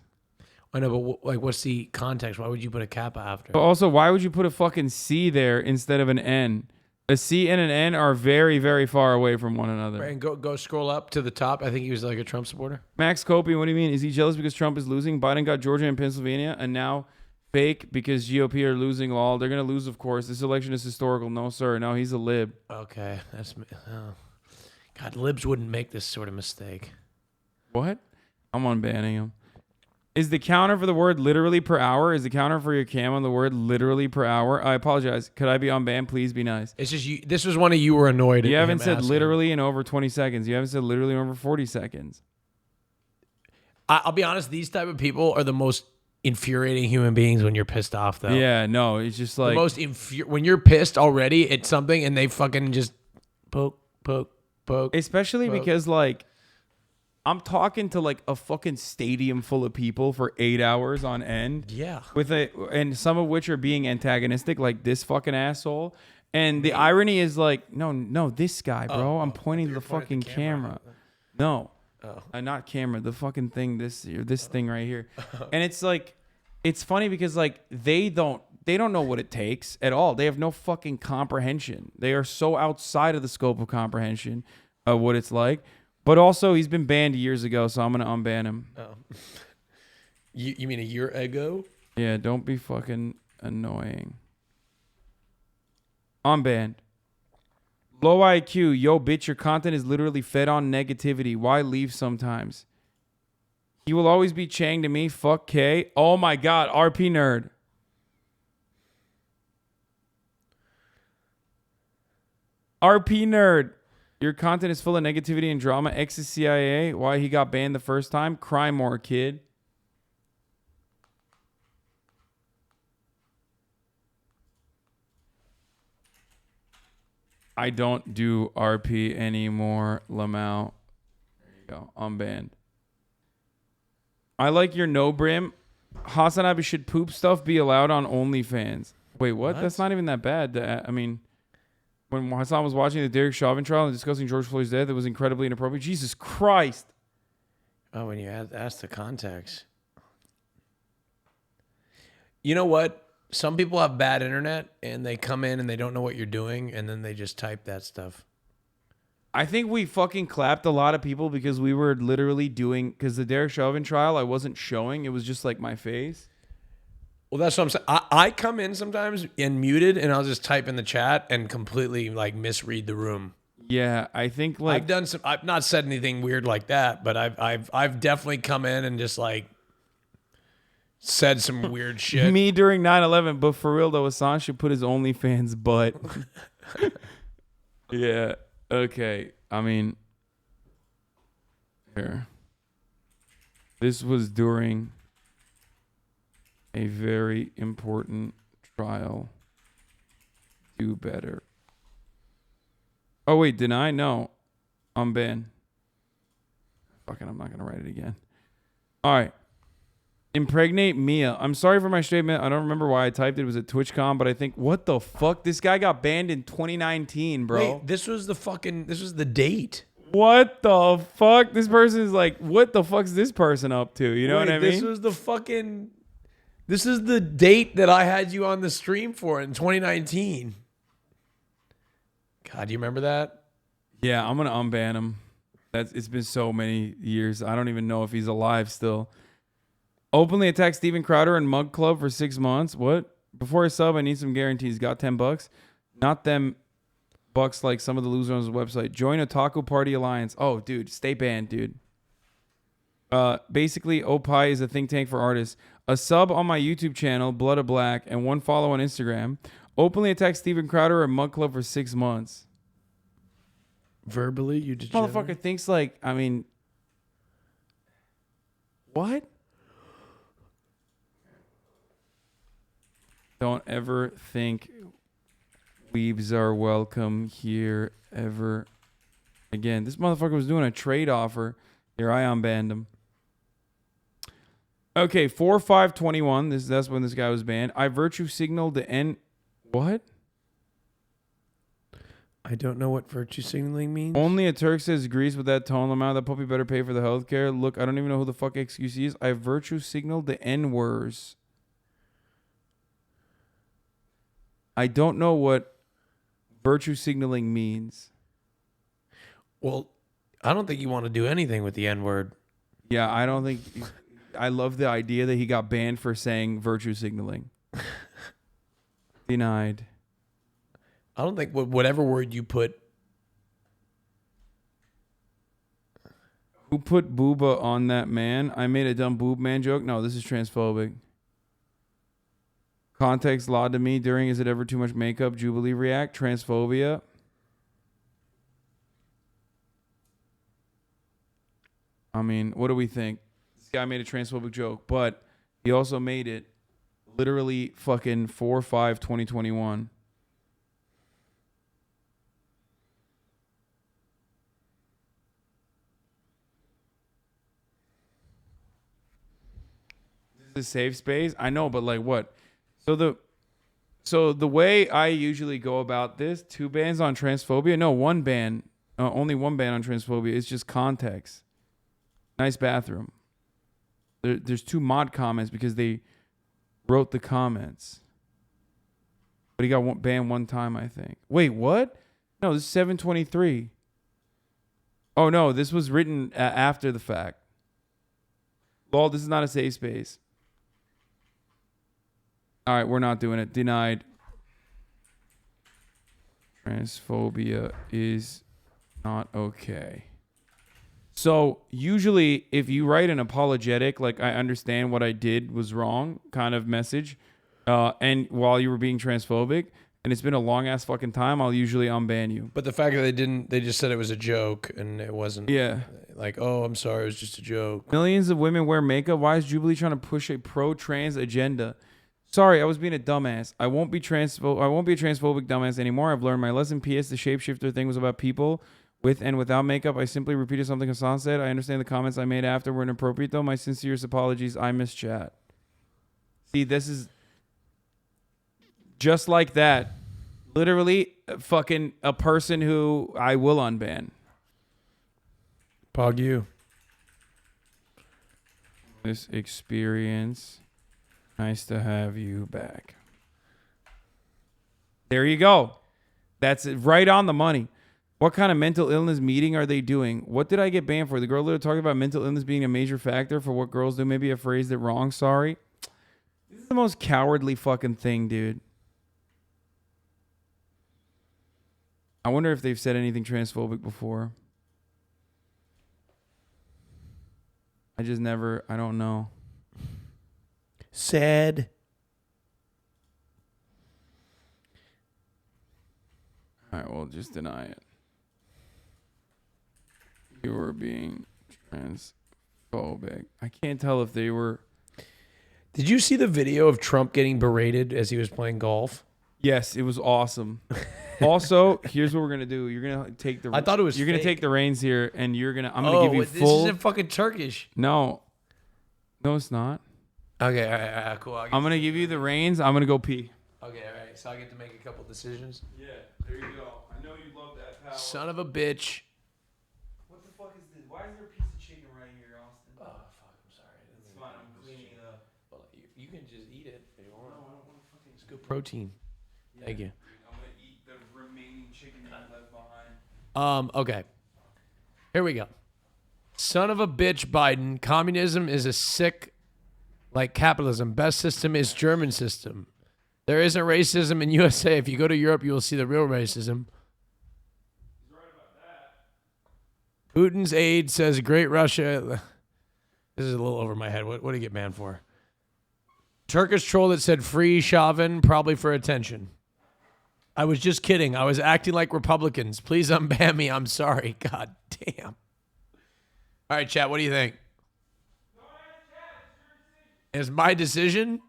I know, but like, what's the context? Why would you put a kappa after? But also, why would you put a fucking C there instead of an N? A C and an N are very, very far away from one another. Right, and go scroll up to the top. I think he was like a Trump supporter. Max Copey, what do you mean? Is he jealous because Trump is losing? Biden got Georgia and Pennsylvania, and now fake because GOP are losing all. They're going to lose, of course. This election is historical. No, sir. No, he's a lib. Okay. God, libs wouldn't make this sort of mistake. What? I'm unbanning him. Is the counter for the word literally per hour? Is the counter for your cam on the word literally per hour? I apologize. Could I be unbanned? Please be nice. It's just you. This was one of you were annoyed. You haven't said literally in over 20 seconds. You haven't said literally in over 40 seconds. I'll be honest. These type of people are the most infuriating human beings when you're pissed off, though. Yeah, no, it's just like the most when you're pissed already at something and they fucking just poke. Especially because like I'm talking to like a fucking stadium full of people for 8 hours on end. Yeah. And some of which are being antagonistic, like this fucking asshole. And the irony is like, no, this guy, bro. I'm pointing to the fucking camera. No. Not camera, the fucking thing, this thing right here. And it's like, it's funny because like they don't know what it takes at all. They have no fucking comprehension. They are so outside of the scope of comprehension of what it's like. But also, he's been banned years ago, so I'm going to unban him. Oh. You mean a year ago? Yeah, don't be fucking annoying. Unbanned. Low IQ. Yo, bitch, your content is literally fed on negativity. Why leave sometimes? He will always be Chang to me. Fuck K. Oh my God, RP nerd. RP nerd. Your content is full of negativity and drama. Ex is CIA. Why he got banned the first time? Cry more, kid. I don't do RP anymore, Lamau. There you go. Unbanned. I like your no brim. HasanAbi should poop stuff be allowed on OnlyFans. Wait, what? That's not even that bad. I mean, when Hasan was watching the Derek Chauvin trial and discussing George Floyd's death, it was incredibly inappropriate. Jesus Christ. Oh, when you ask the context. You know what? some people have bad internet and they come in and they don't know what you're doing and then they just type that stuff. I think we fucking clapped a lot of people because we were literally doing, because the Derek Chauvin trial, I wasn't showing. It was just like my face. Well, that's what I'm saying. I come in sometimes and muted and I'll just type in the chat and completely like misread the room. Yeah, I think like I've done some. I've not said anything weird like that, but I've definitely come in and just like said some weird shit. me during 9/11, but for real though, Hasan should put his OnlyFans butt. Yeah. Okay. I mean, here. This was during a very important trial. Do better. Oh, wait, deny? No. I'm banned. Fucking, I'm not going to write it again. All right. Impregnate Mia. I'm sorry for my statement. I don't remember why I typed it. It was at TwitchCon, but I think, what the fuck? This guy got banned in 2019, bro. Wait, this was the date. What the fuck? This person is like, what the fuck's this person up to? You know what I mean? This was the fucking... This is the date that I had you on the stream for in 2019. God, do you remember that? Yeah, I'm going to unban him. It's been so many years. I don't even know if he's alive still. Openly attacked Steven Crowder and Mug Club for 6 months. What? Before I sub, I need some guarantees. Got $10. Not them bucks like some of the losers on his website. Join Otaku Party Alliance. Oh, dude, stay banned, dude. Basically, Opie is a think tank for artists. A sub on my YouTube channel, Blood of Black, and 1 follow on Instagram. Openly attacked Steven Crowder and Mug Club for 6 months. Verbally, you degenerate? Motherfucker thinks like, I mean, what? Don't ever think weebs are welcome here ever again. This motherfucker was doing a trade offer. Here, I unbanned him. Okay, 4/5/21. That's when this guy was banned. I virtue signaled the end. What? I don't know what virtue signaling means. Only a Turk says agrees with that tone. Lamau, that puppy better pay for the healthcare. Look, I don't even know who the fuck XQC is. I virtue signaled the N-words. I don't know what virtue signaling means. Well, I don't think you want to do anything with the N-word. Yeah, I don't think... I love the idea that he got banned for saying virtue signaling. Denied. I don't think whatever word you put... Who put booba on that man? I made a dumb boob man joke. No, this is transphobic. Context lied to me during Is It Ever Too Much Makeup? Jubilee react. Transphobia. I mean, what do we think? This guy made a transphobic joke, but he also made it literally fucking 4/5/2021. This is a safe space. I know, but like what? So the way I usually go about this, 2 bans on transphobia. No, 1 ban. Only 1 ban on transphobia. It's just context. Nice bathroom. There's 2 mod comments because they wrote the comments. But he got banned 1 time, I think. Wait, what? No, this is 7/23. Oh, no, this was written after the fact. Lol, this is not a safe space. All right, we're not doing it. Denied. Transphobia is not okay. So usually if you write an apologetic, like I understand what I did was wrong kind of message, and while you were being transphobic, and it's been a long ass fucking time, I'll usually unban you. But the fact that they just said it was a joke and it wasn't. Yeah. Like, oh, I'm sorry, it was just a joke. Millions of women wear makeup. Why is Jubilee trying to push a pro-trans agenda? Sorry, I was being a dumbass. I won't be a transphobic dumbass anymore. I've learned my lesson. P.S. The shapeshifter thing was about people with and without makeup. I simply repeated something Hasan said. I understand the comments I made after were inappropriate, though. My sincerest apologies. I missed chat. See, this is just like that. Literally, fucking a person who I will unban. Pog you. This experience. Nice to have you back. There you go. That's it, right on the money. What kind of mental illness meeting are they doing? What did I get banned for? The girl literally talking about mental illness being a major factor for what girls do. Maybe I phrased it wrong. Sorry. This is the most cowardly fucking thing, dude. I wonder if they've said anything transphobic before. I don't know. Sad. All right, well, just deny it. You were being transphobic. I can't tell if they were. Did you see the video of Trump getting berated as he was playing golf? Yes, it was awesome. Also, here's what we're gonna do. You're gonna take the. I thought it was. You're gonna fake. take the reins here, and I'm gonna give you full. This isn't fucking Turkish. No, it's not. Okay, all right, cool. I'm gonna give you the reins. I'm gonna go pee. Okay, all right. So I get to make a couple decisions. Yeah, there you go. I know you love that power. Son of a bitch. What the fuck is this? Why is there a piece of chicken right here, Austin? Oh fuck! I'm sorry. It's fine. I'm cleaning it up. Well, you can just eat it if you want. No, I don't want to fucking. It's good protein. Yeah, Thank you. Dude, I'm gonna eat the remaining chicken that I left behind. Okay. Here we go. Son of a bitch, Biden. Communism is a sick, like capitalism. Best system is German system. There isn't racism in USA. If you go to Europe, you will see the real racism. He's right about that. Putin's aide says, "Great Russia." This is a little over my head. What did he get banned for? Turkish troll that said "Free Chauvin," probably for attention. I was just kidding. I was acting like Republicans. Please unban me. I'm sorry. God damn. All right, chat. What do you think? It's my decision.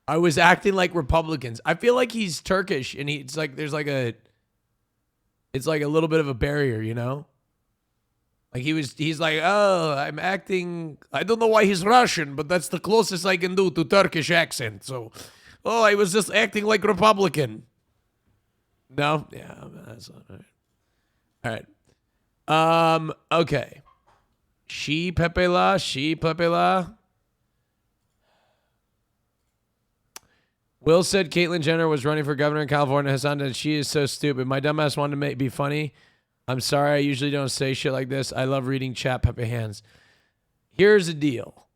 I was acting like Republicans. I feel like he's Turkish, and it's like there's like it's like a little bit of a barrier, you know? Like he's like, oh, I'm acting. I don't know why he's Russian, but that's the closest I can do to Turkish accent. So, oh, I was just acting like Republican. No, yeah, that's all right. All right. Okay. She Pepela. Will said Caitlyn Jenner was running for governor in California. Hasan said she is so stupid. My dumbass wanted to be funny. I'm sorry. I usually don't say shit like this. I love reading chat, Pepe Hands. Here's the deal.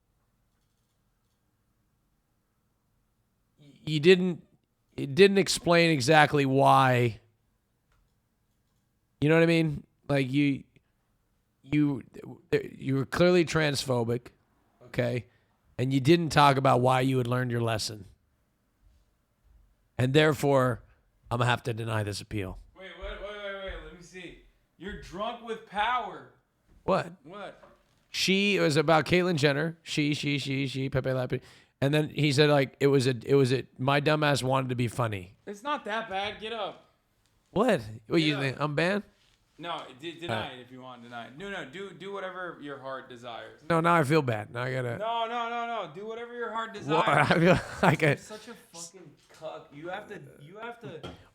It didn't explain exactly why. You know what I mean? Like you were clearly transphobic, okay? And you didn't talk about why you had learned your lesson. And therefore, I'm going to have to deny this appeal. Wait. Let me see. You're drunk with power. What? She, it was about Caitlyn Jenner. She, Pepe Lapi. And then he said, like, it was my dumbass wanted to be funny. It's not that bad. Get up. What? What you think? I'm banned? No, deny it if you want. Deny it. No. Do whatever your heart desires. No, now I feel bad. Now I gotta. No. Do whatever your heart desires. What? I feel like You're such a fucking cuck. You have to.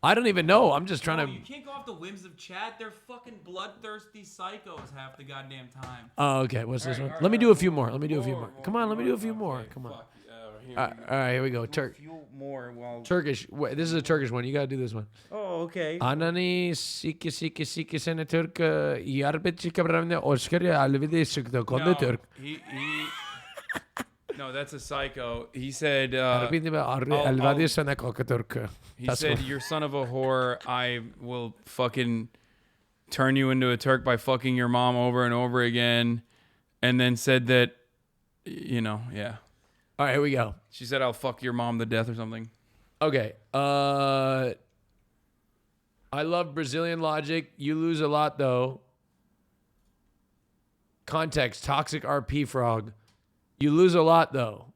I don't even know. I'm just trying to. You can't go off the whims of chat. They're fucking bloodthirsty psychos half the goddamn time. Oh, okay. What's this one? Let me do a few more. Come on, let me do a few more. Come on. All right, here we go. Turkish. Wait, this is a Turkish one. You gotta do this one. Oh, okay. Anani siki sene Türk yarbetçi kabramne Oscar alvide sıktı kondu Türk. No, that's a psycho. He said. He said, "You're son of a whore. I will fucking turn you into a Turk by fucking your mom over and over again," and then said that, yeah. All right, here we go. She said, "I'll fuck your mom to death" or something. Okay. I love Brazilian logic. You lose a lot, though. Context. Toxic RP frog. You lose a lot, though.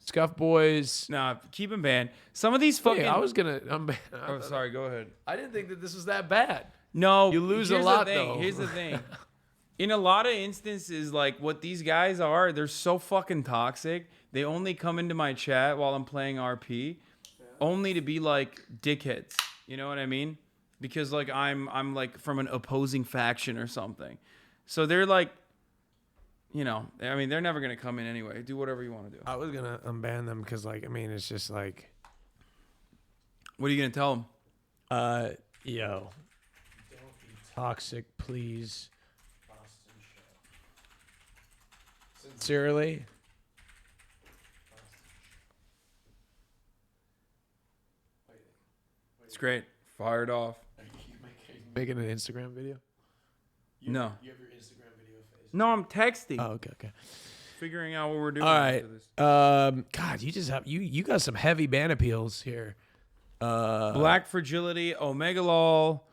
Scuff boys. Nah, keep him banned. Some of these fucking... Wait, I was going to... Oh, sorry. Go ahead. I didn't think that this was that bad. No. You lose a lot, though. Here's the thing. In a lot of instances, like what these guys are, they're so fucking toxic. They only come into my chat while I'm playing RP, only to be like dickheads. You know what I mean? Because like I'm like from an opposing faction or something. So they're like, I mean, they're never gonna come in anyway. Do whatever you want to do. I was gonna unban them because, like, I mean, it's just like, What are you gonna tell him? Yo, don't be toxic, please. Sincerely. It's great. Fired off. Making an Instagram video? No. You have your Instagram video face. No, I'm texting. Oh, okay. Figuring out what we're doing. All right. after this. God, you just have you got some heavy ban appeals here. Black Fragility, Omega Lol.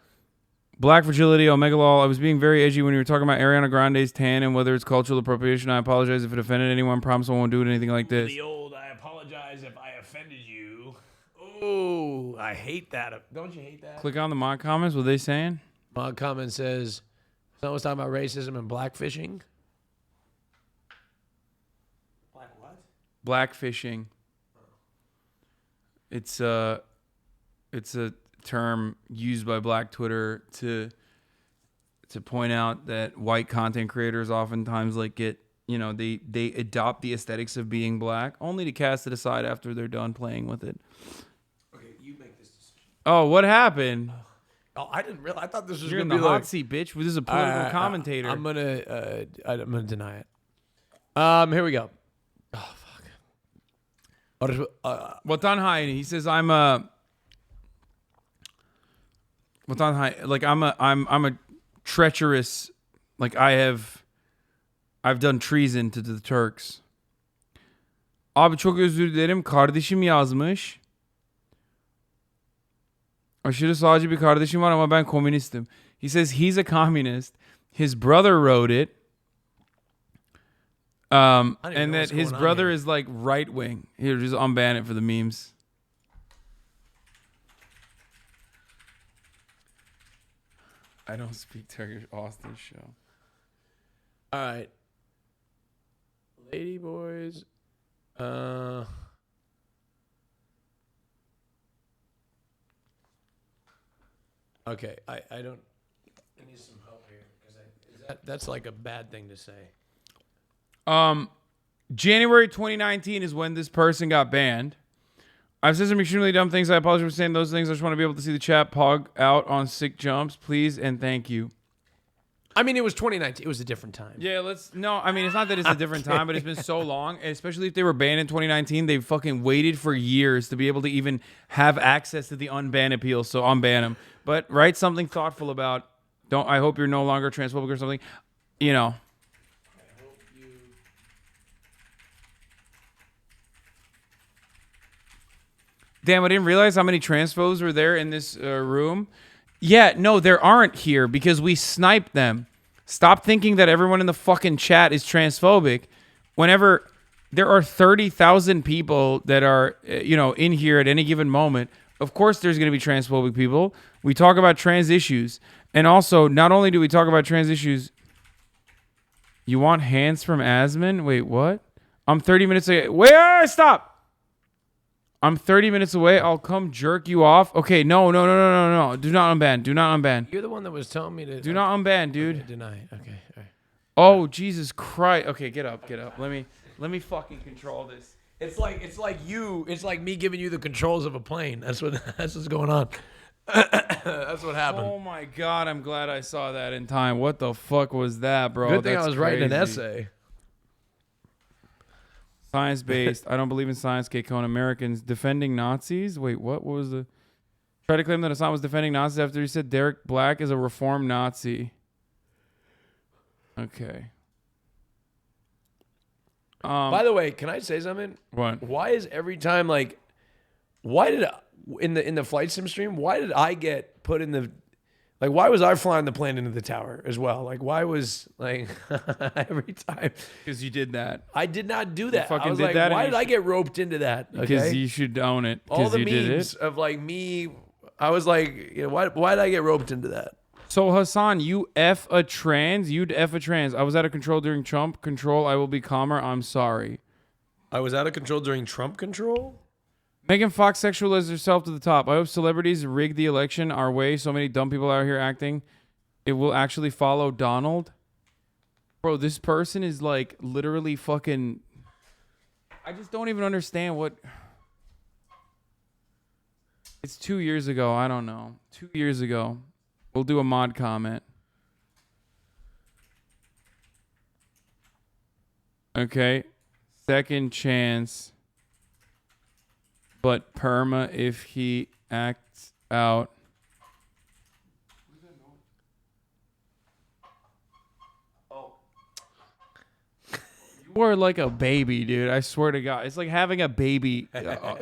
Black Fragility, Omega Lol. I was being very edgy when you were talking about Ariana Grande's tan and whether it's cultural appropriation. I apologize if it offended anyone. Promise I won't do anything like this. The old, I apologize if I offended you. Oh, I hate that. Don't you hate that? Click on the mod comments. What are they saying? Mod comment says, someone's talking about racism and blackfishing. Black what? Blackfishing. It's a term used by Black Twitter to point out that white content creators oftentimes like get, you know, they adopt the aesthetics of being black only to cast it aside after they're done playing with it. Okay, you make this decision. Oh, what happened? Oh, I didn't realize. I thought this was You're in gonna the be hot like, seat, bitch. This is a political commentator. I'm gonna deny it. Here we go. Oh fuck. Watan Hai, he says I'm Watan Hai, like I'm a treacherous, like I've done treason to the Turks. Abi çok özür dilerim. Kardeşim yazmış. Aşırı sağcı bir kardeşim var ama ben komünistim. He says he's a communist. His brother wrote it. And that his brother is like right wing. Here, just unban it for the memes. I don't speak Turkish. Austin show. All right. Lady boys. Okay, I don't. I need some help here because that's like a bad thing to say. January 2019 is when this person got banned. I've said some extremely dumb things. I apologize for saying those things. I just want to be able to see the chat pog out on sick jumps, please and thank you. I mean, it was 2019. It was a different time. Yeah, no, I mean, it's not that it's a different time, but it's been so long, especially if they were banned in 2019, they fucking waited for years to be able to even have access to the unban appeal, so unban them. But write something thoughtful about, I hope you're no longer transphobic or something, you know. Damn, I didn't realize how many transphobes were there in this room. Yeah, no, there aren't here because we sniped them. Stop thinking that everyone in the fucking chat is transphobic. Whenever there are 30,000 people that are, in here at any given moment, of course there's going to be transphobic people. We talk about trans issues. And also, not only do we talk about trans issues, you want hands from Asman? Wait, what? I'm 30 minutes away. Wait, stop! I'm 30 minutes away. I'll come jerk you off. Okay, no. Do not unban. Do not unban. You're the one that was telling me to. Do not unban, dude. Okay, deny. Okay. All right. Oh, Jesus Christ. Okay, get up. Let me fucking control this. It's like me giving you the controls of a plane. That's what's going on. That's what happened. Oh my God, I'm glad I saw that in time. What the fuck was that, bro? Good thing I was writing an crazy. essay. Science-based. I don't believe in science, K-Cone. Americans defending Nazis? Wait, what was the... Try to claim that Hasan was defending Nazis after he said Derek Black is a reformed Nazi. Okay. By the way, can I say something? What? Why is every time in the flight sim stream, why did I get put in the... Like, why was I flying the plane into the tower as well? Like, why was, every time? Because you did that. I did not do that. You fucking I was did like, that why did I get roped into that? Because Okay? you should own it. All the you did memes it. of, me, I was like, why did I get roped into that? So, Hasan, you F a trans? You'd F a trans. I was out of control during Trump control. I will be calmer. I'm sorry. I was out of control during Trump control? Megan Fox sexualized herself to the top. I hope celebrities rig the election our way. So many dumb people out here acting. It will actually follow Donald. Bro, this person is literally fucking... I just don't even understand what... It's 2 years ago. I don't know. 2 years ago. We'll do a mod comment. Okay. Second chance. But perma if he acts out. You are like a baby, dude. I swear to God. It's like having a baby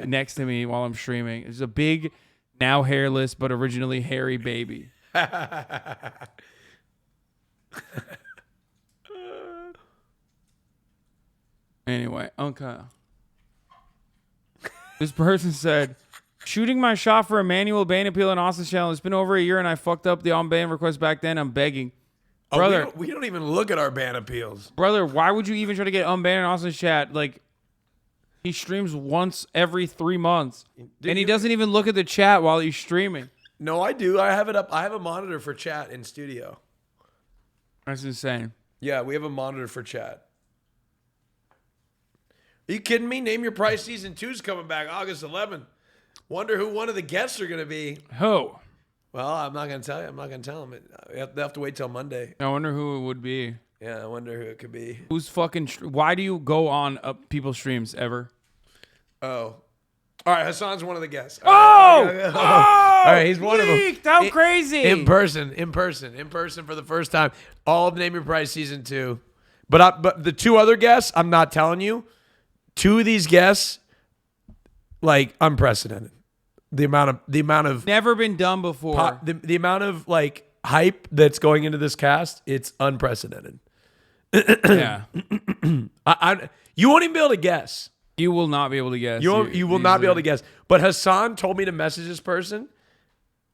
next to me while I'm streaming. It's a big, now hairless, but originally hairy baby. Anyway, okay. This person said, shooting my shot for a manual ban appeal in Austin's channel. It's been over a year and I fucked up the on-ban request back then. I'm begging. Brother, we don't even look at our ban appeals. Brother, why would you even try to get unbanned in Austin's chat? Like, he streams once every 3 months. And he doesn't even look at the chat while he's streaming. No, I do. I have it up. I have a monitor for chat in studio. That's insane. Yeah, we have a monitor for chat. Are you kidding me? Name Your Price Season 2 is coming back August 11th. Wonder who one of the guests are going to be. Who? Well, I'm not going to tell you. I'm not going to tell them. They have to wait till Monday. I wonder who it would be. Yeah, I wonder who it could be. Who's fucking... Why do you go on people's streams ever? Oh. All right, Hasan's one of the guests. Oh! All right, he's one of them. How crazy! In person for the first time. All of Name Your Price Season 2. But the two other guests, I'm not telling you. Two of these guests, like, unprecedented. The amount of never been done before. The amount of like hype that's going into this cast, it's unprecedented. Yeah. You won't even be able to guess. You will not be able to guess. You will not be able to guess. But Hasan told me to message this person,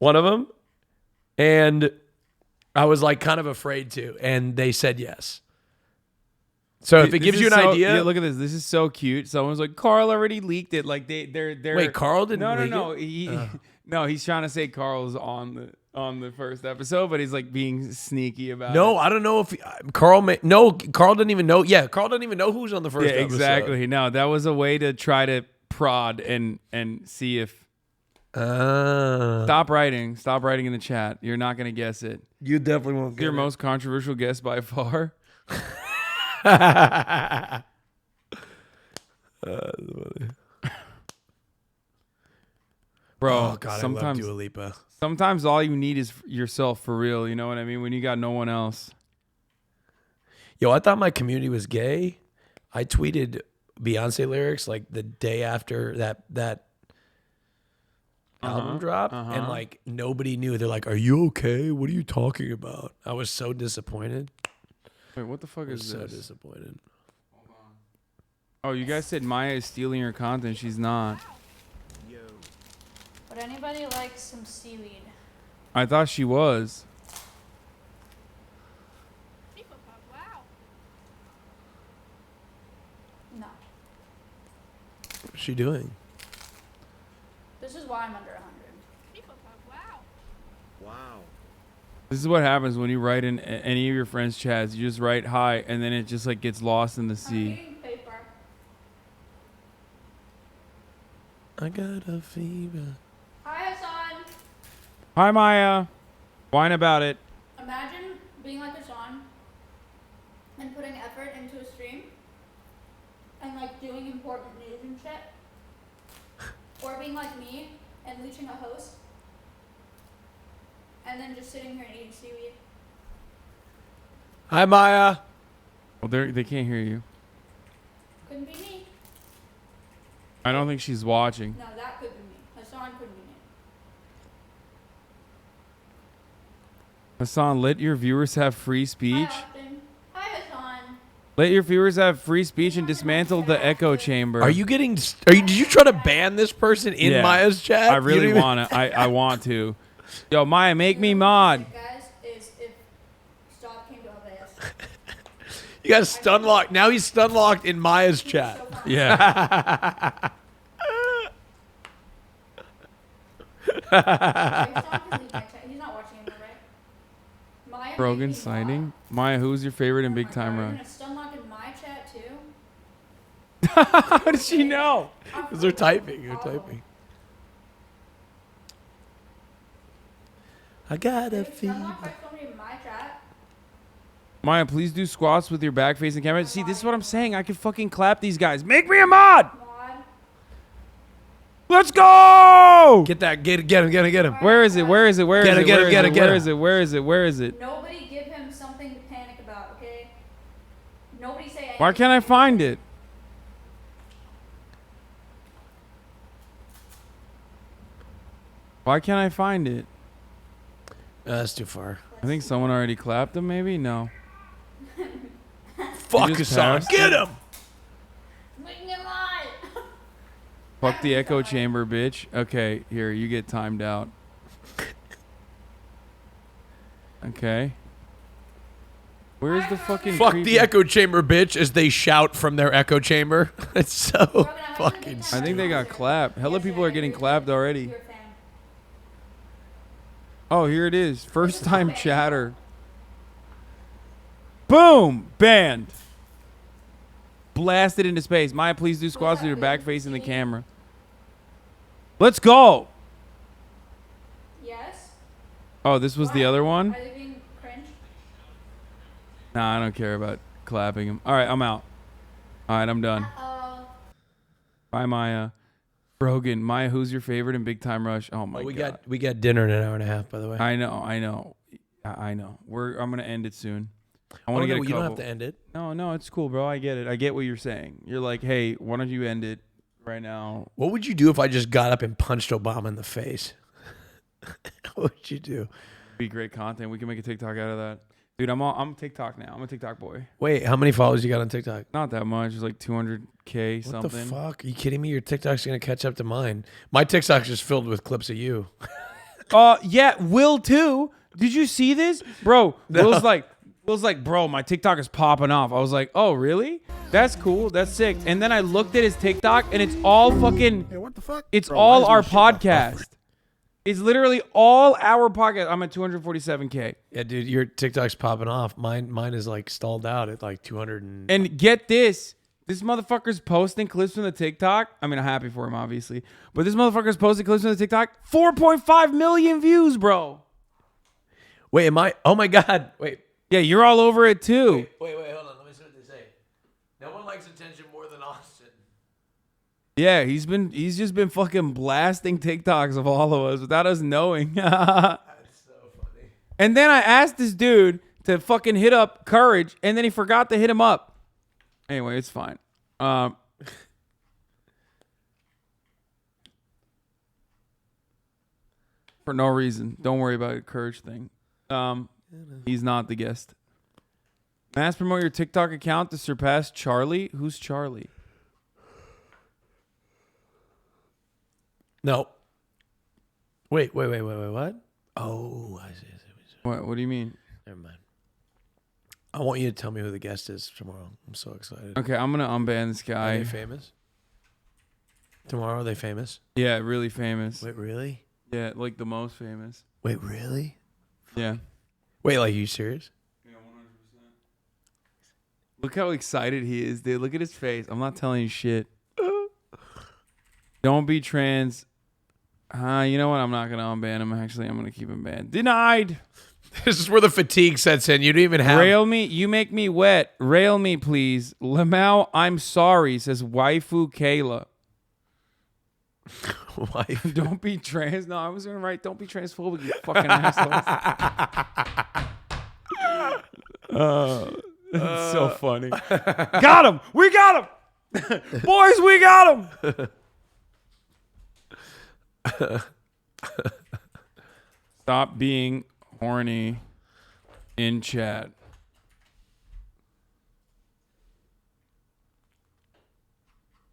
one of them, and I was like kind of afraid to, and they said yes. So if it gives you an idea, yeah, look at this. This is so cute. Someone's like, Carl already leaked it. Like they're. Wait, Carl didn't leak No. it? No, he's trying to say Carl's on the first episode, but he's like being sneaky about it. No, I don't know if Carl didn't even know. Yeah, Carl didn't even know who was on the first episode. Exactly. No, that was a way to try to prod and see if. Stop writing in the chat. You're not gonna guess it. You definitely won't. Your most controversial guess by far. Bro, oh God, I love Dua Lipa. Sometimes all you need is yourself for real. You know what I mean? When you got no one else. Yo, I thought my community was gay. I tweeted Beyonce lyrics like the day after that album drop, and like nobody knew. They're like, "Are you okay? What are you talking about?" I was so disappointed. Wait, what the fuck is this? So disappointed. Oh, you guys said Maya is stealing your content. She's not. Would anybody like some seaweed? I thought she was. Wow. No. What's she doing? This is why I'm under 100. Wow. This is what happens when you write in any of your friends' chats. You just write hi, and then it just like gets lost in the sea. I got a fever. Hi, Hasan. Hi, Maya. Whine about it. Imagine being like Hasan and putting effort into a stream and like doing important news and shit, or being like me and leeching a host and then just sitting here and eating seaweed. Hi, Maya. Well, they can't hear you. Couldn't be me. I don't think she's watching. No, that could be me. Hasan couldn't be me. Hasan, let your viewers have free speech. Hi, Austin. Hi, Hasan. Let your viewers have free speech and dismantle the echo chamber. Did you try to ban this person in Maya's chat? I really want to. I want to. Yo, Maya, make me mod. Guys, is if Stop came to LAS. You got stun locked. Now he's stun locked in Maya's chat. Yeah. He's not watching him, right? Maya Brogan sighting. Maya, who's your favorite in Big Time You're Run? gonna stun lock in my chat too? How does she know? Because they're typing. They're typing. I got a fever. Somebody in my chat. Maya, please do squats with your back facing the camera. See, this is what I'm saying. I can fucking clap these guys. Make me a mod. Let's go! Get that. Get him. Where is it? Where is it? Where is it? Get him. Where is it? Where is it? Where is it? Nobody give him something to panic about, okay? Nobody say anything. Why can't I find it? Why can't I find it? That's too far. I think someone already clapped him, maybe? No. Fuck You just Hasan. passed Get it? him. Fuck the echo chamber, bitch. Okay, here, you get timed out. Okay. Where's the fucking Fuck creepy- the echo chamber, bitch, as they shout from their echo chamber. It's so fucking I think they got clapped. Hella people are getting clapped already. Oh, here it is. First time chatter. Boom! Banned. Blasted into space. Maya, please do squats with your back facing the camera. Let's go! Yes? Oh, this was the other one? Are they being cringe? Nah, I don't care about clapping him. All right, I'm out. All right, I'm done. Bye, Maya. Brogan, Maya, who's your favorite in Big Time Rush? Oh my god. We got dinner in an hour and a half, by the way. I know. I'm gonna end it soon. I want to get a couple. You don't have to end it. No, it's cool, bro. I get it. I get what you're saying. You're like, hey, why don't you end it right now? What would you do if I just got up and punched Obama in the face? What would you do? Be great content. We can make a TikTok out of that. Dude, I'm TikTok now. I'm a TikTok boy. Wait, how many followers you got on TikTok? Not that much. It's like 200K something. What the fuck? Are you kidding me? Your TikTok's gonna catch up to mine. My TikTok's just filled with clips of you. Yeah, Will too. Did you see this? Bro, No. Will's like, bro, my TikTok is popping off. I was like, oh, really? That's cool. That's sick. And then I looked at his TikTok and it's all fucking... Hey, what the fuck? It's Bro, all why our is my shit not podcast. It's literally all our podcast. I'm at 247K. Yeah, dude, your TikTok's popping off. Mine is like stalled out at like 200 And get this. This motherfucker's posting clips from the TikTok. I mean, I'm happy for him, obviously. But this motherfucker's posting clips from the TikTok. 4.5 million views, bro. Wait, am I? Oh my God. Wait. Yeah, you're all over it too. Wait, hold on. Let me see what they say. No one likes attention more than Austin. Yeah, he's just been fucking blasting TikToks of all of us without us knowing. That's so funny. And then I asked this dude to fucking hit up Courage, and then he forgot to hit him up. Anyway, it's fine. For no reason. Don't worry about the Courage thing. He's not the guest. Mass promote your TikTok account to surpass Charlie. Who's Charlie? No. Wait. What? Oh, I see. What do you mean? Never mind. I want you to tell me who the guest is tomorrow. I'm so excited. Okay, I'm gonna unban this guy. Are they famous? Tomorrow, are they famous? Yeah, really famous. Wait, really? Yeah, like the most famous. Wait, really? Yeah. Wait, like, you serious? Yeah, 100%. Look how excited he is, dude. Look at his face. I'm not telling you shit. Don't be trans. You know what? I'm not gonna unban him. Actually, I'm gonna keep him banned. Denied. This is where the fatigue sets in. You don't even have... Rail me. You make me wet. Rail me, please. Lamau, I'm sorry, says waifu Kayla. Wife. Don't be trans. No, I was gonna write don't be transphobic, you fucking assholes. It's so funny. Got him. We got him. Boys, we got him. Stop being horny in chat.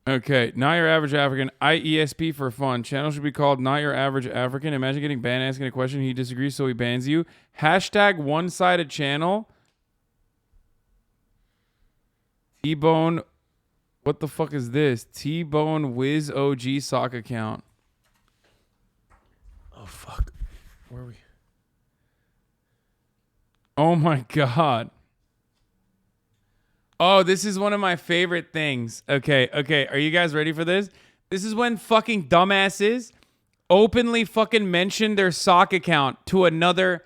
Okay, not your average African. IESP for fun. Channel should be called not your average African. Imagine getting banned asking a question. He disagrees, so he bans you. Hashtag one-sided channel. T-Bone. What the fuck is this? T-Bone Wiz OG sock account. Oh, fuck. Where are we? Oh, my God. Oh, this is one of my favorite things. Okay. Are you guys ready for this? This is when fucking dumbasses openly fucking mention their sock account to another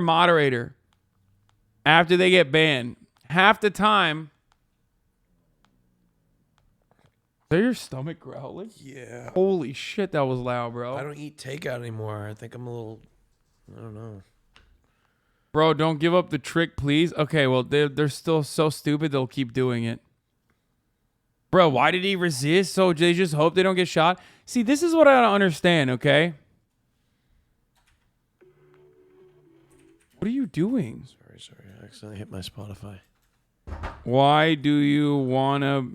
moderator after they get banned. Half the time. Is that your stomach growling? Yeah. Holy shit, that was loud, bro. I don't eat takeout anymore. I think I'm a little, I don't know. Bro, don't give up the trick, please. Okay, well, they're still so stupid, they'll keep doing it. Bro, why did he resist? So they just hope they don't get shot? See, this is what I don't understand, okay? What are you doing? Sorry. I accidentally hit my Spotify. Why do you want to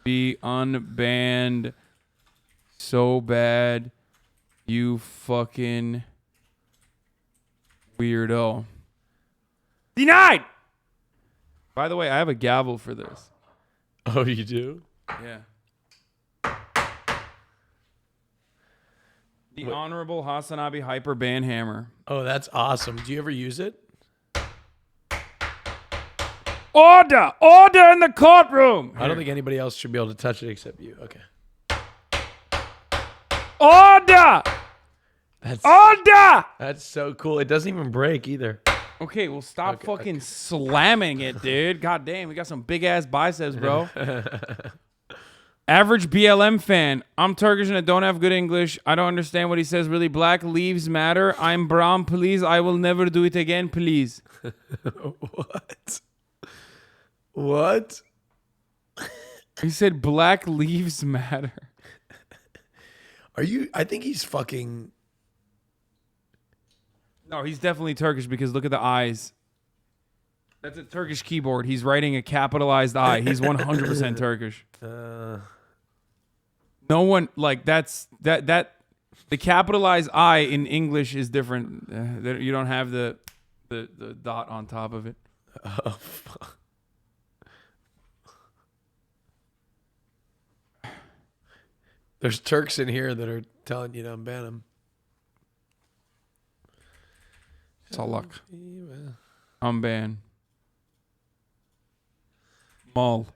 be unbanned so bad, you fucking weirdo? Denied! By the way, I have a gavel for this. Oh, you do? Yeah. The Honorable HasanAbi Hyper Ban Hammer. Oh, that's awesome. Do you ever use it? Order! Order in the courtroom! I don't think anybody else should be able to touch it except you. Okay. Order! Order! That's so cool. It doesn't even break either. Okay, well, stop fucking slamming it, dude. God damn, we got some big-ass biceps, bro. Average BLM fan. I'm Turkish and I don't have good English. I don't understand what he says. Really, Black Lives Matter. I'm brown, please. I will never do it again, please. What? What? He said Black Lives Matter. Are you? I think he's fucking. No, he's definitely Turkish because look at the eyes. That's a Turkish keyboard. He's writing a capitalized I. He's 100% Turkish. No one like that. The capitalized I in English is different. You don't have the dot on top of it. Oh, fuck. There's Turks in here that are telling you to unban him. Salak. Unban. Mal.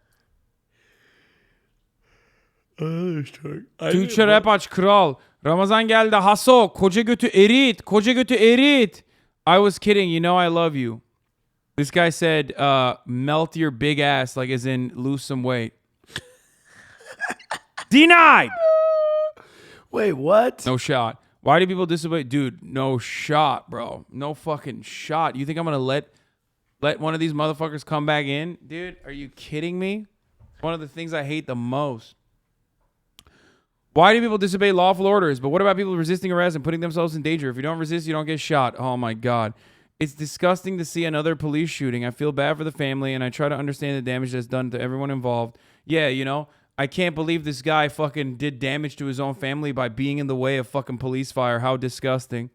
Türkçe rap aç kral. Ramazan geldi. Haso. Koca götü erit. Koca götü erit. I was kidding. You know I love you. This guy said, melt your big ass, like as in lose some weight. Denied! Wait, what? No shot. Why do people disobey? Dude, no shot, bro. No fucking shot. You think I'm going to let one of these motherfuckers come back in? Dude, are you kidding me? One of the things I hate the most. Why do people disobey lawful orders? But what about people resisting arrest and putting themselves in danger? If you don't resist, you don't get shot. Oh my God. It's disgusting to see another police shooting. I feel bad for the family and I try to understand the damage that's done to everyone involved. Yeah, you know, I can't believe this guy fucking did damage to his own family by being in the way of fucking police fire. How disgusting.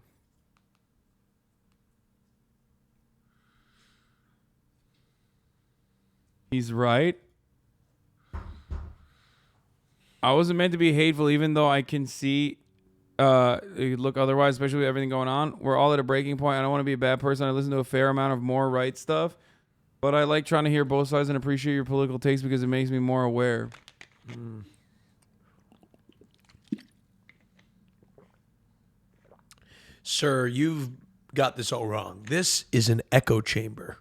He's right. I wasn't meant to be hateful, even though I can see it look otherwise, especially with everything going on. We're all at a breaking point. I don't want to be a bad person. I listen to a fair amount of more right stuff, but I like trying to hear both sides and appreciate your political takes because it makes me more aware. Sir, you've got this all wrong. This is an echo chamber.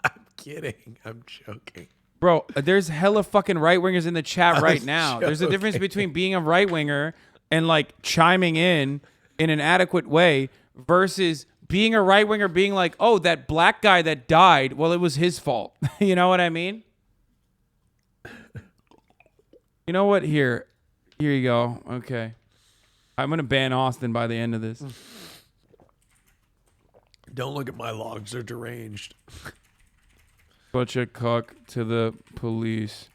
I'm kidding. I'm joking. Bro, there's hella fucking right-wingers in the chat right now. There's a difference between being a right-winger and like chiming in an adequate way versus being a right-winger being like, oh, that black guy that died, well, it was his fault. You know what I mean? You know what? Here you go. Okay. I'm going to ban Austin by the end of this. Don't look at my logs. They're deranged. Such a cuck to the police.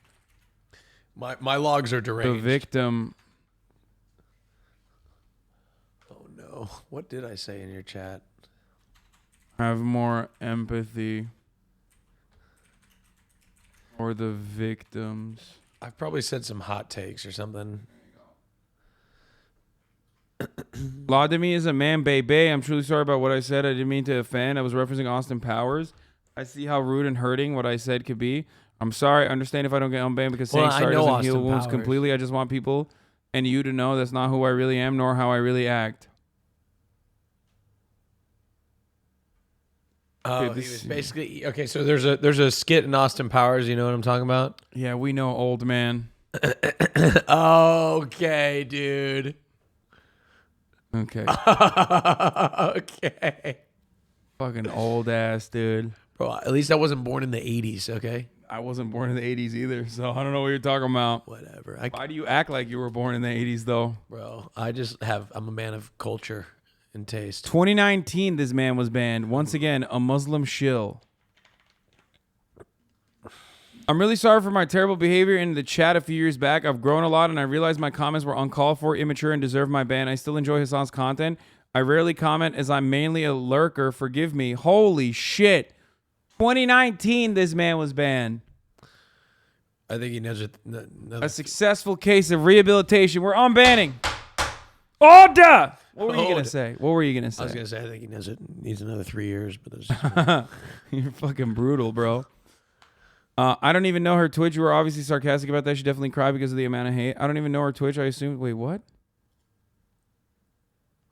My logs are deranged. The victim. Oh, no. What did I say in your chat? Have more empathy for the victims. I've probably said some hot takes or something. Vladimir is a man, baby. I'm truly sorry about what I said. I didn't mean to offend. I was referencing Austin Powers. I see how rude and hurting what I said could be. I'm sorry. I understand if I don't get unbanned because saying sorry doesn't heal wounds completely. I just want people and you to know that's not who I really am nor how I really act. Oh, he was basically okay. So there's a skit in Austin Powers. You know what I'm talking about? Yeah, we know, old man. Okay, dude. Okay. Okay. Fucking old ass dude. Bro, at least I wasn't born in the 80s. Okay. I wasn't born in the 80s either, so I don't know what you're talking about. Whatever. Why do you act like you were born in the 80s though? Bro, I'm a man of culture and taste. 2019, this man was banned. Once again, a Muslim shill. I'm really sorry for my terrible behavior in the chat a few years back. I've grown a lot and I realized my comments were uncalled for, immature, and deserve my ban. I still enjoy Hasan's content. I rarely comment as I'm mainly a lurker. Forgive me. Holy shit. 2019, this man was banned. I think he knows it. A successful case of rehabilitation. We're unbanning. Order! What were you going to say? What were you going to say? I was going to say, I think he knows it needs another 3 years. But that's You're fucking brutal, bro. I don't even know her Twitch. You were obviously sarcastic about that. She definitely cried because of the amount of hate. I don't even know her Twitch. I assume. Wait, what?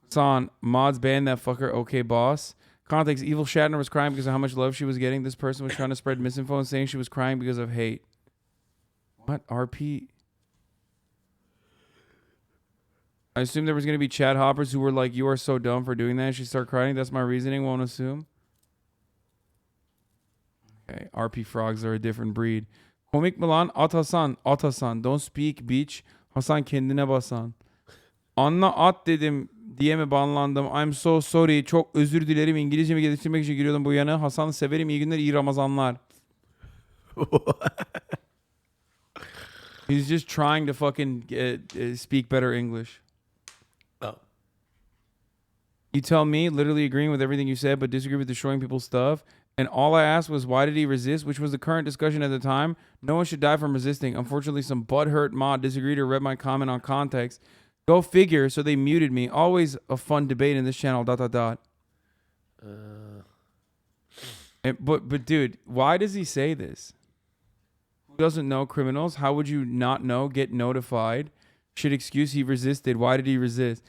Hasan, mods banned that fucker. Okay, boss. Context, Evil Shatner was crying because of how much love she was getting. This person was trying to spread misinfo and saying she was crying because of hate. What? RP? I assume there was going to be chat hoppers who were like, you are so dumb for doing that. She started crying. That's my reasoning. Won't assume. Okay. RP frogs are a different breed. Komik Milan, at Hasan. Don't speak bitch. Hasan kendine basan. Anla at dedim diye mi banlandım? I'm so sorry. Çok özür dilerim. İngilizcemi geliştirmek için giriyordum bu yana. Hasan severim. İyi günler, iyi Ramazanlar. He's just trying to fucking speak better English. Oh. You tell me, literally agreeing with everything you said, but disagree with destroying people's stuff. And all I asked was, why did he resist? Which was the current discussion at the time. No one should die from resisting. Unfortunately, some butthurt mod disagreed or read my comment on context. Go figure, so they muted me. Always a fun debate in this channel, ... But dude, why does he say this? Who doesn't know criminals? How would you not know? Get notified. Should excuse he resisted. Why did he resist?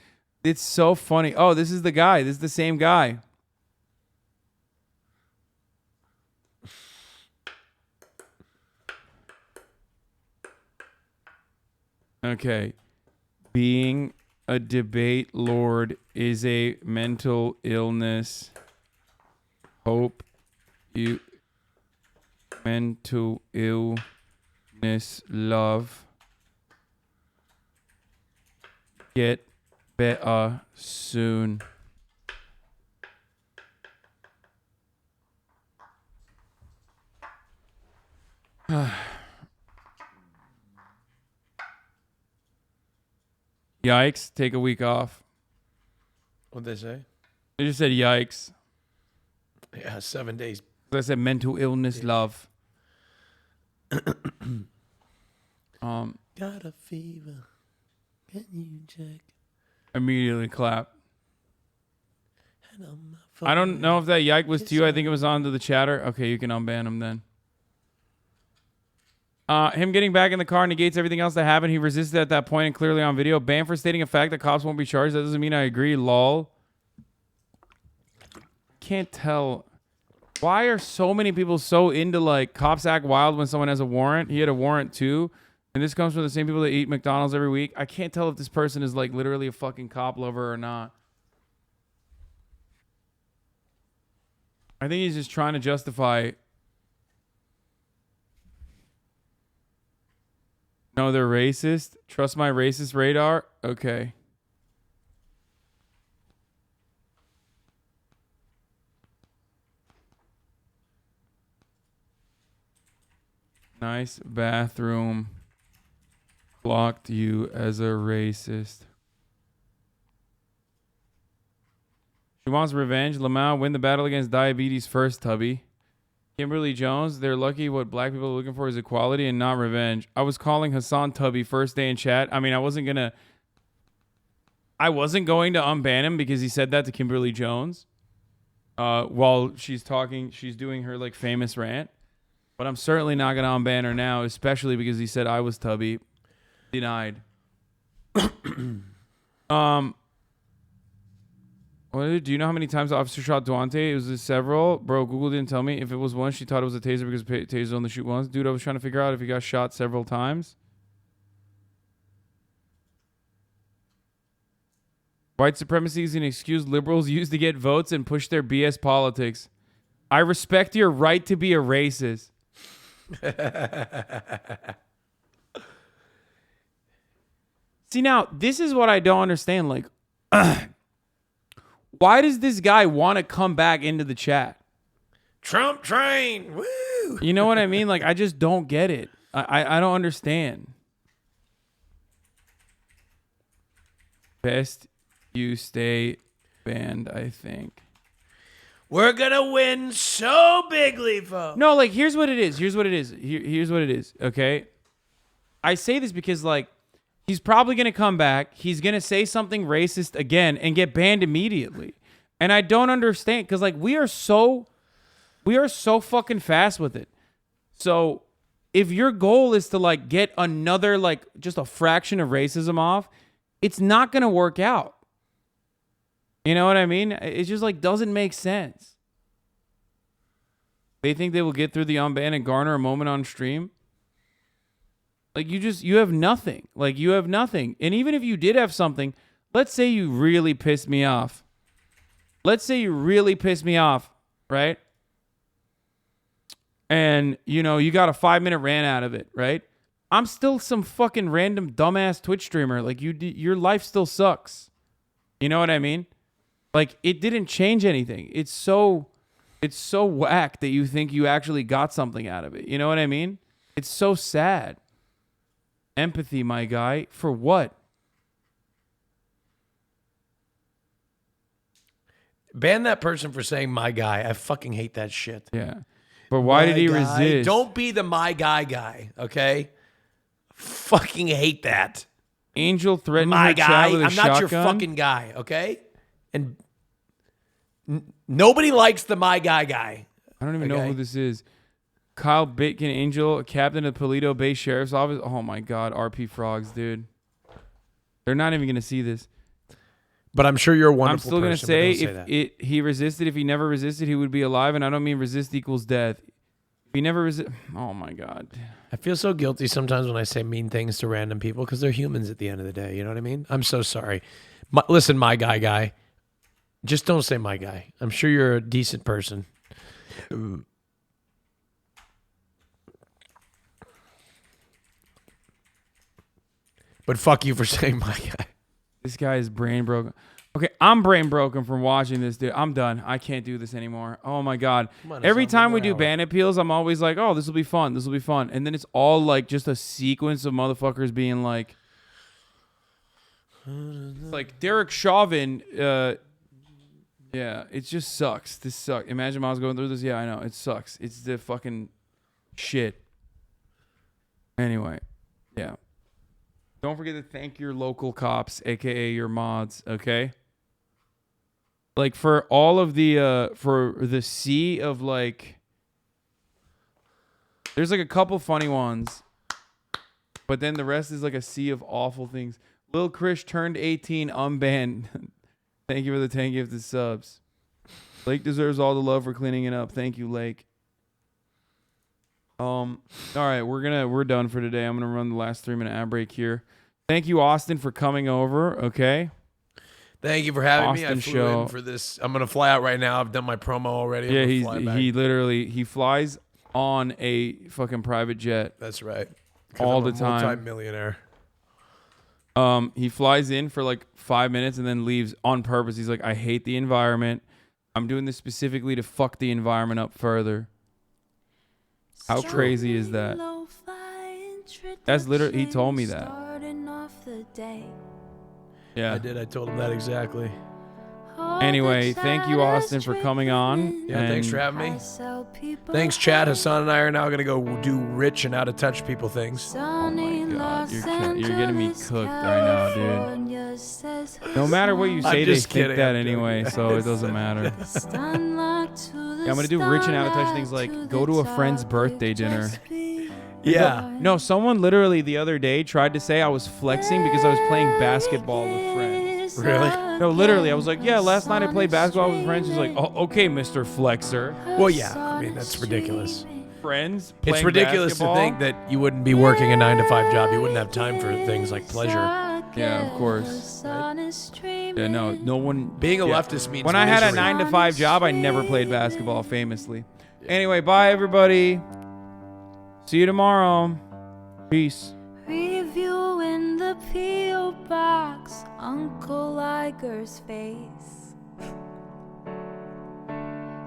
It's so funny. Oh, this is the guy. This is the same guy. Okay. Being a debate lord is a mental illness. Hope you mental illness love. Get better soon. Yikes, take a week off. What'd they say? They just said yikes. Yeah, 7 days. I said mental illness love. Got a fever. Can you check? Immediately clap. I don't know if that yike was to you. I think it was onto the chatter. Okay, you can unban him then. Him getting back in the car negates everything else that happened. He resisted at that point and clearly on video. Banned for stating a fact that cops won't be charged. That doesn't mean I agree. Lol. Can't tell. Why are so many people so into like cops act wild when someone has a warrant? He had a warrant too. And this comes from the same people that eat McDonald's every week. I can't tell if this person is like literally a fucking cop lover or not. I think he's just trying to justify. No, they're racist. Trust my racist radar. Okay. Nice bathroom. Blocked you as a racist. She wants revenge. Lamau, win the battle against diabetes first, Tubby. Kimberly Jones, they're lucky what black people are looking for is equality and not revenge. I was calling Hasan Tubby first day in chat. I mean, I wasn't going to unban him because he said that to Kimberly Jones while she's talking. She's doing her like famous rant. But I'm certainly not going to unban her now, especially because he said I was Tubby. Denied. What, do you know how many times the officer shot Duante? It was several. Bro, Google didn't tell me. If it was one, she thought it was a taser because tasers only shoot once. Dude, I was trying to figure out if he got shot several times. White supremacy is an excuse liberals use to get votes and push their BS politics. I respect your right to be a racist. See, now, this is what I don't understand. Like, why does this guy want to come back into the chat? Trump train. Woo! You know what I mean? Like, I just don't get it. I don't understand. Best you stay banned, I think. We're gonna win so bigly, folks. No, like, here's what it is. Here's what it is. Here's what it is, okay? I say this because, like, he's probably going to come back. He's going to say something racist again and get banned immediately. And I don't understand because, like, we are so fucking fast with it. So if your goal is to, like, get another, like, just a fraction of racism off, it's not going to work out. You know what I mean? It just, like, doesn't make sense. They think they will get through the unban and garner a moment on stream. Like, you have nothing. Like, you have nothing. And even if you did have something, let's say you really pissed me off. Let's say you really pissed me off, right? And, you know, you got a 5-minute rant out of it, right? I'm still some fucking random dumbass Twitch streamer. Like, your life still sucks. You know what I mean? Like, it didn't change anything. It's so whack that you think you actually got something out of it. You know what I mean? It's so sad. Empathy, my guy. For what? Ban that person for saying my guy. I fucking hate that shit. Yeah. But why did he resist? Don't be the my guy, okay? Fucking hate that. Angel threatened my her guy. chat with a I'm not your shotgun? fucking guy, okay? And nobody likes the my guy. I don't even know who this is. Kyle Bitkin Angel, captain of Paleto Bay Sheriff's Office. Oh my God, RP Frogs, dude. They're not even going to see this. But I'm sure you're a wonderful I'm still going to person, say he resisted. If he never resisted, he would be alive. And I don't mean resist equals death. If he never resist. Oh my God. I feel so guilty sometimes when I say mean things to random people because they're humans at the end of the day. You know what I mean? I'm so sorry. Listen, my guy. Just don't say my guy. I'm sure you're a decent person. But fuck you for saying my guy. This guy is brain broken. Okay, I'm brain broken from watching this, dude. I'm done. I can't do this anymore. Oh my God. Every time we do ban appeals, I'm always like, oh, this will be fun. This will be fun. And then it's all like just a sequence of motherfuckers being like, it's like Derek Chauvin. Yeah, it just sucks. This sucks. Imagine Miles going through this. Yeah, I know. It sucks. It's the fucking shit. Anyway, yeah. Don't forget to thank your local cops, aka your mods, okay? Like for all of the sea of like, there's like a couple funny ones, but then the rest is like a sea of awful things. Lil Chris turned 18, unbanned. Thank you for the 10 gifted subs. Lake deserves all the love for cleaning it up. Thank you, Lake. All right, we're done for today. I'm gonna run the last 3-minute ad break here. Thank you, Austin, for coming over. Okay. Thank you for having me. I Austin flew in for this. I'm gonna fly out right now. I've done my promo already. Yeah, he flies on a fucking private jet. That's right. All I'm the a time. Multi-millionaire. He flies in for like 5 minutes and then leaves on purpose. He's like, I hate the environment. I'm doing this specifically to fuck the environment up further. How crazy is that? That's literally, he told me that. Yeah. I did. I told him that exactly. Anyway, thank you, Austin, for coming on. Yeah, thanks for having me. Thanks, Chad. Hassan and I are now going to go do rich and out of touch people things. Oh my God, you're getting me cooked right now, dude. No matter what you say, they think that anyway, so it doesn't matter. Yeah, I'm going to do rich and out of touch things like go to a friend's birthday dinner. Yeah. No, someone literally the other day tried to say I was flexing because I was playing basketball with friends. Really? No, literally. I was like, yeah, last night I played basketball with friends. He's like, oh, okay, Mr. Flexer. Well, yeah. I mean, that's ridiculous. Friends It's playing ridiculous basketball? to think that you wouldn't be working a 9-to-5 job. You wouldn't have time for things like pleasure. Yeah, of course. Yeah, no one. Being a leftist means when I had a misery. 9-to-5 job, I never played basketball, famously. Anyway, bye, everybody. See you tomorrow. Peace. Review in the P.O. box, Uncle Iger's face.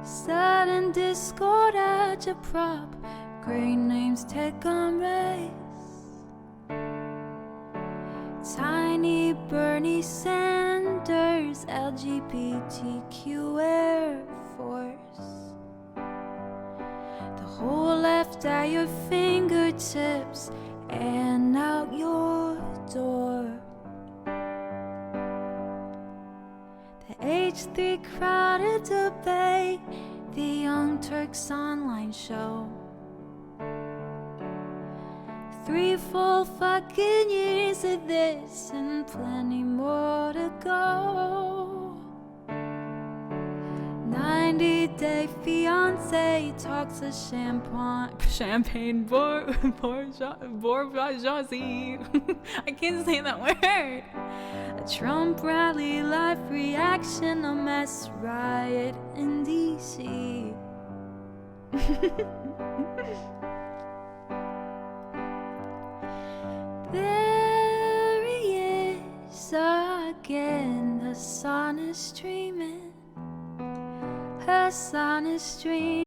Sudden Discord agitprop, great names take on race. Tiny Bernie Sanders, LGBTQ Air Force. The whole left at your fingertips and out your door. The H3 crowded debate, the Young Turks online show. 3 full fucking years of this and plenty more to go. 90-day fiance talks of champagne bourgeoisie. I can't say that word. A Trump rally live reaction, a mess riot in DC. There he is again, Hasan is streaming. Hasan is streaming.